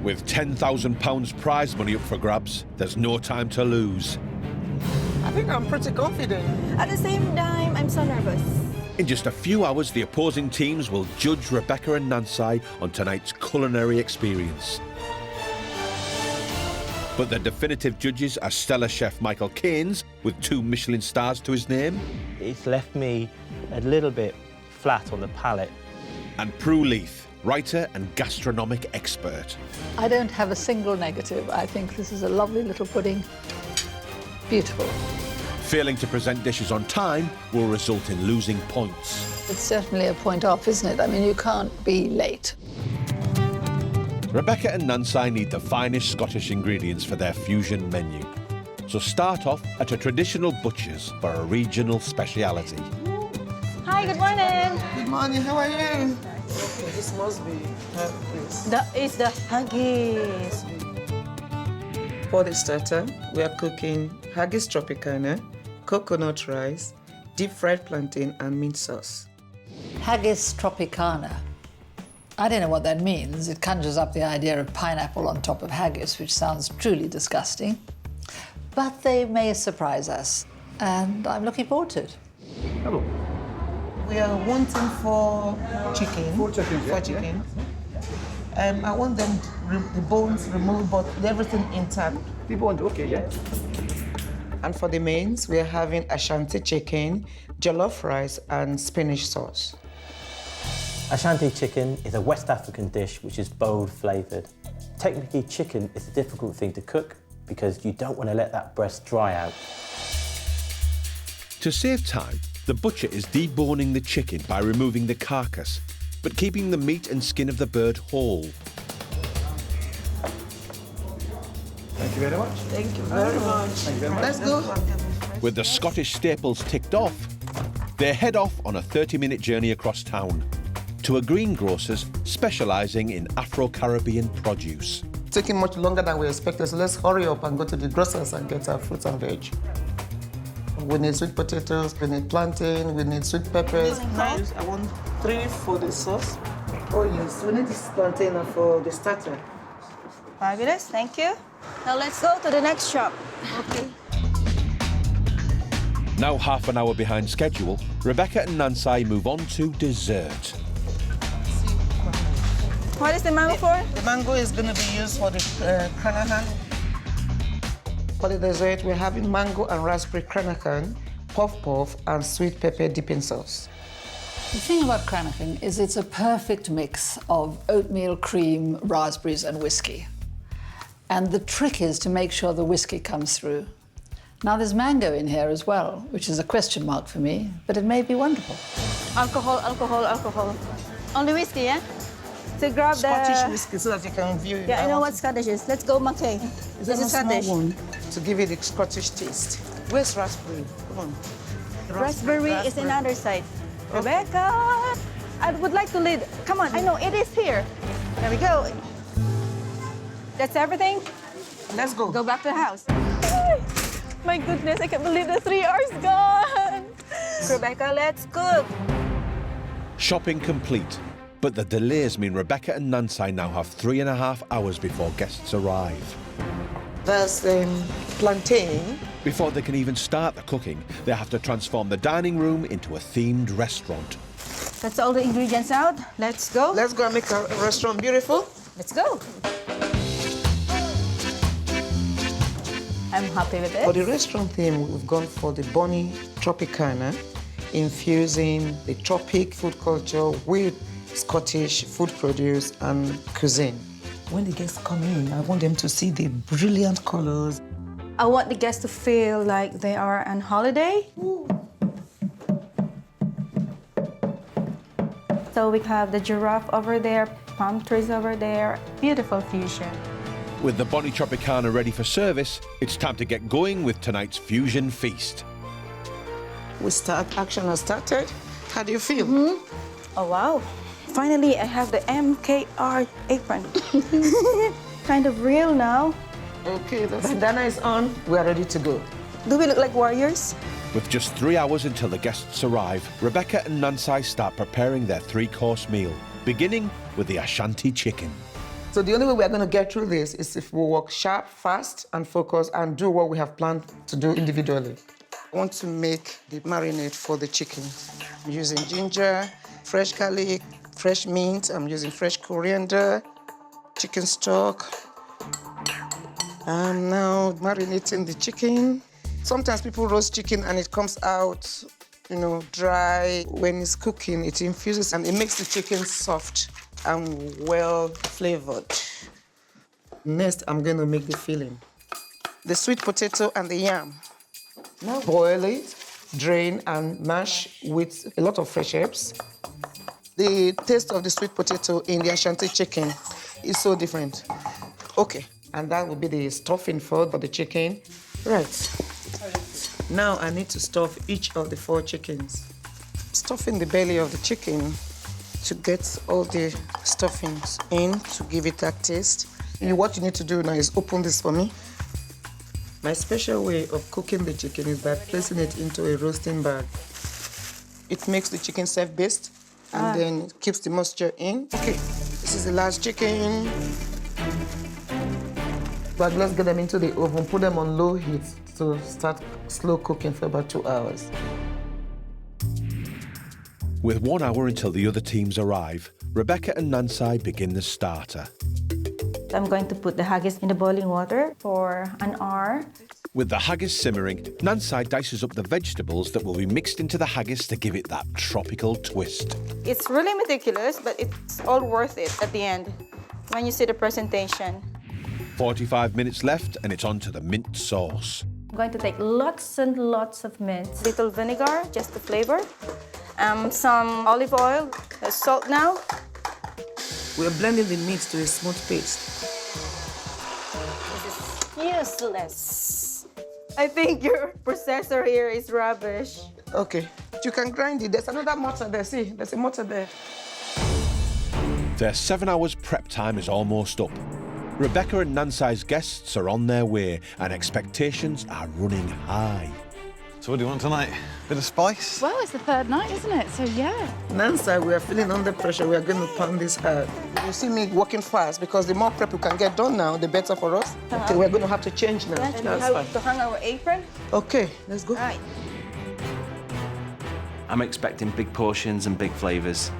With £10,000 prize money up for grabs, there's no time to lose. I think I'm pretty confident. At the same time, I'm so nervous. In just a few hours, the opposing teams will judge Rebecca and Nancy on tonight's culinary experience. But the definitive judges are stellar chef Michael Keynes, with 2 Michelin stars to his name. It's left me a little bit flat on the palate. And Prue Leith, writer and gastronomic expert. I don't have a single negative. I think this is a lovely little pudding. Beautiful. Failing to present dishes on time will result in losing points. It's certainly a point off, isn't it? I mean, you can't be late. Rebecca and Nancy need the finest Scottish ingredients for their fusion menu. So start off at a traditional butcher's for a regional speciality. Hi, good morning. Good morning, how are you? This must be this. That is the haggis. For the starter, we are cooking haggis tropicana, coconut rice, deep fried plantain and mint sauce. Haggis tropicana. I don't know what that means. It conjures up the idea of pineapple on top of haggis, which sounds truly disgusting. But they may surprise us, and I'm looking forward to it. Hello. We are wanting 4 chicken. 4 chickens, yeah. 4 chicken. I want them, the bones removed, but everything intact. The bones, okay, yeah. And for the mains, we are having Ashanti chicken, jollof rice, and spinach sauce. Ashanti chicken is a West African dish which is bold flavoured. Technically, chicken is a difficult thing to cook because you don't want to let that breast dry out. To save time, the butcher is deboning the chicken by removing the carcass, but keeping the meat and skin of the bird whole. Thank you very much. Thank you very much. Thank you very much. Let's go. With the Scottish staples ticked off, they head off on a 30-minute journey across town to a greengrocer's specialising in Afro-Caribbean produce. Taking much longer than we expected, so let's hurry up and go to the grocers and get our fruits and veg. We need sweet potatoes, we need plantain, we need sweet peppers. I want 3 for the sauce. Oh yes, we need this plantain for the starter. Fabulous, thank you. Now let's go to the next shop. Okay. Now half an hour behind schedule, Rebecca and Nancy move on to dessert. What is the mango for? The mango is going to be used for the Cranahan. For the dessert, we're having mango and raspberry Cranahan, puff, and sweet pepper dipping sauce. The thing about Cranahan is it's a perfect mix of oatmeal, cream, raspberries and whiskey. And the trick is to make sure the whiskey comes through. Now there's mango in here as well, which is a question mark for me, but it may be wonderful. Alcohol, alcohol, alcohol. Only whiskey, yeah? So grab Scottish the... whiskey so that you can view it. Yeah, I know what Scottish is. Let's go, Mackay. This is Scottish. One to give it the Scottish taste. Where's raspberry? Come on. Raspberry is in the other side. Okay. Rebecca! I would like to lead. Come on, I know, it is here. There we go. That's everything? Let's go. Go back to the house. My goodness, I can't believe the 3 hours gone. Rebecca, let's cook. Shopping complete, but the delays mean Rebecca and Nancy now have 3.5 hours before guests arrive. There's plantain. Before they can even start the cooking, they have to transform the dining room into a themed restaurant. That's all the ingredients out. Let's go. Let's go and make our restaurant beautiful. Let's go. I'm happy with it. For the restaurant theme, we've gone for the Bonnie Tropicana, infusing the tropic food culture with Scottish food produce and cuisine. When the guests come in, I want them to see the brilliant colors. I want the guests to feel like they are on holiday. So we have the giraffe over there, palm trees over there. Beautiful fusion. With the Bonnie Tropicana ready for service, it's time to get going with tonight's fusion feast. Action has started. How do you feel? Oh, wow. Finally, I have the MKR apron. Kind of real now. Okay, the bandana is on. We are ready to go. Do we look like warriors? With just 3 hours until the guests arrive, Rebecca and Nansai start preparing their 3-course meal, beginning with the Ashanti chicken. So the only way we are going to get through this is if we work sharp, fast, and focus, and do what we have planned to do individually. I want to make the marinade for the chicken. I'm using ginger, fresh garlic, fresh mint. I'm using fresh coriander, chicken stock. I'm now marinating the chicken. Sometimes people roast chicken and it comes out, dry. When it's cooking, it infuses and it makes the chicken soft and well flavored. Next, I'm going to make the filling. The sweet potato and the yam. Now boil it, drain and mash with a lot of fresh herbs. The taste of the sweet potato in the Ashanti chicken is so different. Okay, and that will be the stuffing for the chicken. Right. Now I need to stuff each of the 4 chickens. Stuffing the belly of the chicken to get all the stuffings in to give it that taste. What you need to do now is open this for me. My special way of cooking the chicken is by placing it into a roasting bag. It makes the chicken self-based and then it keeps the moisture in. Okay, this is the last chicken. But let's get them into the oven, put them on low heat to start slow cooking for about 2 hours. With 1 hour until the other teams arrive, Rebecca and Nansai begin the starter. I'm going to put the haggis in the boiling water for an hour. With the haggis simmering, Nansai dices up the vegetables that will be mixed into the haggis to give it that tropical twist. It's really meticulous, but it's all worth it at the end when you see the presentation. 45 minutes left and it's on to the mint sauce. I'm going to take lots and lots of mint. Little vinegar, just to flavor. Some olive oil, salt now. We're blending the meat to a smooth paste. This is useless. I think your processor here is rubbish. Okay, you can grind it. There's another mortar there, see? There's a mortar there. Their 7 hours prep time is almost up. Rebecca and Nansai's guests are on their way and expectations are running high. So what do you want tonight? Bit of spice? Well, it's the 3rd night, isn't it? So, yeah. Nansai, we are feeling under pressure. We are going to pound this hard. You see me working fast because the more prep we can get done now, the better for us. Okay, we're going to have to change now. That's fine. To hang our apron? Okay, let's go. All right. I'm expecting big portions and big flavours.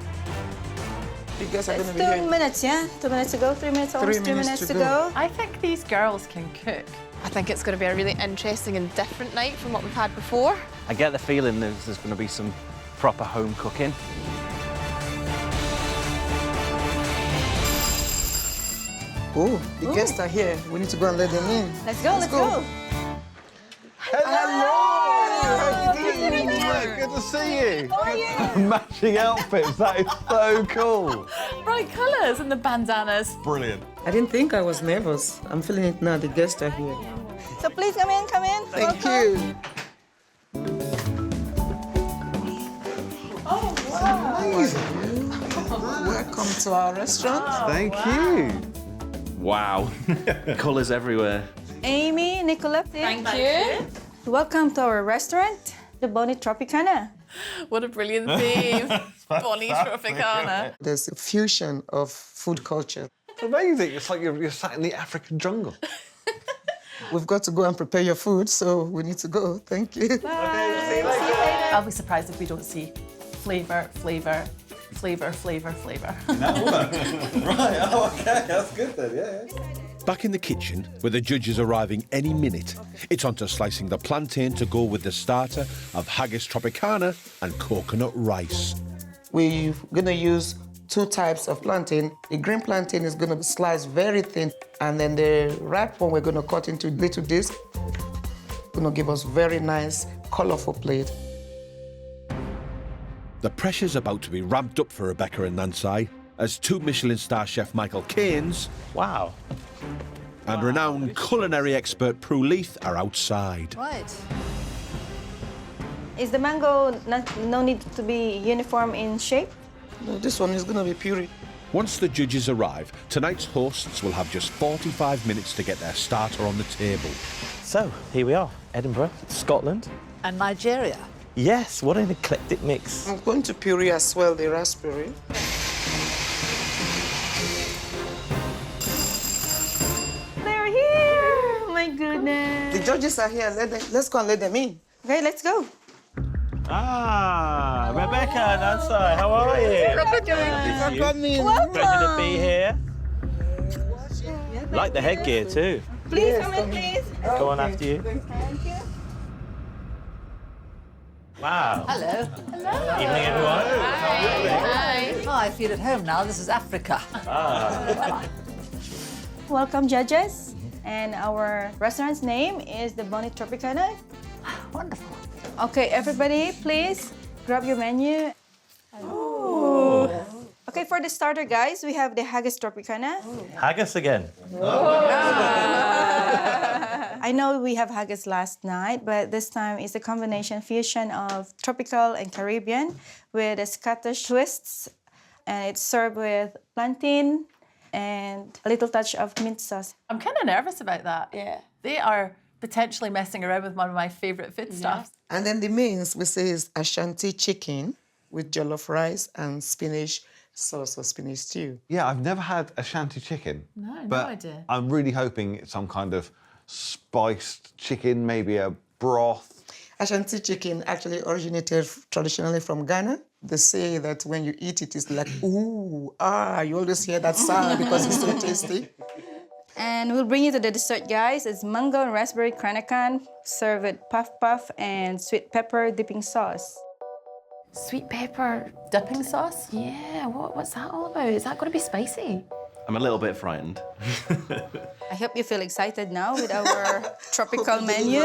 You guys are going to be 2 here. minutes, yeah? 2 minutes to go, 3 minutes, almost 2 minutes to go. I think these girls can cook. I think it's going to be a really interesting and different night from what we've had before. I get the feeling there's going to be some proper home cooking. Oh, the guests are here. We need to go and let them in. Let's go, let's go. Hello! Good to see you. How are you? Matching outfits, that is so cool. Bright colours and the bandanas. Brilliant. I didn't think I was nervous. I'm feeling it now. The guests are here. So please come in, come in. Thank Welcome. you. Oh, wow. Amazing. Welcome to our restaurant. Thank you. Wow. Colours everywhere. Amy, Nicolette. Thank you. Welcome to our restaurant, the Bonnie Tropicana. What a brilliant theme. Bonnie Tropicana. There's a fusion of food culture. It's amazing. It's like you're sat in the African jungle. We've got to go and prepare your food, so we need to go. Thank you. Bye. I'll be surprised if we don't see flavour, flavour, flavour, flavour, flavour. Right, oh, okay, that's good then, yeah. Back in the kitchen, with the judges arriving any minute, it's on to slicing the plantain to go with the starter of haggis tropicana and coconut rice. We're going to use two types of plantain. The green plantain is going to be sliced very thin, and then the ripe one we're going to cut into little discs. Going to give us very nice, colourful plate. The pressure's about to be ramped up for Rebecca and Nancy as 2 Michelin star chef Michael Keynes and renowned culinary expert Prue Leith are outside. Right. Is the mango no need to be uniform in shape? No, this one is going to be puree. Once the judges arrive, tonight's hosts will have just 45 minutes to get their starter on the table. So, here we are, Edinburgh, Scotland. And Nigeria. Yes, what an eclectic mix. I'm going to puree as well the raspberry. They're here! Oh my goodness. The judges are here. Let's go and let them in. Okay, let's go. Ah, Rebecca, Nancy, how are you? Welcome. Pleasure to be here. Like the headgear too. Please come in, please. Go on after you. Thank you. Wow. Hello. Evening, everyone. Hi. Oh, I feel at home now. This is Africa. Welcome, judges. And our restaurant's name is the Bonnie Tropicana. Wonderful. Okay, everybody, please grab your menu. Ooh. Okay, for the starter, guys, we have the Haggis Tropicana. Haggis again. I know we have haggis last night, but this time it's a combination fusion of tropical and Caribbean with a Scottish twists, and it's served with plantain and a little touch of mint sauce. I'm kind of nervous about that. Yeah. They are potentially messing around with one of my favourite foodstuffs. And then the mains, we say, is Ashanti chicken with jollof rice and spinach sauce or spinach stew. Yeah, I've never had Ashanti chicken. No but idea. I'm really hoping it's some kind of spiced chicken, maybe a broth. Ashanti chicken actually originated traditionally from Ghana. They say that when you eat it, it's like, ooh, you always hear that sound because it's so tasty. And we'll bring you to the dessert, guys. It's mango and raspberry cranacan, served with puff and sweet pepper dipping sauce. Sweet pepper dipping sauce? Yeah, what's that all about? Is that going to be spicy? I'm a little bit frightened. I hope you feel excited now with our tropical menu.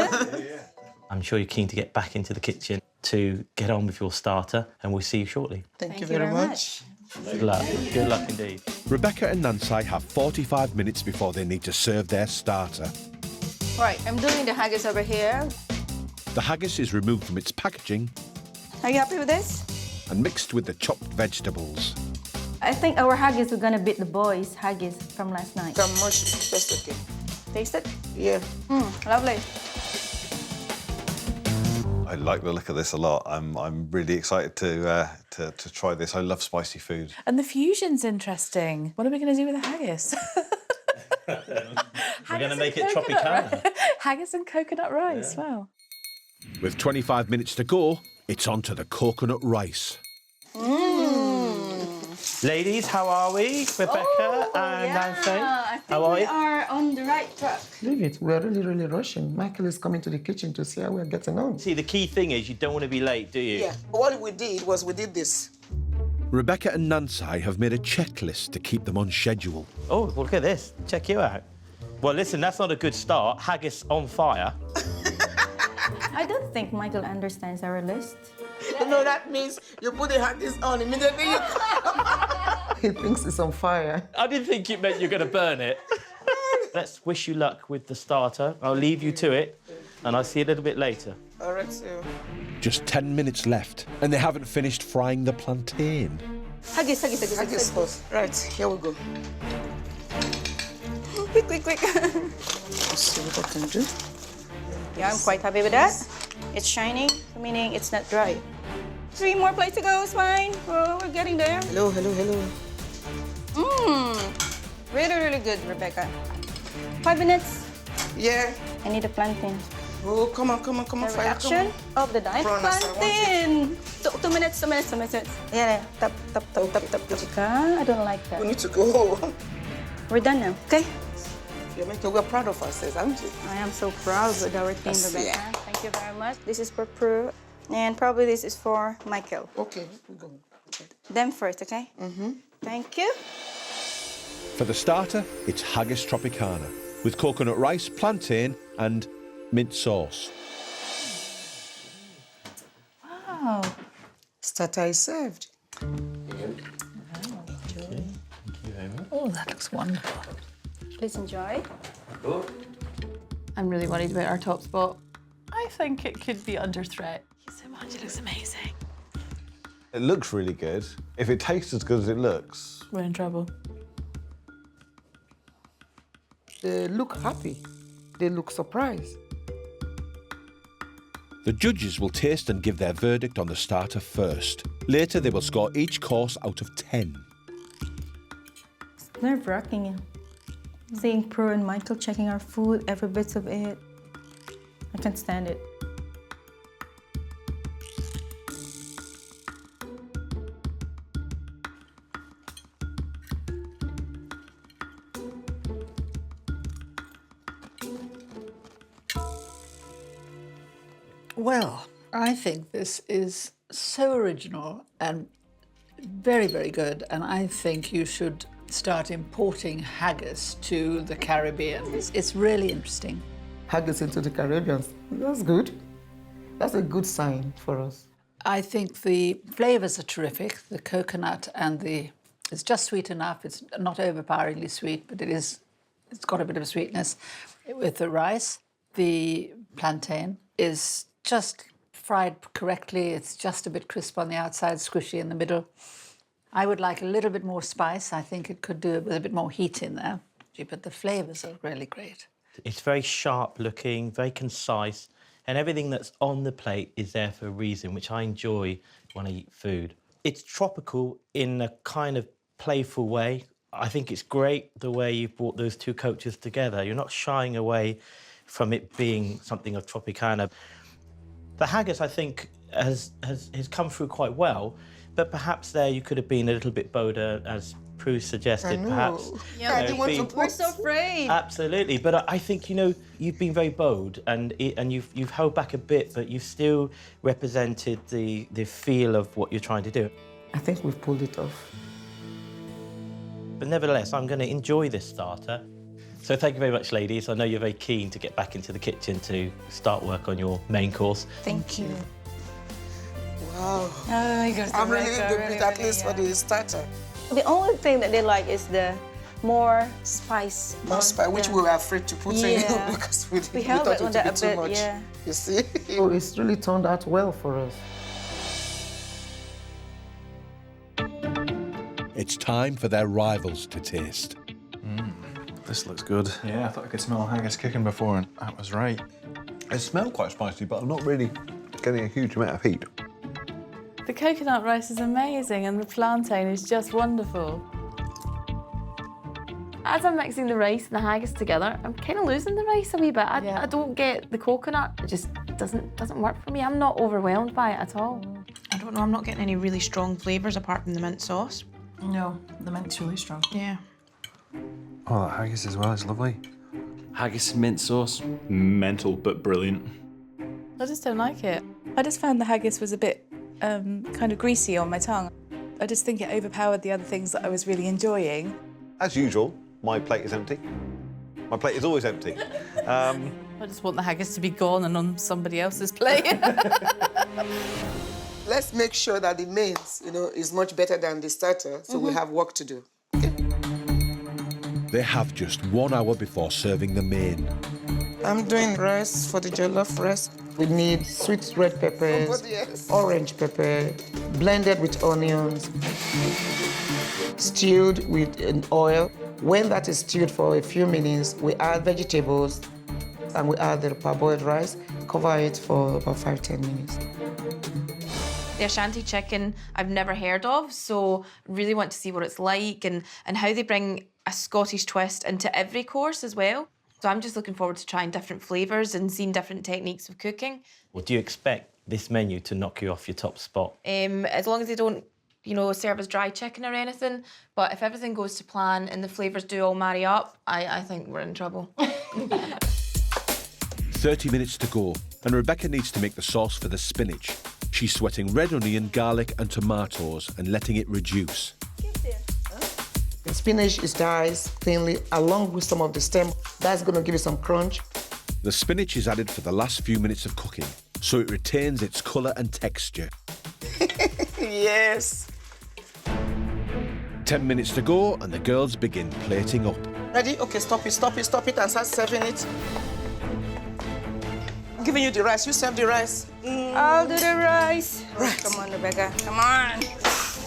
I'm sure you're keen to get back into the kitchen to get on with your starter, and we'll see you shortly. Thank you very much. Good luck. Good luck indeed. Rebecca and Nancy have 45 minutes before they need to serve their starter. Right, I'm doing the haggis over here. The haggis is removed from its packaging Are you happy with this? and mixed with the chopped vegetables. I think our haggis are gonna beat the boys' haggis from last night. Come much, that's okay. Taste it? Yeah. Lovely. I like the look of this a lot. I'm really excited to try this. I love spicy food. And the fusion's interesting. What are we going to do with the haggis? We're going to make it Tropicana. Haggis and coconut rice, wow. With 25 minutes to go, it's on to the coconut rice. Ladies, how are we? Rebecca and Nancy? I think How are we you? are on the right track. Leave it. We're really rushing. Michael is coming to the kitchen to see how we're getting on. See, the key thing is you don't want to be late, do you? Yeah. What we did was we did this. Rebecca and Nancy have made a checklist to keep them on schedule. Oh, well, look at this. Check you out. Well, listen, that's not a good start. Haggis on fire. I don't think Michael understands our list. No, that means you put the haggis on immediately. He thinks it's on fire. I didn't think it meant you're going to burn it. Let's wish you luck with the starter. I'll leave you to it, and I'll see you a little bit later. All right, so. Just 10 minutes left, and they haven't finished frying the plantain. Haggis. Sauce. Right, here we go. Quick. Let's see what I can do. Yeah, I'm quite happy with that. It's shining, meaning it's not dry. 3 more plates to go, it's fine. Oh, we're getting there. Hello. Really good, Rebecca. 5 minutes. Yeah. I need a plantain. Oh, come on. The reaction of the dime. Plantain. 2 minutes. Yeah. Tap. Rebecca, I don't like that. We need to go. We're done now, okay? We're proud of ourselves, aren't you? I am so proud with our team, Rebecca. Yeah. Thank you very much. This is for Prue, and probably this is for Michael. Okay, we go. Them first, okay? Thank you. For the starter, it's haggis tropicana with coconut rice, plantain and mint sauce. Wow. Starter is served. Oh, that looks wonderful. Please enjoy. I'm really worried about our top spot. I think it could be under threat. Thank you so much. It looks amazing. It looks really good. If it tastes as good as it looks, We're in trouble. They look happy. They look surprised. The judges will taste and give their verdict on the starter first. Later, they will score each course out of 10. It's nerve-wracking. Seeing Pro and Michael checking our food, every bit of it. I can't stand it. Well, I think this is so original and very, very good. And I think you should start importing haggis to the Caribbean. It's really interesting. Haggis into the Caribbean. That's good. That's a good sign for us. I think the flavours are terrific. The coconut and it's just sweet enough. It's not overpoweringly sweet, but it's got a bit of sweetness. With the rice, the plantain is just fried correctly. It's just a bit crisp on the outside, squishy in the middle. I would like a little bit more spice. I think it could do with a bit more heat in there. But the flavours are really great. It's very sharp looking, very concise, and everything that's on the plate is there for a reason, which I enjoy when I eat food. It's tropical in a kind of playful way. I think it's great the way you've brought those two cultures together. You're not shying away from it being something of Tropicana. The haggis, I think, has come through quite well, but perhaps there you could have been a little bit bolder, as Prue suggested, perhaps. Yeah, we're so afraid. Absolutely, but I think, you've been very bold and you've held back a bit, but you've still represented the feel of what you're trying to do. I think we've pulled it off. But nevertheless, I'm going to enjoy this starter. So thank you very much, ladies. I know you're very keen to get back into the kitchen to start work on your main course. Thank you. Wow. Oh my gosh. I'm really good with at least for the starter. The only thing that they like is the more spice. More spice, which we were afraid to put in because we held thought it it would be a too bit, much. yeah. You see? So it's really turned out well for us. It's time for their rivals to taste. This looks good. Yeah, I thought I could smell haggis cooking before, and that was right. it smells quite spicy, but I'm not really getting a huge amount of heat. The coconut rice is amazing and the plantain is just wonderful. As I'm mixing the rice and the haggis together, I'm kind of losing the rice a wee bit. I don't get the coconut. It just doesn't work for me. I'm not overwhelmed by it at all. I don't know, I'm not getting any really strong flavours apart from the mint sauce. No, the mint's really strong. Yeah. Oh, that haggis as well, it's lovely. Haggis mint sauce. Mental, but brilliant. I just don't like it. I just found the haggis was a bit kind of greasy on my tongue. I just think it overpowered the other things that I was really enjoying. As usual, my plate is empty. My plate is always empty. I just want the haggis to be gone and on somebody else's plate. Let's make sure that the mains, is much better than the starter, so we have work to do. They have just 1 hour before serving the main. I'm doing rice for the jollof rice. We need sweet red peppers, orange pepper, blended with onions, stewed with an oil. When that is stewed for a few minutes, we add vegetables and we add the parboiled rice, cover it for about 5-10 minutes. The Ashanti chicken I've never heard of, so really want to see what it's like and how they bring a Scottish twist into every course as well. So I'm just looking forward to trying different flavours and seeing different techniques of cooking. Well, do you expect this menu to knock you off your top spot? As long as they don't, serve us dry chicken or anything, but if everything goes to plan and the flavours do all marry up, I think we're in trouble. 30 minutes to go, and Rebecca needs to make the sauce for the spinach. She's sweating red onion, garlic and tomatoes and letting it reduce. The spinach is diced thinly along with some of the stem. That's going to give it some crunch. The spinach is added for the last few minutes of cooking, so it retains its colour and texture. Yes. 10 minutes to go and the girls begin plating up. Ready? Okay, stop it, and start serving it. I'm giving you the rice. You serve the rice. I'll do the rice. Right. Come on, Rebecca. Come on.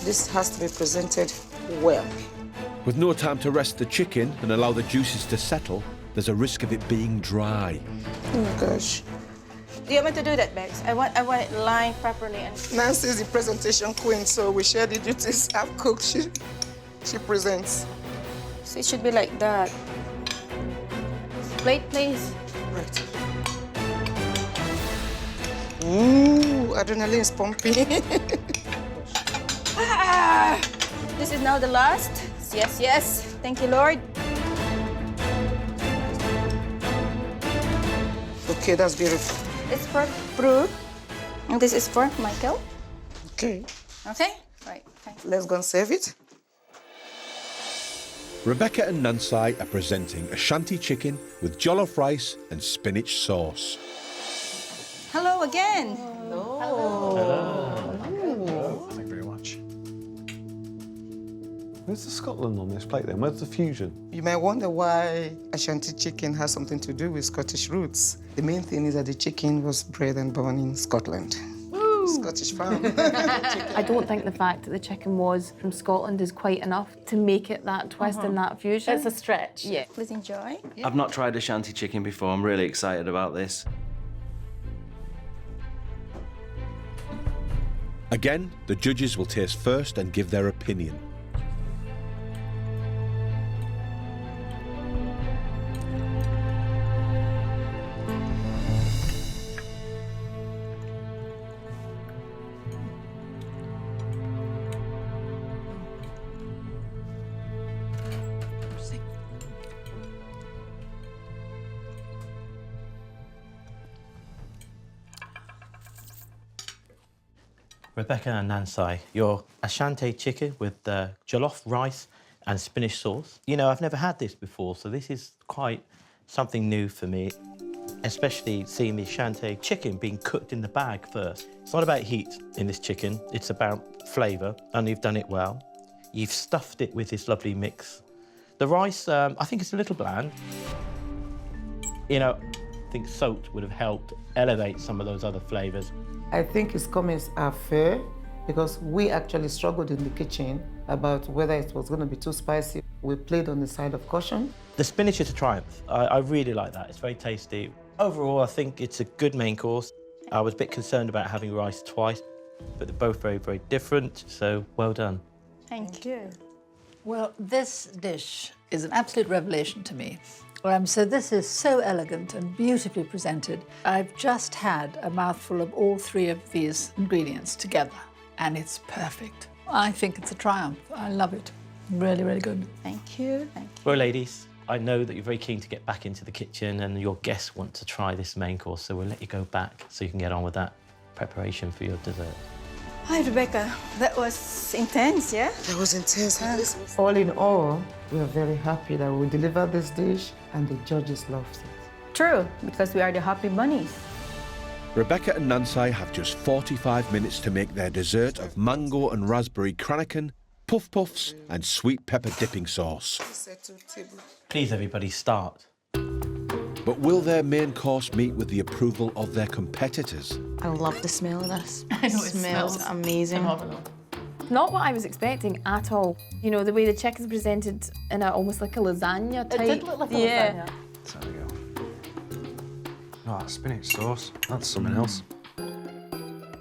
This has to be presented well. With no time to rest the chicken and allow the juices to settle, there's a risk of it being dry. Oh my gosh. Do you want me to do that, Bex? I want it lined properly. And Nancy is the presentation queen, so we share the duties. I've cooked, she presents. so it should be like that. Plate, please. Right. Ooh, adrenaline is pumping. This is now the last. Yes, yes. Thank you, Lord. Okay, that's beautiful. It's for Brooke. And this is for Michael. Okay. Okay? Right. Okay. Let's go and serve it. Rebecca and Nancy are presenting a shanty chicken with jollof rice and spinach sauce. Hello again. Thank you very much. Where's the Scotland on this plate then? Where's the fusion? You might wonder why Ashanti chicken has something to do with Scottish roots. The main thing is that the chicken was bred and born in Scotland. Scottish farm. I don't think the fact that the chicken was from Scotland is quite enough to make it that twist and that fusion. It's a stretch. Yeah. Please enjoy. I've not tried a shanty chicken before. I'm really excited about this. Again, the judges will taste first and give their opinion. Rebecca and Nancy, your Ashanti chicken with jollof rice and spinach sauce. You know, I've never had this before, so this is quite something new for me, especially seeing the Ashanti chicken being cooked in the bag first. It's not about heat in this chicken, it's about flavour, and you've done it well. You've stuffed it with this lovely mix. The rice, I think it's a little bland. You know, I think salt would have helped elevate some of those other flavours. I think his comments are fair because we actually struggled in the kitchen about whether it was going to be too spicy. We played on the side of caution. The spinach is a triumph. I really like that. It's very tasty. Overall, I think it's a good main course. I was a bit concerned about having rice twice, but they're both very, very different, so well done. Thank you. Well, this dish is an absolute revelation to me. So this is so elegant and beautifully presented. I've just had a mouthful of all three of these ingredients together, and it's perfect. I think it's a triumph. I love it. Really, really good. Thank you. Thank you. Well, ladies, I know that you're very keen to get back into the kitchen and your guests want to try this main course, so we'll let you go back so you can get on with that preparation for your dessert. Hi, Rebecca. That was intense, yeah? That was intense, huh? All in all, we are very happy that we delivered this dish and the judges loved it. True, because we are the happy bunnies. Rebecca and Nancy have just 45 minutes to make their dessert of mango and raspberry cranachan, puff puffs and sweet pepper dipping sauce. Please, everybody, start. But will their main course meet with the approval of their competitors? I love the smell of this. I know, it smells amazing. Not what I was expecting at all. You know, the way the chicken's presented in almost like a lasagna type. It did look like a lasagna. There we go. Oh, that spinach sauce. That's something else.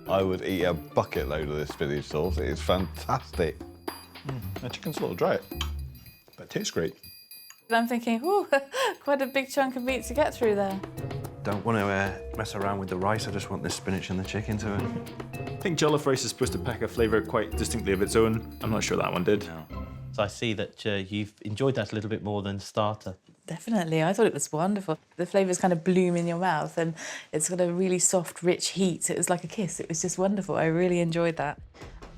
I would eat a bucket load of this spinach sauce. It is fantastic. The chicken's a little dry, but it tastes great. I'm thinking, ooh, quite a big chunk of meat to get through there. Don't want to mess around with the rice. I just want the spinach and the chicken to it. I think jollof rice is supposed to pack a flavour quite distinctly of its own. I'm not sure that one did. No. So I see that you've enjoyed that a little bit more than starter. Definitely, I thought it was wonderful. The flavours kind of bloom in your mouth and it's got a really soft, rich heat. It was like a kiss. It was just wonderful. I really enjoyed that.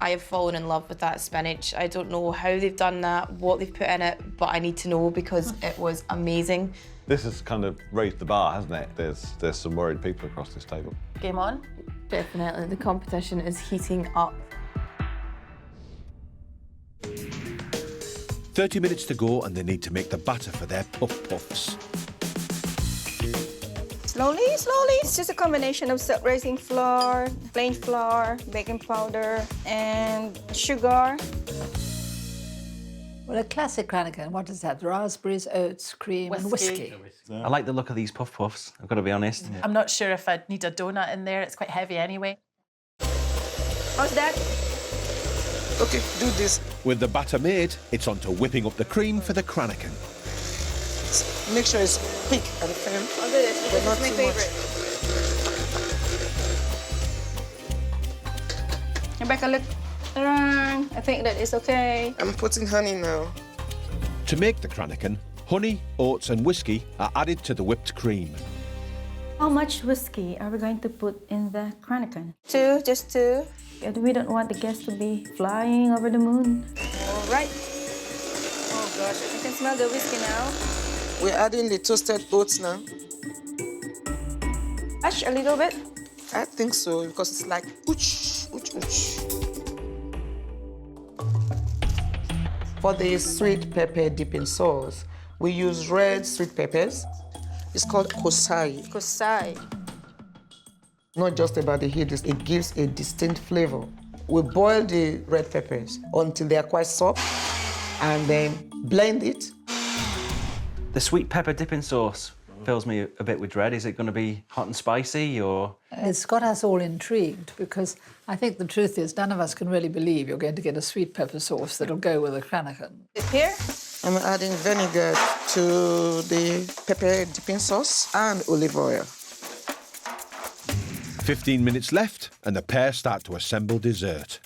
I have fallen in love with that spinach. I don't know how they've done that, what they've put in it, but I need to know because it was amazing. This has kind of raised the bar, hasn't it? There's some worried people across this table. Game on? Definitely, the competition is heating up. 30 minutes to go and they need to make the batter for their puff puffs. Slowly, slowly. It's just a combination of silk raising flour, plain flour, baking powder, and sugar. Well, a classic Cranachan, what is that? Raspberries, oats, cream and whiskey. I like the look of these puff puffs, I've got to be honest. I'm not sure if I'd need a donut in there. It's quite heavy anyway. How's that? Okay, do this. With the batter made, it's on to whipping up the cream for the Cranachan. Make sure it's quick and firm. I'll do this because But not it's my too favorite. Rebecca, look around. I think that is okay. I'm putting honey now. To make the Cranachan, honey, oats and whiskey are added to the whipped cream. How much whiskey are we going to put in the Cranachan? 2, just 2. We don't want the guests to be flying over the moon. All right. Oh gosh, I can smell the whiskey now. We're adding the toasted oats now. Ash a little bit. I think so, because it's like ooch, ooch, ooch. For the sweet pepper dipping sauce, we use red sweet peppers. It's called kosai. Kosai. Not just about the heat, it gives a distinct flavor. We boil the red peppers until they are quite soft and then blend it. The sweet pepper dipping sauce fills me a bit with dread. Is it going to be hot and spicy or...? It's got us all intrigued because I think the truth is none of us can really believe you're going to get a sweet pepper sauce that'll go with a Cranachan. Here? I'm adding vinegar to the pepper dipping sauce and olive oil. 15 minutes left and the pair start to assemble dessert.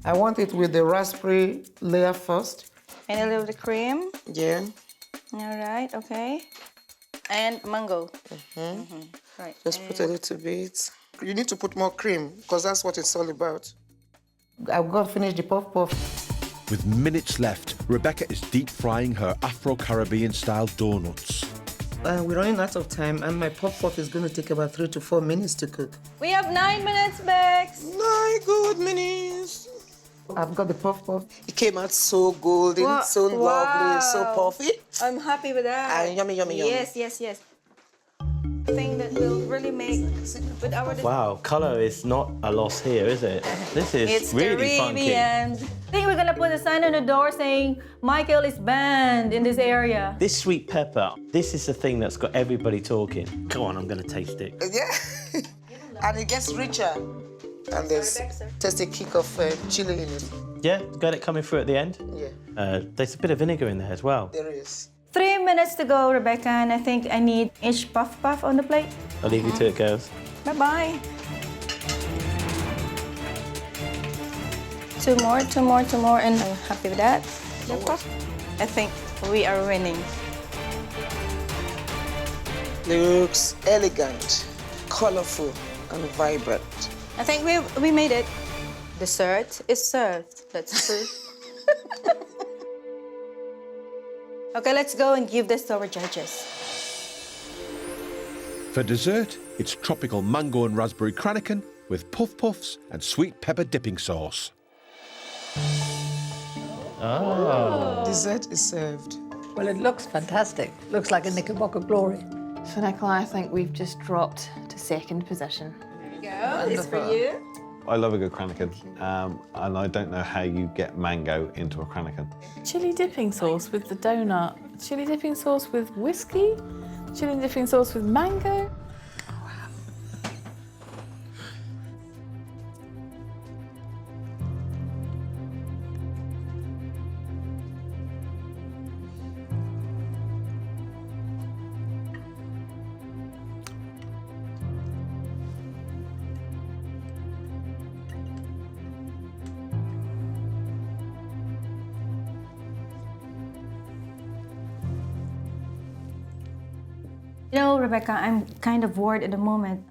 I want it with the raspberry layer first. And a little bit of cream. Yeah. All right, okay. And mango. Right. Just put a little bit. You need to put more cream because that's what it's all about. I've got to finish the puff puff. With minutes left, Rebecca is deep frying her Afro-Caribbean style donuts. We're running out of time and my puff puff is going to take about 3 to 4 minutes to cook. We have 9 minutes, Bex. 9 good minutes. I've got the puff puff. It came out so golden, so lovely, so puffy. I'm happy with that. And yummy, yummy, yummy. Yes, yes, yes. Thing that will really make with our Wow, colour is not a loss here, is it? This is it's really funky. Caribbean. I think we're gonna put a sign on the door saying Michael is banned in this area. This sweet pepper, this is the thing that's got everybody talking. Come on, I'm going to taste it. Yeah. And it gets richer. And there's just a kick of chili in it. Yeah, got it coming through at the end? Yeah. There's a bit of vinegar in there as well. There is. 3 minutes to go, Rebecca, and I think I need each puff puff on the plate. I'll leave you to it, girls. Bye-bye. 2 more, 2 more, 2 more, and I'm happy with that. I think we are winning. Looks elegant, colorful, and vibrant. I think we made it. Dessert is served. That's true. Okay, let's go and give this to our judges. For dessert, it's tropical mango and raspberry Cranachan with puff puffs and sweet pepper dipping sauce. Oh. Dessert is served. Well, it looks fantastic. Looks like a Knickerbocker glory. So, Nicola, I think we've just dropped to second position. There you go. It's for you. I love a good Cranachan, and I don't know how you get mango into a Cranachan. Chili dipping sauce with the donut. Chili dipping sauce with whiskey. Chili dipping sauce with mango. You know, Rebecca, I'm kind of bored at the moment.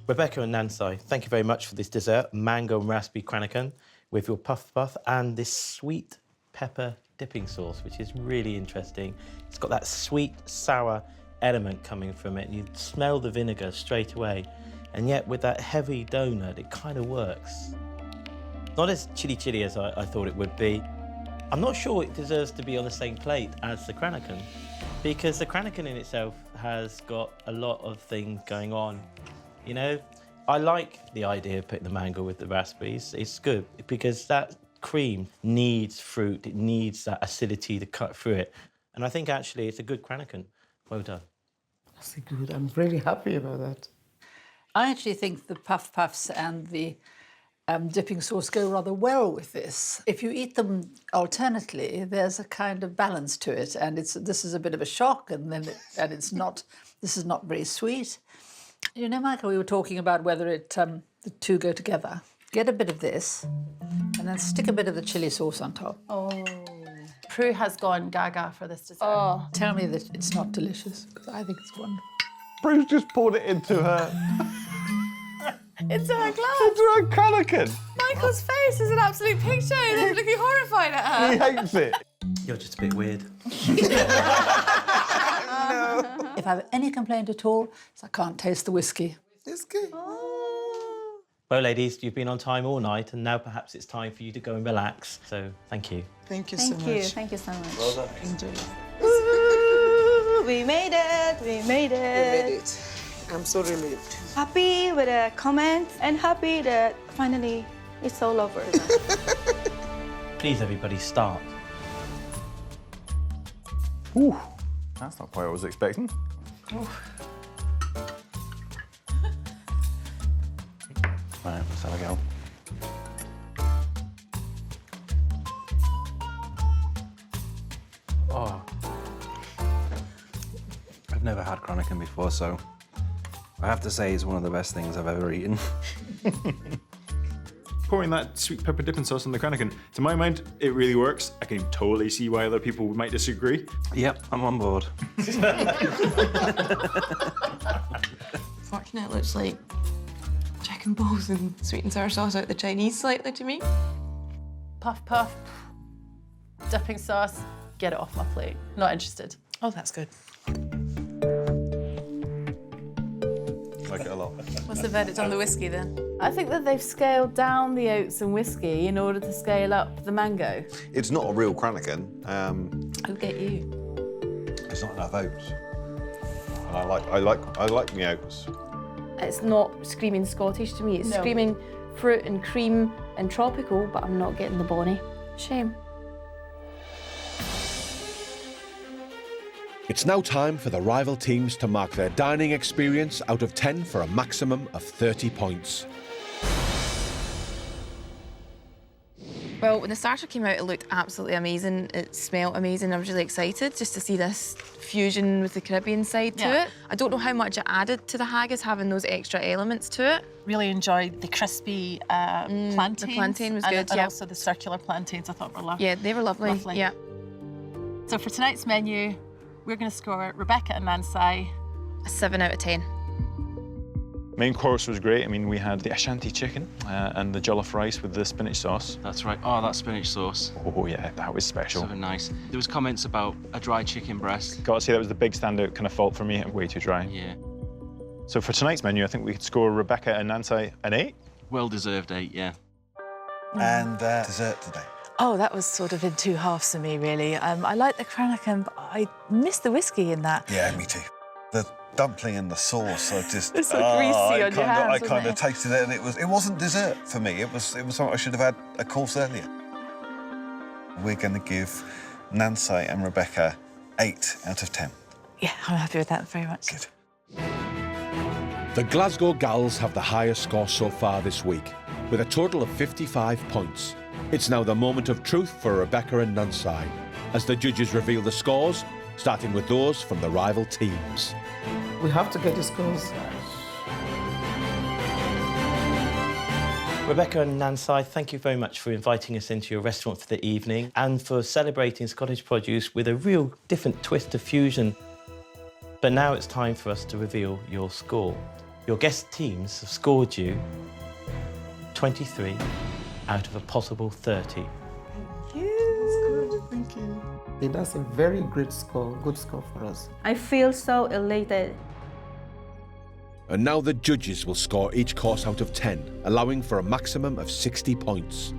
Rebecca and Nansai, thank you very much for this dessert, mango and raspberry cranachan, with your puff puff and this sweet pepper dipping sauce, which is really interesting. It's got that sweet, sour element coming from it. You smell the vinegar straight away, and yet with that heavy donut, it kind of works. Not as chili as I thought it would be. I'm not sure it deserves to be on the same plate as the cranachan, because the cranachan in itself has got a lot of things going on. You know, I like the idea of putting the mango with the raspberries. It's good because that cream needs fruit. It needs that acidity to cut through it. And I think actually it's a good cranachan. Well done. That's good. I'm really happy about that. I actually think the puff puffs and the dipping sauce go rather well with this. If you eat them alternately, there's a kind of balance to it, and this is a bit of a shock, and this is not very sweet. You know, Michael, we were talking about whether the two go together. Get a bit of this, and then stick a bit of the chili sauce on top. Oh. Prue has gone gaga for this dessert. Oh, tell me that it's not delicious, because I think it's wonderful. Prue's just poured it into her. Into her glass. Into her cranachan. Michael's face is an absolute picture. He's looking horrified at her. He hates it. You're just a bit weird. If I have any complaint at all, it's I can't taste the whiskey. Whiskey? Well, ladies, you've been on time all night, and now perhaps it's time for you to go and relax. So, thank you. Thank you so much. Thank you so much. Well done. Enjoy it. Ooh, we made it. We made it. We made it. I'm so relieved. Happy with the comments and happy that finally it's all over. Please, everybody, start. Ooh, that's not quite what I was expecting. Ooh. Right, let's have a go. Oh. I've never had cranachan before, so I have to say it's one of the best things I've ever eaten. Pouring that sweet pepper dipping sauce on the cranachan, to my mind, it really works. I can totally see why other people might disagree. Yep, I'm on board. Fortunately, it looks like chicken balls and sweet and sour sauce out the Chinese slightly to me. Puff puff, dipping sauce, get it off my plate. Not interested. Oh, that's good. Like it a lot. What's the verdict on the whiskey then? I think that they've scaled down the oats and whiskey in order to scale up the mango. It's not a real cranachan. I'll get you. There's not enough oats. And I like my oats. It's not screaming Scottish to me. It's screaming fruit and cream and tropical, but I'm not getting the bonny. Shame. It's now time for the rival teams to mark their dining experience out of 10 for a maximum of 30 points. Well, when the starter came out, it looked absolutely amazing. It smelled amazing. I was really excited just to see this fusion with the Caribbean side to it. I don't know how much it added to the haggis, having those extra elements to it. Really enjoyed the crispy plantains. The plantain was good, and also the circular plantains I thought were lovely. Yeah, they were lovely. Yeah. So for tonight's menu, we're going to score Rebecca and Nansai a 7 out of 10. Main course was great. I mean, we had the Ashanti chicken and the jollof rice with the spinach sauce. That's right. Oh, that spinach sauce. Oh, yeah, that was special. So nice. There was comments about a dry chicken breast. Got to say, that was the big standout kind of fault for me. Way too dry. Yeah. So for tonight's menu, I think we could score Rebecca and Nansai an 8. Well-deserved 8, yeah. And dessert today. Oh, that was sort of in two halves for me, really. I like the cranachan, but I missed the whiskey in that. Yeah, me too. The dumpling and the sauce, I just... It's so greasy on your hands, I wasn't kind of it? tasted it, and it wasn't dessert for me. It was something I should have had a course earlier. We're going to give Nansai and Rebecca 8 out of 10. Yeah, I'm happy with that very much. Good. The Glasgow Gals have the highest score so far this week, with a total of 55 points. It's now the moment of truth for Rebecca and Nansai, as the judges reveal the scores, starting with those from the rival teams. We have to get the scores. Rebecca and Nansai, thank you very much for inviting us into your restaurant for the evening and for celebrating Scottish produce with a real different twist of fusion. But now it's time for us to reveal your score. Your guest teams have scored you 23 out of a possible 30. Thank you. That's a very great score, good score for us. I feel so elated. And now the judges will score each course out of 10, allowing for a maximum of 60 points.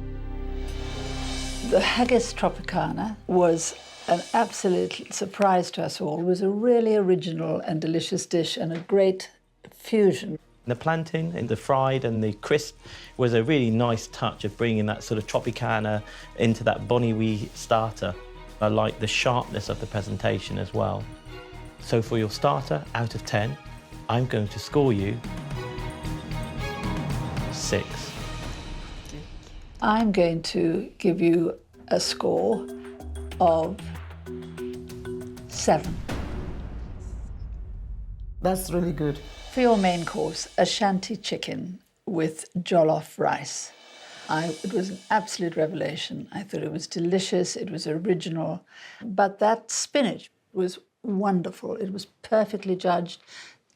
The haggis tropicana was an absolute surprise to us all. It was a really original and delicious dish and a great fusion. The plantain and the fried and the crisp was a really nice touch of bringing that sort of tropicana into that bonny wee starter. I like the sharpness of the presentation as well. So for your starter, out of 10, I'm going to score you 6. I'm going to give you a score of 7. That's really good. For your main course, a shanty chicken with jollof rice. It was an absolute revelation. I thought it was delicious, it was original, but that spinach was wonderful. It was perfectly judged,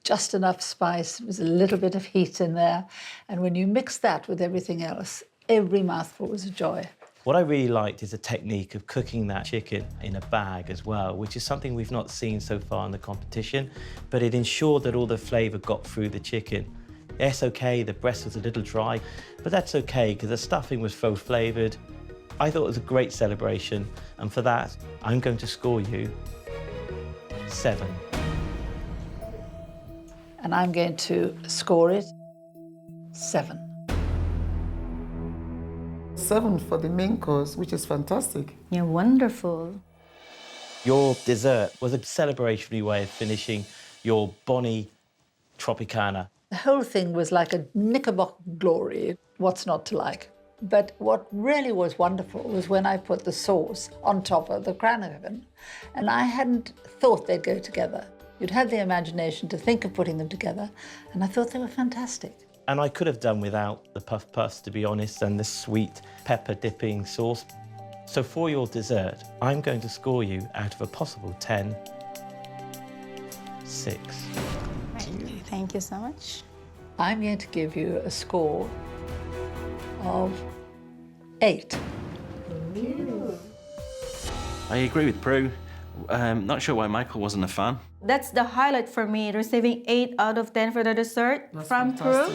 just enough spice, there was a little bit of heat in there, and when you mix that with everything else, every mouthful was a joy. What I really liked is the technique of cooking that chicken in a bag as well, which is something we've not seen so far in the competition, but it ensured that all the flavour got through the chicken. Yes, okay, the breast was a little dry, but that's okay because the stuffing was faux flavoured. I thought it was a great celebration, and for that, I'm going to score you 7. And I'm going to score it 7. 7 for the main course, which is fantastic. Yeah, wonderful. Your dessert was a celebratory way of finishing your bonny tropicana. The whole thing was like a Knickerbocker glory. What's not to like? But what really was wonderful was when I put the sauce on top of the cranhaven, and I hadn't thought they'd go together. You'd had the imagination to think of putting them together, and I thought they were fantastic. And I could have done without the puff puffs, to be honest, and the sweet pepper dipping sauce. So for your dessert, I'm going to score you out of a possible 10, 6. Thank you so much. I'm going to give you a score of 8. I agree with Prue. Not sure why Michael wasn't a fan. That's the highlight for me, receiving 8 out of 10 for the dessert from Prue.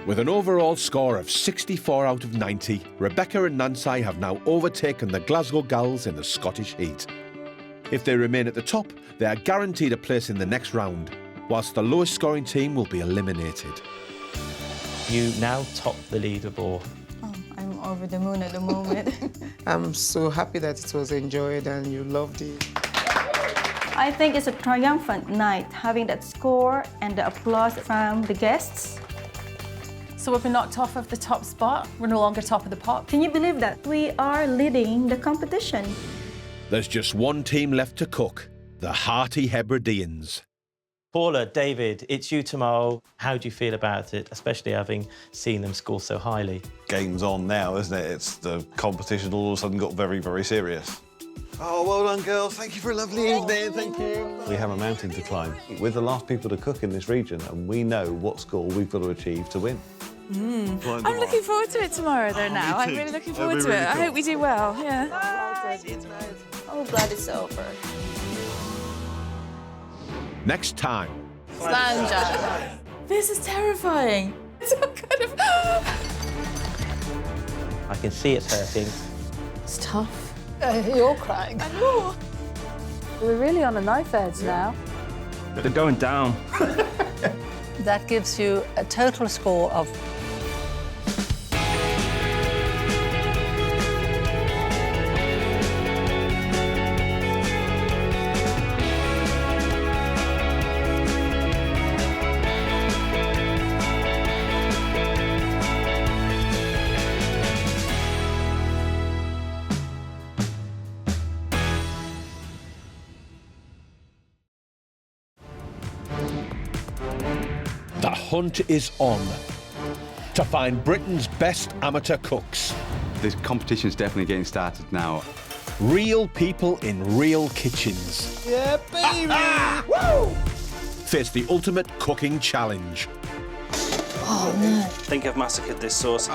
With an overall score of 64 out of 90, Rebecca and Nancy have now overtaken the Glasgow Gals in the Scottish heat. If they remain at the top, they are guaranteed a place in the next round, whilst the lowest scoring team will be eliminated. You now top the leaderboard. Oh, I'm over the moon at the moment. I'm so happy that it was enjoyed and you loved it. I think it's a triumphant night, having that score and the applause from the guests. So we've been knocked off of the top spot. We're no longer top of the pop. Can you believe that? We are leading the competition. There's just one team left to cook, the hearty Hebrideans. Paula, David, it's you tomorrow. How do you feel about it, especially having seen them score so highly? Game's on now, isn't it? It's the competition all of a sudden got very, very serious. Oh, well done, girls. Thank you for a lovely evening. Thank you. We have a mountain to climb. We're the last people to cook in this region, and we know what score we've got to achieve to win. I'm looking forward to it tomorrow, though, now. I'm really looking forward to it. I hope we do well, yeah. I'm glad it's over. Next time. Slanger. This is terrifying. It's all kind of... I can see it's hurting. It's tough. You're crying. I know. We're really on a knife edge now. They're going down. That gives you a total score of The hunt is on to find Britain's best amateur cooks. This competition's definitely getting started now. Real people in real kitchens. Yeah, baby! Woo! Face the ultimate cooking challenge. Oh, no. I think I've massacred this sauce.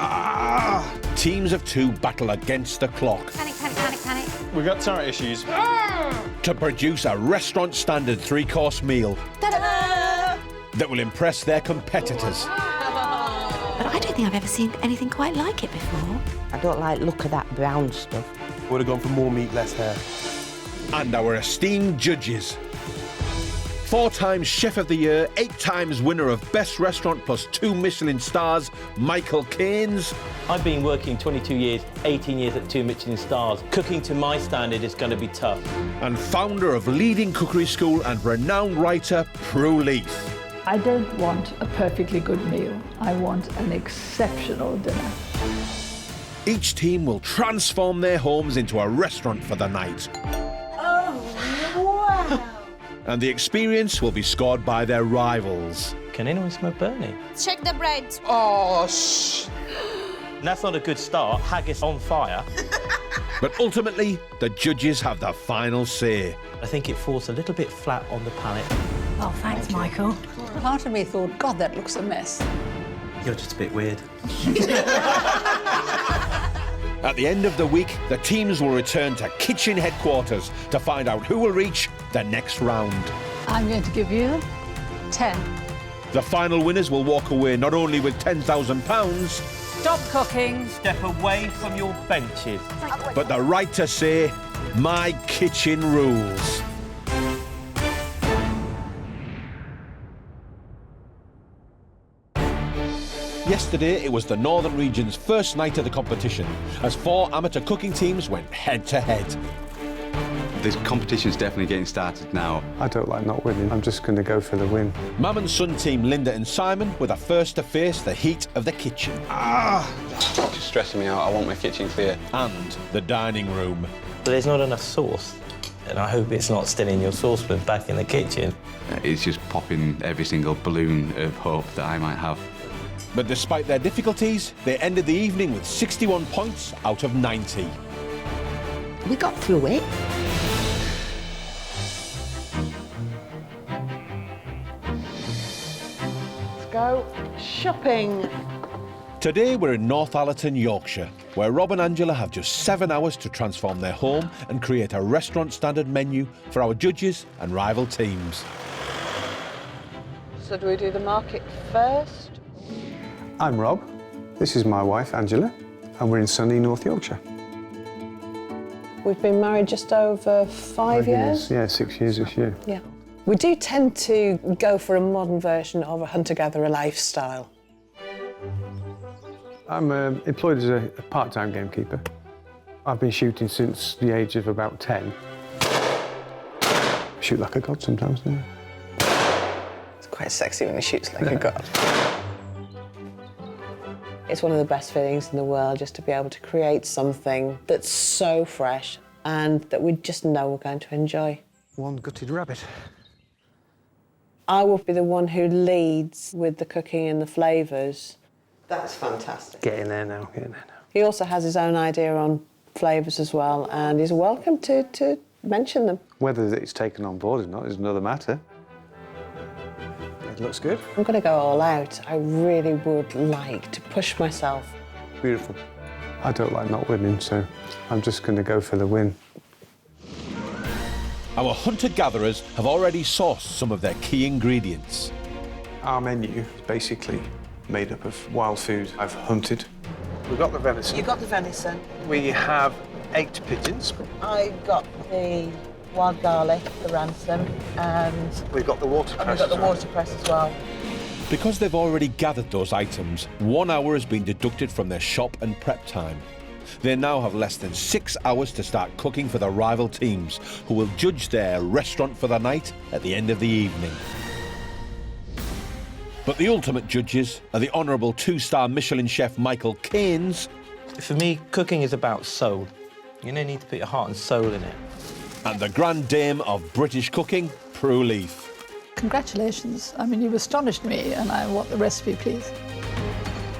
Teams of 2 battle against the clock Panic. We've got turret issues. to produce a restaurant standard 3-course meal Ta-da! that will impress their competitors. But I don't think I've ever seen anything quite like it before. I don't like the look of that brown stuff. Would have gone for more meat, less hair. And our esteemed judges. 4 times Chef of the Year, 8 times winner of Best Restaurant plus 2 Michelin stars, Michael Caines. I've been working 22 years, 18 years at 2 Michelin stars. Cooking to my standard is going to be tough. And founder of leading cookery school and renowned writer, Prue Leith. I don't want a perfectly good meal. I want an exceptional dinner. Each team will transform their homes into a restaurant for the night. Oh, wow! And the experience will be scored by their rivals. Can anyone smell Bernie? Check the bread. Oh, shh. That's not a good start. Haggis on fire. But ultimately, the judges have the final say. I think it falls a little bit flat on the palate. Oh, thanks, Michael. Part of me thought, God, that looks a mess. You're just a bit weird. At the end of the week, the teams will return to kitchen headquarters to find out who will reach the next round. I'm going to give you 10. The final winners will walk away not only with £10,000, Stop cooking. Step away from your benches. but the right to say, my kitchen rules. Yesterday, it was the Northern Region's first night of the competition, as 4 amateur cooking teams went head-to-head. This competition's definitely getting started now. I don't like not winning. I'm just going to go for the win. Mum and son team Linda and Simon were the first to face the heat of the kitchen. It's just stressing me out. I want my kitchen clear. And the dining room. But there's not enough sauce. And I hope it's not still in your saucepan back in the kitchen. It's just popping every single balloon of hope that I might have. But despite their difficulties, they ended the evening with 61 points out of 90. We got through it. Let's go shopping. Today we're in North Allerton, Yorkshire, where Rob and Angela have just 7 hours to transform their home and create a restaurant standard menu for our judges and rival teams. So do we do the market first? I'm Rob. This is my wife, Angela, and we're in sunny North Yorkshire. We've been married just over 5 years. Yeah, 6 years this year. Yeah. We do tend to go for a modern version of a hunter-gatherer lifestyle. I'm employed as a part-time gamekeeper. I've been shooting since the age of about 10. Shoot like a god sometimes, don't I? It's quite sexy when he shoots like a god. It's one of the best feelings in the world just to be able to create something that's so fresh and that we just know we're going to enjoy. One gutted rabbit. I will be the one who leads with the cooking and the flavours. That's fantastic. Getting there now, getting there now. He also has his own idea on flavours as well, and he's welcome to mention them. Whether it's taken on board or not is another matter. It looks good. I'm going to go all out. I really would like to push myself. Beautiful. I don't like not winning, so I'm just going to go for the win. Our hunter-gatherers have already sourced some of their key ingredients. Our menu is basically made up of wild food I've hunted. We've got the venison. You got the venison. We have 8 pigeons. I got the wild garlic, the ransom, and we've got the watercress. we've got the watercress as well. Because they've already gathered those items, 1 hour has been deducted from their shop and prep time. They now have less than 6 hours to start cooking for the rival teams, who will judge their restaurant for the night at the end of the evening. But the ultimate judges are the Honourable 2-star Michelin chef Michael Caines. For me, cooking is about soul. You need to put your heart and soul in it. And the Grand Dame of British cooking, Prue Leith. Congratulations. I mean, you've astonished me, and I want the recipe, please.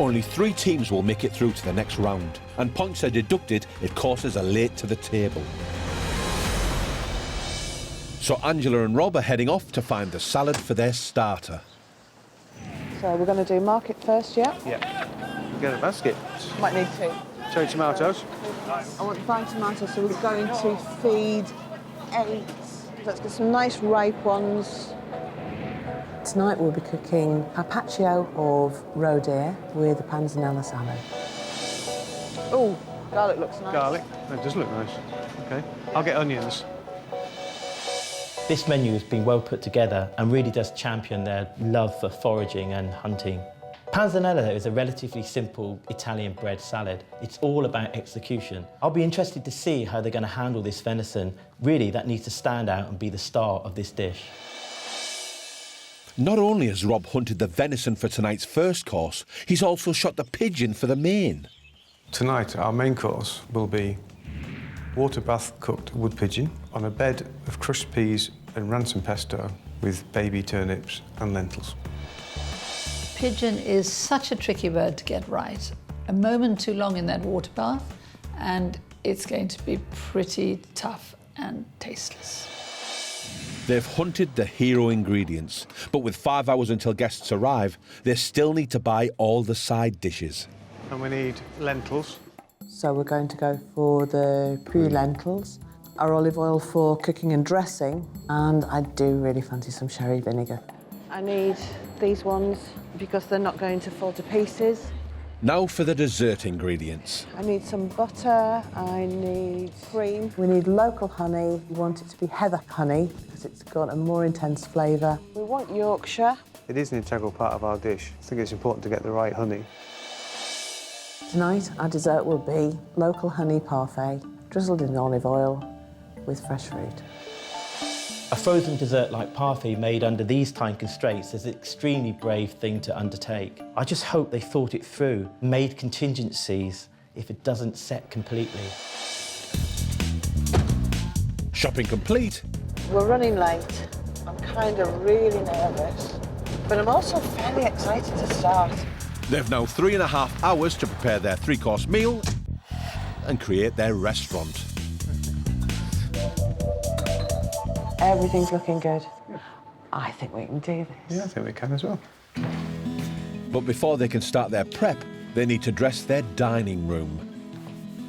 Only 3 teams will make it through to the next round, and points are deducted if courses are late to the table. So Angela and Rob are heading off to find the salad for their starter. So we're going to do market first, yeah? Yeah. Get a basket. Might need two. Cherry tomatoes. I want fine tomatoes, so we're going to feed 8. Let's get some nice ripe ones. Tonight we'll be cooking carpaccio of roe deer with a panzanella salad. Oh, garlic looks nice. Garlic. It does look nice. OK. I'll get onions. This menu has been well put together and really does champion their love for foraging and hunting. Panzanella is a relatively simple Italian bread salad. It's all about execution. I'll be interested to see how they're going to handle this venison. Really, that needs to stand out and be the star of this dish. Not only has Rob hunted the venison for tonight's first course, he's also shot the pigeon for the main. Tonight, our main course will be water bath cooked wood pigeon on a bed of crushed peas and ransom pesto with baby turnips and lentils. Pigeon is such a tricky bird to get right. A moment too long in that water bath and it's going to be pretty tough and tasteless. They've hunted the hero ingredients, but with 5 hours until guests arrive, they still need to buy all the side dishes. And we need lentils. So we're going to go for the Pru lentils, our olive oil for cooking and dressing, and I do really fancy some sherry vinegar. I need these ones because they're not going to fall to pieces. Now for the dessert ingredients. I need some butter, I need cream. We need local honey. We want it to be heather honey because it's got a more intense flavour. We want Yorkshire. It is an integral part of our dish. I think it's important to get the right honey. Tonight, our dessert will be local honey parfait, drizzled in olive oil with fresh fruit. A frozen dessert like parfait made under these time constraints is an extremely brave thing to undertake. I just hope they thought it through, made contingencies if it doesn't set completely. Shopping complete. We're running late. I'm kind of really nervous, but I'm also fairly excited to start. They've now 3.5 hours to prepare their 3-course meal and create their restaurant. Everything's looking good. I think we can do this. Yeah, I think we can as well. But before they can start their prep, they need to dress their dining room.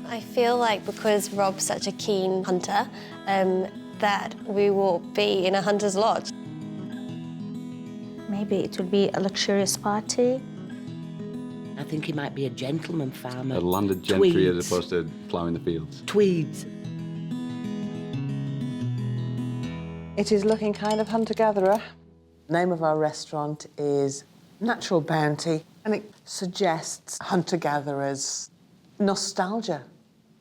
I feel like because Rob's such a keen hunter, that we will be in a hunter's lodge. Maybe it will be a luxurious party. I think he might be a gentleman farmer. A landed gentry Tweeds. as opposed to ploughing the fields. Tweeds. It is looking kind of hunter-gatherer. The name of our restaurant is Natural Bounty, and it suggests hunter-gatherers' nostalgia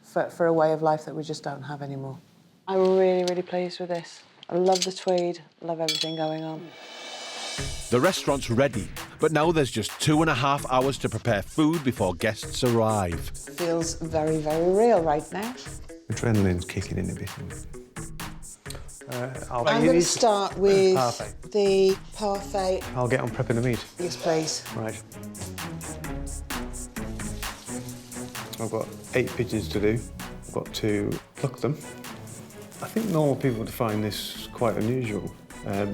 for a way of life that we just don't have anymore. I'm really, really pleased with this. I love the tweed, love everything going on. The restaurant's ready, but now there's just 2.5 hours to prepare food before guests arrive. Feels very, very real right now. Adrenaline's kicking in a bit. I'm going to start with the parfait. I'll get on prepping the meat. Yes, please. Right. I've got 8 pigeons to do. I've got to pluck them. I think normal people would find this quite unusual.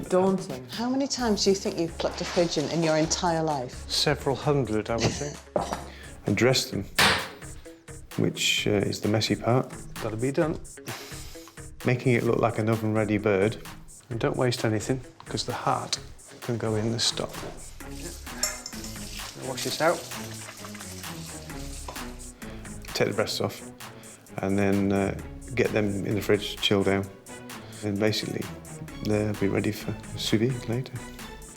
Daunting. How many times do you think you've plucked a pigeon in your entire life? Several hundred, I would think. And dress them, which is the messy part. Got to be done. Making it look like an oven-ready bird. And don't waste anything, because the heart can go in the stock. Wash this out. Take the breasts off, and then get them in the fridge, chill down. And basically, they'll be ready for sous vide later,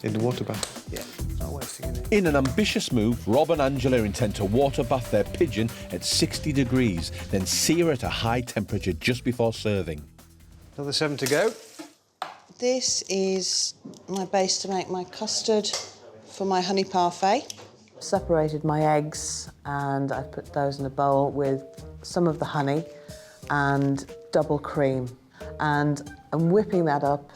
in the water bath. Yeah, not wasting anything. In an ambitious move, Rob and Angela intend to water bath their pigeon at 60 degrees, then sear at a high temperature just before serving. Another 7 to go. This is my base to make my custard for my honey parfait. Separated my eggs and I put those in a bowl with some of the honey and double cream. And I'm whipping that up.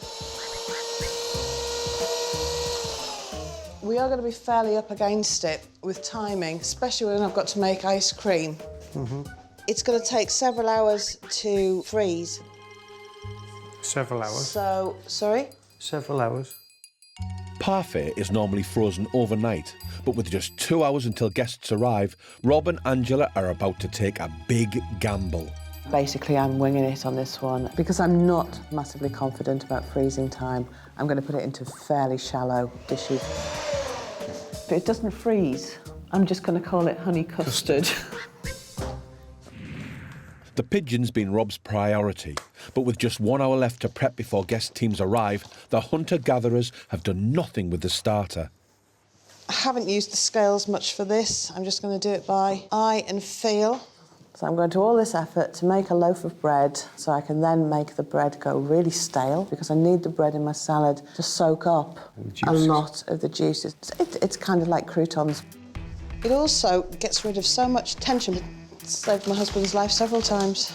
We are going to be fairly up against it with timing, especially when I've got to make ice cream. It's going to take several hours to freeze. Several hours. So, sorry? Several hours. Parfait is normally frozen overnight, but with just 2 hours until guests arrive, Rob and Angela are about to take a big gamble. Basically, I'm winging it on this one. Because I'm not massively confident about freezing time, I'm going to put it into fairly shallow dishes. If it doesn't freeze, I'm just going to call it honey custard. The pigeon's been Rob's priority, but with just 1 hour left to prep before guest teams arrive, the hunter-gatherers have done nothing with the starter. I haven't used the scales much for this. I'm just going to do it by eye and feel. So I'm going to all this effort to make a loaf of bread so I can then make the bread go really stale because I need the bread in my salad to soak up a lot of the juices. It's kind of like croutons. It also gets rid of so much tension. It's saved my husband's life several times.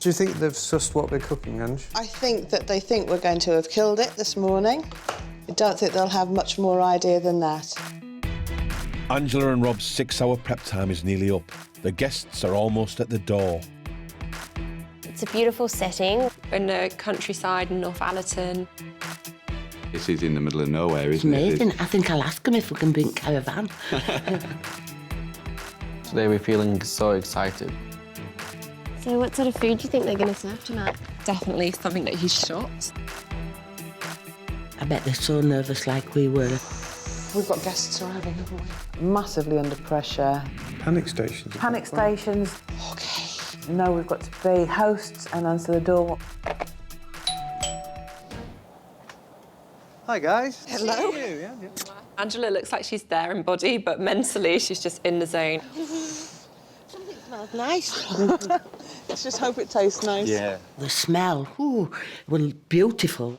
Do you think they've sussed what we're cooking, Ange? I think that they think we're going to have killed it this morning. I don't think they'll have much more idea than that. Angela and Rob's 6 hour prep time is nearly up. The guests are almost at the door. It's a beautiful setting. We're in the countryside in North Allerton. This is in the middle of nowhere, isn't it? Amazing. I think I'll ask them if we can bring caravan. Today we're feeling so excited. So what sort of food do you think they're going to serve tonight? Definitely something that he's shot. I bet they're so nervous like we were. We've got guests arriving, haven't we? Massively under pressure. Panic stations. Panic stations. OK. No, we've got to be hosts and answer the door. Hi, guys. Hello. Angela looks like she's there in body, but mentally she's just in the zone. Something smells nice. Let's just hope it tastes nice. Yeah. The smell, ooh, well, beautiful.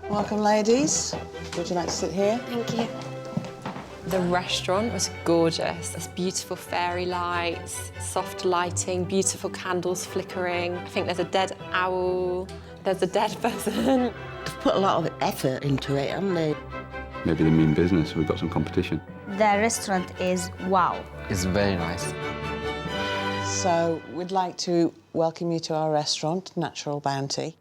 Welcome, ladies. Would you like to sit here? Thank you. The restaurant was gorgeous. There's beautiful fairy lights, soft lighting, beautiful candles flickering. I think there's a dead owl, there's a dead pheasant. They've put a lot of effort into it, haven't they? Maybe they mean business, we've got some competition. The restaurant is wow. It's very nice. So, we'd like to welcome you to our restaurant, Natural Bounty.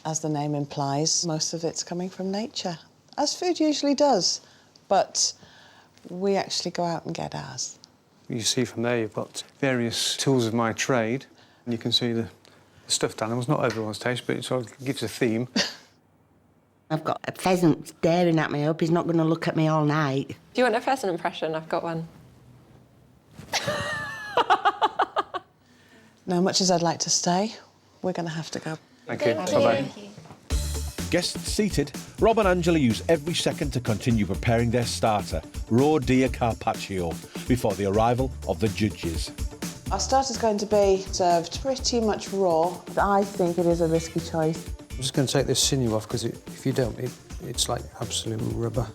As the name implies, most of it's coming from nature, as food usually does. But we actually go out and get ours. You see from there you've got various tools of my trade. And you can see the stuffed animals, not everyone's taste, but it sort of gives a theme. I've got a pheasant staring at me. I hope he's not going to look at me all night. Do you want a pheasant impression? I've got one. Now, much as I'd like to stay, we're going to have to go. Thank you. Bye-bye. Guests seated, Rob and Angela use every second to continue preparing their starter, raw deer carpaccio, before the arrival of the judges. Our starter's going to be served pretty much raw. I think it is a risky choice. I'm just going to take this sinew off because if you don't, it's like absolute rubber.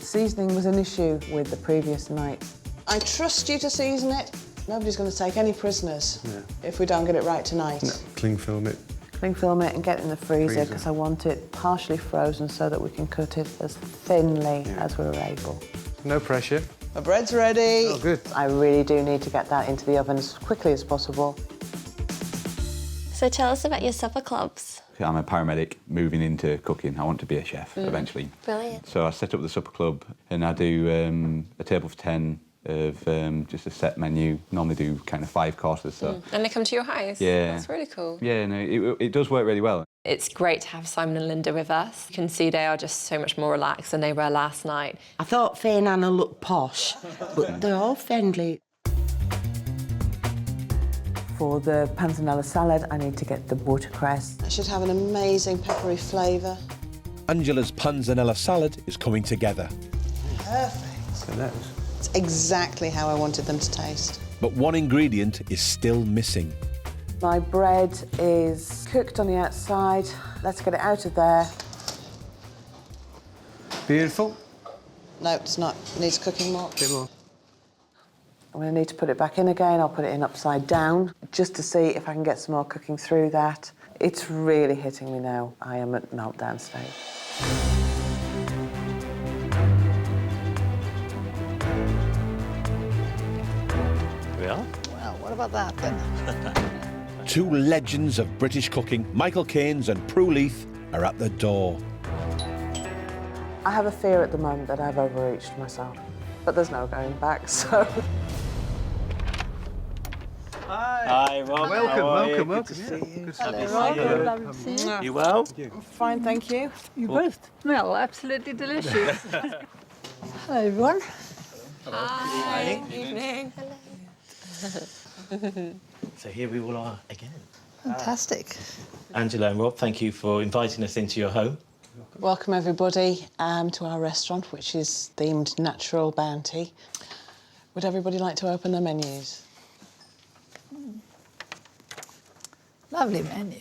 Seasoning was an issue with the previous night. I trust you to season it. Nobody's going to take any prisoners if we don't get it right tonight. No. Cling film it. Cling film it and get it in the freezer because I want it partially frozen so that we can cut it as thinly as we're able. No pressure. My bread's ready. Oh, good. I really do need to get that into the oven as quickly as possible. So tell us about your supper clubs. I'm a paramedic moving into cooking. I want to be a chef eventually. Brilliant. So I set up the supper club and I do a table for 10 of just a set menu. Normally do kind of 5 courses. So. And they come to your house? Yeah. That's really cool. Yeah, no, it does work really well. It's great to have Simon and Linda with us. You can see they are just so much more relaxed than they were last night. I thought Faye and Anna looked posh, but they're all friendly. For the panzanella salad, I need to get the watercress. It should have an amazing peppery flavour. Angela's panzanella salad is coming together. Perfect. So that's... It's exactly how I wanted them to taste. But one ingredient is still missing. My bread is cooked on the outside. Let's get it out of there. Beautiful. No, it's not. It needs cooking more. A bit more. I'm going to need to put it back in again. I'll put it in upside down just to see if I can get some more cooking through that. It's really hitting me now. I am at meltdown stage. about that then? Two legends of British cooking, Michael Caines and Prue Leith, are at the door. I have a fear at the moment that I've overreached myself, but there's no going back, so... Hi, Rob. Welcome. Good to see you. Good Lovely to see you. You well? I'm fine, thank you. You both smell absolutely delicious. Hello, everyone. Hi. Evening. So here we all are again. Fantastic. Angela and Rob, thank you for inviting us into your home. Welcome, everybody, to our restaurant, which is themed Natural Bounty. Would everybody like to open their menus? Lovely menu.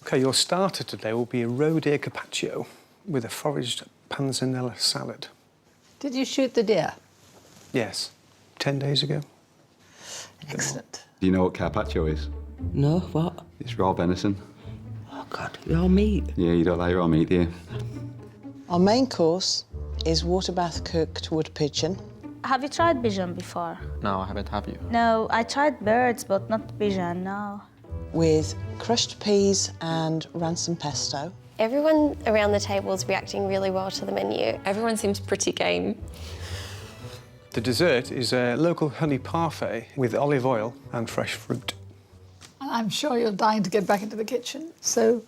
OK, your starter today will be a roe deer carpaccio with a foraged panzanella salad. Did you shoot the deer? Yes, 10 days ago. Excellent. Do you know what carpaccio is? No, what? It's raw venison. Oh, God, raw meat. Yeah, you don't like raw meat, do you? Our main course is water bath cooked wood pigeon. Have you tried pigeon before? No, I haven't, have you? No, I tried birds, but not pigeon, no. With crushed peas and ransom pesto. Everyone around the table is reacting really well to the menu. Everyone seems pretty game. The dessert is a local honey parfait with olive oil and fresh fruit. I'm sure you're dying to get back into the kitchen, so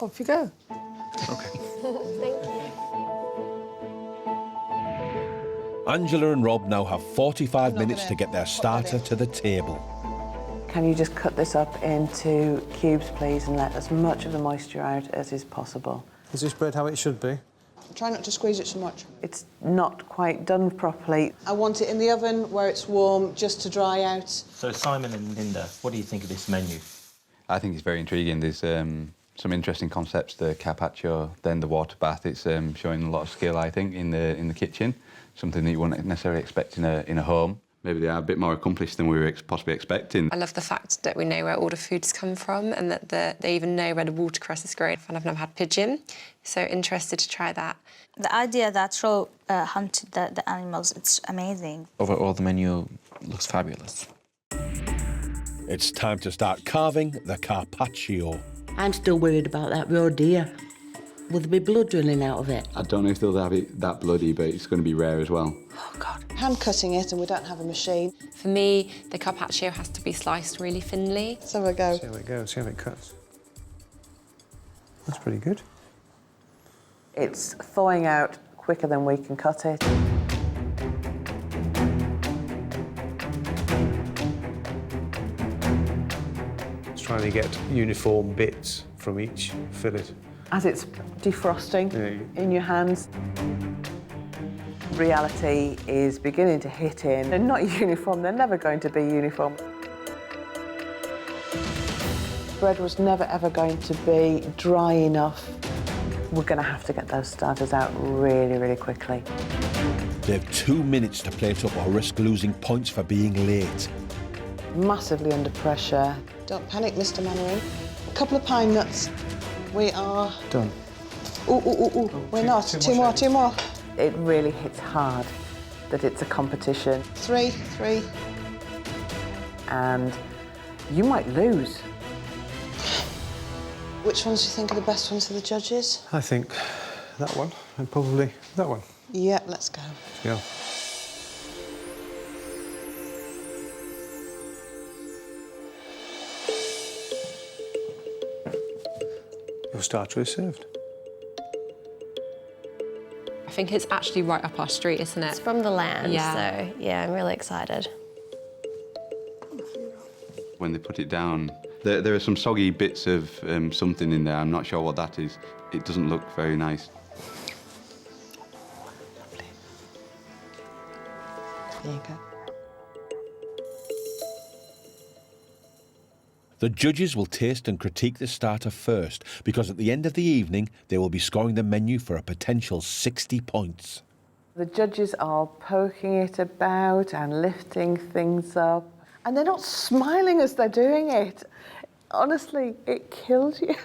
off you go. OK. Thank you. Angela and Rob now have 45 minutes to get their starter to the table. Can you just cut this up into cubes, please, and let as much of the moisture out as is possible? Is this bread how it should be? Try not to squeeze it so much. It's not quite done properly. I want it in the oven where it's warm, just to dry out. So Simon and Linda, what do you think of this menu? I think it's very intriguing. There's some interesting concepts, the carpaccio, then the water bath. It's showing a lot of skill, I think, in the kitchen, something that you wouldn't necessarily expect in a home. Maybe they are a bit more accomplished than we were possibly expecting. I love the fact that we know where all the food's come from and that they even know where the watercress is grown. And I've never had pigeon, so interested to try that. The idea that Ro hunted the animals, it's amazing. Overall, the menu looks fabulous. It's time to start carving the carpaccio. I'm still worried about that raw deer. Will there be blood running out of it? I don't know if they'll have it that bloody, but it's going to be rare as well. Oh, God. Hand cutting it, and we don't have a machine. For me, the carpaccio has to be sliced really thinly. Let's have a go. See how it goes, see how it cuts. That's pretty good. It's thawing out quicker than we can cut it. It's trying to get uniform bits from each fillet. As it's defrosting in your hands, reality is beginning to hit in. They're not uniform, they're never going to be uniform. Bread was never ever going to be dry enough. We're going to have to get those starters out really, really quickly. They have 2 minutes to plate up or risk losing points for being late. Massively under pressure. Don't panic, Mr. Mannering. A couple of pine nuts. We are... Done. Ooh. We're not. Two more. It really hits hard that it's a competition. Three. And you might lose. Which ones do you think are the best ones for the judges? I think that one, and probably that one. Yeah, let's go. Yeah. Your starter is served. I think it's actually right up our street, isn't it? It's from the land, yeah. so yeah, I'm really excited. When they put it down, there are some soggy bits of something in there. I'm not sure what that is. It doesn't look very nice. Lovely. There you go. The judges will taste and critique the starter first, because at the end of the evening, they will be scoring the menu for a potential 60 points. The judges are poking it about and lifting things up. And they're not smiling as they're doing it. Honestly, it kills you.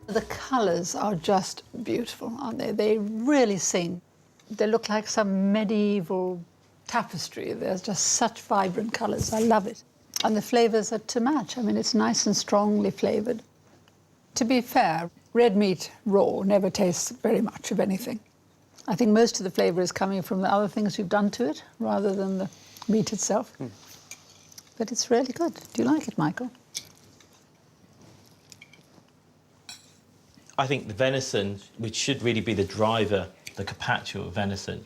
The colours are just beautiful, aren't they? They really sing. They look like some medieval tapestry. There's just such vibrant colours. I love it. And the flavours are to match. I mean, it's nice and strongly flavoured. To be fair, red meat raw never tastes very much of anything. I think most of the flavour is coming from the other things you've done to it rather than the meat itself. But it's really good. Do you like it, Michael? I think the venison, which should really be the driver, the carpaccio of venison,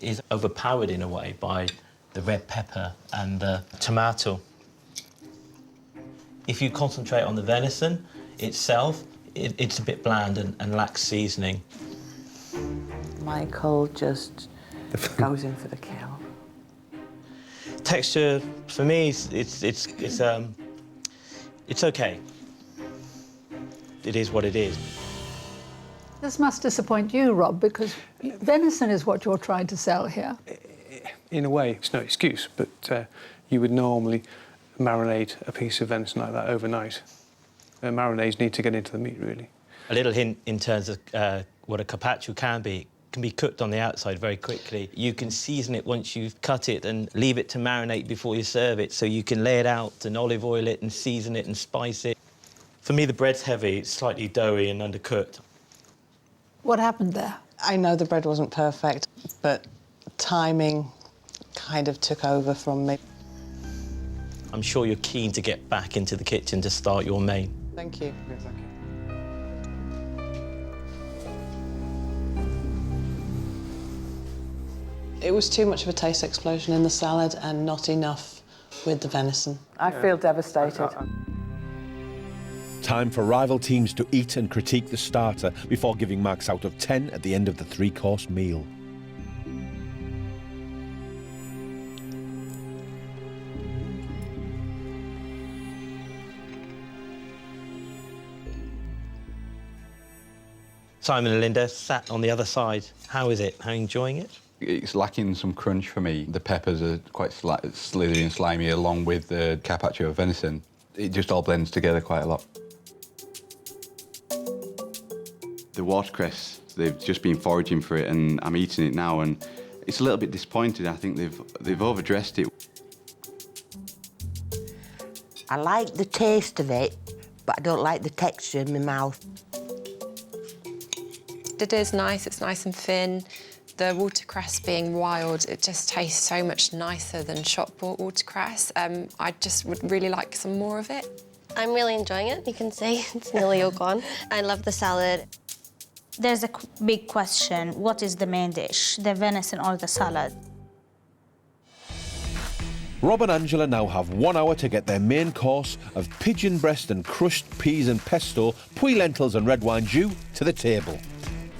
is overpowered in a way by the red pepper and the tomato. If you concentrate on the venison itself, it's a bit bland and lacks seasoning. Michael just goes in for the kill. Texture, for me, it's okay. It is what it is. This must disappoint you, Rob, because venison is what you're trying to sell here. In a way, it's no excuse, but you would normally marinate a piece of venison like that overnight. Marinades need to get into the meat, really. A little hint in terms of what a carpaccio can be. It can be cooked on the outside very quickly. You can season it once you've cut it and leave it to marinate before you serve it, so you can lay it out and olive oil it and season it and spice it. For me, the bread's heavy, it's slightly doughy and undercooked. What happened there? I know the bread wasn't perfect, but timing kind of took over from me. I'm sure you're keen to get back into the kitchen to start your main. Thank you. Yeah, thank you. It was too much of a taste explosion in the salad and not enough with the venison. I feel devastated. Time for rival teams to eat and critique the starter before giving marks out of 10 at the end of the three-course meal. Simon and Linda sat on the other side. How is it? How are you enjoying it? It's lacking some crunch for me. The peppers are quite slithery and slimy, along with the carpaccio of venison. It just all blends together quite a lot. The watercress, they've just been foraging for it, and I'm eating it now, and it's a little bit disappointing. I think they've overdressed it. I like the taste of it, but I don't like the texture in my mouth. The dough's nice, it's nice and thin. The watercress being wild, it just tastes so much nicer than shop-bought watercress. I just would really like some more of it. I'm really enjoying it. You can see it's nearly all gone. I love the salad. There's a big question. What is the main dish, the venison or the salad? Rob and Angela now have 1 hour to get their main course of pigeon breast and crushed peas and pesto, puy lentils and red wine jus to the table.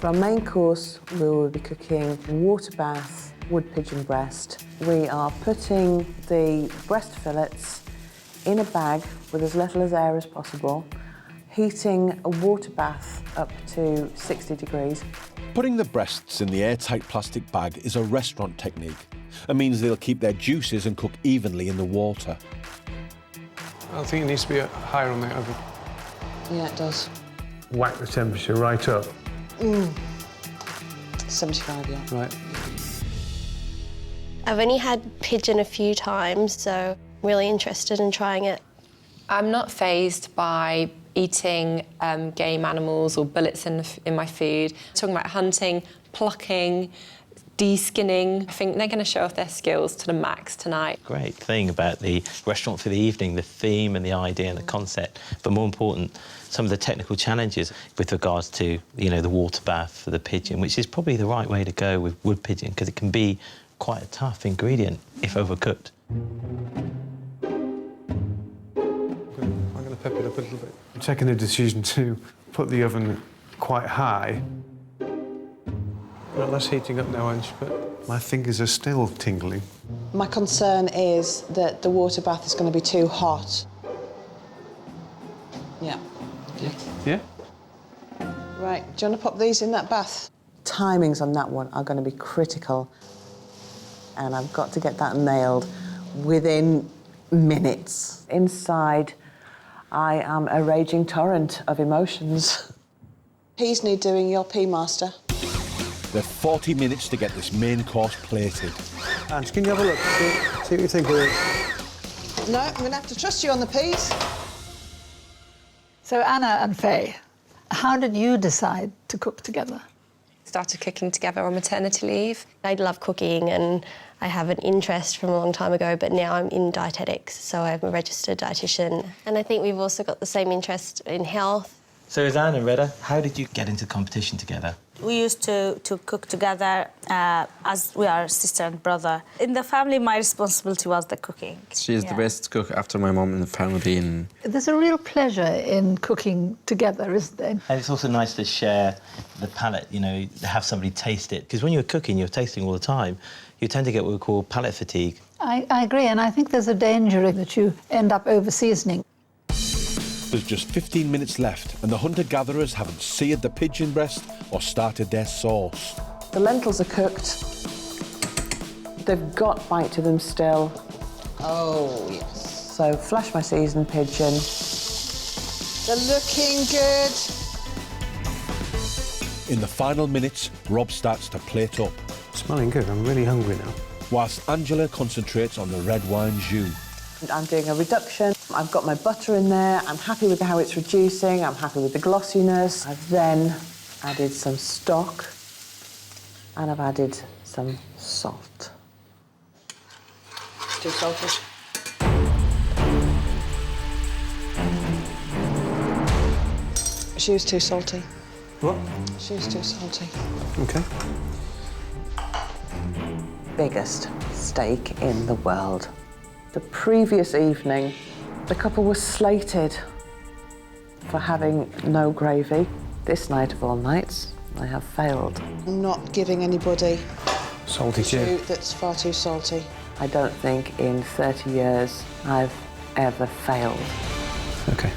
For our main course, we will be cooking water bath, wood pigeon breast. We are putting the breast fillets in a bag with as little as air as possible, heating a water bath up to 60 degrees. Putting the breasts in the airtight plastic bag is a restaurant technique. It means they'll keep their juices and cook evenly in the water. I think it needs to be higher on the oven. Yeah, it does. Whack the temperature right up. 75, yeah. Right. I've only had pigeon a few times, so I'm really interested in trying it. I'm not fazed by eating game animals or bullets in my food. Talking about hunting, plucking, de-skinning. I think they're going to show off their skills to the max tonight. Great thing about the restaurant for the evening, the theme and the idea and the concept, but more important, some of the technical challenges with regards to, you know, the water bath for the pigeon, which is probably the right way to go with wood pigeon, because it can be quite a tough ingredient if overcooked. I'm going to pep it up a little bit. I'm taking the decision to put the oven quite high. Well, that's heating up now, Ange, but my fingers are still tingling. My concern is that the water bath is going to be too hot. Yeah. Yeah? Right, do you want to pop these in that bath? Timings on that one are going to be critical, and I've got to get that nailed within minutes. Inside, I am a raging torrent of emotions. Peas need doing, your pea master. They've 40 minutes to get this main course plated. Ange, can you have a look? See what you think of it. No, I'm going to have to trust you on the peas. So Anna and Faye, how did you decide to cook together? Started cooking together on maternity leave. I love cooking and I have an interest from a long time ago, but now I'm in dietetics, so I'm a registered dietitian. And I think we've also got the same interest in health. So, as Anne and Reda, how did you get into competition together? We used to cook together as we are sister and brother. In the family, my responsibility was the cooking. She is the best cook after my mom in the family. And There's a real pleasure in cooking together, isn't there? And it's also nice to share the palate, you know, to have somebody taste it. Because when you're cooking, you're tasting all the time, you tend to get what we call palate fatigue. I agree, and I think there's a danger that you end up over-seasoning. There's just 15 minutes left and the hunter-gatherers haven't seared the pigeon breast or started their sauce. The lentils are cooked. They've got bite to them still. Oh, yes. So flash my seasoned pigeon. They're looking good. In the final minutes, Rob starts to plate up. Smelling good, I'm really hungry now. Whilst Angela concentrates on the red wine jus. I'm doing a reduction. I've got my butter in there. I'm happy with how it's reducing. I'm happy with the glossiness. I've then added some stock and I've added some salt. Too salty. She was too salty. What? She was too salty. OK. Biggest steak in the world. The previous evening, the couple was slated for having no gravy. This night of all nights, I have failed. I'm not giving anybody salty stew that's far too salty. I don't think in 30 years I've ever failed. OK.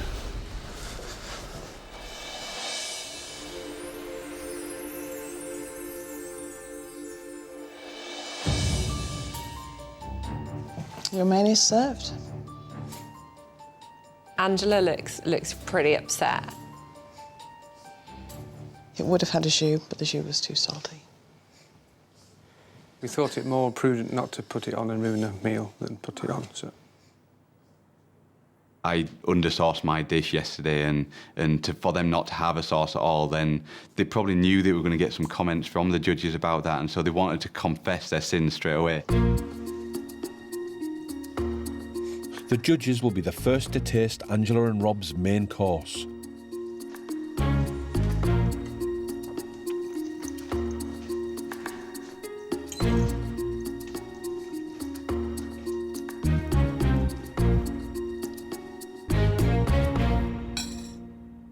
Your main is served. Angela looks pretty upset. It would have had a jus, but the jus was too salty. We thought it more prudent not to put it on and ruin a meal than put it on, so... I undersauced my dish yesterday, and for them not to have a sauce at all, then they probably knew they were going to get some comments from the judges about that, and so they wanted to confess their sins straight away. The judges will be the first to taste Angela and Rob's main course.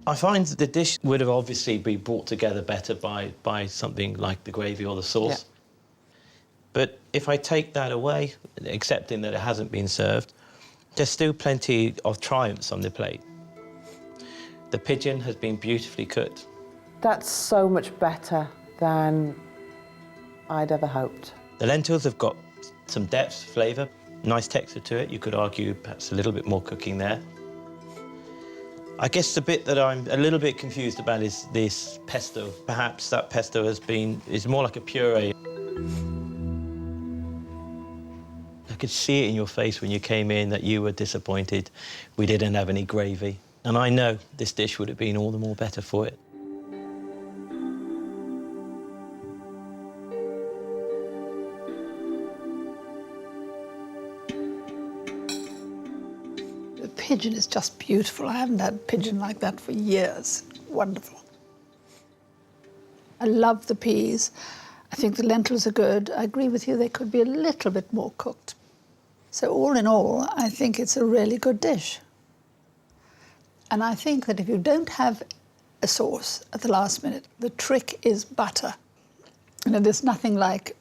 I find that the dish would have obviously been brought together better by something like the gravy or the sauce. Yeah. But if I take that away, accepting that it hasn't been served, there's still plenty of triumphs on the plate. The pigeon has been beautifully cooked. That's so much better than I'd ever hoped. The lentils have got some depth, flavour, nice texture to it. You could argue perhaps a little bit more cooking there. I guess the bit that I'm a little bit confused about is this pesto. Perhaps that pesto is more like a puree. I could see it in your face when you came in that you were disappointed we didn't have any gravy. And I know this dish would have been all the more better for it. The pigeon is just beautiful. I haven't had pigeon like that for years. Wonderful. I love the peas. I think the lentils are good. I agree with you, they could be a little bit more cooked. So all in all, I think it's a really good dish. And I think that if you don't have a sauce at the last minute, the trick is butter. You know, there's nothing like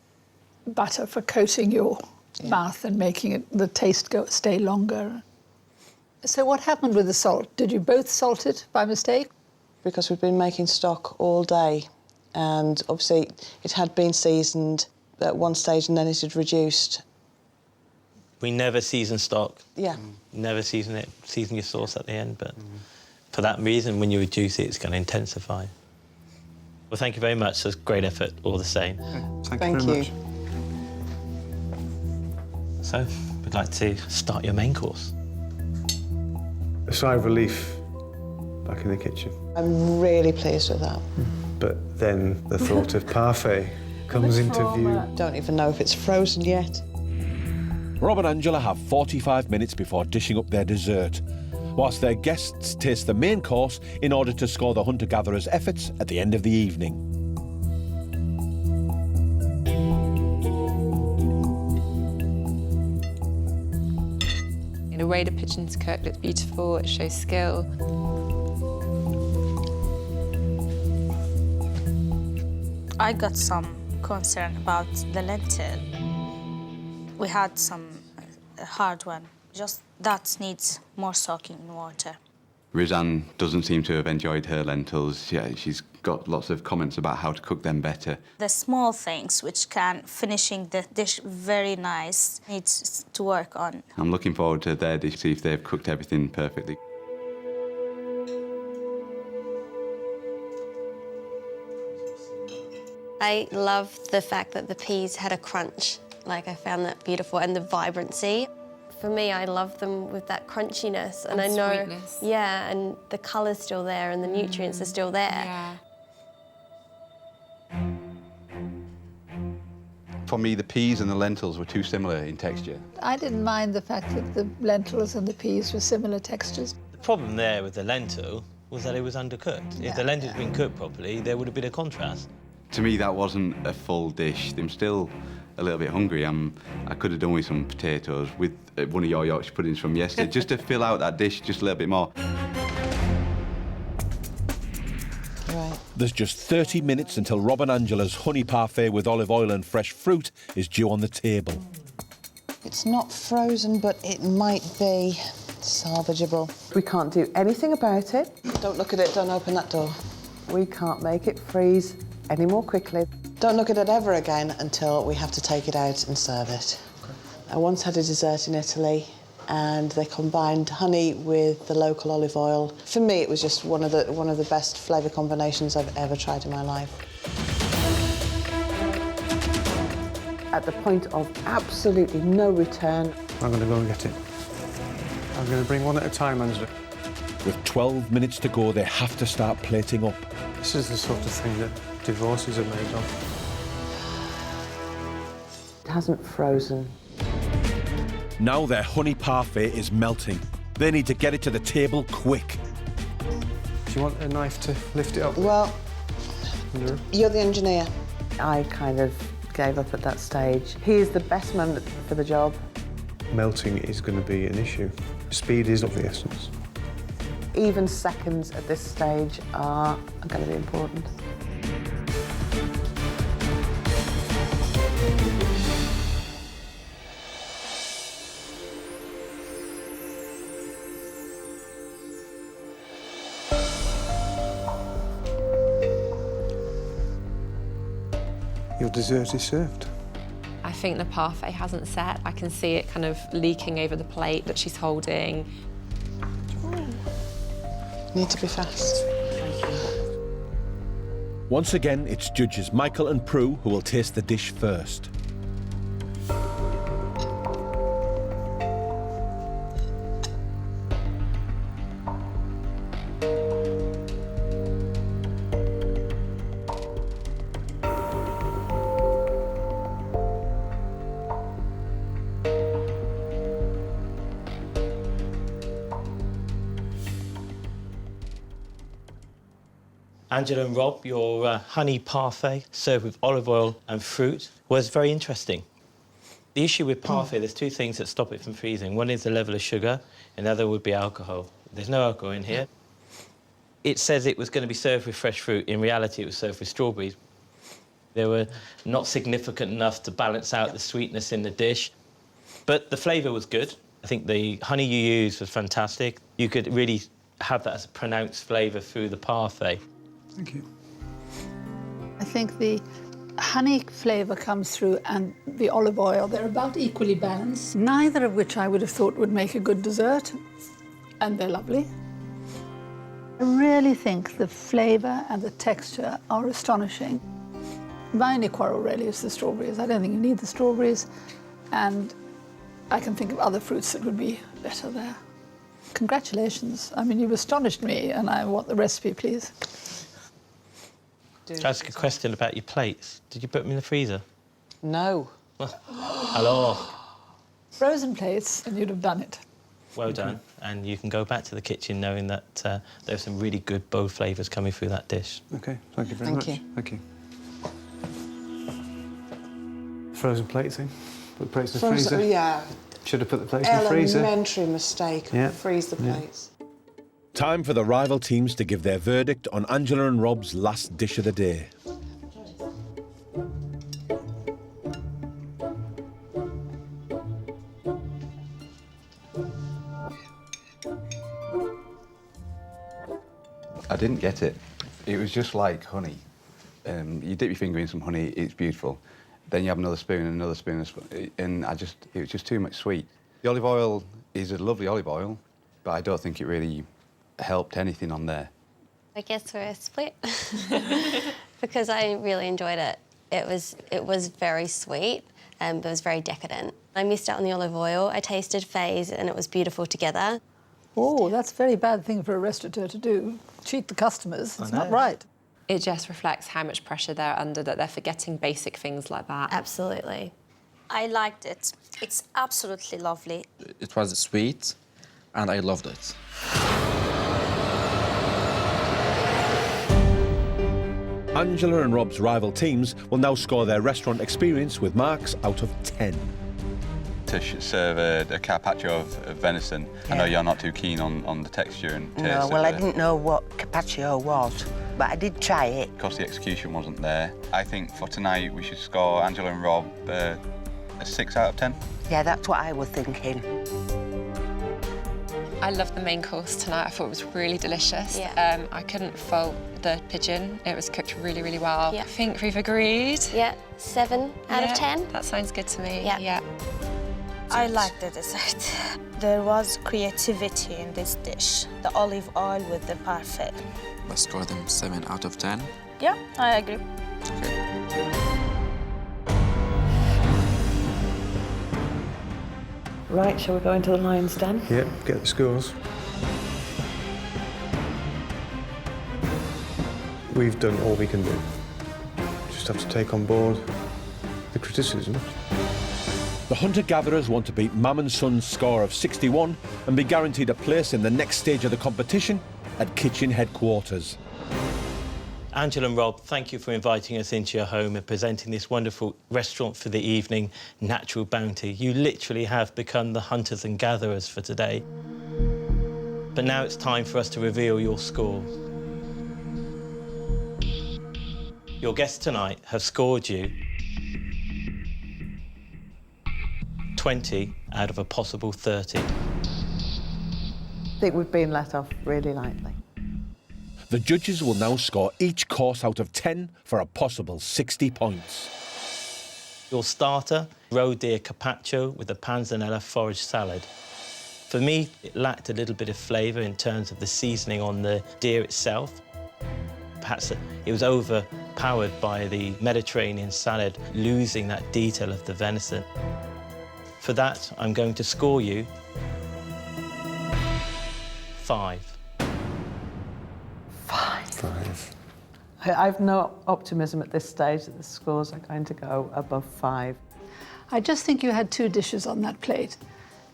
butter for coating your mouth and making it, the taste stay longer. So what happened with the salt? Did you both salt it by mistake? Because we've been making stock all day, and obviously it had been seasoned at one stage and then it had reduced. We never season stock. Yeah. Never season it. Season your sauce at the end, but for that reason, when you reduce it, it's going to intensify. Well, thank you very much. It's a great effort, all the same. Thank you. So, we'd like to start your main course. A sigh of relief back in the kitchen. I'm really pleased with that. But then the thought of parfait comes into view. Don't even know if it's frozen yet. Rob and Angela have 45 minutes before dishing up their dessert, whilst their guests taste the main course in order to score the hunter-gatherers' efforts at the end of the evening. The way the pigeons cook looks beautiful, it shows skill. I got some concern about the lentil. We had some hard one. Just that needs more soaking in water. Rizan doesn't seem to have enjoyed her lentils. Yeah, she's got lots of comments about how to cook them better. The small things which can finishing the dish very nice needs to work on. I'm looking forward to their dish, see if they've cooked everything perfectly. I love the fact that the peas had a crunch. Like, I found that beautiful, and the vibrancy. For me, I love them with that crunchiness, and I know, sweetness. yeah, and the colour's still there, and the nutrients are still there. Yeah. For me, the peas and the lentils were too similar in texture. I didn't mind the fact that the lentils and the peas were similar textures. The problem there with the lentil was that it was undercooked. If the lentil had been cooked properly, there would have been a contrast. To me, that wasn't a full dish. I'm still a little bit hungry. I could have done with some potatoes, with one of your Yorkshire puddings from yesterday, just to fill out that dish just a little bit more. Right. There's just 30 minutes until Rob and Angela's honey parfait with olive oil and fresh fruit is due on the table. It's not frozen, but it might be salvageable. We can't do anything about it. Don't look at it, don't open that door. We can't make it freeze any more quickly. Don't look at it ever again until we have to take it out and serve it. I once had a dessert in Italy, and they combined honey with the local olive oil. For me, it was just one of the best flavour combinations I've ever tried in my life. At the point of absolutely no return. I'm going to go and get it. I'm going to bring one at a time, Angela. With 12 minutes to go, they have to start plating up. This is the sort of thing that divorces are made of. It hasn't frozen. Now their honey parfait is melting. They need to get it to the table quick. Do you want a knife to lift it up? Well, you're the engineer. I kind of gave up at that stage. He is the best man for the job. Melting is going to be an issue. Speed is of the essence. Even seconds at this stage are going to be important. Your dessert is served. I think the parfait hasn't set. I can see it kind of leaking over the plate that she's holding. Need to be fast. Once again, it's judges Michael and Prue who will taste the dish first. Angela and Rob, your honey parfait served with olive oil and fruit was very interesting. The issue with parfait, there's two things that stop it from freezing. One is the level of sugar, and the other would be alcohol. There's no alcohol in here. It says it was going to be served with fresh fruit. In reality, it was served with strawberries. They were not significant enough to balance out the sweetness in the dish. But the flavour was good. I think the honey you used was fantastic. You could really have that as a pronounced flavour through the parfait. Thank you. I think the honey flavour comes through and the olive oil, they're about equally balanced, neither of which I would have thought would make a good dessert, and they're lovely. I really think the flavour and the texture are astonishing. My only quarrel really is the strawberries. I don't think you need the strawberries, and I can think of other fruits that would be better there. Congratulations. I mean, you've astonished me, and I want the recipe, please. Can I ask a question about your plates? Did you put them in the freezer? No. Hello. Frozen plates, and you'd have done it. Well done. And you can go back to the kitchen knowing that there's some really good bold flavours coming through that dish. OK, thank you very Thank much. you. Thank you. Frozen plates in. Put the plates in the freezer. Yeah. Should have put the plates in the freezer. Elementary mistake. Yeah. Freeze the plates. Time for the rival teams to give their verdict on Angela and Rob's last dish of the day. I didn't get it. It was just like honey. You dip your finger in some honey, it's beautiful. Then you have another spoon and another spoon, and it was just too much sweet. The olive oil is a lovely olive oil, but I don't think it really helped anything on there. I guess we're a split because I really enjoyed it. It was very sweet, but it was very decadent. I missed out on the olive oil. I tasted Faye's and it was beautiful together. Oh, that's a very bad thing for a restaurateur to do. Cheat the customers. It's not right. It just reflects how much pressure they're under, that they're forgetting basic things like that. Absolutely. I liked it. It's absolutely lovely. It was sweet, and I loved it. Angela and Rob's rival teams will now score their restaurant experience with marks out of 10. To serve a carpaccio of venison, I know you're not too keen on the texture and taste. No, well, I didn't know what carpaccio was, but I did try it. Because the execution wasn't there. I think for tonight we should score Angela and Rob a 6 out of 10. Yeah, that's what I was thinking. I loved the main course tonight. I thought it was really delicious. Yeah. I couldn't fault the pigeon. It was cooked really, really well. Yeah. I think we've agreed. Yeah, 7 out of 10. That sounds good to me. Yeah. I liked the dessert. There was creativity in this dish. The olive oil with the parfait. I scored them 7 out of 10. Yeah, I agree. Right, shall we go into the lion's den? Yeah, get the scores. We've done all we can do. Just have to take on board the criticisms. The hunter-gatherers want to beat Mam and Son's score of 61 and be guaranteed a place in the next stage of the competition at kitchen headquarters. Angela and Rob, thank you for inviting us into your home and presenting this wonderful restaurant for the evening, Natural Bounty. You literally have become the hunters and gatherers for today. But now it's time for us to reveal your scores. Your guests tonight have scored you 20 out of a possible 30. I think we've been let off really lightly. The judges will now score each course out of 10 for a possible 60 points. Your starter, roe deer carpaccio with a panzanella forage salad. For me, it lacked a little bit of flavour in terms of the seasoning on the deer itself. Perhaps it was overpowered by the Mediterranean salad, losing that detail of the venison. For that, I'm going to score you 5. 5. I've no optimism at this stage that the scores are going to go above 5. I just think you had 2 dishes on that plate.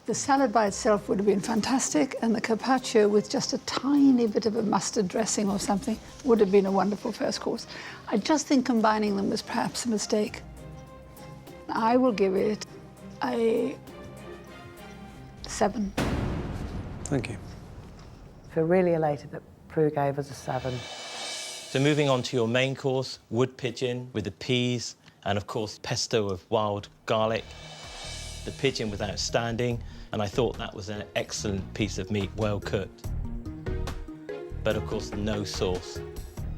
The salad by itself would have been fantastic, and the carpaccio with just a tiny bit of a mustard dressing or something would have been a wonderful first course. I just think combining them was perhaps a mistake. I will give it a 7. Thank you. I feel really elated that Prue gave us a 7. So moving on to your main course, wood pigeon with the peas and, of course, pesto of wild garlic. The pigeon was outstanding, and I thought that was an excellent piece of meat, well cooked. But, of course, no sauce,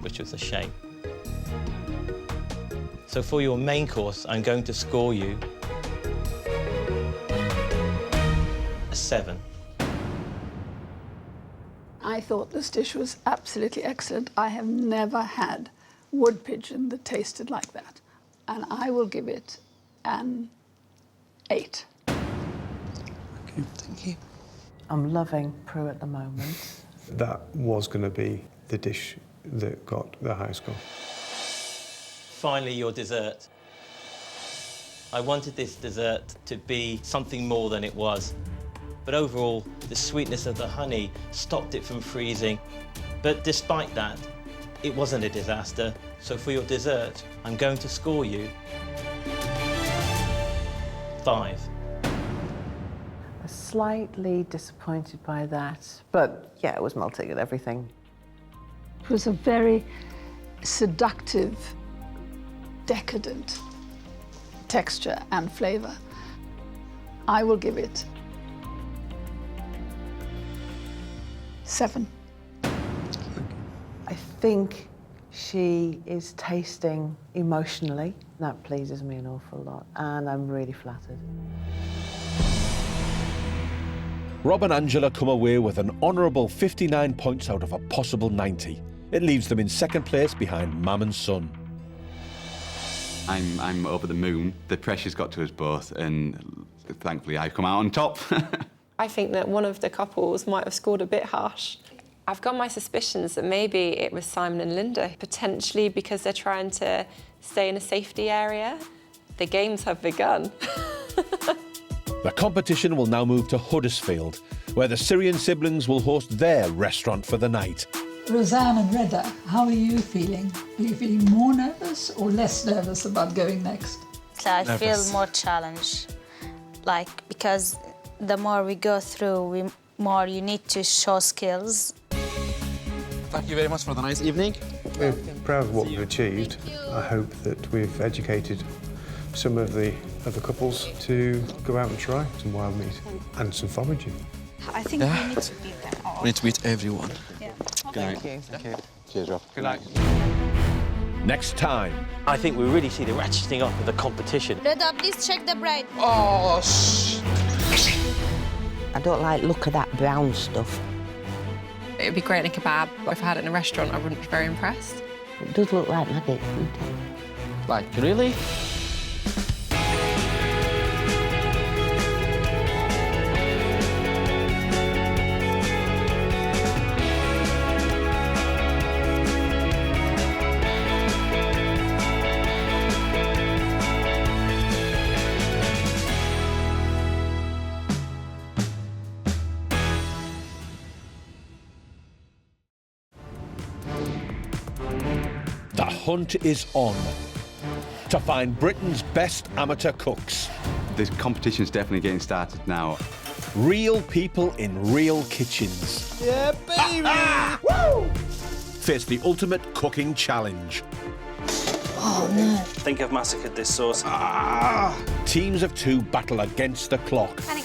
which was a shame. So for your main course, I'm going to score you a 7. I I thought this dish was absolutely excellent. I have never had wood pigeon that tasted like that. And I will give it an 8. Thank you. I'm loving Prue at the moment. That was going to be the dish that got the high score. Finally, your dessert. I wanted this dessert to be something more than it was. But overall, the sweetness of the honey stopped it from freezing. But despite that, it wasn't a disaster. So for your dessert, I'm going to score you 5. I'm slightly disappointed by that, but yeah, it was melting and everything. It was a very seductive, decadent texture and flavour. I will give it 7. I think she is tasting emotionally. That pleases me an awful lot, and I'm really flattered. Rob and Angela come away with an honourable 59 points out of a possible 90. It leaves them in second place behind Mam and Son. I'm over the moon. The pressure's got to us both, and thankfully I've come out on top. I think that one of the couples might have scored a bit harsh. I've got my suspicions that maybe it was Simon and Linda, potentially because they're trying to stay in a safety area. The games have begun. The competition will now move to Huddersfield, where the Syrian siblings will host their restaurant for the night. Roseanne and Reda, how are you feeling? Are you feeling more nervous or less nervous about going next? I feel more challenged, because the more we go through, the more you need to show skills. Thank you very much for the nice evening. We're proud of what we've achieved. I hope that we've educated some of the other couples to go out and try some wild meat and some foraging. I think we need to beat them all. We need to beat everyone. Yeah. Good night. Thank you. Cheers, Rob. Good night. Next time. I think we really see the ratcheting up of the competition. Reda, please check the bread. Oh, shh. I don't like the look of that brown stuff. It would be great in a kebab, but if I had it in a restaurant, I wouldn't be very impressed. It does look like nuggets, doesn't it? Like, really? The hunt is on to find Britain's best amateur cooks. The competition's definitely getting started now. Real people in real kitchens. Yeah, baby! Woo! Face the ultimate cooking challenge. Oh, no. I think I've massacred this sauce. Teams of 2 battle against the clock Panic.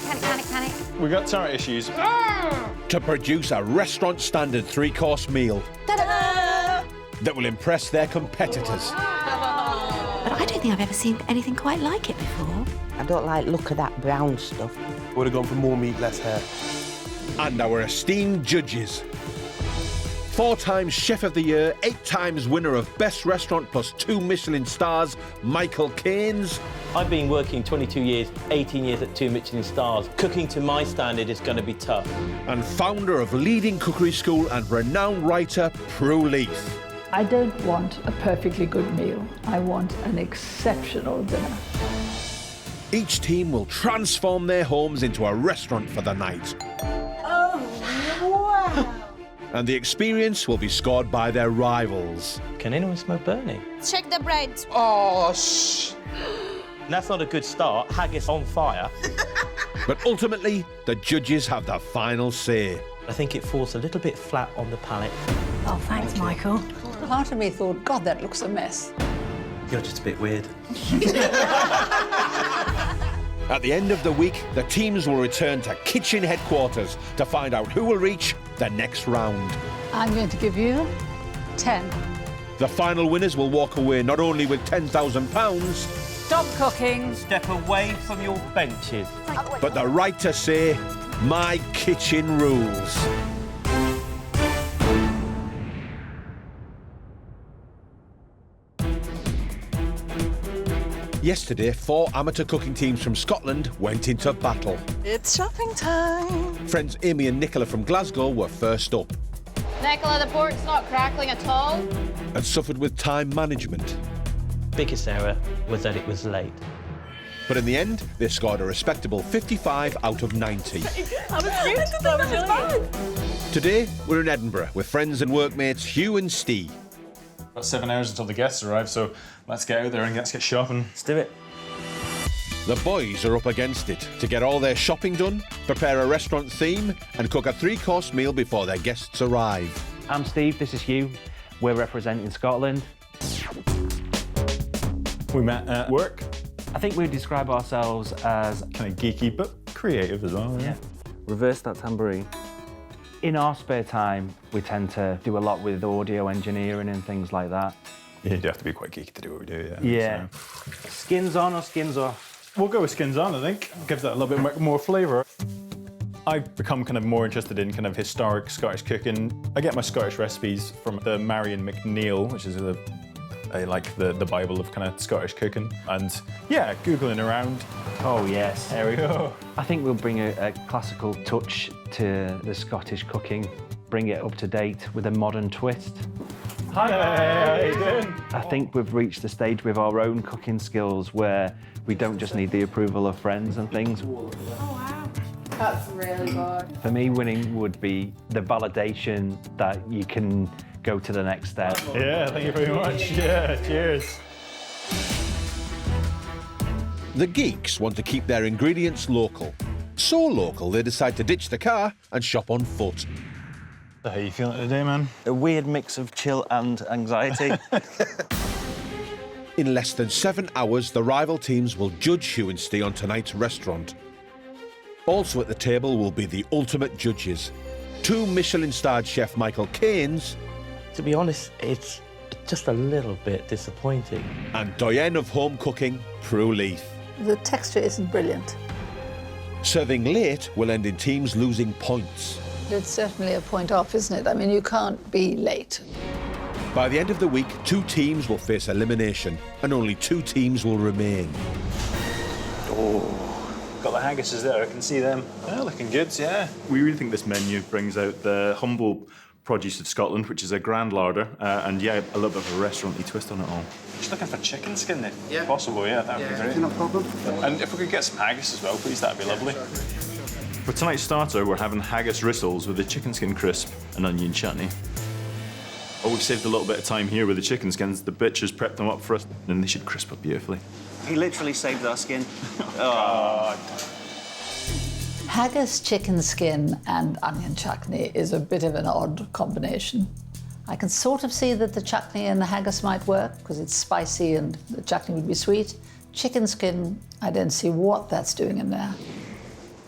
We got turret issues. to produce a restaurant standard 3-course meal Ta-da! that will impress their competitors. But I don't think I've ever seen anything quite like it before. I don't like the look of that brown stuff. Would have gone for more meat, less hair. And our esteemed judges. 4 times Chef of the Year, 8 times winner of Best Restaurant plus 2 Michelin stars, Michael Keynes. I've been working 22 years, 18 years at 2 Michelin stars. Cooking to my standard is going to be tough. And founder of leading cookery school and renowned writer, Prue Leith. I don't want a perfectly good meal. I want an exceptional dinner. Each team will transform their homes into a restaurant for the night. Oh, wow! And the experience will be scored by their rivals. Can anyone smell burning? Check the bread. Oh, shh. That's not a good start. Haggis on fire. But ultimately, the judges have the final say. I think it falls a little bit flat on the palate. Oh, thanks, Michael. Part of me thought, God, that looks a mess. You're just a bit weird. At the end of the week, the teams will return to kitchen headquarters to find out who will reach the next round. I'm going to give you 10. The final winners will walk away not only with £10,000, Stop cooking. Step away from your benches. but the right to say, my kitchen rules. Yesterday, 4 amateur cooking teams from Scotland went into battle. It's shopping time. Friends Amy and Nicola from Glasgow were first up Nicola, the pork's not crackling at all. and suffered with time management. Biggest error was that it was late. But in the end, they scored a respectable 55 out of 90. That was brilliant. Today, we're in Edinburgh with friends and workmates Hugh and Steve. Got 7 hours until the guests arrive, so let's get out there and let's get shopping. Let's do it. The boys are up against it to get all their shopping done, prepare a restaurant theme, and cook a 3-course meal before their guests arrive. I'm Steve, this is Hugh. We're representing Scotland. We met at work. I think we describe ourselves as kind of geeky, but creative as well. Yeah. reverse that tambourine. In our spare time, we tend to do a lot with audio engineering and things like that. Yeah, you'd have to be quite geeky to do what we do, Yeah. So. Skins on or skins off? We'll go with skins on, I think. Gives that a little bit more flavour. I've become kind of more interested in kind of historic Scottish cooking. I get my Scottish recipes from the Marion McNeill, which is like the Bible of kind of Scottish cooking. And yeah, Googling around. Oh yes. There we go. I think we'll bring a classical touch to the Scottish cooking, bring it up to date with a modern twist. Hi, how you doing? I think we've reached the stage with our own cooking skills where we don't just need the approval of friends and things. Oh, wow. That's really good. For me, winning would be the validation that you can go to the next step. Yeah, thank you very much. Yeah, cheers. The Geeks want to keep their ingredients local. So local, they decide to ditch the car and shop on foot. So how you feeling today, man? A weird mix of chill and anxiety. In less than 7 hours, the rival teams will judge Hugh and Steve on tonight's restaurant. Also at the table will be the ultimate judges. 2 Michelin-starred chef Michael Caines. To be honest, it's just a little bit disappointing. And doyen of home cooking, Prue Leith. The texture isn't brilliant. Serving late will end in teams losing points. It's certainly a point off, isn't it? I mean, you can't be late. By the end of the week, 2 teams will face elimination and only 2 teams will remain. Oh, got the haggises there, I can see them. Yeah, looking good, yeah. We really think this menu brings out the humble produce of Scotland, which is a grand larder, and yeah, a little bit of a restaurant-y twist on it all. Just looking for chicken skin if possible, yeah, that would be great. No problem. And if we could get some haggis as well, please, that'd be lovely. For tonight's starter, we're having haggis rissoles with a chicken skin crisp and onion chutney. Oh, we've saved a little bit of time here with the chicken skins. The butchers prepped them up for us, and they should crisp up beautifully. He literally saved our skin. Oh. Haggis, chicken skin and onion chutney is a bit of an odd combination. I can sort of see that the chutney and the haggis might work because it's spicy and the chutney would be sweet. Chicken skin, I don't see what that's doing in there.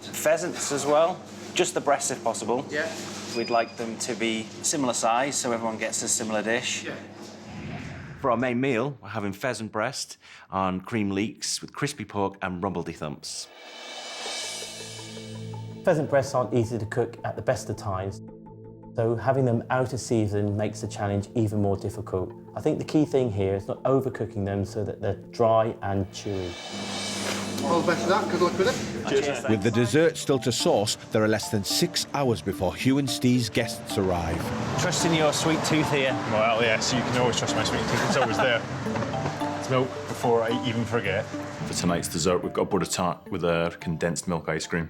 Pheasants as well, just the breasts if possible. Yeah. We'd like them to be similar size so everyone gets a similar dish. Yeah. For our main meal, we're having pheasant breast on cream leeks with crispy pork and rumbledy thumps. Pheasant breasts aren't easy to cook at the best of times, so having them out of season makes the challenge even more difficult. I think the key thing here is not overcooking them so that they're dry and chewy. All the best of that, good luck with it. Cheers. With the dessert still to sauce, there are less than 6 hours before Hugh and Steve's guests arrive. Trusting your sweet tooth here. Well, yes, you can always trust my sweet tooth. It's always there. It's milk before I even forget. For tonight's dessert, we've got a butter tart with a condensed milk ice cream.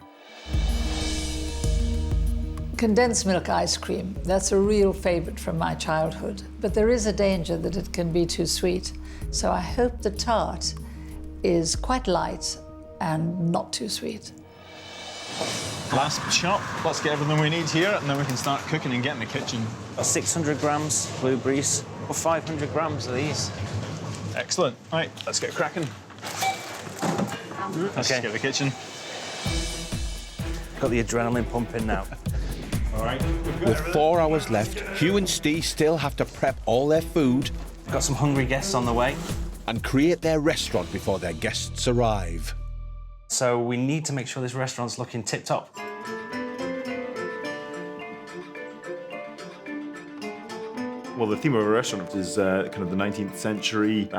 Condensed milk ice cream, that's a real favourite from my childhood. But there is a danger that it can be too sweet. So I hope the tart is quite light and not too sweet. Last chop. Let's get everything we need here, and then we can start cooking and get in the kitchen. 600 grams blueberries, or 500 grams of these. Excellent. Right, let's get cracking. Let's get to the kitchen. Got the adrenaline pumping now. All right. With 4 hours left, Hugh and Steve still have to prep all their food. Got some hungry guests on the way. And create their restaurant before their guests arrive. So we need to make sure this restaurant's looking tip-top. Well, the theme of our restaurant is kind of the 19th century,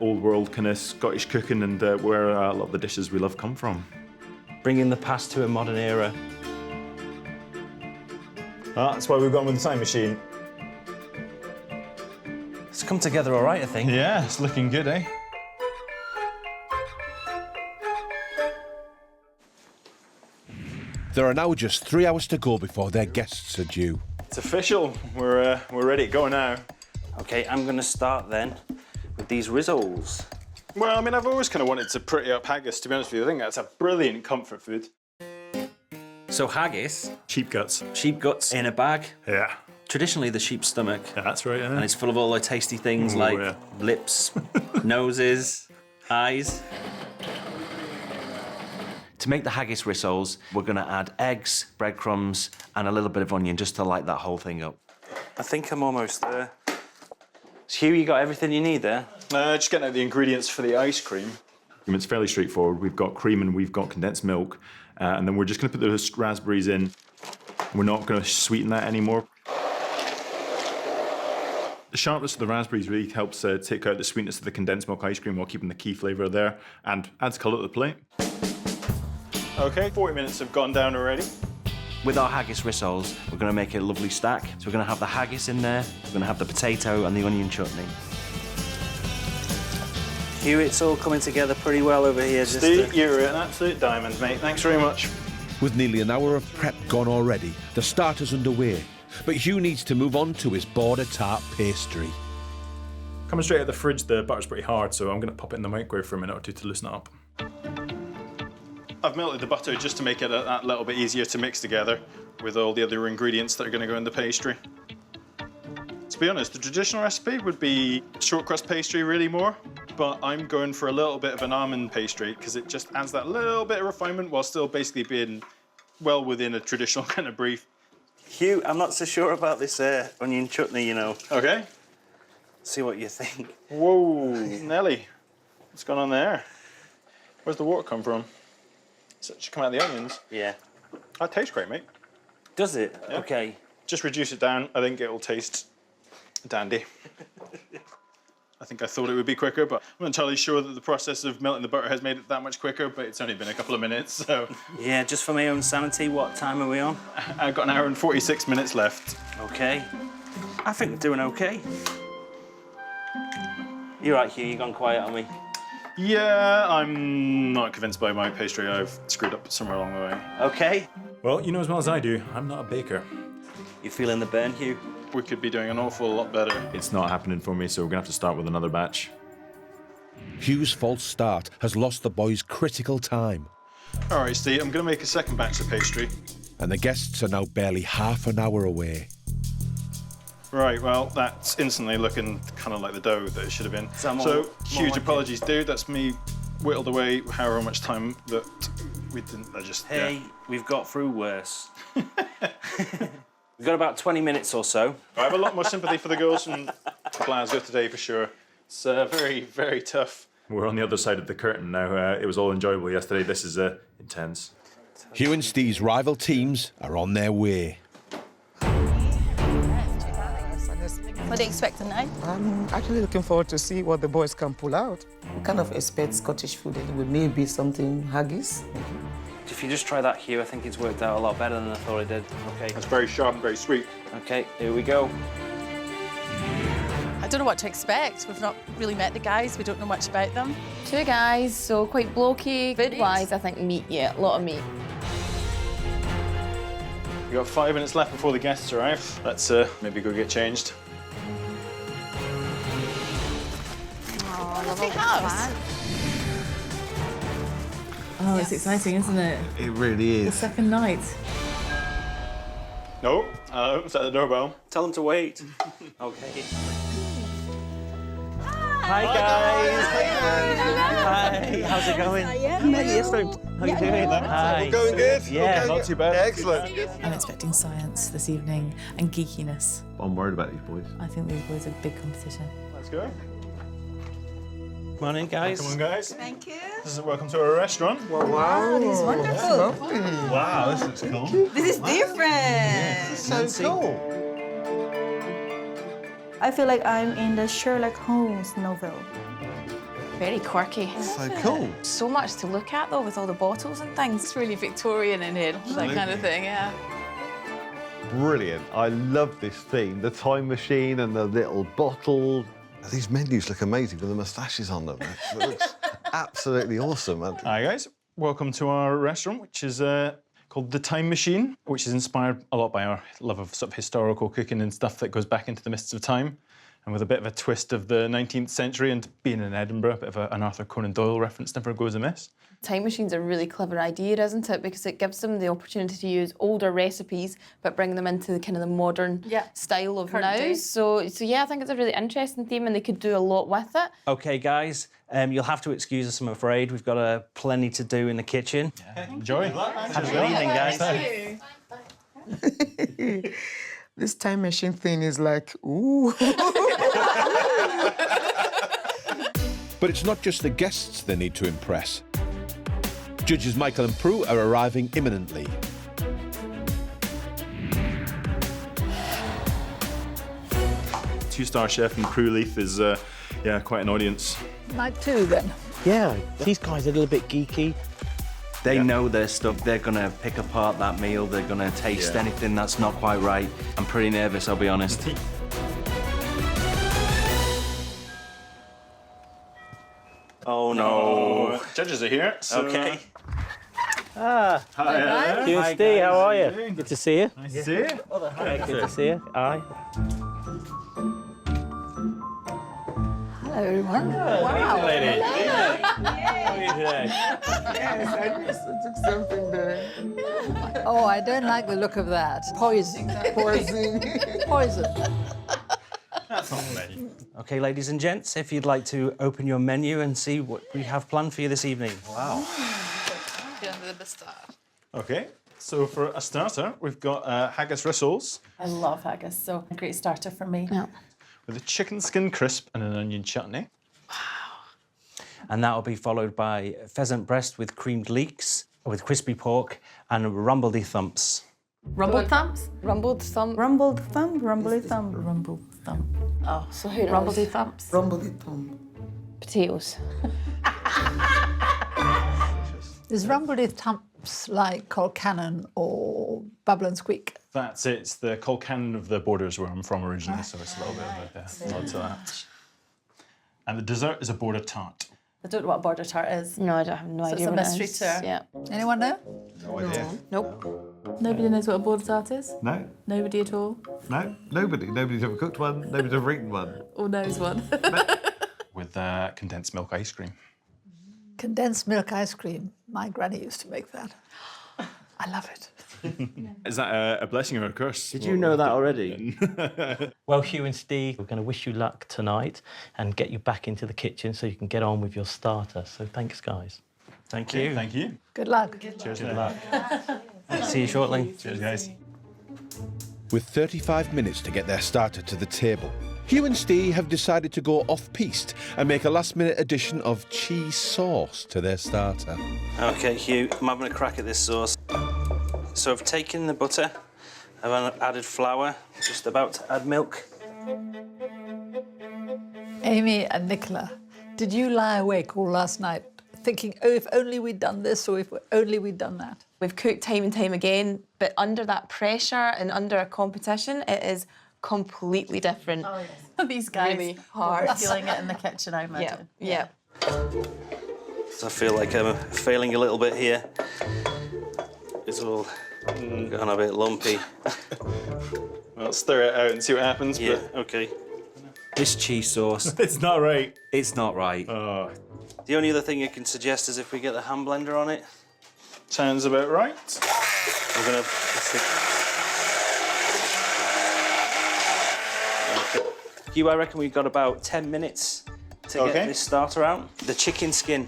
old world kind of Scottish cooking, and where a lot of the dishes we love come from. Bringing the past to a modern era. That's why we've gone with the time machine. It's come together all right, I think. Yeah, it's looking good, eh? There are now just 3 hours to go before their guests are due. It's official. We're ready to go now. OK, I'm going to start then with these rissoles. Well, I mean, I've always kind of wanted to pretty up haggis, to be honest with you. I think that's a brilliant comfort food. So haggis. Sheep guts. Sheep guts in a bag. Yeah. Traditionally the sheep's stomach. Yeah, that's right, yeah. And it's full of all the tasty things like lips, noses, eyes. To make the haggis rissoles, we're going to add eggs, breadcrumbs, and a little bit of onion just to light that whole thing up. I think I'm almost there. So Hugh, you got everything you need there? Just getting out the ingredients for the ice cream. It's fairly straightforward. We've got cream and we've got condensed milk, and then we're just going to put those raspberries in. We're not going to sweeten that anymore. The sharpness of the raspberries really helps take out the sweetness of the condensed milk ice cream while keeping the key flavour there, and adds colour to the plate. OK, 40 minutes have gone down already. With our haggis rissoles, we're going to make it a lovely stack. So we're going to have the haggis in there, we're going to have the potato and the onion chutney. Hugh, it's all coming together pretty well over here. Steve, you're an absolute diamond, mate. Thanks very much. With nearly an hour of prep gone already, the starter's underway. But Hugh needs to move on to his border tart pastry. Coming straight out of the fridge, the butter's pretty hard, so I'm going to pop it in the microwave for a minute or two to loosen it up. I've melted the butter just to make it that little bit easier to mix together with all the other ingredients that are going to go in the pastry. To be honest, the traditional recipe would be short crust pastry really more, but I'm going for a little bit of an almond pastry because it just adds that little bit of refinement while still basically being well within a traditional kind of brief. Hugh, I'm not so sure about this onion chutney, you know. OK. See what you think. Whoa, Nelly, what's going on there? Where's the water come from? Does it just come out of the onions? Yeah. That tastes great, mate. Does it? Yeah. OK. Just reduce it down. I think it'll taste dandy. I think I thought it would be quicker, but I'm not entirely sure that the process of melting the butter has made it that much quicker, but it's only been a couple of minutes, so... Yeah, just for my own sanity, what time are we on? I've got an hour and 46 minutes left. OK. I think we're doing OK. You're right, Hugh, you've gone quiet on me. Yeah, I'm not convinced by my pastry. I've screwed up somewhere along the way. OK. Well, you know as well as I do, I'm not a baker. You feeling the burn, Hugh? We could be doing an awful lot better. It's not happening for me, so we're going to have to start with another batch. Hugh's false start has lost the boys critical time. All right, Steve, I'm going to make a second batch of pastry. And the guests are now barely half an hour away. Right, well, that's instantly looking kind of like the dough that it should have been. So, huge apologies, dude. That's me whittled away however much time that we didn't... Hey, we've got through worse. We've got about 20 minutes or so. I have a lot more sympathy for the girls from Glasgow today, for sure. It's very, very tough. We're on the other side of the curtain now. It was all enjoyable yesterday. This is intense. Hugh and Steve's rival teams are on their way. What do you expect tonight? I'm actually looking forward to see what the boys can pull out. We kind of expect Scottish food anyway, maybe something haggis. If you just try that, Hugh, I think it's worked out a lot better than I thought it did. OK. It's very sharp and very sweet. OK, here we go. I don't know what to expect. We've not really met the guys. We don't know much about them. 2 guys, so quite blokey. Food-wise, I think meat, yeah, a lot of meat. We've got 5 minutes left before the guests arrive. Let's maybe go get changed. Oh, lovely house. Oh, it's exciting, isn't it? It really The is. second night. No, set the doorbell. Tell them to wait. OK. Hi, guys. Hi. How's it going? Yes, How you doing? Hi. We're going good. Yeah, not too bad. Excellent. I'm expecting science this evening and geekiness. I'm worried about these boys. I think these boys are big competition. Let's go. Come on in, guys. Come on, guys. Thank you. Welcome to our restaurant. Wow, this is wonderful. Wow, this looks cool. This is different. This is so cool. I feel like I'm in the Sherlock Holmes novel. Very quirky. So cool. So much to look at though with all the bottles and things. It's really Victorian in here, that kind of thing, yeah. Brilliant. I love this theme. The time machine and the little bottle. These menus look amazing with the moustaches on them. It looks absolutely awesome. Hi guys, welcome to our restaurant, which is called The Time Machine, which is inspired a lot by our love of sort of historical cooking and stuff that goes back into the mists of time, and with a bit of a twist of the 19th century, and being in Edinburgh, a bit of an Arthur Conan Doyle reference never goes amiss. Time machine's a really clever idea, isn't it? Because it gives them the opportunity to use older recipes, but bring them into the kind of the modern style of Current now. day. So yeah, I think it's a really interesting theme, and they could do a lot with it. OK, guys, you'll have to excuse us, I'm afraid. We've got plenty to do in the kitchen. Enjoy. Have a good evening, guys. This time machine thing is like, ooh. But it's not just the guests they need to impress. Judges Michael and Prue are arriving imminently. Two-star chef and Prue Leith is, yeah, quite an audience. Night 2 then. Yeah, these guys are a little bit geeky. They know their stuff. They're gonna pick apart that meal. They're gonna taste anything that's not quite right. I'm pretty nervous, I'll be honest. Oh no! Judges are here. So, OK. Hi. Hugh and Steve, how are you? Good to see you. Nice to see you. Good to see you. Aye. Hello, everyone. Wow. Lady. Yes, I took something there. Oh, I don't like the look of that. Poison. Poison. Poison. That's not me. OK, ladies and gents, if you'd like to open your menu and see what we have planned for you this evening. Wow. OK, so for a starter, we've got haggis rissoles. I love haggis, so a great starter for me. Yeah. With a chicken skin crisp and an onion chutney. And that'll be followed by pheasant breast with creamed leeks, with crispy pork and rumbledy thumps. Rumbled thumbs? Rumbled thump. Rumbled thumb, rumbly thumb. Rumbled thumb. Oh, so who knows? Rumbledy thumps? Rumbly thumb. Potatoes. Is rumbledy thumps like Colcannon or Bubble and Squeak? That's it. It's the Colcannon of the borders where I'm from originally, so it's a little bit of a nod to that. And the dessert is a border tart. I don't know what a border tart is. No, I don't have no So idea it's a what it mystery is. to her. Yeah. Anyone know? No idea. Nope. Nobody knows what a border tart is? No, Nobody at all? no, nobody. Nobody's ever cooked one. Nobody's ever eaten one. Or knows one? With condensed milk ice cream. Condensed milk ice cream. My granny used to make that. I love it. Is that a blessing or a curse? Did you know that already? Well, Hugh and Steve, we're going to wish you luck tonight and get you back into the kitchen so you can get on with your starter. So thanks, guys. Thank you. Thank you. Good luck. Cheers. Good luck. See you shortly. Cheers, guys. With 35 minutes to get their starter to the table, Hugh and Steve have decided to go off-piste and make a last-minute addition of cheese sauce to their starter. OK, Hugh, I'm having a crack at this sauce. So I've taken the butter, I've added flour, just about to add milk. Amy and Nicola, did you lie awake all last night thinking, oh, if only we'd done this or if only we'd done that? We've cooked time and time again, but under that pressure and under a competition, it is completely different. Oh, yes. These guys really hard. are feeling it in the kitchen, I imagine. Yeah. So I feel like I'm failing a little bit here. It's all gone a bit lumpy. Well, stir it out and see what happens. Yeah, OK. This cheese sauce... It's not right. It's not right. Oh. The only other thing I can suggest is if we get the hand blender on it. Sounds about right. We're going to... Hugh, I reckon we've got about 10 minutes to get this starter out. The chicken skin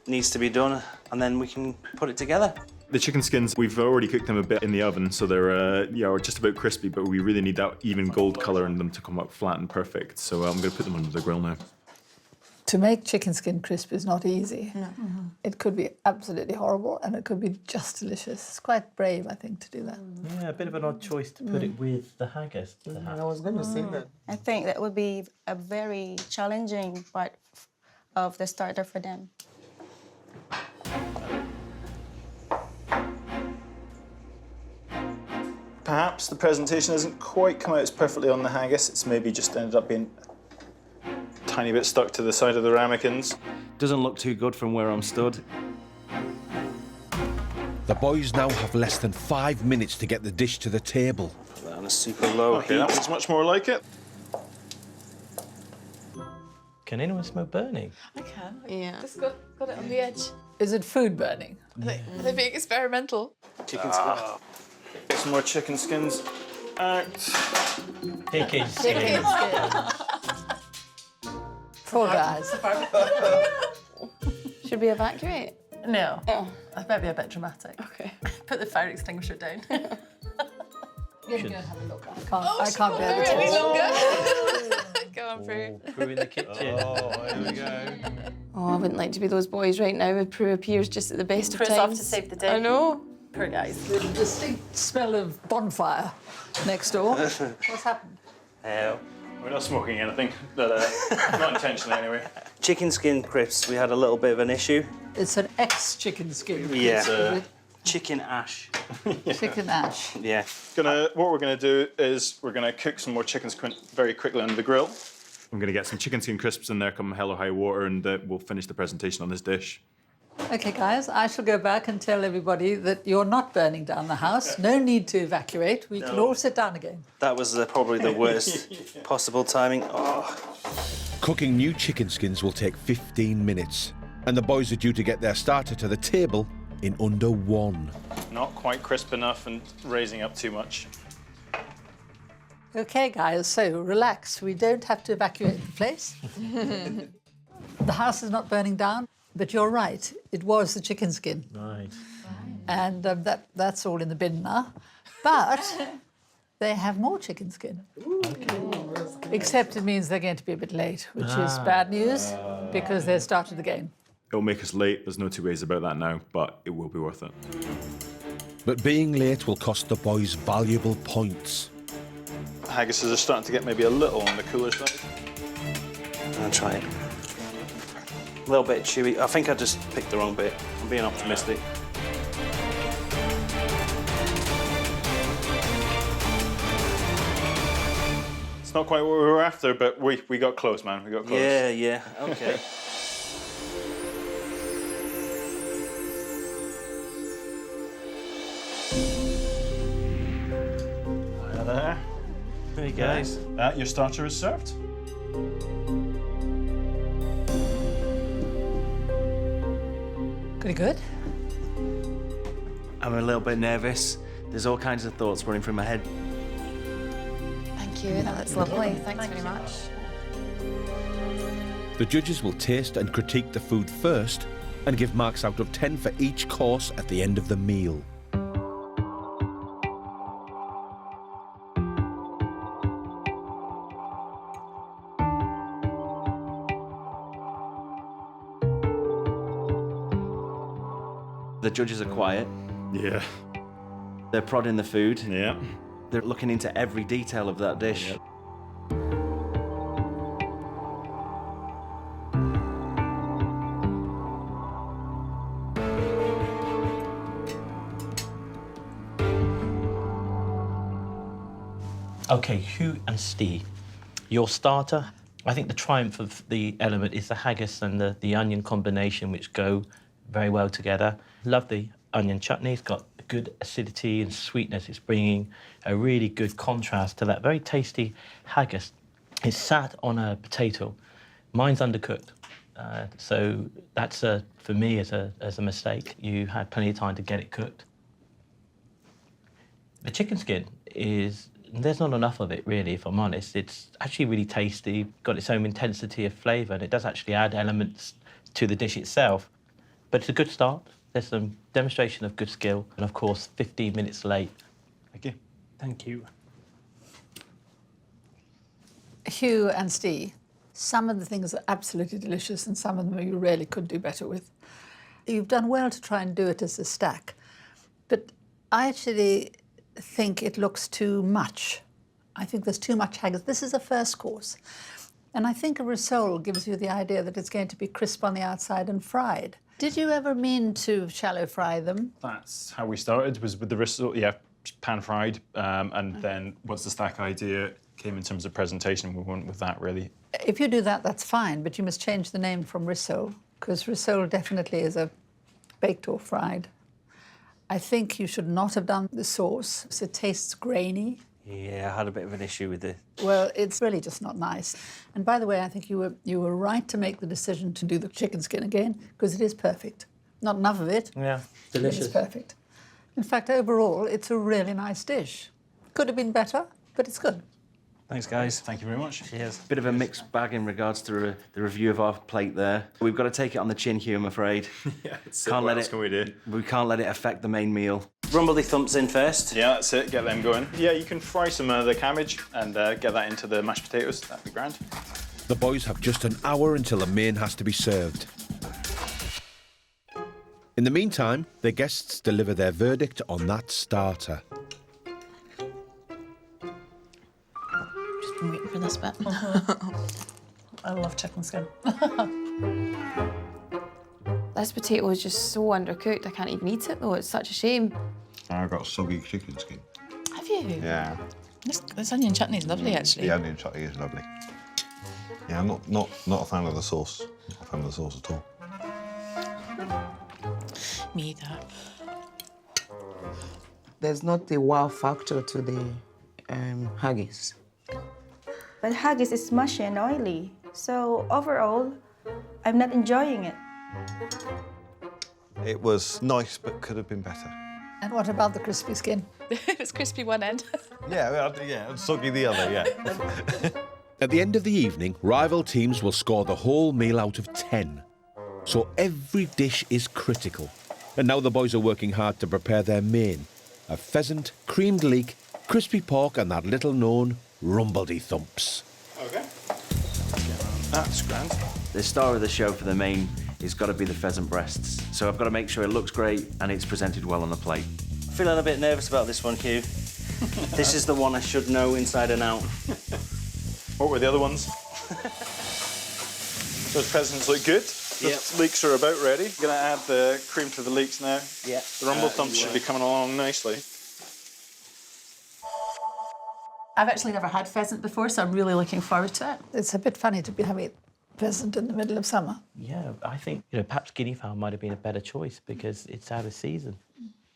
needs to be done, and then we can put it together. The chicken skins, we've already cooked them a bit in the oven, so they're just about crispy, but we really need that even gold colour in them to come out flat and perfect. So I'm going to put them under the grill now. To make chicken skin crisp is not easy. No. It could be absolutely horrible and it could be just delicious. It's quite brave, I think, to do that. Yeah, a bit of an odd choice to put it with the haggis. I was going to say that. I think that would be a very challenging part of the starter for them. Perhaps the presentation hasn't quite come out as perfectly on the haggis. It's maybe just ended up being a tiny bit stuck to the side of the ramekins. Doesn't look too good from where I'm stood. The boys now have less than 5 minutes to get the dish to the table. Put that on a super low Okay, heat. that was much more like it. Can anyone smell burning? I can. Yeah. Just got it on the edge. Is it food burning? Are they being experimental? Chicken skin. Get some more chicken skins out. Chicken Chicken skin. Poor guys. Should we evacuate? No. Oh. That might be a bit dramatic. Okay. Put the fire extinguisher down. You can go and have a look. I can't bear the any taste. longer. Go on, Prue. Prue in the kitchen. Oh, here we go. Oh, I wouldn't like to be those boys right now if Prue appears just at the best of Prue's times. off to save the day. I know. Poor guys. There's a distinct smell of bonfire next door. What's happened? We're not smoking anything, but not intentionally anyway. Chicken skin crisps, we had a little bit of an issue. It's an ex-chicken skin. Yeah. Is it? Chicken ash. Chicken ash. Yeah. What we're going to do is we're going to cook some more chicken skin very quickly on the grill. I'm going to get some chicken skin crisps in there come hell or high water, and we'll finish the presentation on this dish. OK, guys, I shall go back and tell everybody that you're not burning down the house. No need to evacuate. We can all sit down again. That was probably the worst possible timing. Oh. Cooking new chicken skins will take 15 minutes, and the boys are due to get their starter to the table in under 1. Not quite crisp enough and raising up too much. OK, guys, so relax. We don't have to evacuate the place. The house is not burning down, but you're right. It was the chicken skin. Right. And that's all in the bin now. But they have more chicken skin. Except it means they're going to be a bit late, which is bad news because they started the game. It'll make us late, there's no two ways about that now, but it will be worth it. But being late will cost the boys valuable points. Haggises are starting to get maybe a little on the cooler side. I'll try it. A little bit chewy. I think I just picked the wrong bit. I'm being optimistic. It's not quite what we were after, but we got close, man. We got close. Yeah, okay. There. There you go. Your starter is served. Pretty good. I'm a little bit nervous. There's all kinds of thoughts running through my head. Thank you, that's lovely. Thanks very much. The judges will taste and critique the food first and give marks out of 10 for each course at the end of the meal. The judges are quiet. Yeah. They're prodding the food. Yeah. They're looking into every detail of that dish. Yep. Okay, Hugh and Steve, your starter. I think the triumph of the element is the haggis and the onion combination, which go very well together. Love the onion chutney. It's got good acidity and sweetness. It's bringing a really good contrast to that very tasty haggis. It's sat on a potato. Mine's undercooked. So that's, for me, as a mistake. You had plenty of time to get it cooked. The chicken skin is... There's not enough of it, really, if I'm honest. It's actually really tasty, got its own intensity of flavour, and it does actually add elements to the dish itself. But it's a good start. There's some demonstration of good skill, and of course, 15 minutes late. Thank you. Thank you. Hugh and Steve, Some of the things are absolutely delicious and some of them you really could do better with. You've done well to try and do it as a stack, but I actually think it looks too much. I think there's too much haggis. This is a first course. And I think a risole gives you the idea that it's going to be crisp on the outside and fried. Did you ever mean to shallow fry them? That's how we started, was with the risotto, yeah, pan-fried, and then once the stack idea came in terms of presentation, we went with that, really. If you do that, that's fine, but you must change the name from risole, because risole definitely is a baked or fried. I think you should not have done the sauce. It tastes grainy. Yeah, I had a bit of an issue with it. Well, it's really just not nice. And by the way, I think you were right to make the decision to do the chicken skin again, because it is perfect. Not enough of it. Yeah, delicious. It's perfect. In fact, overall, it's a really nice dish. Could have been better, but it's good. Thanks, guys. Thank you very much. Cheers. Bit of a mixed bag in regards to the review of our plate there. We've got to take it on the chin, Hugh, I'm afraid. Yeah, what else can we do? We can't let it affect the main meal. Rumble the thumps in first. Yeah, that's it. Get them going. Yeah, you can fry some of the cabbage and get that into the mashed potatoes. That'd be grand. The boys have just an hour until the main has to be served. In the meantime, the guests deliver their verdict on that starter. Just been waiting for this bit. I love chicken skin. This potato is just so undercooked, I can't even eat it though, it's such a shame. I got soggy chicken skin. Have you? Yeah. This onion chutney is lovely, actually. The onion chutney is lovely. Yeah, I'm not a fan of the sauce. Not a fan of the sauce at all. Me either. There's not the wow factor to the haggis. But haggis is mushy and oily, so overall, I'm not enjoying it. It was nice, but could have been better. And what about the crispy skin? It was crispy one end. Yeah, and soggy the other, yeah. At the end of the evening, rival teams will score the whole meal out of 10. So every dish is critical. And now the boys are working hard to prepare their main. A pheasant, creamed leek, crispy pork and that little-known rumbledy-thumps. OK. That's grand. The star of the show for the main has got to be the pheasant breasts. So I've got to make sure it looks great and it's presented well on the plate. Feeling a bit nervous about this one, Hugh. This is the one I should know inside and out. What were the other ones? Those pheasants look good. The leeks are about ready. Gonna add the cream to the leeks now. Yeah. The rumble thumps should be coming along nicely. I've actually never had pheasant before, so I'm really looking forward to it. It's a bit funny to be having pheasant in the middle of summer. Yeah, I think, perhaps guinea fowl might have been a better choice because it's out of season.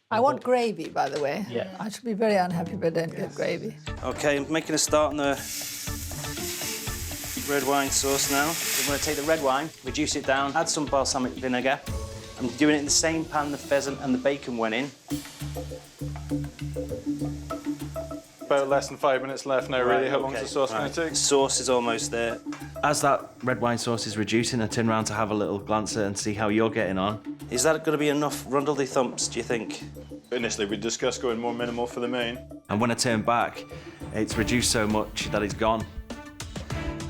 I want gravy, by the way. Yeah. I should be very unhappy if I don't get gravy. OK, I'm making a start on the red wine sauce now. I'm going to take the red wine, reduce it down, add some balsamic vinegar. I'm doing it in the same pan the pheasant and the bacon went in. About less than 5 minutes left now, really. How long is the sauce going to take? The sauce is almost there. As that red wine sauce is reducing, I turn around to have a little glance at it and see how you're getting on. Is that going to be enough rundledy-thumps, do you think? Initially, we discussed going more minimal for the main. And when I turn back, it's reduced so much that it's gone.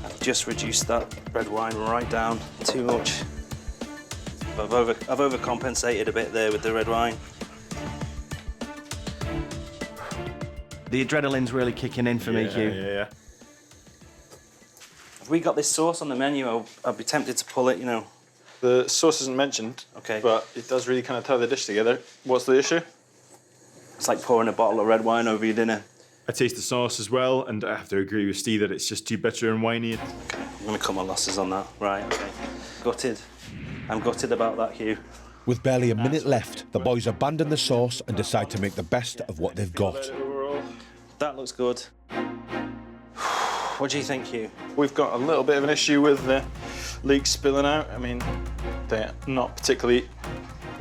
I've just reduced that red wine right down too much. I've overcompensated a bit there with the red wine. The adrenaline's really kicking in for me, Hugh. Yeah. If we got this sauce on the menu, I'd be tempted to pull it, The sauce isn't mentioned, but it does really kind of tie the dish together. What's the issue? It's like pouring a bottle of red wine over your dinner. I taste the sauce as well, and I have to agree with Steve that it's just too bitter and winey. Okay, I'm going to cut my losses on that. Right, OK. Gutted. I'm gutted about that, Hugh. With barely a minute left, the boys abandon the sauce and decide to make the best of what they've got. That looks good. What do you think, Hugh? We've got a little bit of an issue with the leeks spilling out. I mean, they're not particularly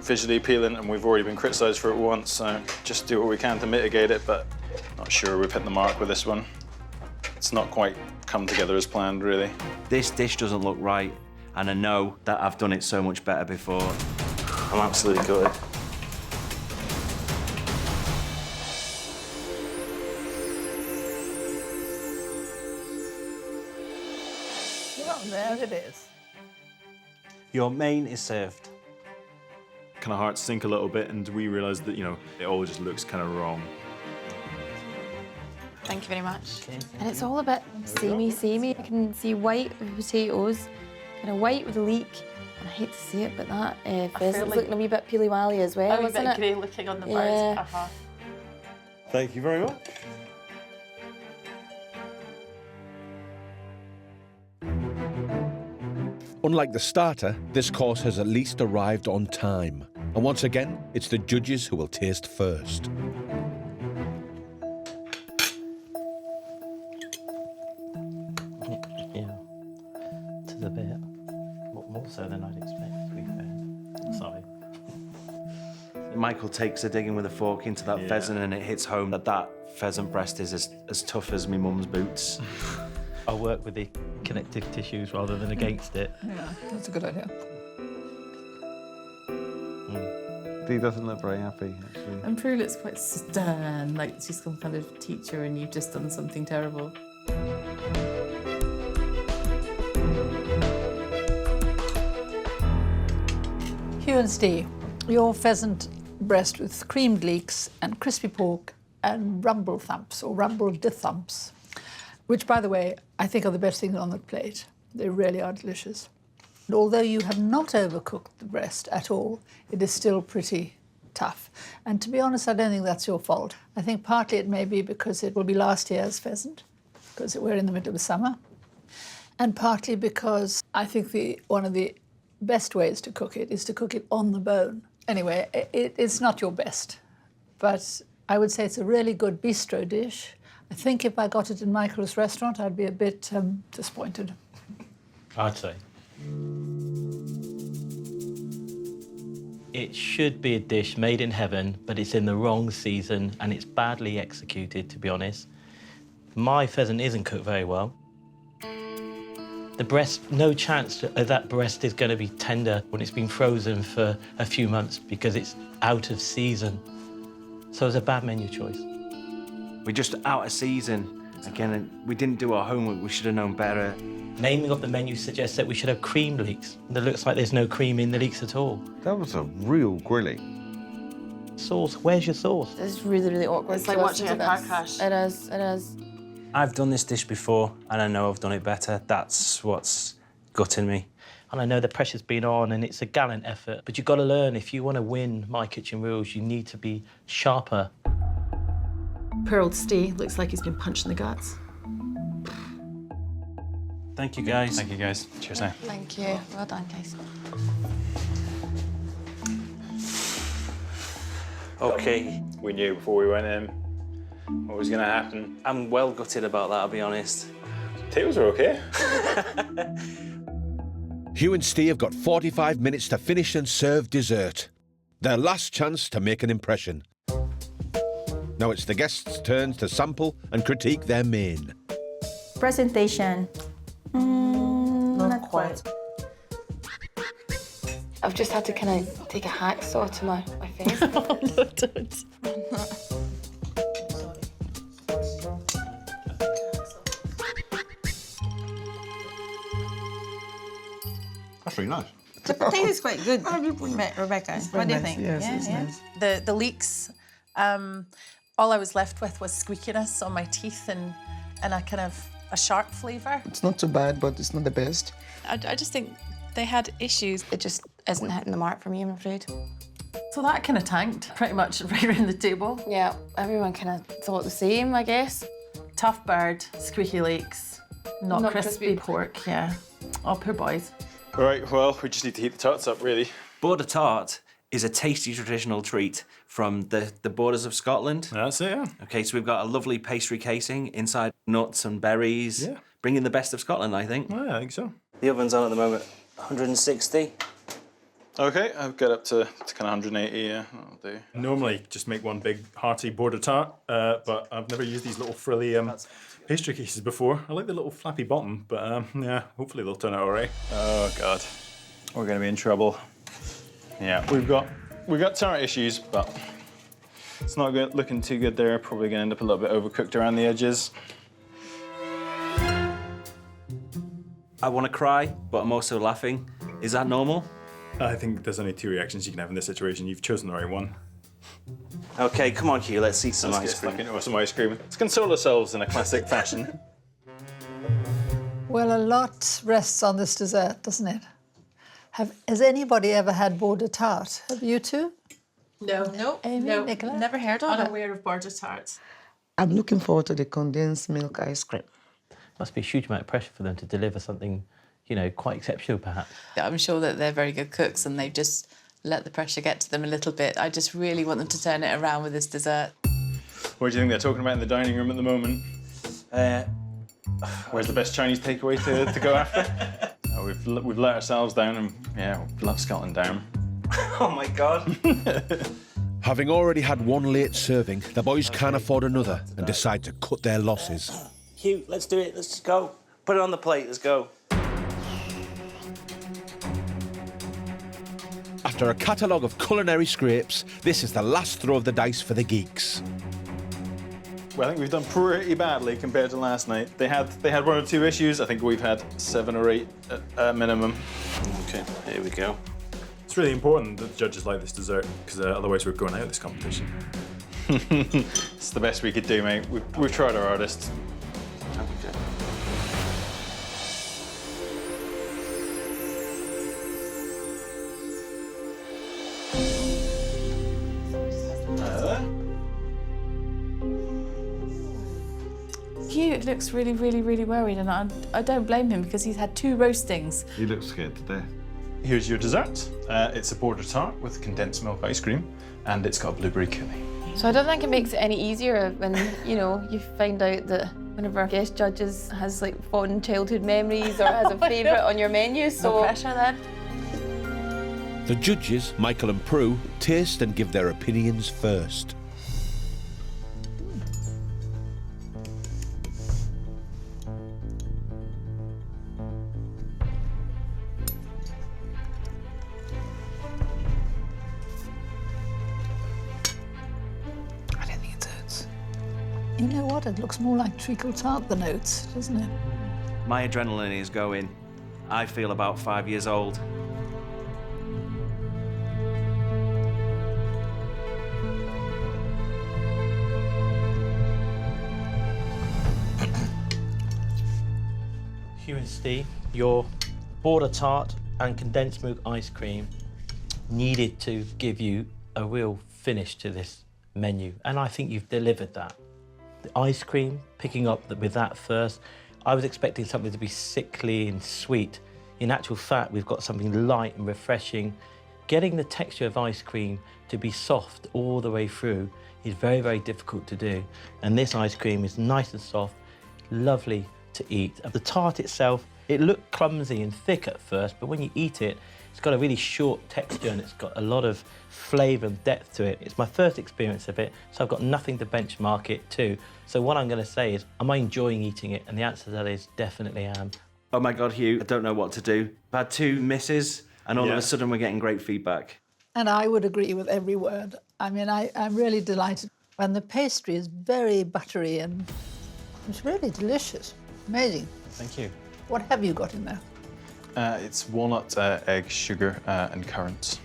visually appealing, and we've already been criticised for it once, so just do what we can to mitigate it, but not sure we've hit the mark with this one. It's not quite come together as planned, really. This dish doesn't look right, and I know that I've done it so much better before. I'm absolutely gutted. Oh, there it is. Your main is served. Kind of hearts sink a little bit, and we realise that, you know, it all just looks kind of wrong. Thank you very much. And it's all a bit samey. I can see white with potatoes, kind of white with a leek. And I hate to say it, but that pheasant's looking a wee bit peely-wally as well, isn't it? A wee bit grey looking on the bird. Yeah. Thank you very much. Unlike the starter, this course has at least arrived on time. And once again, it's the judges who will taste first. Yeah, to the bit. More so than I'd expect, to be fair. Sorry. Michael takes a digging with a fork into that pheasant, and it hits home that that pheasant breast is as tough as my mum's boots. I'll work with the connective tissues rather than against it. Yeah, that's a good idea. Dee doesn't look very happy, actually. And Prue looks quite stern, like she's some kind of teacher and you've just done something terrible. Hugh and Steve, your pheasant breast with creamed leeks and crispy pork and rumble thumps or rumble thumps, which, by the way, I think are the best things on the plate. They really are delicious. And although you have not overcooked the breast at all, it is still pretty tough. And to be honest, I don't think that's your fault. I think partly it may be because it will be last year's pheasant, because we're in the middle of the summer, and partly because I think one of the best ways to cook it is to cook it on the bone. Anyway, it's not your best, but I would say it's a really good bistro dish. I think if I got it in Michael's restaurant, I'd be a bit disappointed. I'd say. It should be a dish made in heaven, but it's in the wrong season and it's badly executed, to be honest. My pheasant isn't cooked very well. The breast, no chance that breast is going to be tender when it's been frozen for a few months because it's out of season. So it's a bad menu choice. We're just out of season. Again, we didn't do our homework, we should have known better. Naming of the menu suggests that we should have cream leeks. It looks like there's no cream in the leeks at all. That was a real grilling. Sauce, where's your sauce? It's really, really awkward. It's like watching a car crash. It is, it is. I've done this dish before, and I know I've done it better. That's what's gutting me. And I know the pressure's been on and it's a gallant effort, but you've got to learn, if you want to win My Kitchen Rules, you need to be sharper. Poor old Steve looks like he's been punched in the guts. Thank you, guys. Thank you, guys. Cheers now. Thank you. Well done, guys. OK. We knew before we went in what was going to happen. I'm well gutted about that, I'll be honest. Potatoes are OK. Hugh and Steve have got 45 minutes to finish and serve dessert. Their last chance to make an impression. Now it's the guests' turns to sample and critique their main. Presentation. Not quite. I've just had to kind of take a hacksaw to my face. Oh, no, don't. That's really nice. The potato is quite good, Rebecca. What do you think? Yes, it's nice. The leeks, all I was left with was squeakiness on my teeth and a kind of a sharp flavour. It's not too bad, but it's not the best. I just think they had issues. It just isn't hitting the mark for me, I'm afraid. So that kind of tanked pretty much right around the table. Yeah, everyone kind of thought the same, I guess. Tough bird, squeaky leeks, not crispy pork, yeah. Oh, poor boys. All right, well, we just need to heat the tarts up, really. Border tart is a tasty traditional treat from the borders of Scotland. That's it, yeah. OK, so we've got a lovely pastry casing inside nuts and berries. Yeah. Bringing the best of Scotland, I think. Oh, yeah, I think so. The oven's on at the moment, 160. OK, I've got up to kind of 180, yeah, that'll do. Normally, just make one big hearty border tart, but I've never used these little frilly pastry cases before. I like the little flappy bottom, but yeah, hopefully they'll turn out all right. Oh, God. We're going to be in trouble. Yeah, we've got tart issues, but it's not looking too good there. Probably going to end up a little bit overcooked around the edges. I want to cry, but I'm also laughing. Is that normal? I think there's only two reactions you can have in this situation. You've chosen the right one. Okay, come on, Hugh, let's eat some Let's ice get cream. stuck into some ice cream. Let's console ourselves in a classic fashion. Well, a lot rests on this dessert, doesn't it? Has anybody ever had border tart? Have you two? No, Amy, no, Nicola? never heard of it. Unaware of border tarts. I'm looking forward to the condensed milk ice cream. Must be a huge amount of pressure for them to deliver something, you know, quite exceptional, perhaps. I'm sure that they're very good cooks and they've just let the pressure get to them a little bit. I just really want them to turn it around with this dessert. What do you think they're talking about in the dining room at the moment? Where's the best Chinese takeaway to go after? We've let ourselves down and, yeah, we've let Scotland down. Oh, my God. Having already had one late serving, the boys can't afford another and decide to cut their losses. Hugh, let's do it. Let's just go. Put it on the plate. Let's go. After a catalogue of culinary scrapes, this is the last throw of the dice for the Geeks. Well, I think we've done pretty badly compared to last night. They had 1 or 2 issues. I think we've had 7 or 8 at minimum. Okay, here we go. It's really important that the judges like this dessert, because otherwise we're going out of this competition. It's the best we could do, mate. We've tried our hardest. Hugh looks really, really, really worried, and I don't blame him because he's had 2 roastings. He looks scared to death. Here's your dessert. It's a border tart with condensed milk ice cream, and it's got a blueberry coulis. So I don't think it makes it any easier when, you know, you find out that one of our guest judges has like fond childhood memories or has a favourite on your menu, so... No pressure then. The judges, Michael and Prue, taste and give their opinions first. You know what? It looks more like treacle tart than oats, doesn't it? My adrenaline is going. I feel about 5 years old. Hugh and Steve, your border tart and condensed milk ice cream needed to give you a real finish to this menu, and I think you've delivered that. The ice cream, picking up with that first, I was expecting something to be sickly and sweet. In actual fact, we've got something light and refreshing. Getting the texture of ice cream to be soft all the way through is very, very difficult to do. And this ice cream is nice and soft, lovely to eat. The tart itself, it looked clumsy and thick at first, but when you eat it, it's got a really short texture and it's got a lot of flavour and depth to it. It's my first experience of it, so I've got nothing to benchmark it to. So what I'm going to say is, am I enjoying eating it? And the answer to that is definitely am. Oh my God, Hugh, I don't know what to do. I've had 2 misses, and all of a sudden we're getting great feedback. And I would agree with every word. I mean, I'm really delighted. And the pastry is very buttery and it's really delicious. Amazing. Thank you. What have you got in there? It's walnut, egg, sugar, and currants.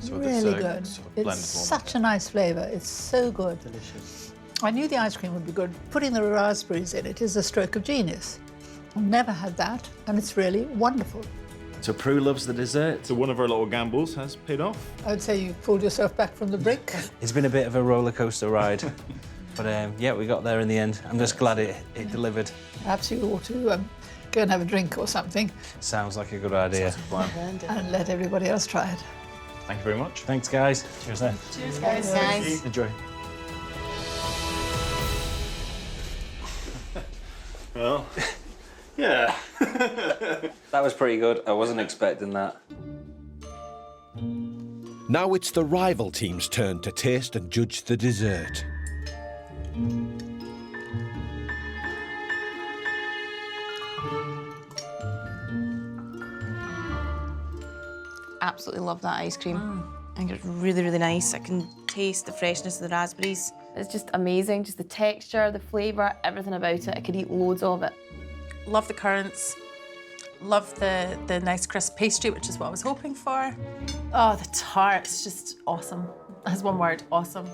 So Really this, good. sort of It's blended walnut. such a nice flavour. It's so good. Delicious. I knew the ice cream would be good. Putting the raspberries in it is a stroke of genius. I've never had that, and it's really wonderful. So Prue loves the dessert. So one of our little gambles has paid off. I would say you pulled yourself back from the brink. It's been a bit of a roller coaster ride. But yeah, we got there in the end. I'm just glad it delivered. Perhaps you ought to go and have a drink or something Sounds like a good idea. and let everybody else try it. Thank you very much. Thanks, guys. Cheers then. Cheers, guys. Enjoy. Well, yeah. That was pretty good. I wasn't expecting that. Now it's the rival team's turn to taste and judge the dessert. Absolutely love that ice cream. I think it's really, really nice. I can taste the freshness of the raspberries. It's just amazing, just the texture, the flavour, everything about it. I could eat loads of it. Love the currants. Love the nice crisp pastry, which is what I was hoping for. Oh, the tart's just awesome. That's one word, awesome.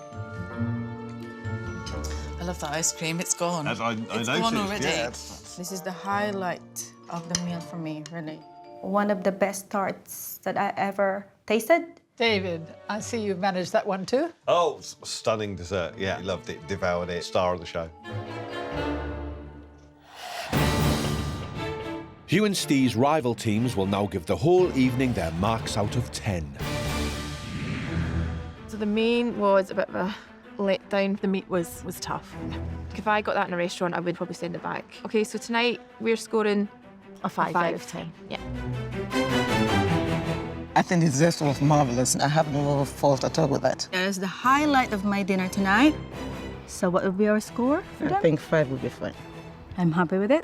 I love the ice cream. It's gone. As I it's noticed, gone already. yeah. This is the highlight of the meal for me, really. One of the best tarts that I ever tasted. David, I see you've managed that one too. Oh, stunning dessert. Yeah, loved it, devoured it. Star of the show. Hugh and Steve's rival teams will now give the whole evening their marks out of 10. So the main was a bit of a letdown. The meat was tough. If I got that in a restaurant, I would probably send it back. Okay, so tonight we're scoring a 5 out of 10. Yeah. I think the dessert was marvelous. I have no fault at all with that. That is the highlight of my dinner tonight. So what would be our score for them? I think 5 would be fine. I'm happy with it.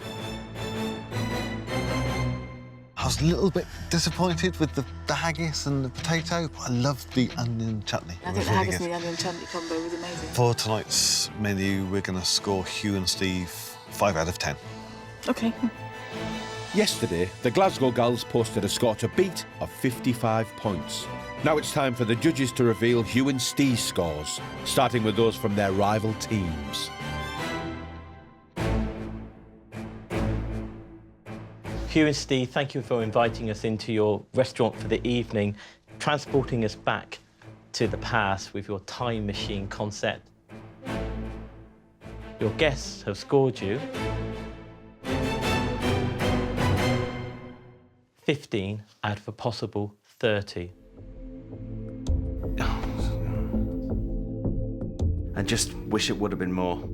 I was a little bit disappointed with the haggis and the potato, but I loved the onion chutney. I think the haggis and the onion chutney combo was amazing. For tonight's menu, we're going to score Hugh and Steve 5 out of 10. Okay. Yesterday, the Glasgow Gals posted a score to beat of 55 points. Now it's time for the judges to reveal Hugh and Steve's scores, starting with those from their rival teams. Hugh and Steve, thank you for inviting us into your restaurant for the evening, transporting us back to the past with your time machine concept. Your guests have scored you 15 out of a possible 30. I just wish it would have been more.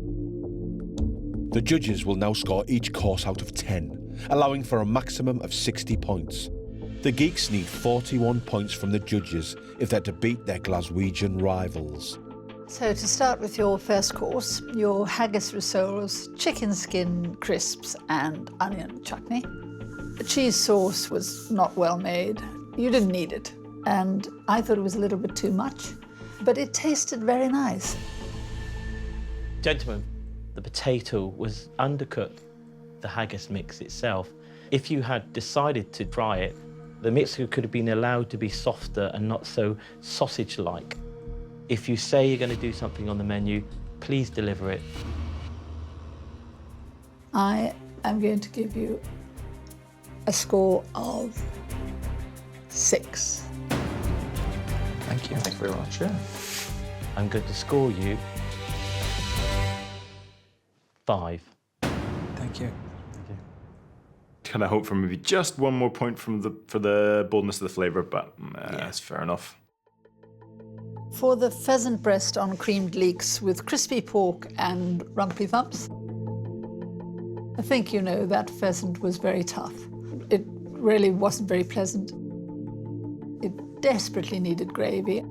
The judges will now score each course out of 10, allowing for a maximum of 60 points. The Geeks need 41 points from the judges if they're to beat their Glaswegian rivals. So to start with your first course, your haggis rissoles, chicken skin crisps and onion chutney. The cheese sauce was not well made. You didn't need it. And I thought it was a little bit too much, but it tasted very nice. Gentlemen, the potato was undercooked, the haggis mix itself. If you had decided to try it, the mixture could have been allowed to be softer and not so sausage-like. If you say you're going to do something on the menu, please deliver it. I am going to give you a score of 6. Thank you. Thank you very much. Yeah. I'm going to score you 5. Thank you. Kind of hope for maybe just one more point for the boldness of the flavour, but that's fair enough. For the pheasant breast on creamed leeks with crispy pork and rumply thumps, I think you know that pheasant was very tough. It really wasn't very pleasant. It desperately needed gravy.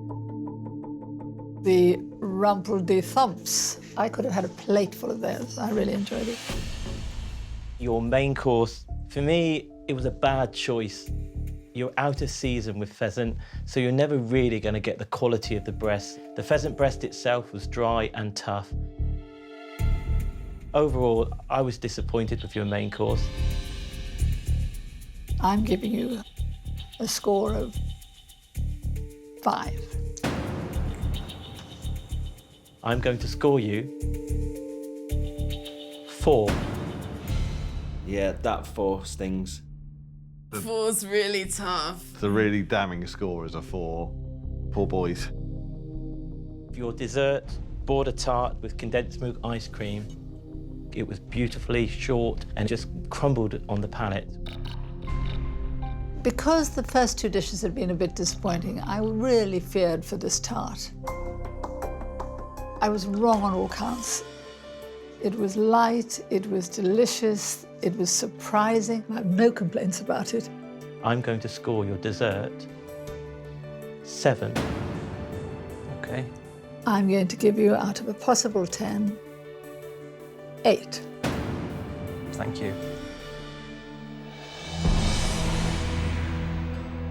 The rumpledy thumps, I could have had a plate full of those. I really enjoyed it. Your main course, for me, it was a bad choice. You're out of season with pheasant, so you're never really going to get the quality of the breast. The pheasant breast itself was dry and tough. Overall, I was disappointed with your main course. I'm giving you a score of 5. I'm going to score you 4. Yeah, that 4 stings. 4's really tough. It's a really damning score as a 4. Poor boys. Your dessert, border tart with condensed milk ice cream. It was beautifully short and just crumbled on the palate. Because the first 2 dishes had been a bit disappointing, I really feared for this tart. I was wrong on all counts. It was light, it was delicious, it was surprising. I have no complaints about it. I'm going to score your dessert 7. Okay. I'm going to give you, out of a possible 10, 8. Thank you.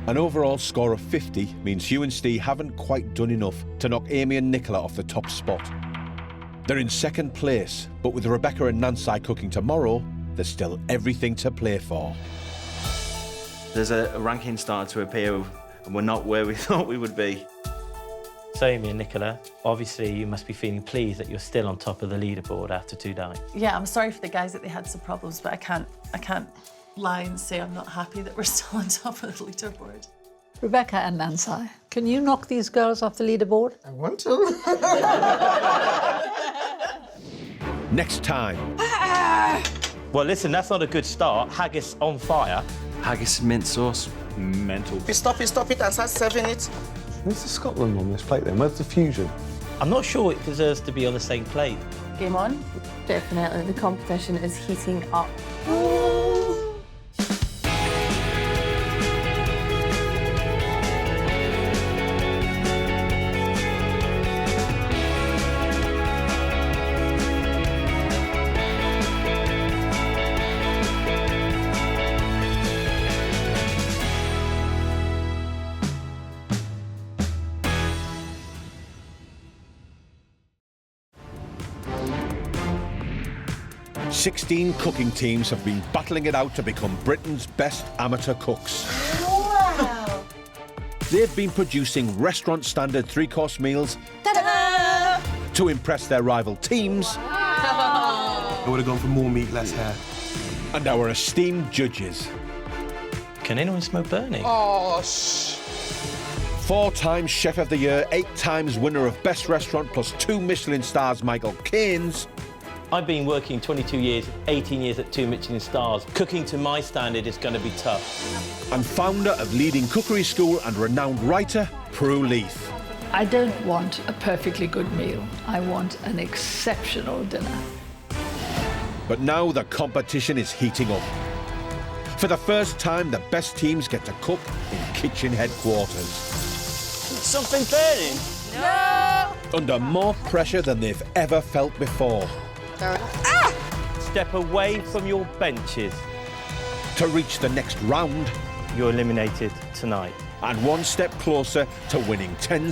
An overall score of 50 means Hugh and Steve haven't quite done enough to knock Amy and Nicola off the top spot. They're in second place, but with Rebecca and Nancy cooking tomorrow, there's still everything to play for. There's a ranking starting to appear, and we're not where we thought we would be. So, Amy and Nicola, obviously you must be feeling pleased that you're still on top of the leaderboard after 2 nights. Yeah, I'm sorry for the guys that they had some problems, but I can't lie and say I'm not happy that we're still on top of the leaderboard. Rebecca and Nancy, can you knock these girls off the leaderboard? I want to. Next time. Well, listen, that's not a good start. Haggis on fire. Haggis and mint sauce. Mental. Stop it, and start serving it. Where's the Scotland on this plate then? Where's the fusion? I'm not sure it deserves to be on the same plate. Game on. Definitely, the competition is heating up. "16 cooking teams have been battling it out to become Britain's best amateur cooks. Wow! They've been producing restaurant-standard 3-course meals Ta-da! to impress their rival teams I would have gone for more meat, less hair. and our esteemed judges. Can anyone smell burning? Oh, shh. 4 times Chef of the Year, 8 times winner of Best Restaurant plus 2 Michelin stars Michael Caines. I've been working 22 years, 18 years at 2 Michelin stars. Cooking to my standard is going to be tough. And founder of leading cookery school and renowned writer, Prue Leith. I don't want a perfectly good meal. I want an exceptional dinner. But now the competition is heating up. For the first time, the best teams get to cook in kitchen headquarters. Something burning? No! Under more pressure than they've ever felt before. Step away from your benches. To reach the next round. You're eliminated tonight. And one step closer to winning £10,000.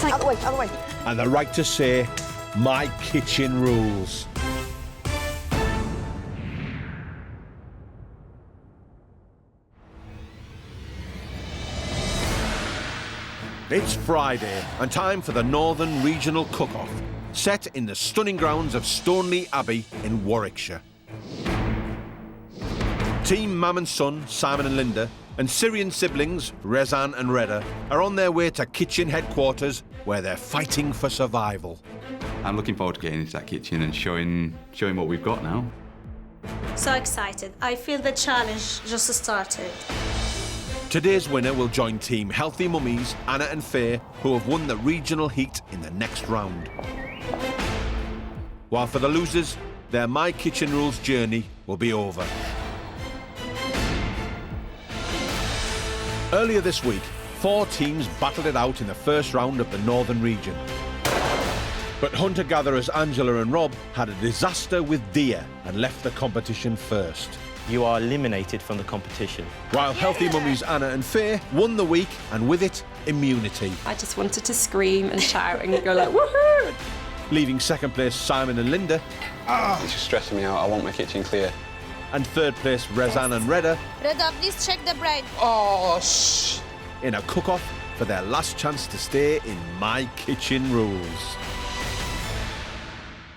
Out the way. And the right to say, my kitchen rules. It's Friday and time for the Northern Regional Cook-Off, set in the stunning grounds of Stoneleigh Abbey in Warwickshire. Team Mam and Son, Simon and Linda, and Syrian siblings, Rezan and Reda, are on their way to kitchen headquarters where they're fighting for survival. I'm looking forward to getting into that kitchen and showing what we've got now. So excited. I feel the challenge just started. Today's winner will join Team Healthy Mummies, Anna and Faye, who have won the regional heat in the next round. While for the losers, their My Kitchen Rules journey will be over. Earlier this week, 4 teams battled it out in the first round of the Northern region. But hunter-gatherers Angela and Rob had a disaster with deer and left the competition first. You are eliminated from the competition. While Healthy Mummies Anna and Faye won the week, and with it, immunity. I just wanted to scream and shout and go like, woohoo! Leaving second place Simon and Linda. It's just stressing me out. I want my kitchen clear. And third place Rezan and Reda. Reda, please check the bread. Oh, shh. In a cook-off for their last chance to stay in My Kitchen Rules.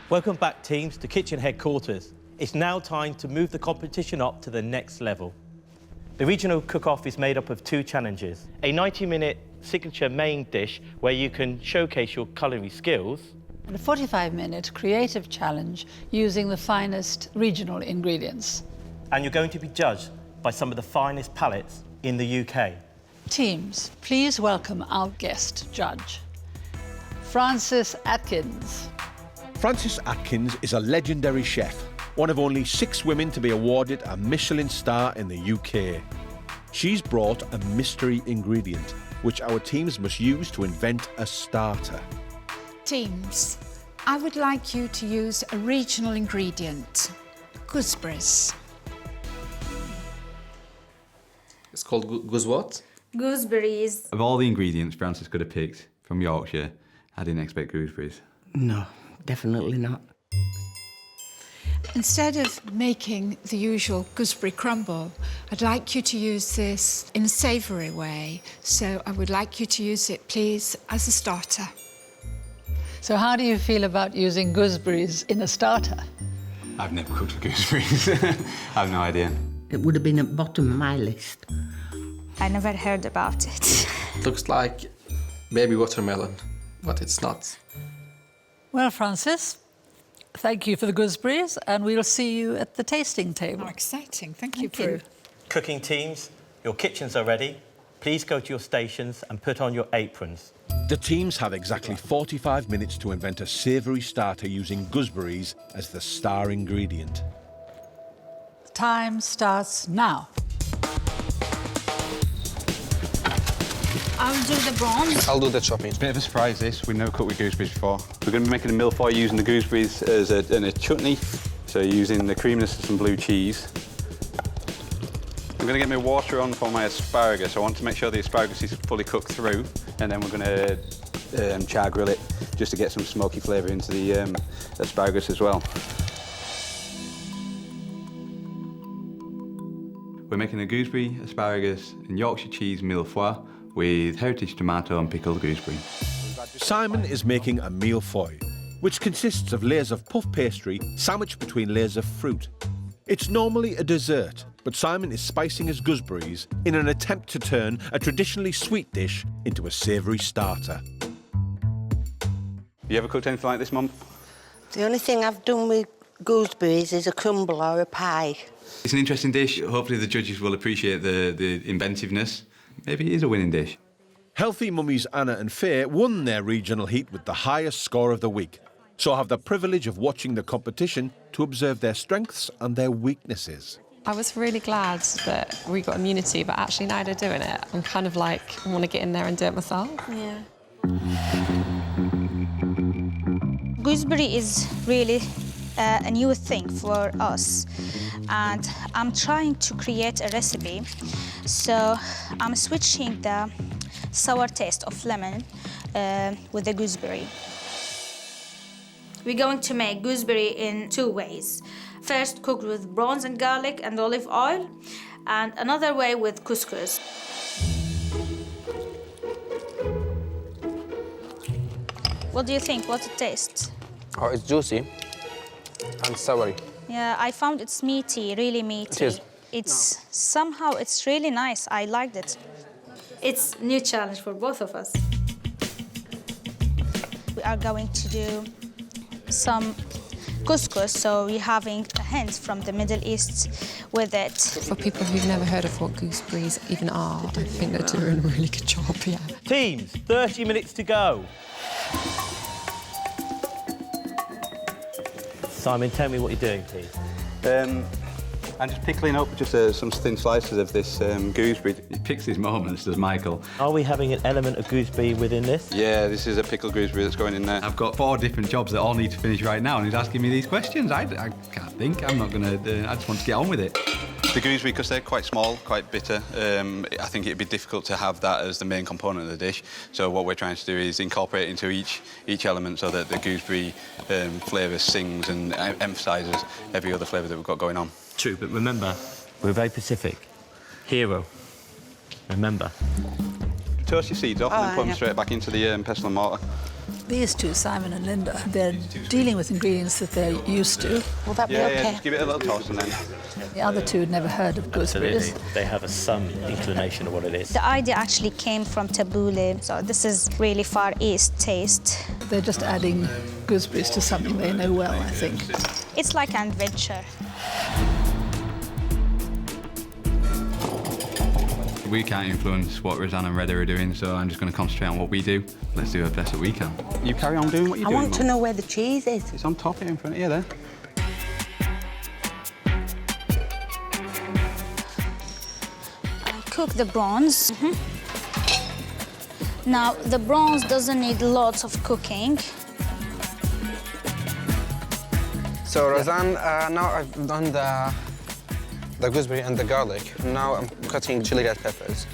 Welcome back, teams, to kitchen headquarters. It's now time to move the competition up to the next level. The regional cook-off is made up of 2 challenges. A 90-minute signature main dish where you can showcase your culinary skills. And a 45-minute creative challenge using the finest regional ingredients. And you're going to be judged by some of the finest palates in the UK. Teams, please welcome our guest judge, Frances Atkins. Frances Atkins is a legendary chef, one of only 6 women to be awarded a Michelin star in the UK. She's brought a mystery ingredient, which our teams must use to invent a starter. Teams, I would like you to use a regional ingredient, gooseberries. It's called goose what? Gooseberries. Of all the ingredients Frances could have picked from Yorkshire, I didn't expect gooseberries. No, definitely not. Instead of making the usual gooseberry crumble, I'd like you to use this in a savoury way. So I would like you to use it, please, as a starter. So how do you feel about using gooseberries in a starter? I've never cooked with gooseberries. I have no idea. It would have been at the bottom of my list. I never heard about it. Looks like baby watermelon, but it's not. Well, Francis, thank you for the gooseberries, and we'll see you at the tasting table. How exciting. Thank you, Thank you. Prue. Cooking teams, your kitchens are ready. Please go to your stations and put on your aprons. The teams have exactly 45 minutes to invent a savoury starter using gooseberries as the star ingredient. Time starts now. I'll do the bronze. I'll do the chopping. Bit of a surprise, this. We've never cooked with gooseberries before. We're going to be making a mille-feuille using the gooseberries as in a chutney. So using the creaminess of some blue cheese. I'm going to get my water on for my asparagus. I want to make sure the asparagus is fully cooked through, and then we're going to char grill it just to get some smoky flavour into the asparagus as well. We're making a gooseberry, asparagus and Yorkshire cheese mille-feuille with heritage tomato and pickled gooseberry. Simon is making a mille-feuille, which consists of layers of puff pastry sandwiched between layers of fruit. It's normally a dessert, but Simon is spicing his gooseberries in an attempt to turn a traditionally sweet dish into a savoury starter. You ever cooked anything like this, Mum? The only thing I've done with gooseberries is a crumble or a pie. It's an interesting dish. Hopefully the judges will appreciate the inventiveness. Maybe it is a winning dish. Healthy mummies Anna and Faye won their regional heat with the highest score of the week, so have the privilege of watching the competition to observe their strengths and their weaknesses. I was really glad that we got immunity, but actually now they're doing it, I'm kind of like, I want to get in there and do it myself. Yeah. Gooseberry is really a new thing for us, and I'm trying to create a recipe. So I'm switching the sour taste of lemon with the gooseberry. We're going to make gooseberry in two ways. First, cooked with bronze and garlic and olive oil, and another way with couscous. What do you think? What's it taste? Oh, it's juicy and soury. Yeah, I found it's meaty, really meaty. It is. It's really nice. I liked it. It's a new challenge for both of us. We are going to do some couscous, so we're having a hint from the Middle East with it. For people who've never heard of what gooseberries even are, I think they're doing a really good job, yeah. Teams, 30 minutes to go. Simon, tell me what you're doing, please. I'm just pickling up just some thin slices of this gooseberry. He picks his moments, does Michael. Are we having an element of gooseberry within this? Yeah, this is a pickled gooseberry that's going in there. I've got 4 different jobs that all need to finish right now, and he's asking me these questions. I can't think. I'm not going to... I just want to get on with it. The gooseberry, because they're quite small, quite bitter, I think it'd be difficult to have that as the main component of the dish. So what we're trying to do is incorporate it into each element so that the gooseberry flavour sings and emphasises every other flavour that we've got going on. True, but remember, we're very Pacific. Hero. Remember. Toast your seeds off and then put them straight back into the pestle and mortar. These two, Simon and Linda, they're dealing with ingredients that they're used to. Will that be okay? Yeah, just give it a little toss and then... The other two had never heard of gooseberries. They have some inclination of what it is. The idea actually came from tabbouleh, so this is really Far East taste. They're just adding gooseberries to something they know well, I think. It's like an adventure. We can't influence what Rosanna and Reda are doing, so I'm just going to concentrate on what we do. Let's do our best that we can. You carry on doing what you're doing, I want to know where the cheese is. It's on top here in front of you there. I cook the bronze. Now, the bronze doesn't need lots of cooking. So, Roseanne, now I've done the gooseberry and the garlic. Now I'm cutting chili red peppers.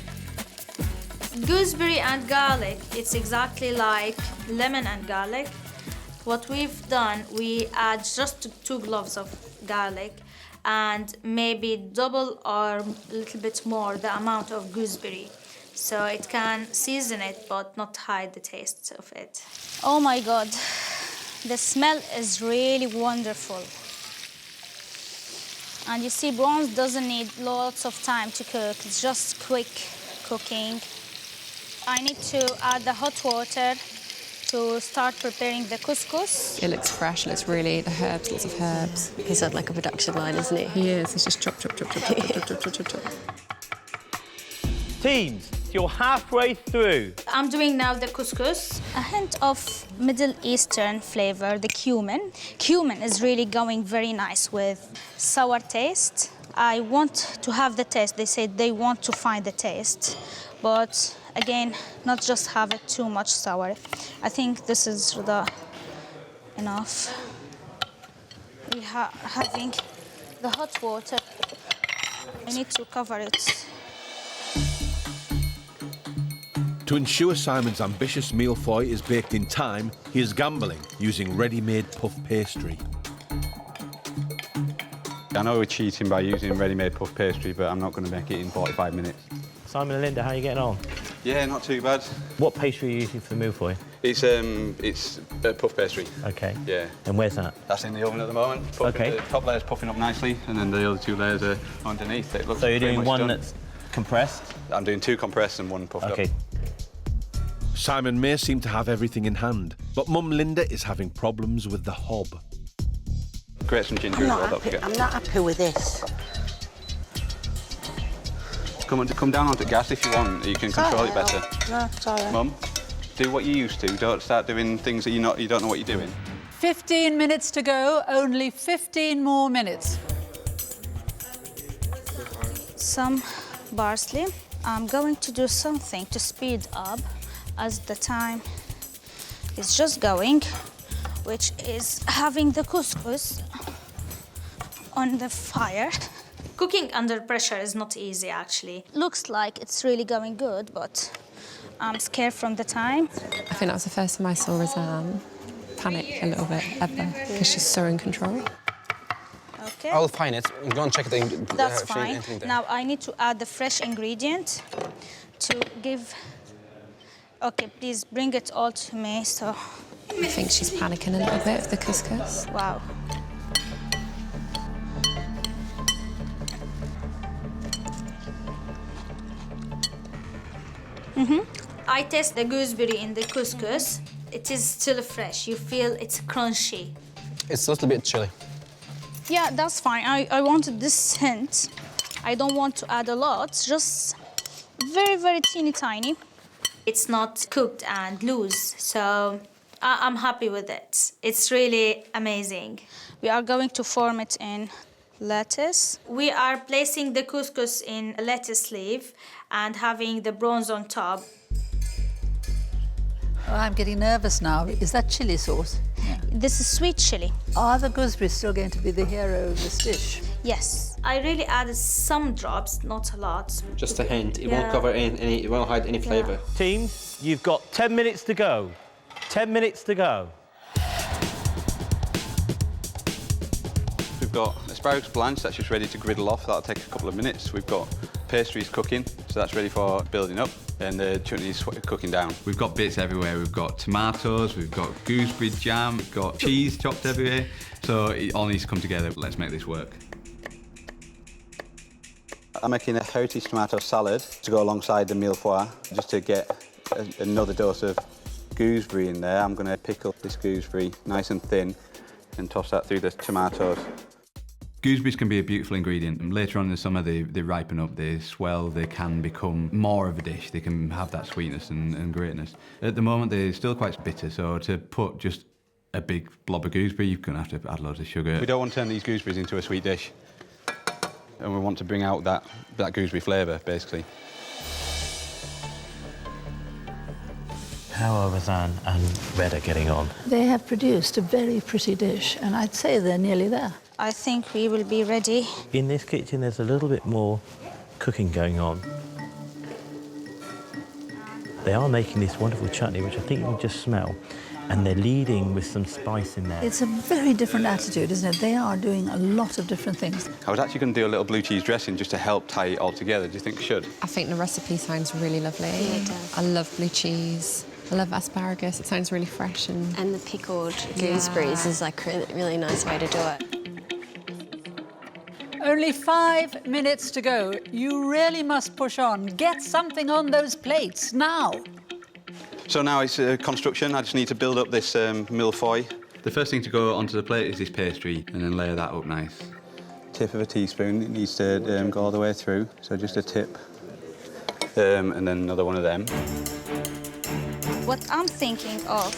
Gooseberry and garlic, it's exactly like lemon and garlic. What we've done, we add just 2 cloves of garlic and maybe double or a little bit more the amount of gooseberry. So it can season it but not hide the taste of it. Oh my God, the smell is really wonderful. And you see, prawns doesn't need lots of time to cook. It's just quick cooking. I need to add the hot water to start preparing the couscous. It looks fresh, looks really, the herbs, lots of herbs. He's had like a production line, isn't he? He is, he's just chop, chop, chop, chop, chop, chop, chop, chop, chop, chop. Teams, you're halfway through. I'm doing now the couscous. A hint of Middle Eastern flavor, the cumin. Cumin is really going very nice with sour taste. I want to have the taste. They said they want to find the taste, but again, not just have it too much sour. I think this is enough. We are having the hot water. I need to cover it. To ensure Simon's ambitious meal foy is baked in time, he is gambling using ready-made puff pastry. I know we're cheating by using ready-made puff pastry, but I'm not going to make it in 45 minutes. Simon and Linda, how are you getting on? Yeah, not too bad. What pastry are you using for the meal for you? It's puff pastry. Okay. Yeah. And where's that? That's in the oven at the moment. Okay. The top layer's puffing up nicely, and then the other 2 layers are underneath. It looks So you're pretty doing much one done. that's compressed? I'm doing 2 compressed and 1 puffed up. Okay. Simon may seem to have everything in hand, but Mum Linda is having problems with the hob. Grate some ginger as well, don't forget. I'm not happy with this. Come down onto gas if you want. You can control it better. No, it's all right. Mum, do what you used to. Don't start doing things that you don't know what you're doing. 15 minutes to go, only 15 more minutes. Some parsley. I'm going to do something to speed up as the time is just going, which is having the couscous on the fire. Cooking under pressure is not easy, actually. Looks like it's really going good, but I'm scared from the time. I think that was the first time I saw Roseanne panic a little bit, ever, because she's so in control. Okay. I'll find it. Go and check the That's fine. Now I need to add the fresh ingredient to give... Okay, please bring it all to me, so... I think she's panicking a little bit with the couscous. Wow. I taste the gooseberry in the couscous. It is still fresh. You feel it's crunchy. It's a little bit chilly. Yeah, that's fine. I wanted this hint. I don't want to add a lot, just very, very teeny tiny. It's not cooked and loose, so I'm happy with it. It's really amazing. We are going to form it in lettuce. We are placing the couscous in a lettuce leaf and having the prawns on top. Oh, I'm getting nervous now. Is that chilli sauce? Yeah. This is sweet chili. Are the gooseberries still going to be the hero of this dish? Yes. I really added some drops, not a lot. Just a hint. It won't cover any. It won't hide any flavour. Teams, you've got 10 minutes to go. 10 minutes to go. We've got asparagus blanched, that's just ready to griddle off. That'll take a couple of minutes. We've got pastries cooking, so that's ready for building up. And the chutney's cooking down. We've got bits everywhere. We've got tomatoes, we've got gooseberry jam, we've got cheese chopped everywhere. So it all needs to come together. Let's make this work. I'm making a heritage tomato salad to go alongside the mille-feuille, just to get another dose of gooseberry in there. I'm going to pickle this gooseberry nice and thin and toss that through the tomatoes. Gooseberries can be a beautiful ingredient. Later on in the summer, they ripen up, they swell, they can become more of a dish. They can have that sweetness and greatness. At the moment, they're still quite bitter, so to put just a big blob of gooseberry, you're going to have to add loads of sugar. We don't want to turn these gooseberries into a sweet dish. And we want to bring out that gooseberry flavour, basically. How are Roseanne and Reda getting on? They have produced a very pretty dish, and I'd say they're nearly there. I think we will be ready. In this kitchen, there's a little bit more cooking going on. They are making this wonderful chutney, which I think you can just smell. And they're leading with some spice in there. It's a very different attitude, isn't it? They are doing a lot of different things. I was actually going to do a little blue cheese dressing just to help tie it all together. Do you think I should? I think the recipe sounds really lovely. Yeah, it does. I love blue cheese. I love asparagus. It sounds really fresh and the pickled gooseberries is like a really nice way to do it. Only 5 minutes to go. You really must push on. Get something on those plates now. So now it's construction. I just need to build up this mille-feuille. The first thing to go onto the plate is this pastry, and then layer that up nice. Tip of a teaspoon. It needs to go all the way through. So just a tip, and then another one of them. What I'm thinking of,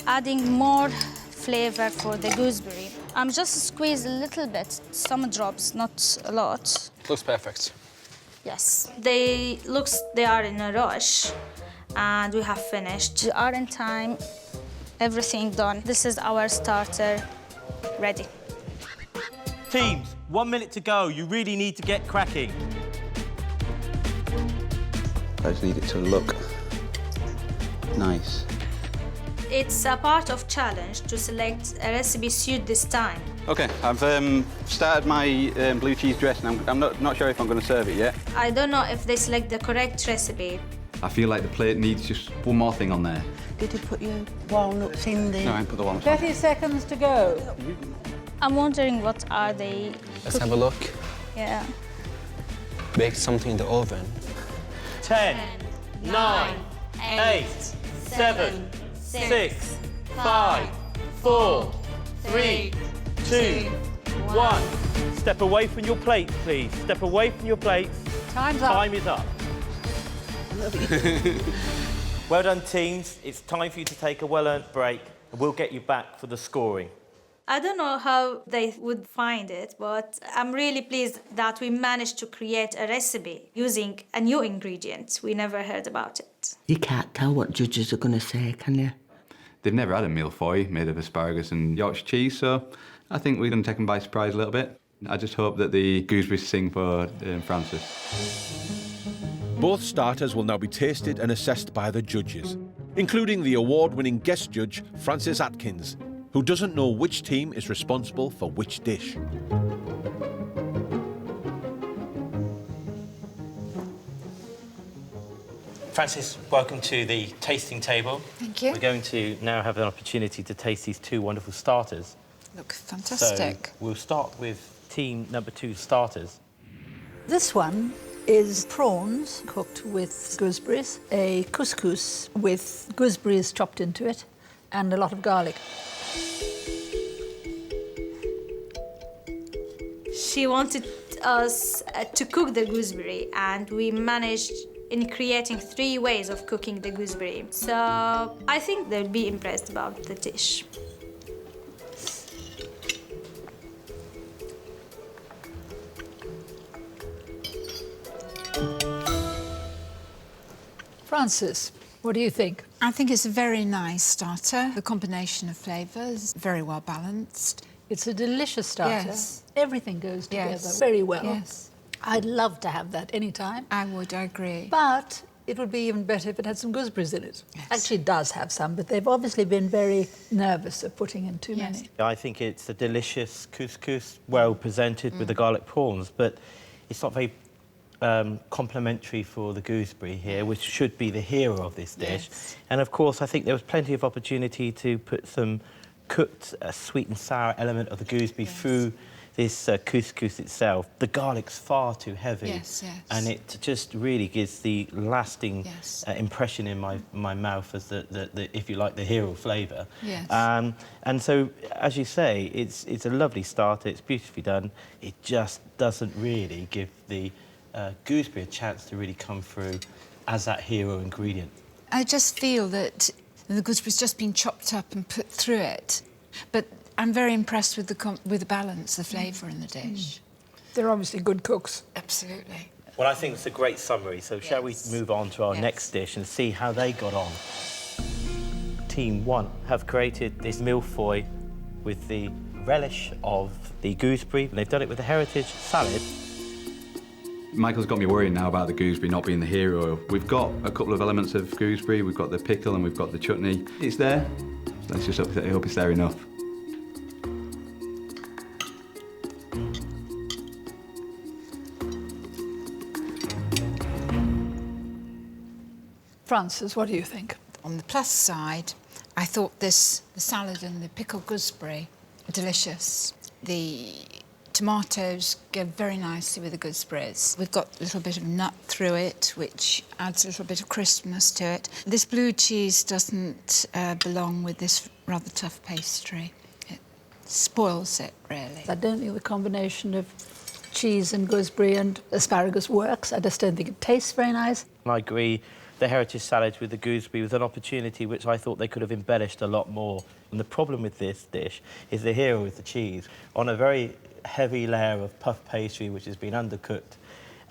adding more flavour for the gooseberry. I'm just squeeze a little bit, some drops, not a lot. Looks perfect. Yes, they are in a rush, and we have finished. We are in time, everything done. This is our starter, ready. Teams, 1 minute to go. You really need to get cracking. I just need it to look nice. It's a part of challenge to select a recipe suit this time. OK, I've started my blue cheese dressing. I'm not sure if I'm going to serve it yet. I don't know if they select the correct recipe. I feel like the plate needs just one more thing on there. Did you put your walnuts in there? No, I didn't put the walnuts on. 30 seconds to go. I'm wondering what are they Let's have a look. Yeah. Bake something in the oven. 10, 9, 8, 7, 6, 5, 4, 3, 2, 1. Step away from your plates, please. Step away from your plates. Time's up. Time is up. Well done, teams. It's time for you to take a well-earned break, and we'll get you back for the scoring. I don't know how they would find it, but I'm really pleased that we managed to create a recipe using a new ingredient. We never heard about it. You can't tell what judges are going to say, can you? They've never had a mille-feuille made of asparagus and Yorkshire cheese, so I think we're going to take them by surprise a little bit. I just hope that the gooseberries sing for Francis. Both starters will now be tasted and assessed by the judges, including the award-winning guest judge, Francis Atkins, who doesn't know which team is responsible for which dish. Francis, welcome to the tasting table. Thank you. We're going to now have an opportunity to taste these two wonderful starters. Look fantastic. So we'll start with team number 2 starters. This one is prawns cooked with gooseberries, a couscous with gooseberries chopped into it, and a lot of garlic. She wanted us to cook the gooseberry, and we managed in creating 3 ways of cooking the gooseberry. So I think they'll be impressed about the dish. Francis, what do you think? I think it's a very nice starter. The combination of flavours, very well balanced. It's a delicious starter. Yes. Everything goes together Yes. very well. Yes. I'd love to have that any time. I would, I agree. But it would be even better if it had some gooseberries in it. Yes. Actually, it does have some, but they've obviously been very nervous of putting in too many. I think it's a delicious couscous, well presented with the garlic prawns, but it's not very complimentary for the gooseberry here, which should be the hero of this dish. Yes. And of course, I think there was plenty of opportunity to put some cooked sweet and sour element of the gooseberry through this couscous itself. The garlic's far too heavy, Yes, yes. and it just really gives the lasting Yes. impression in my mouth as the if you like, the hero flavour. Yes. And so, as you say, it's a lovely starter. It's beautifully done. It just doesn't really give the gooseberry a chance to really come through as that hero ingredient. I just feel that the gooseberry's just been chopped up and put through it, but I'm very impressed with the balance, the flavour in the dish. They're obviously good cooks. Absolutely. Well, I think it's a great summary, so shall we move on to our next dish and see how they got on? Team 1 have created this mille-feuille with the relish of the gooseberry, and they've done it with a heritage salad. Michael's got me worrying now about the gooseberry not being the hero. We've got a couple of elements of gooseberry, we've got the pickle and we've got the chutney. It's there, Let's just hope it's there enough. Frances, what do you think? On the plus side, I thought the salad and the pickled gooseberry are delicious. The tomatoes go very nicely with the gooseberries. We've got a little bit of nut through it, which adds a little bit of crispness to it. This blue cheese doesn't belong with this rather tough pastry. It spoils it, really. I don't think the combination of cheese and gooseberry and asparagus works. I just don't think it tastes very nice. I agree. The heritage salad with the gooseberry was an opportunity which I thought they could have embellished a lot more. And the problem with this dish is the hero is the cheese on a very heavy layer of puff pastry which has been undercooked.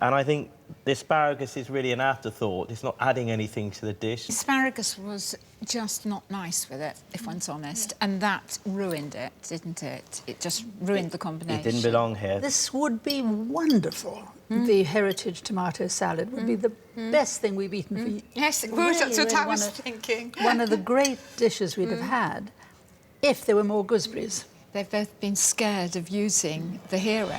And I think the asparagus is really an afterthought. It's not adding anything to the dish. Asparagus was just not nice with it, if one's honest, and that ruined it, didn't it? It just ruined the combination. It didn't belong here. This would be wonderful. The heritage tomato salad would be the best thing we've eaten for years. Yes, it would. That's what I was thinking. One of the great dishes we'd have had if there were more gooseberries. They've both been scared of using the hero.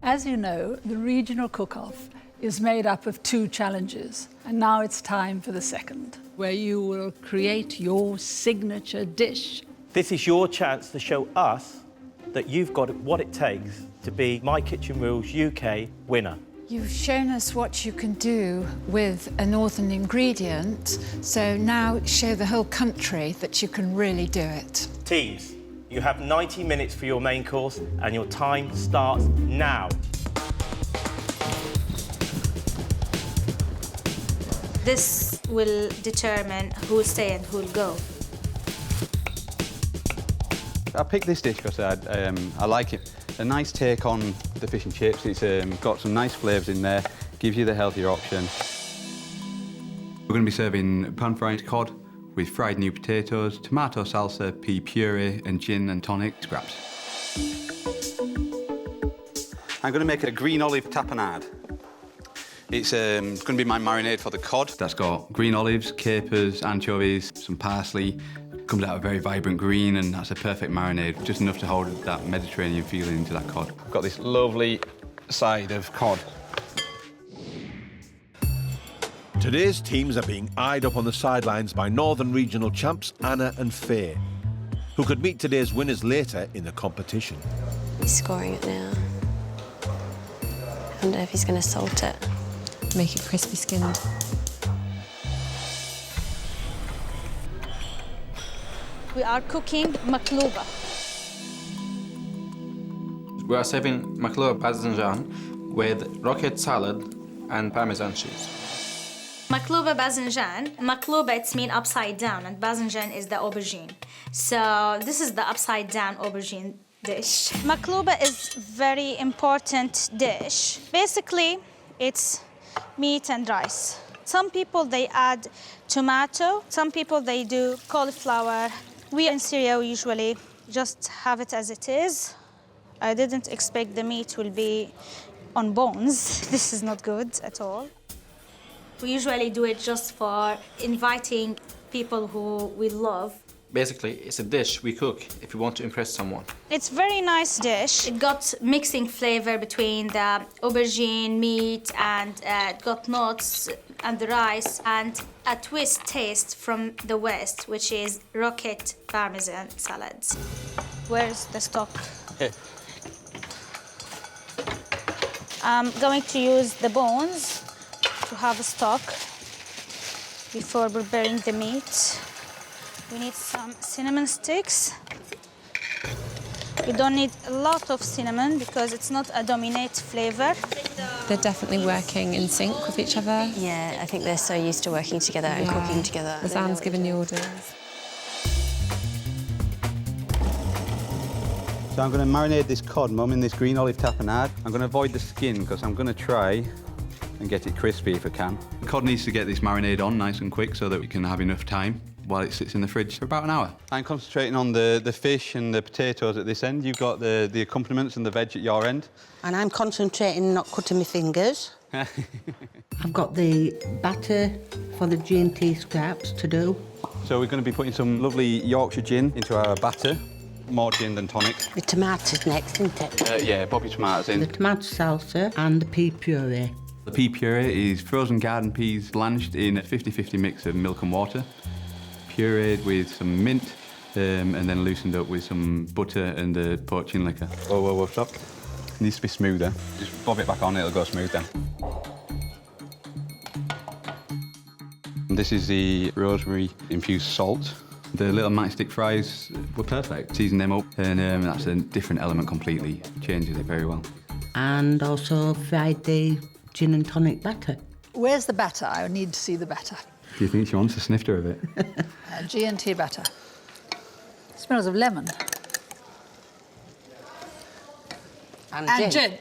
As you know, the regional cook-off is made up of 2 challenges, and now it's time for the second, where you will create your signature dish. This is your chance to show us that you've got what it takes to be My Kitchen Rules UK winner. You've shown us what you can do with a northern ingredient, so now show the whole country that you can really do it. Teams, you have 90 minutes for your main course and your time starts now. This will determine who'll stay and who'll go. I picked this dish because I like it. A nice take on the fish and chips. It's got some nice flavours in there, gives you the healthier option. We're going to be serving pan-fried cod with fried new potatoes, tomato salsa, pea puree, and gin and tonic scraps. I'm going to make a green olive tapenade. It's going to be my marinade for the cod. That's got green olives, capers, anchovies, some parsley. Comes out a very vibrant green, and that's a perfect marinade, just enough to hold that Mediterranean feeling into that cod. I've got this lovely side of cod. Today's teams are being eyed up on the sidelines by Northern Regional champs Anna and Faye, who could meet today's winners later in the competition. He's scoring it now. I wonder if he's going to salt it, make it crispy skinned. We are cooking maklouba. We are serving maklouba Bazinjan with rocket salad and Parmesan cheese. Maklouba Bazinjan. Maklouba, it's mean upside down, and Bazinjan is the aubergine. So this is the upside down aubergine dish. Maklouba is very important dish. Basically, it's meat and rice. Some people, they add tomato. Some people, they do cauliflower. We in Syria usually just have it as it is. I didn't expect the meat will be on bones. This is not good at all. We usually do it just for inviting people who we love. Basically, it's a dish we cook if we want to impress someone. It's a very nice dish. It got mixing flavor between the aubergine, meat, and it got nuts and the rice, and a twist taste from the West, which is rocket Parmesan salads. Where's the stock? Here. I'm going to use the bones to have a stock before preparing the meat. We need some cinnamon sticks. You don't need a lot of cinnamon because it's not a dominant flavor. They're definitely working in sync with each other. Yeah, I think they're so used to working together and cooking together. Razan's giving the orders. So I'm going to marinate this cod, Mum, in this green olive tapenade. I'm going to avoid the skin because I'm going to try and get it crispy if I can. The cod needs to get this marinade on nice and quick so that we can have enough time while it sits in the fridge for about an hour. I'm concentrating on the fish and the potatoes at this end. You've got the accompaniments and the veg at your end. And I'm concentrating not cutting my fingers. I've got the batter for the G&T scraps to do. So we're going to be putting some lovely Yorkshire gin into our batter. More gin than tonic. The tomatoes next, isn't it? Yeah, pop your tomatoes in. The tomato salsa and the pea puree. The pea puree is frozen garden peas blanched in a 50-50 mix of milk and water, pureed with some mint, and then loosened up with some butter and the poaching liquor. Whoa, stop. It needs to be smoother. Just bob it back on, it'll go smooth then. And this is the rosemary-infused salt. The little matchstick fries were perfect. Season them up, and that's a different element completely. Changes it very well. And also fried the gin and tonic batter. Where's the batter? I need to see the batter. Do you think she wants a snifter of it? G&T batter. Smells of lemon. And gin.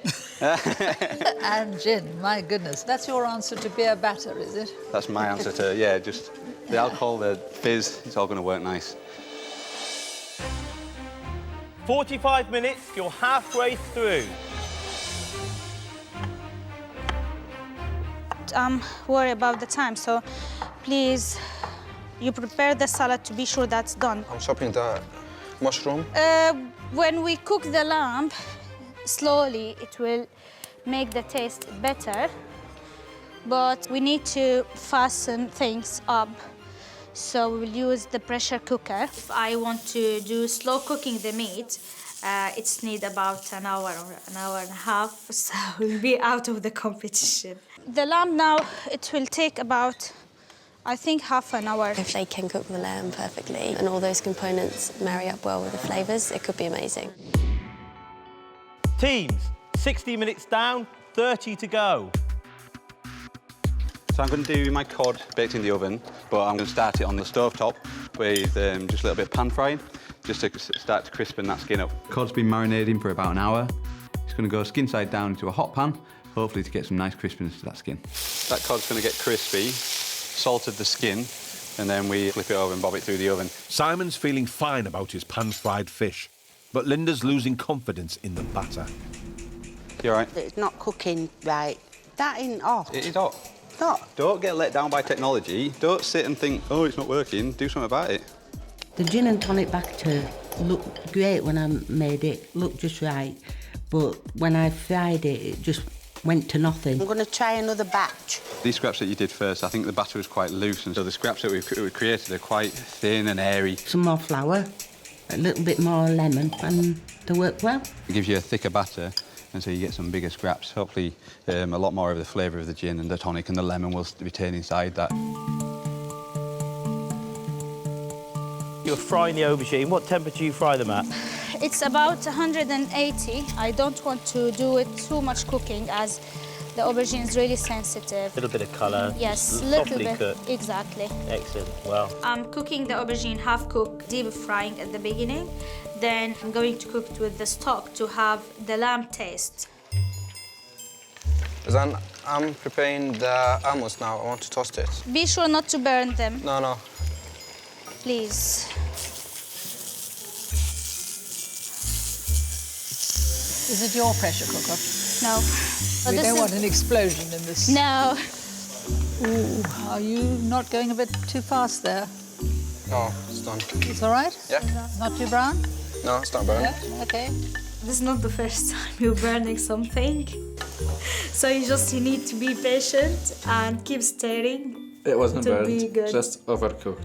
And gin, my goodness. That's your answer to beer batter, is it? That's my answer to, yeah, just the alcohol, the fizz, it's all going to work nice. 45 minutes, you're halfway through. I'm worried about the time, so please, you prepare the salad to be sure that's done. I'm chopping the mushroom. When we cook the lamb, slowly, it will make the taste better, but we need to fasten things up. So we will use the pressure cooker. If I want to do slow cooking the meat, it's need about an hour or an hour and a half, so we'll be out of the competition. The lamb now, it will take about, I think, half an hour. If they can cook the lamb perfectly and all those components marry up well with the flavours, it could be amazing. Teams, 60 minutes down, 30 to go. So I'm going to do my cod baked in the oven, but I'm going to start it on the stovetop with just a little bit of pan frying, just to start to crispen that skin up. Cod's been marinating for about an hour. It's going to go skin side down into a hot pan, hopefully to get some nice crispiness to that skin. That cod's going to get crispy, salted the skin, and then we flip it over and bob it through the oven. Simon's feeling fine about his pan-fried fish, but Linda's losing confidence in the batter. You all right? It's not cooking right. That ain't hot. It is hot. Don't get let down by technology. Don't sit and think, oh, it's not working. Do something about it. The gin and tonic batter looked great when I made it, looked just right. But when I fried it, it just went to nothing. I'm going to try another batch. These scraps that you did first, I think the batter was quite loose, and so the scraps that we've created are quite thin and airy. Some more flour, a little bit more lemon, and they work well. It gives you a thicker batter, and so you get some bigger scraps. Hopefully, a lot more of the flavour of the gin and the tonic and the lemon will retain inside that. You're frying the aubergine. What temperature do you fry them at? It's about 180. I don't want to do it too much cooking as the aubergine is really sensitive. A little bit of colour. Yes, a little softly bit. Cooked. Exactly. Excellent. Well. I'm cooking the aubergine half-cooked, deep frying at the beginning. Then I'm going to cook it with the stock to have the lamb taste. Then I'm preparing the almonds now. I want to toast it. Be sure not to burn them. No. Please. Is it your pressure cooker? No. We don't want an explosion in this. No. Ooh, are you not going a bit too fast there? No, it's done. It's all right? Yeah. Not too brown? No, it's not burning. Yeah? OK. This is not the first time you're burning something. So you need to be patient and keep stirring. It wasn't to be burnt, good. just overcooked.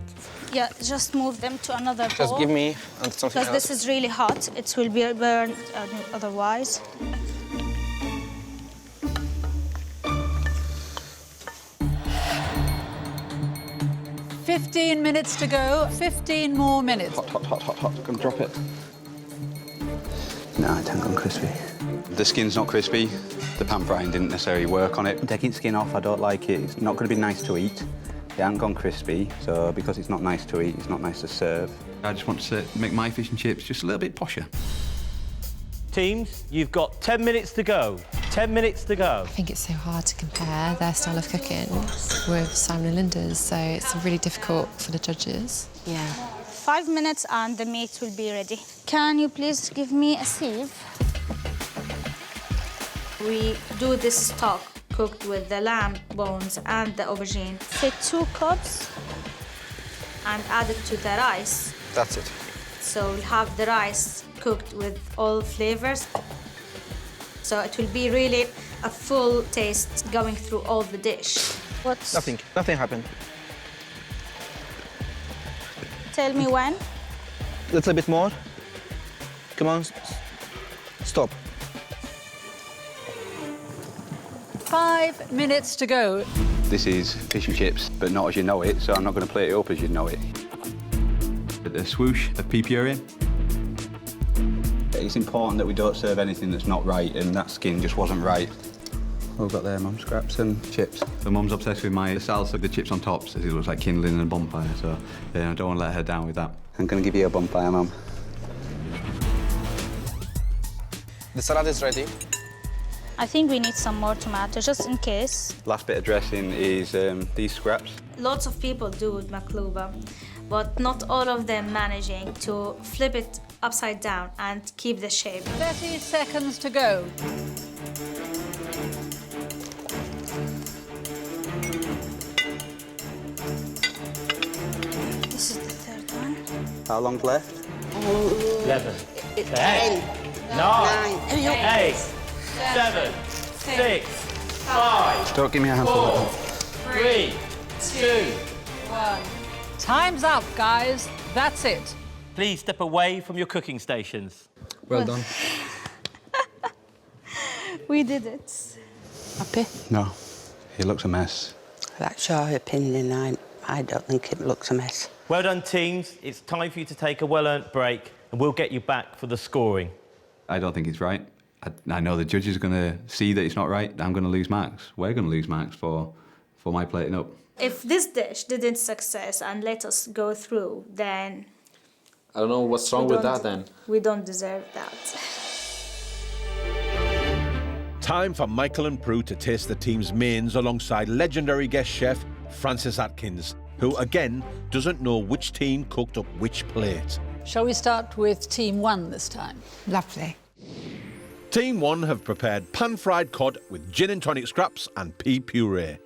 Yeah, just move them to another bowl. Just give me something Because else. this is really hot. It will be burned otherwise. "15 minutes to go. 15 more minutes. Hot. Gonna drop it. No, it hasn't gone crispy. The skin's not crispy. The pan frying didn't necessarily work on it. Taking skin off, I don't like it. It's not going to be nice to eat. It hasn't gone crispy, so because it's not nice to eat, it's not nice to serve. I just want to make my fish and chips just a little bit posher. Teams, you've got 10 minutes to go. 10 minutes to go. I think it's so hard to compare their style of cooking with Simon and Linda's, so it's really difficult for the judges. Yeah. 5 minutes and the meat will be ready. Can you please give me a sieve? We do this stock cooked with the lamb bones and the aubergine. Say 2 cups and add it to the rice. That's it. So we'll have the rice cooked with all flavors. So it will be really a full taste going through all the dish. What's... Nothing happened. Tell me when. A little bit more. Come on, stop. 5 minutes to go. This is fish and chips, but not as you know it, so I'm not going to plate it up as you know it. A swoosh of pea puree. It's important that we don't serve anything that's not right, and that skin just wasn't right. We've got there, Mum, scraps and chips. So Mum's obsessed with my salsa, the chips on top, so it looks like kindling in a bonfire, so I don't want to let her down with that. I'm going to give you a bonfire, Mum. The salad is ready. I think we need some more tomato, just in case. Last bit of dressing is these scraps. Lots of people do with makluba, but not all of them managing to flip it upside down and keep the shape. 30 seconds to go. This is the third one. How long's left? 11, 10, 9, 8, 7, 6, 5. Don't give me a handful. 4, 3, 2, 1. Time's up, guys. That's it. Please step away from your cooking stations. Well done. We did it. Happy? No, it looks a mess. That's your opinion. I don't think it looks a mess. Well done, teams. It's time for you to take a well-earned break, and we'll get you back for the scoring. I don't think it's right. I know the judges are going to see that it's not right. I'm going to lose marks. We're going to lose marks for my plating up. If this dish didn't success and let us go through, then... I don't know what's wrong with that then. We don't deserve that. Time for Michael and Prue to taste the team's mains alongside legendary guest chef Francis Atkins, who again doesn't know which team cooked up which plate. Shall we start with Team 1 this time? Lovely. Team 1 have prepared pan-fried cod with gin and tonic scraps and pea puree.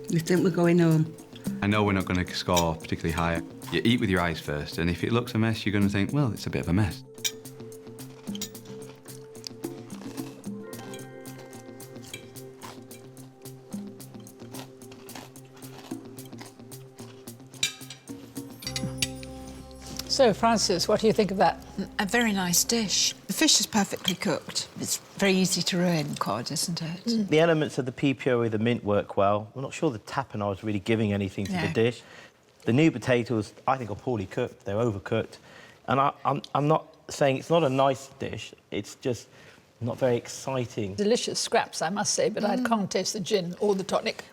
You think we're going home? I know we're not going to score particularly high. You eat with your eyes first, and if it looks a mess, you're going to think, well, it's a bit of a mess. So, Francis, what do you think of that? A very nice dish. The fish is perfectly cooked. It's very easy to ruin cod, isn't it? The elements of the pea puree, the mint work well. We're not sure the tapenade is really giving anything to the dish. The new potatoes, I think, are poorly cooked. They're overcooked. And I'm not saying it's not a nice dish. It's just not very exciting. Delicious scraps, I must say, but I can't taste the gin or the tonic.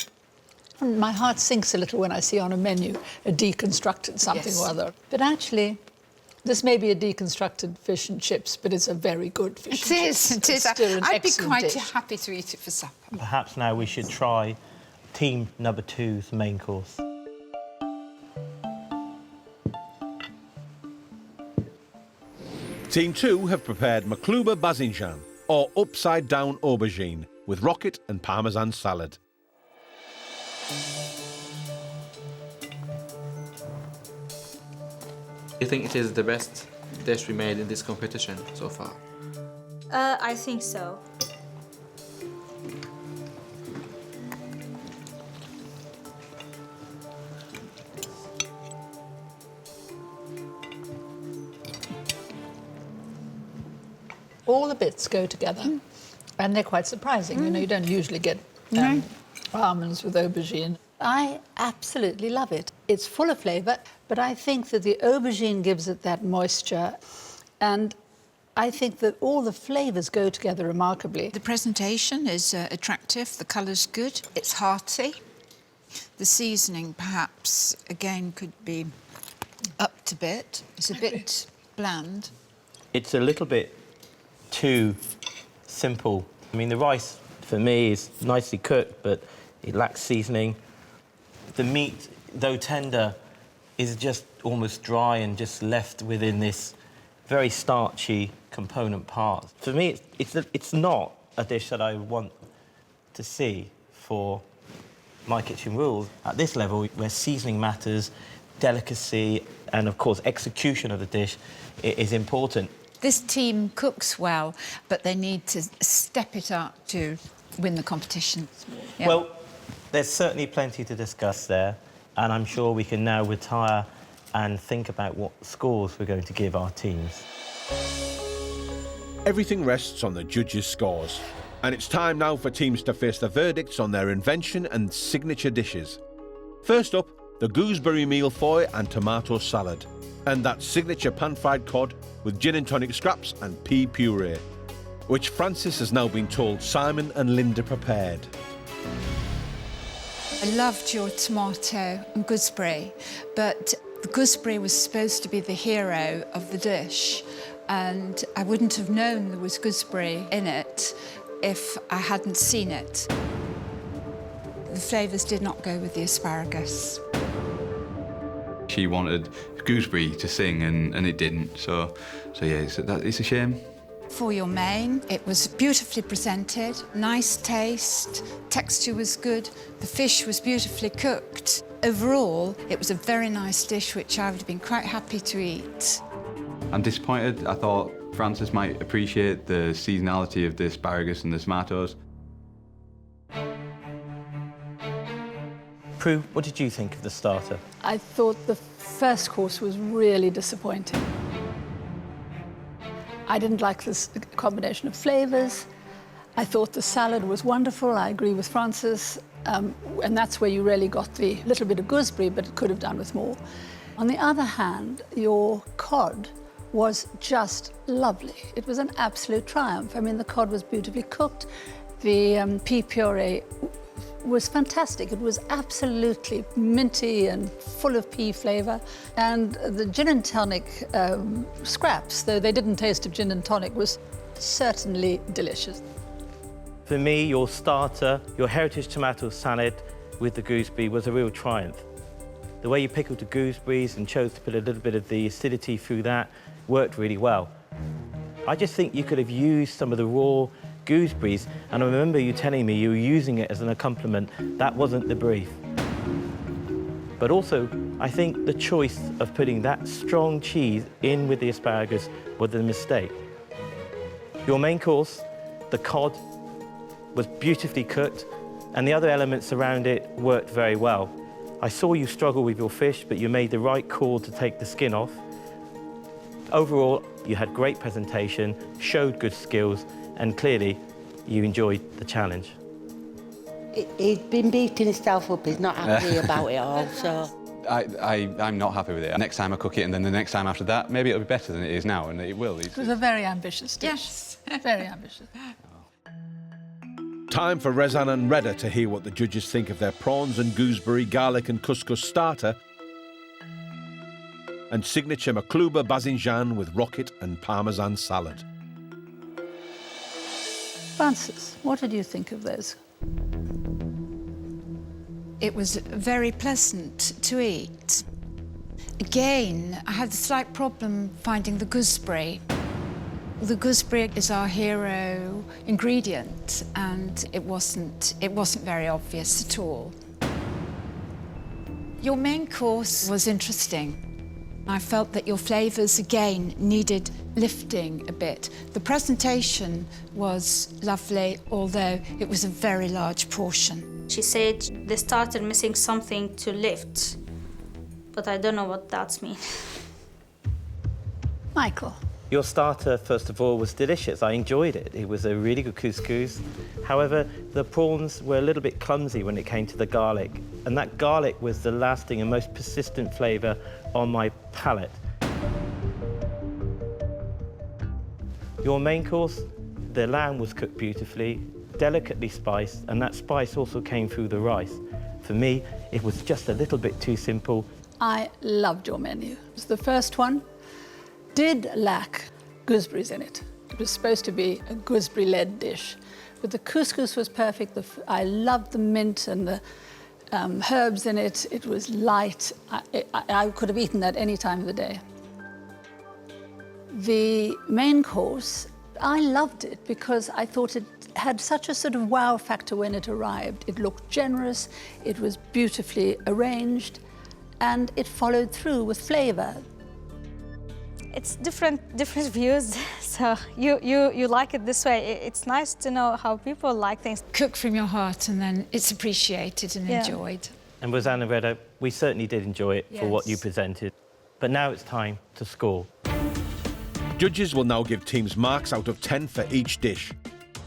My heart sinks a little when I see on a menu a deconstructed something or other. But actually, this may be a deconstructed fish and chips, but it's a very good fish and chips. It is. I'd be quite happy to eat it for supper. Perhaps now we should try team number 2's main course. Team 2 have prepared makluba bazinjan, or upside-down aubergine, with rocket and parmesan salad. You think it is the best dish we made in this competition so far? I think so. All the bits go together, and they're quite surprising. You know, you don't usually get almonds with aubergine. I absolutely love it. It's full of flavour, but I think that the aubergine gives it that moisture, and I think that all the flavours go together remarkably. The presentation is attractive, the colour's good, it's hearty. The seasoning, perhaps, again, could be upped a bit. It's a bit bland. It's a little bit too simple. I mean, the rice, for me, is nicely cooked, but it lacks seasoning. The meat, though tender, is just almost dry and just left within this very starchy component part. For me, it's not a dish that I want to see for my kitchen rules. At this level, where seasoning matters, delicacy, and of course execution of the dish is important. This team cooks well, but they need to step it up to win the competition. Yeah. Well, there's certainly plenty to discuss there, and I'm sure we can now retire and think about what scores we're going to give our teams. Everything rests on the judges' scores. And it's time now for teams to face the verdicts on their invention and signature dishes. First up, the gooseberry meal foy and tomato salad. And that signature pan-fried cod with gin and tonic scraps and pea puree, which Francis has now been told Simon and Linda prepared. I loved your tomato and gooseberry, but the gooseberry was supposed to be the hero of the dish, and I wouldn't have known there was gooseberry in it if I hadn't seen it. The flavours did not go with the asparagus. She wanted gooseberry to sing and it didn't, so yeah, it's a shame. For your main, it was beautifully presented, nice taste, texture was good, the fish was beautifully cooked. Overall, it was a very nice dish which I would have been quite happy to eat. I'm disappointed. I thought Francis might appreciate the seasonality of the asparagus and the tomatoes. Prue, what did you think of the starter? I thought the first course was really disappointing. I didn't like this combination of flavours. I thought the salad was wonderful. I agree with Francis. And that's where you really got the little bit of gooseberry, but it could have done with more. On the other hand, your cod was just lovely. It was an absolute triumph. I mean, the cod was beautifully cooked. The pea puree was fantastic. It was absolutely minty and full of pea flavour. And the gin and tonic scraps, though they didn't taste of gin and tonic, was certainly delicious. For me, your starter, your heritage tomato salad with the gooseberry was a real triumph. The way you pickled the gooseberries and chose to put a little bit of the acidity through that worked really well. I just think you could have used some of the raw gooseberries, and I remember you telling me you were using it as an accompaniment. That wasn't the brief. But also, I think the choice of putting that strong cheese in with the asparagus was a mistake. Your main course, the cod, was beautifully cooked, and the other elements around it worked very well. I saw you struggle with your fish, but you made the right call to take the skin off. Overall, you had great presentation, showed good skills, and clearly you enjoyed the challenge. He's been beating himself up, he's not happy about it all, so... I'm not happy with it. Next time I cook it, and then the next time after that, maybe it'll be better than it is now, and it will. It was a very ambitious dish. Yes. Very ambitious. Time for Rezan and Reda to hear what the judges think of their prawns and gooseberry, garlic and couscous starter and signature Makluba Bazinjan with rocket and parmesan salad. Francis, what did you think of those? It was very pleasant to eat. Again, I had a slight problem finding the gooseberry. The gooseberry is our hero ingredient, and it wasn't very obvious at all. Your main course was interesting. I felt that your flavours, again, needed lifting a bit. The presentation was lovely, although it was a very large portion. She said they started missing something to lift, but I don't know what that means. Michael. Your starter, first of all, was delicious. I enjoyed it. It was a really good couscous. However, the prawns were a little bit clumsy when it came to the garlic, and that garlic was the lasting and most persistent flavour on my palate. Your main course, the lamb was cooked beautifully, delicately spiced, and that spice also came through the rice. For me, it was just a little bit too simple. I loved your menu. It was the first one. Did lack gooseberries in it. It was supposed to be a gooseberry-led dish. But the couscous was perfect. I loved the mint and the herbs in it. It was light. I could have eaten that any time of the day. The main course, I loved it because I thought it had such a sort of wow factor when it arrived. It looked generous, it was beautifully arranged, and it followed through with flavour. It's different views, so you like it this way. It's nice to know how people like things. Cook from your heart and then it's appreciated and enjoyed. And Roseanne and Reda, we certainly did enjoy it for what you Yes. presented. But now it's time to score. Judges will now give teams marks out of 10 for each dish.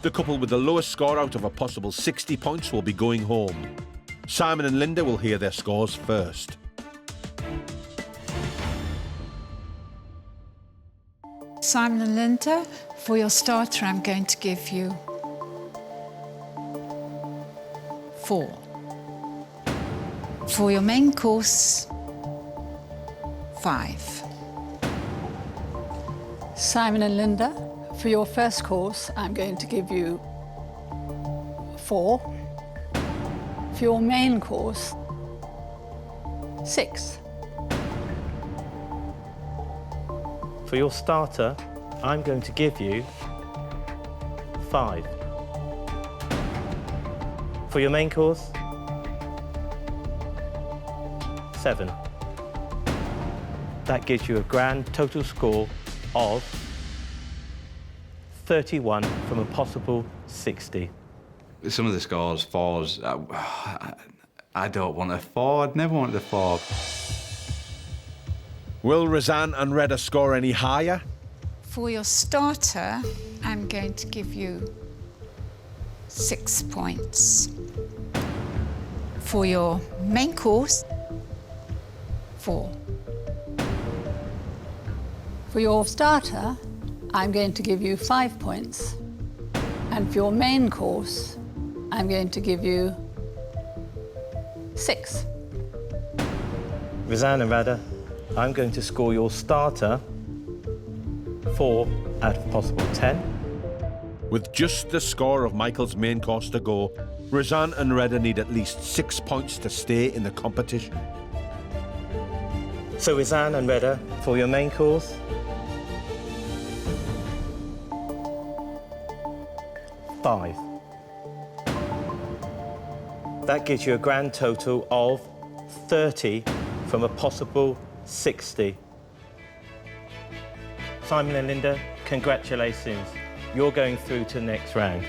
The couple with the lowest score out of a possible 60 points will be going home. Simon and Linda will hear their scores first. Simon and Linda, for your starter, I'm going to give you 4. For your main course, 5. Simon and Linda, for your first course, I'm going to give you 4. For your main course, 6. For your starter, I'm going to give you 5. For your main course, 7. That gives you a grand total score of 31 from a possible 60. Some of the scores, 4s, I don't want a 4, I'd never wanted a 4. Will Roseanne and Reda score any higher? For your starter, I'm going to give you 6 points. For your main course, 4. For your starter, I'm going to give you 5 points. And for your main course, I'm going to give you 6. Roseanne and Reda, I'm going to score your starter 4 out of possible 10. With just the score of Michael's main course to go, Roseanne and Reda need at least 6 points to stay in the competition. So Roseanne and Reda, for your main course, 5. That gives you a grand total of 30 from a possible 60. Simon and Linda, congratulations. You're going through to the next round.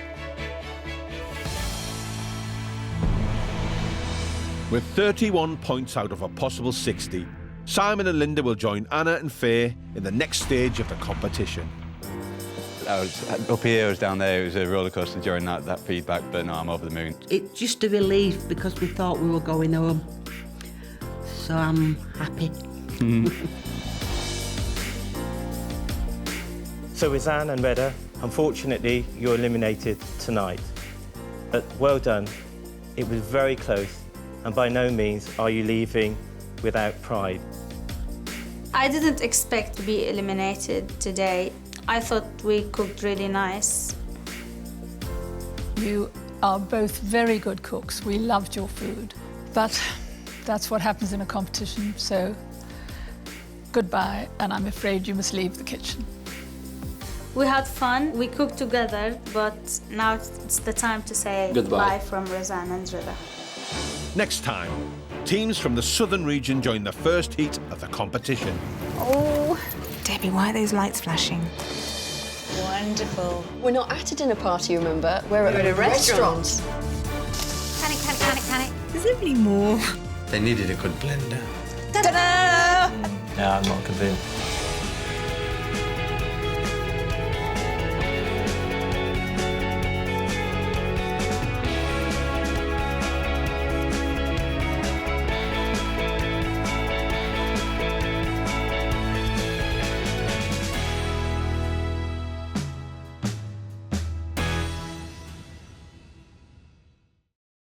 With 31 points out of a possible 60, Simon and Linda will join Anna and Faye in the next stage of the competition. I was up here, I was down there. It was a roller coaster during that feedback, but no, I'm over the moon. It's just a relief because we thought we were going home. So I'm happy. So Roseanne and Reda, unfortunately, you're eliminated tonight. But well done. It was very close, and by no means are you leaving without pride. I didn't expect to be eliminated today. I thought we cooked really nice. You are both very good cooks. We loved your food. But that's what happens in a competition, so goodbye, and I'm afraid you must leave the kitchen. We had fun, we cooked together, but now it's the time to say Goodbye. bye from Roseanne and Reda. Next time, teams from the southern region join the first heat of the competition. Oh, Debbie, why are those lights flashing? Wonderful. We're not at a dinner party, remember? We're at a restaurant. Can it? Is there any more? They needed a good blender. Ta-da! Yeah, I'm not convinced.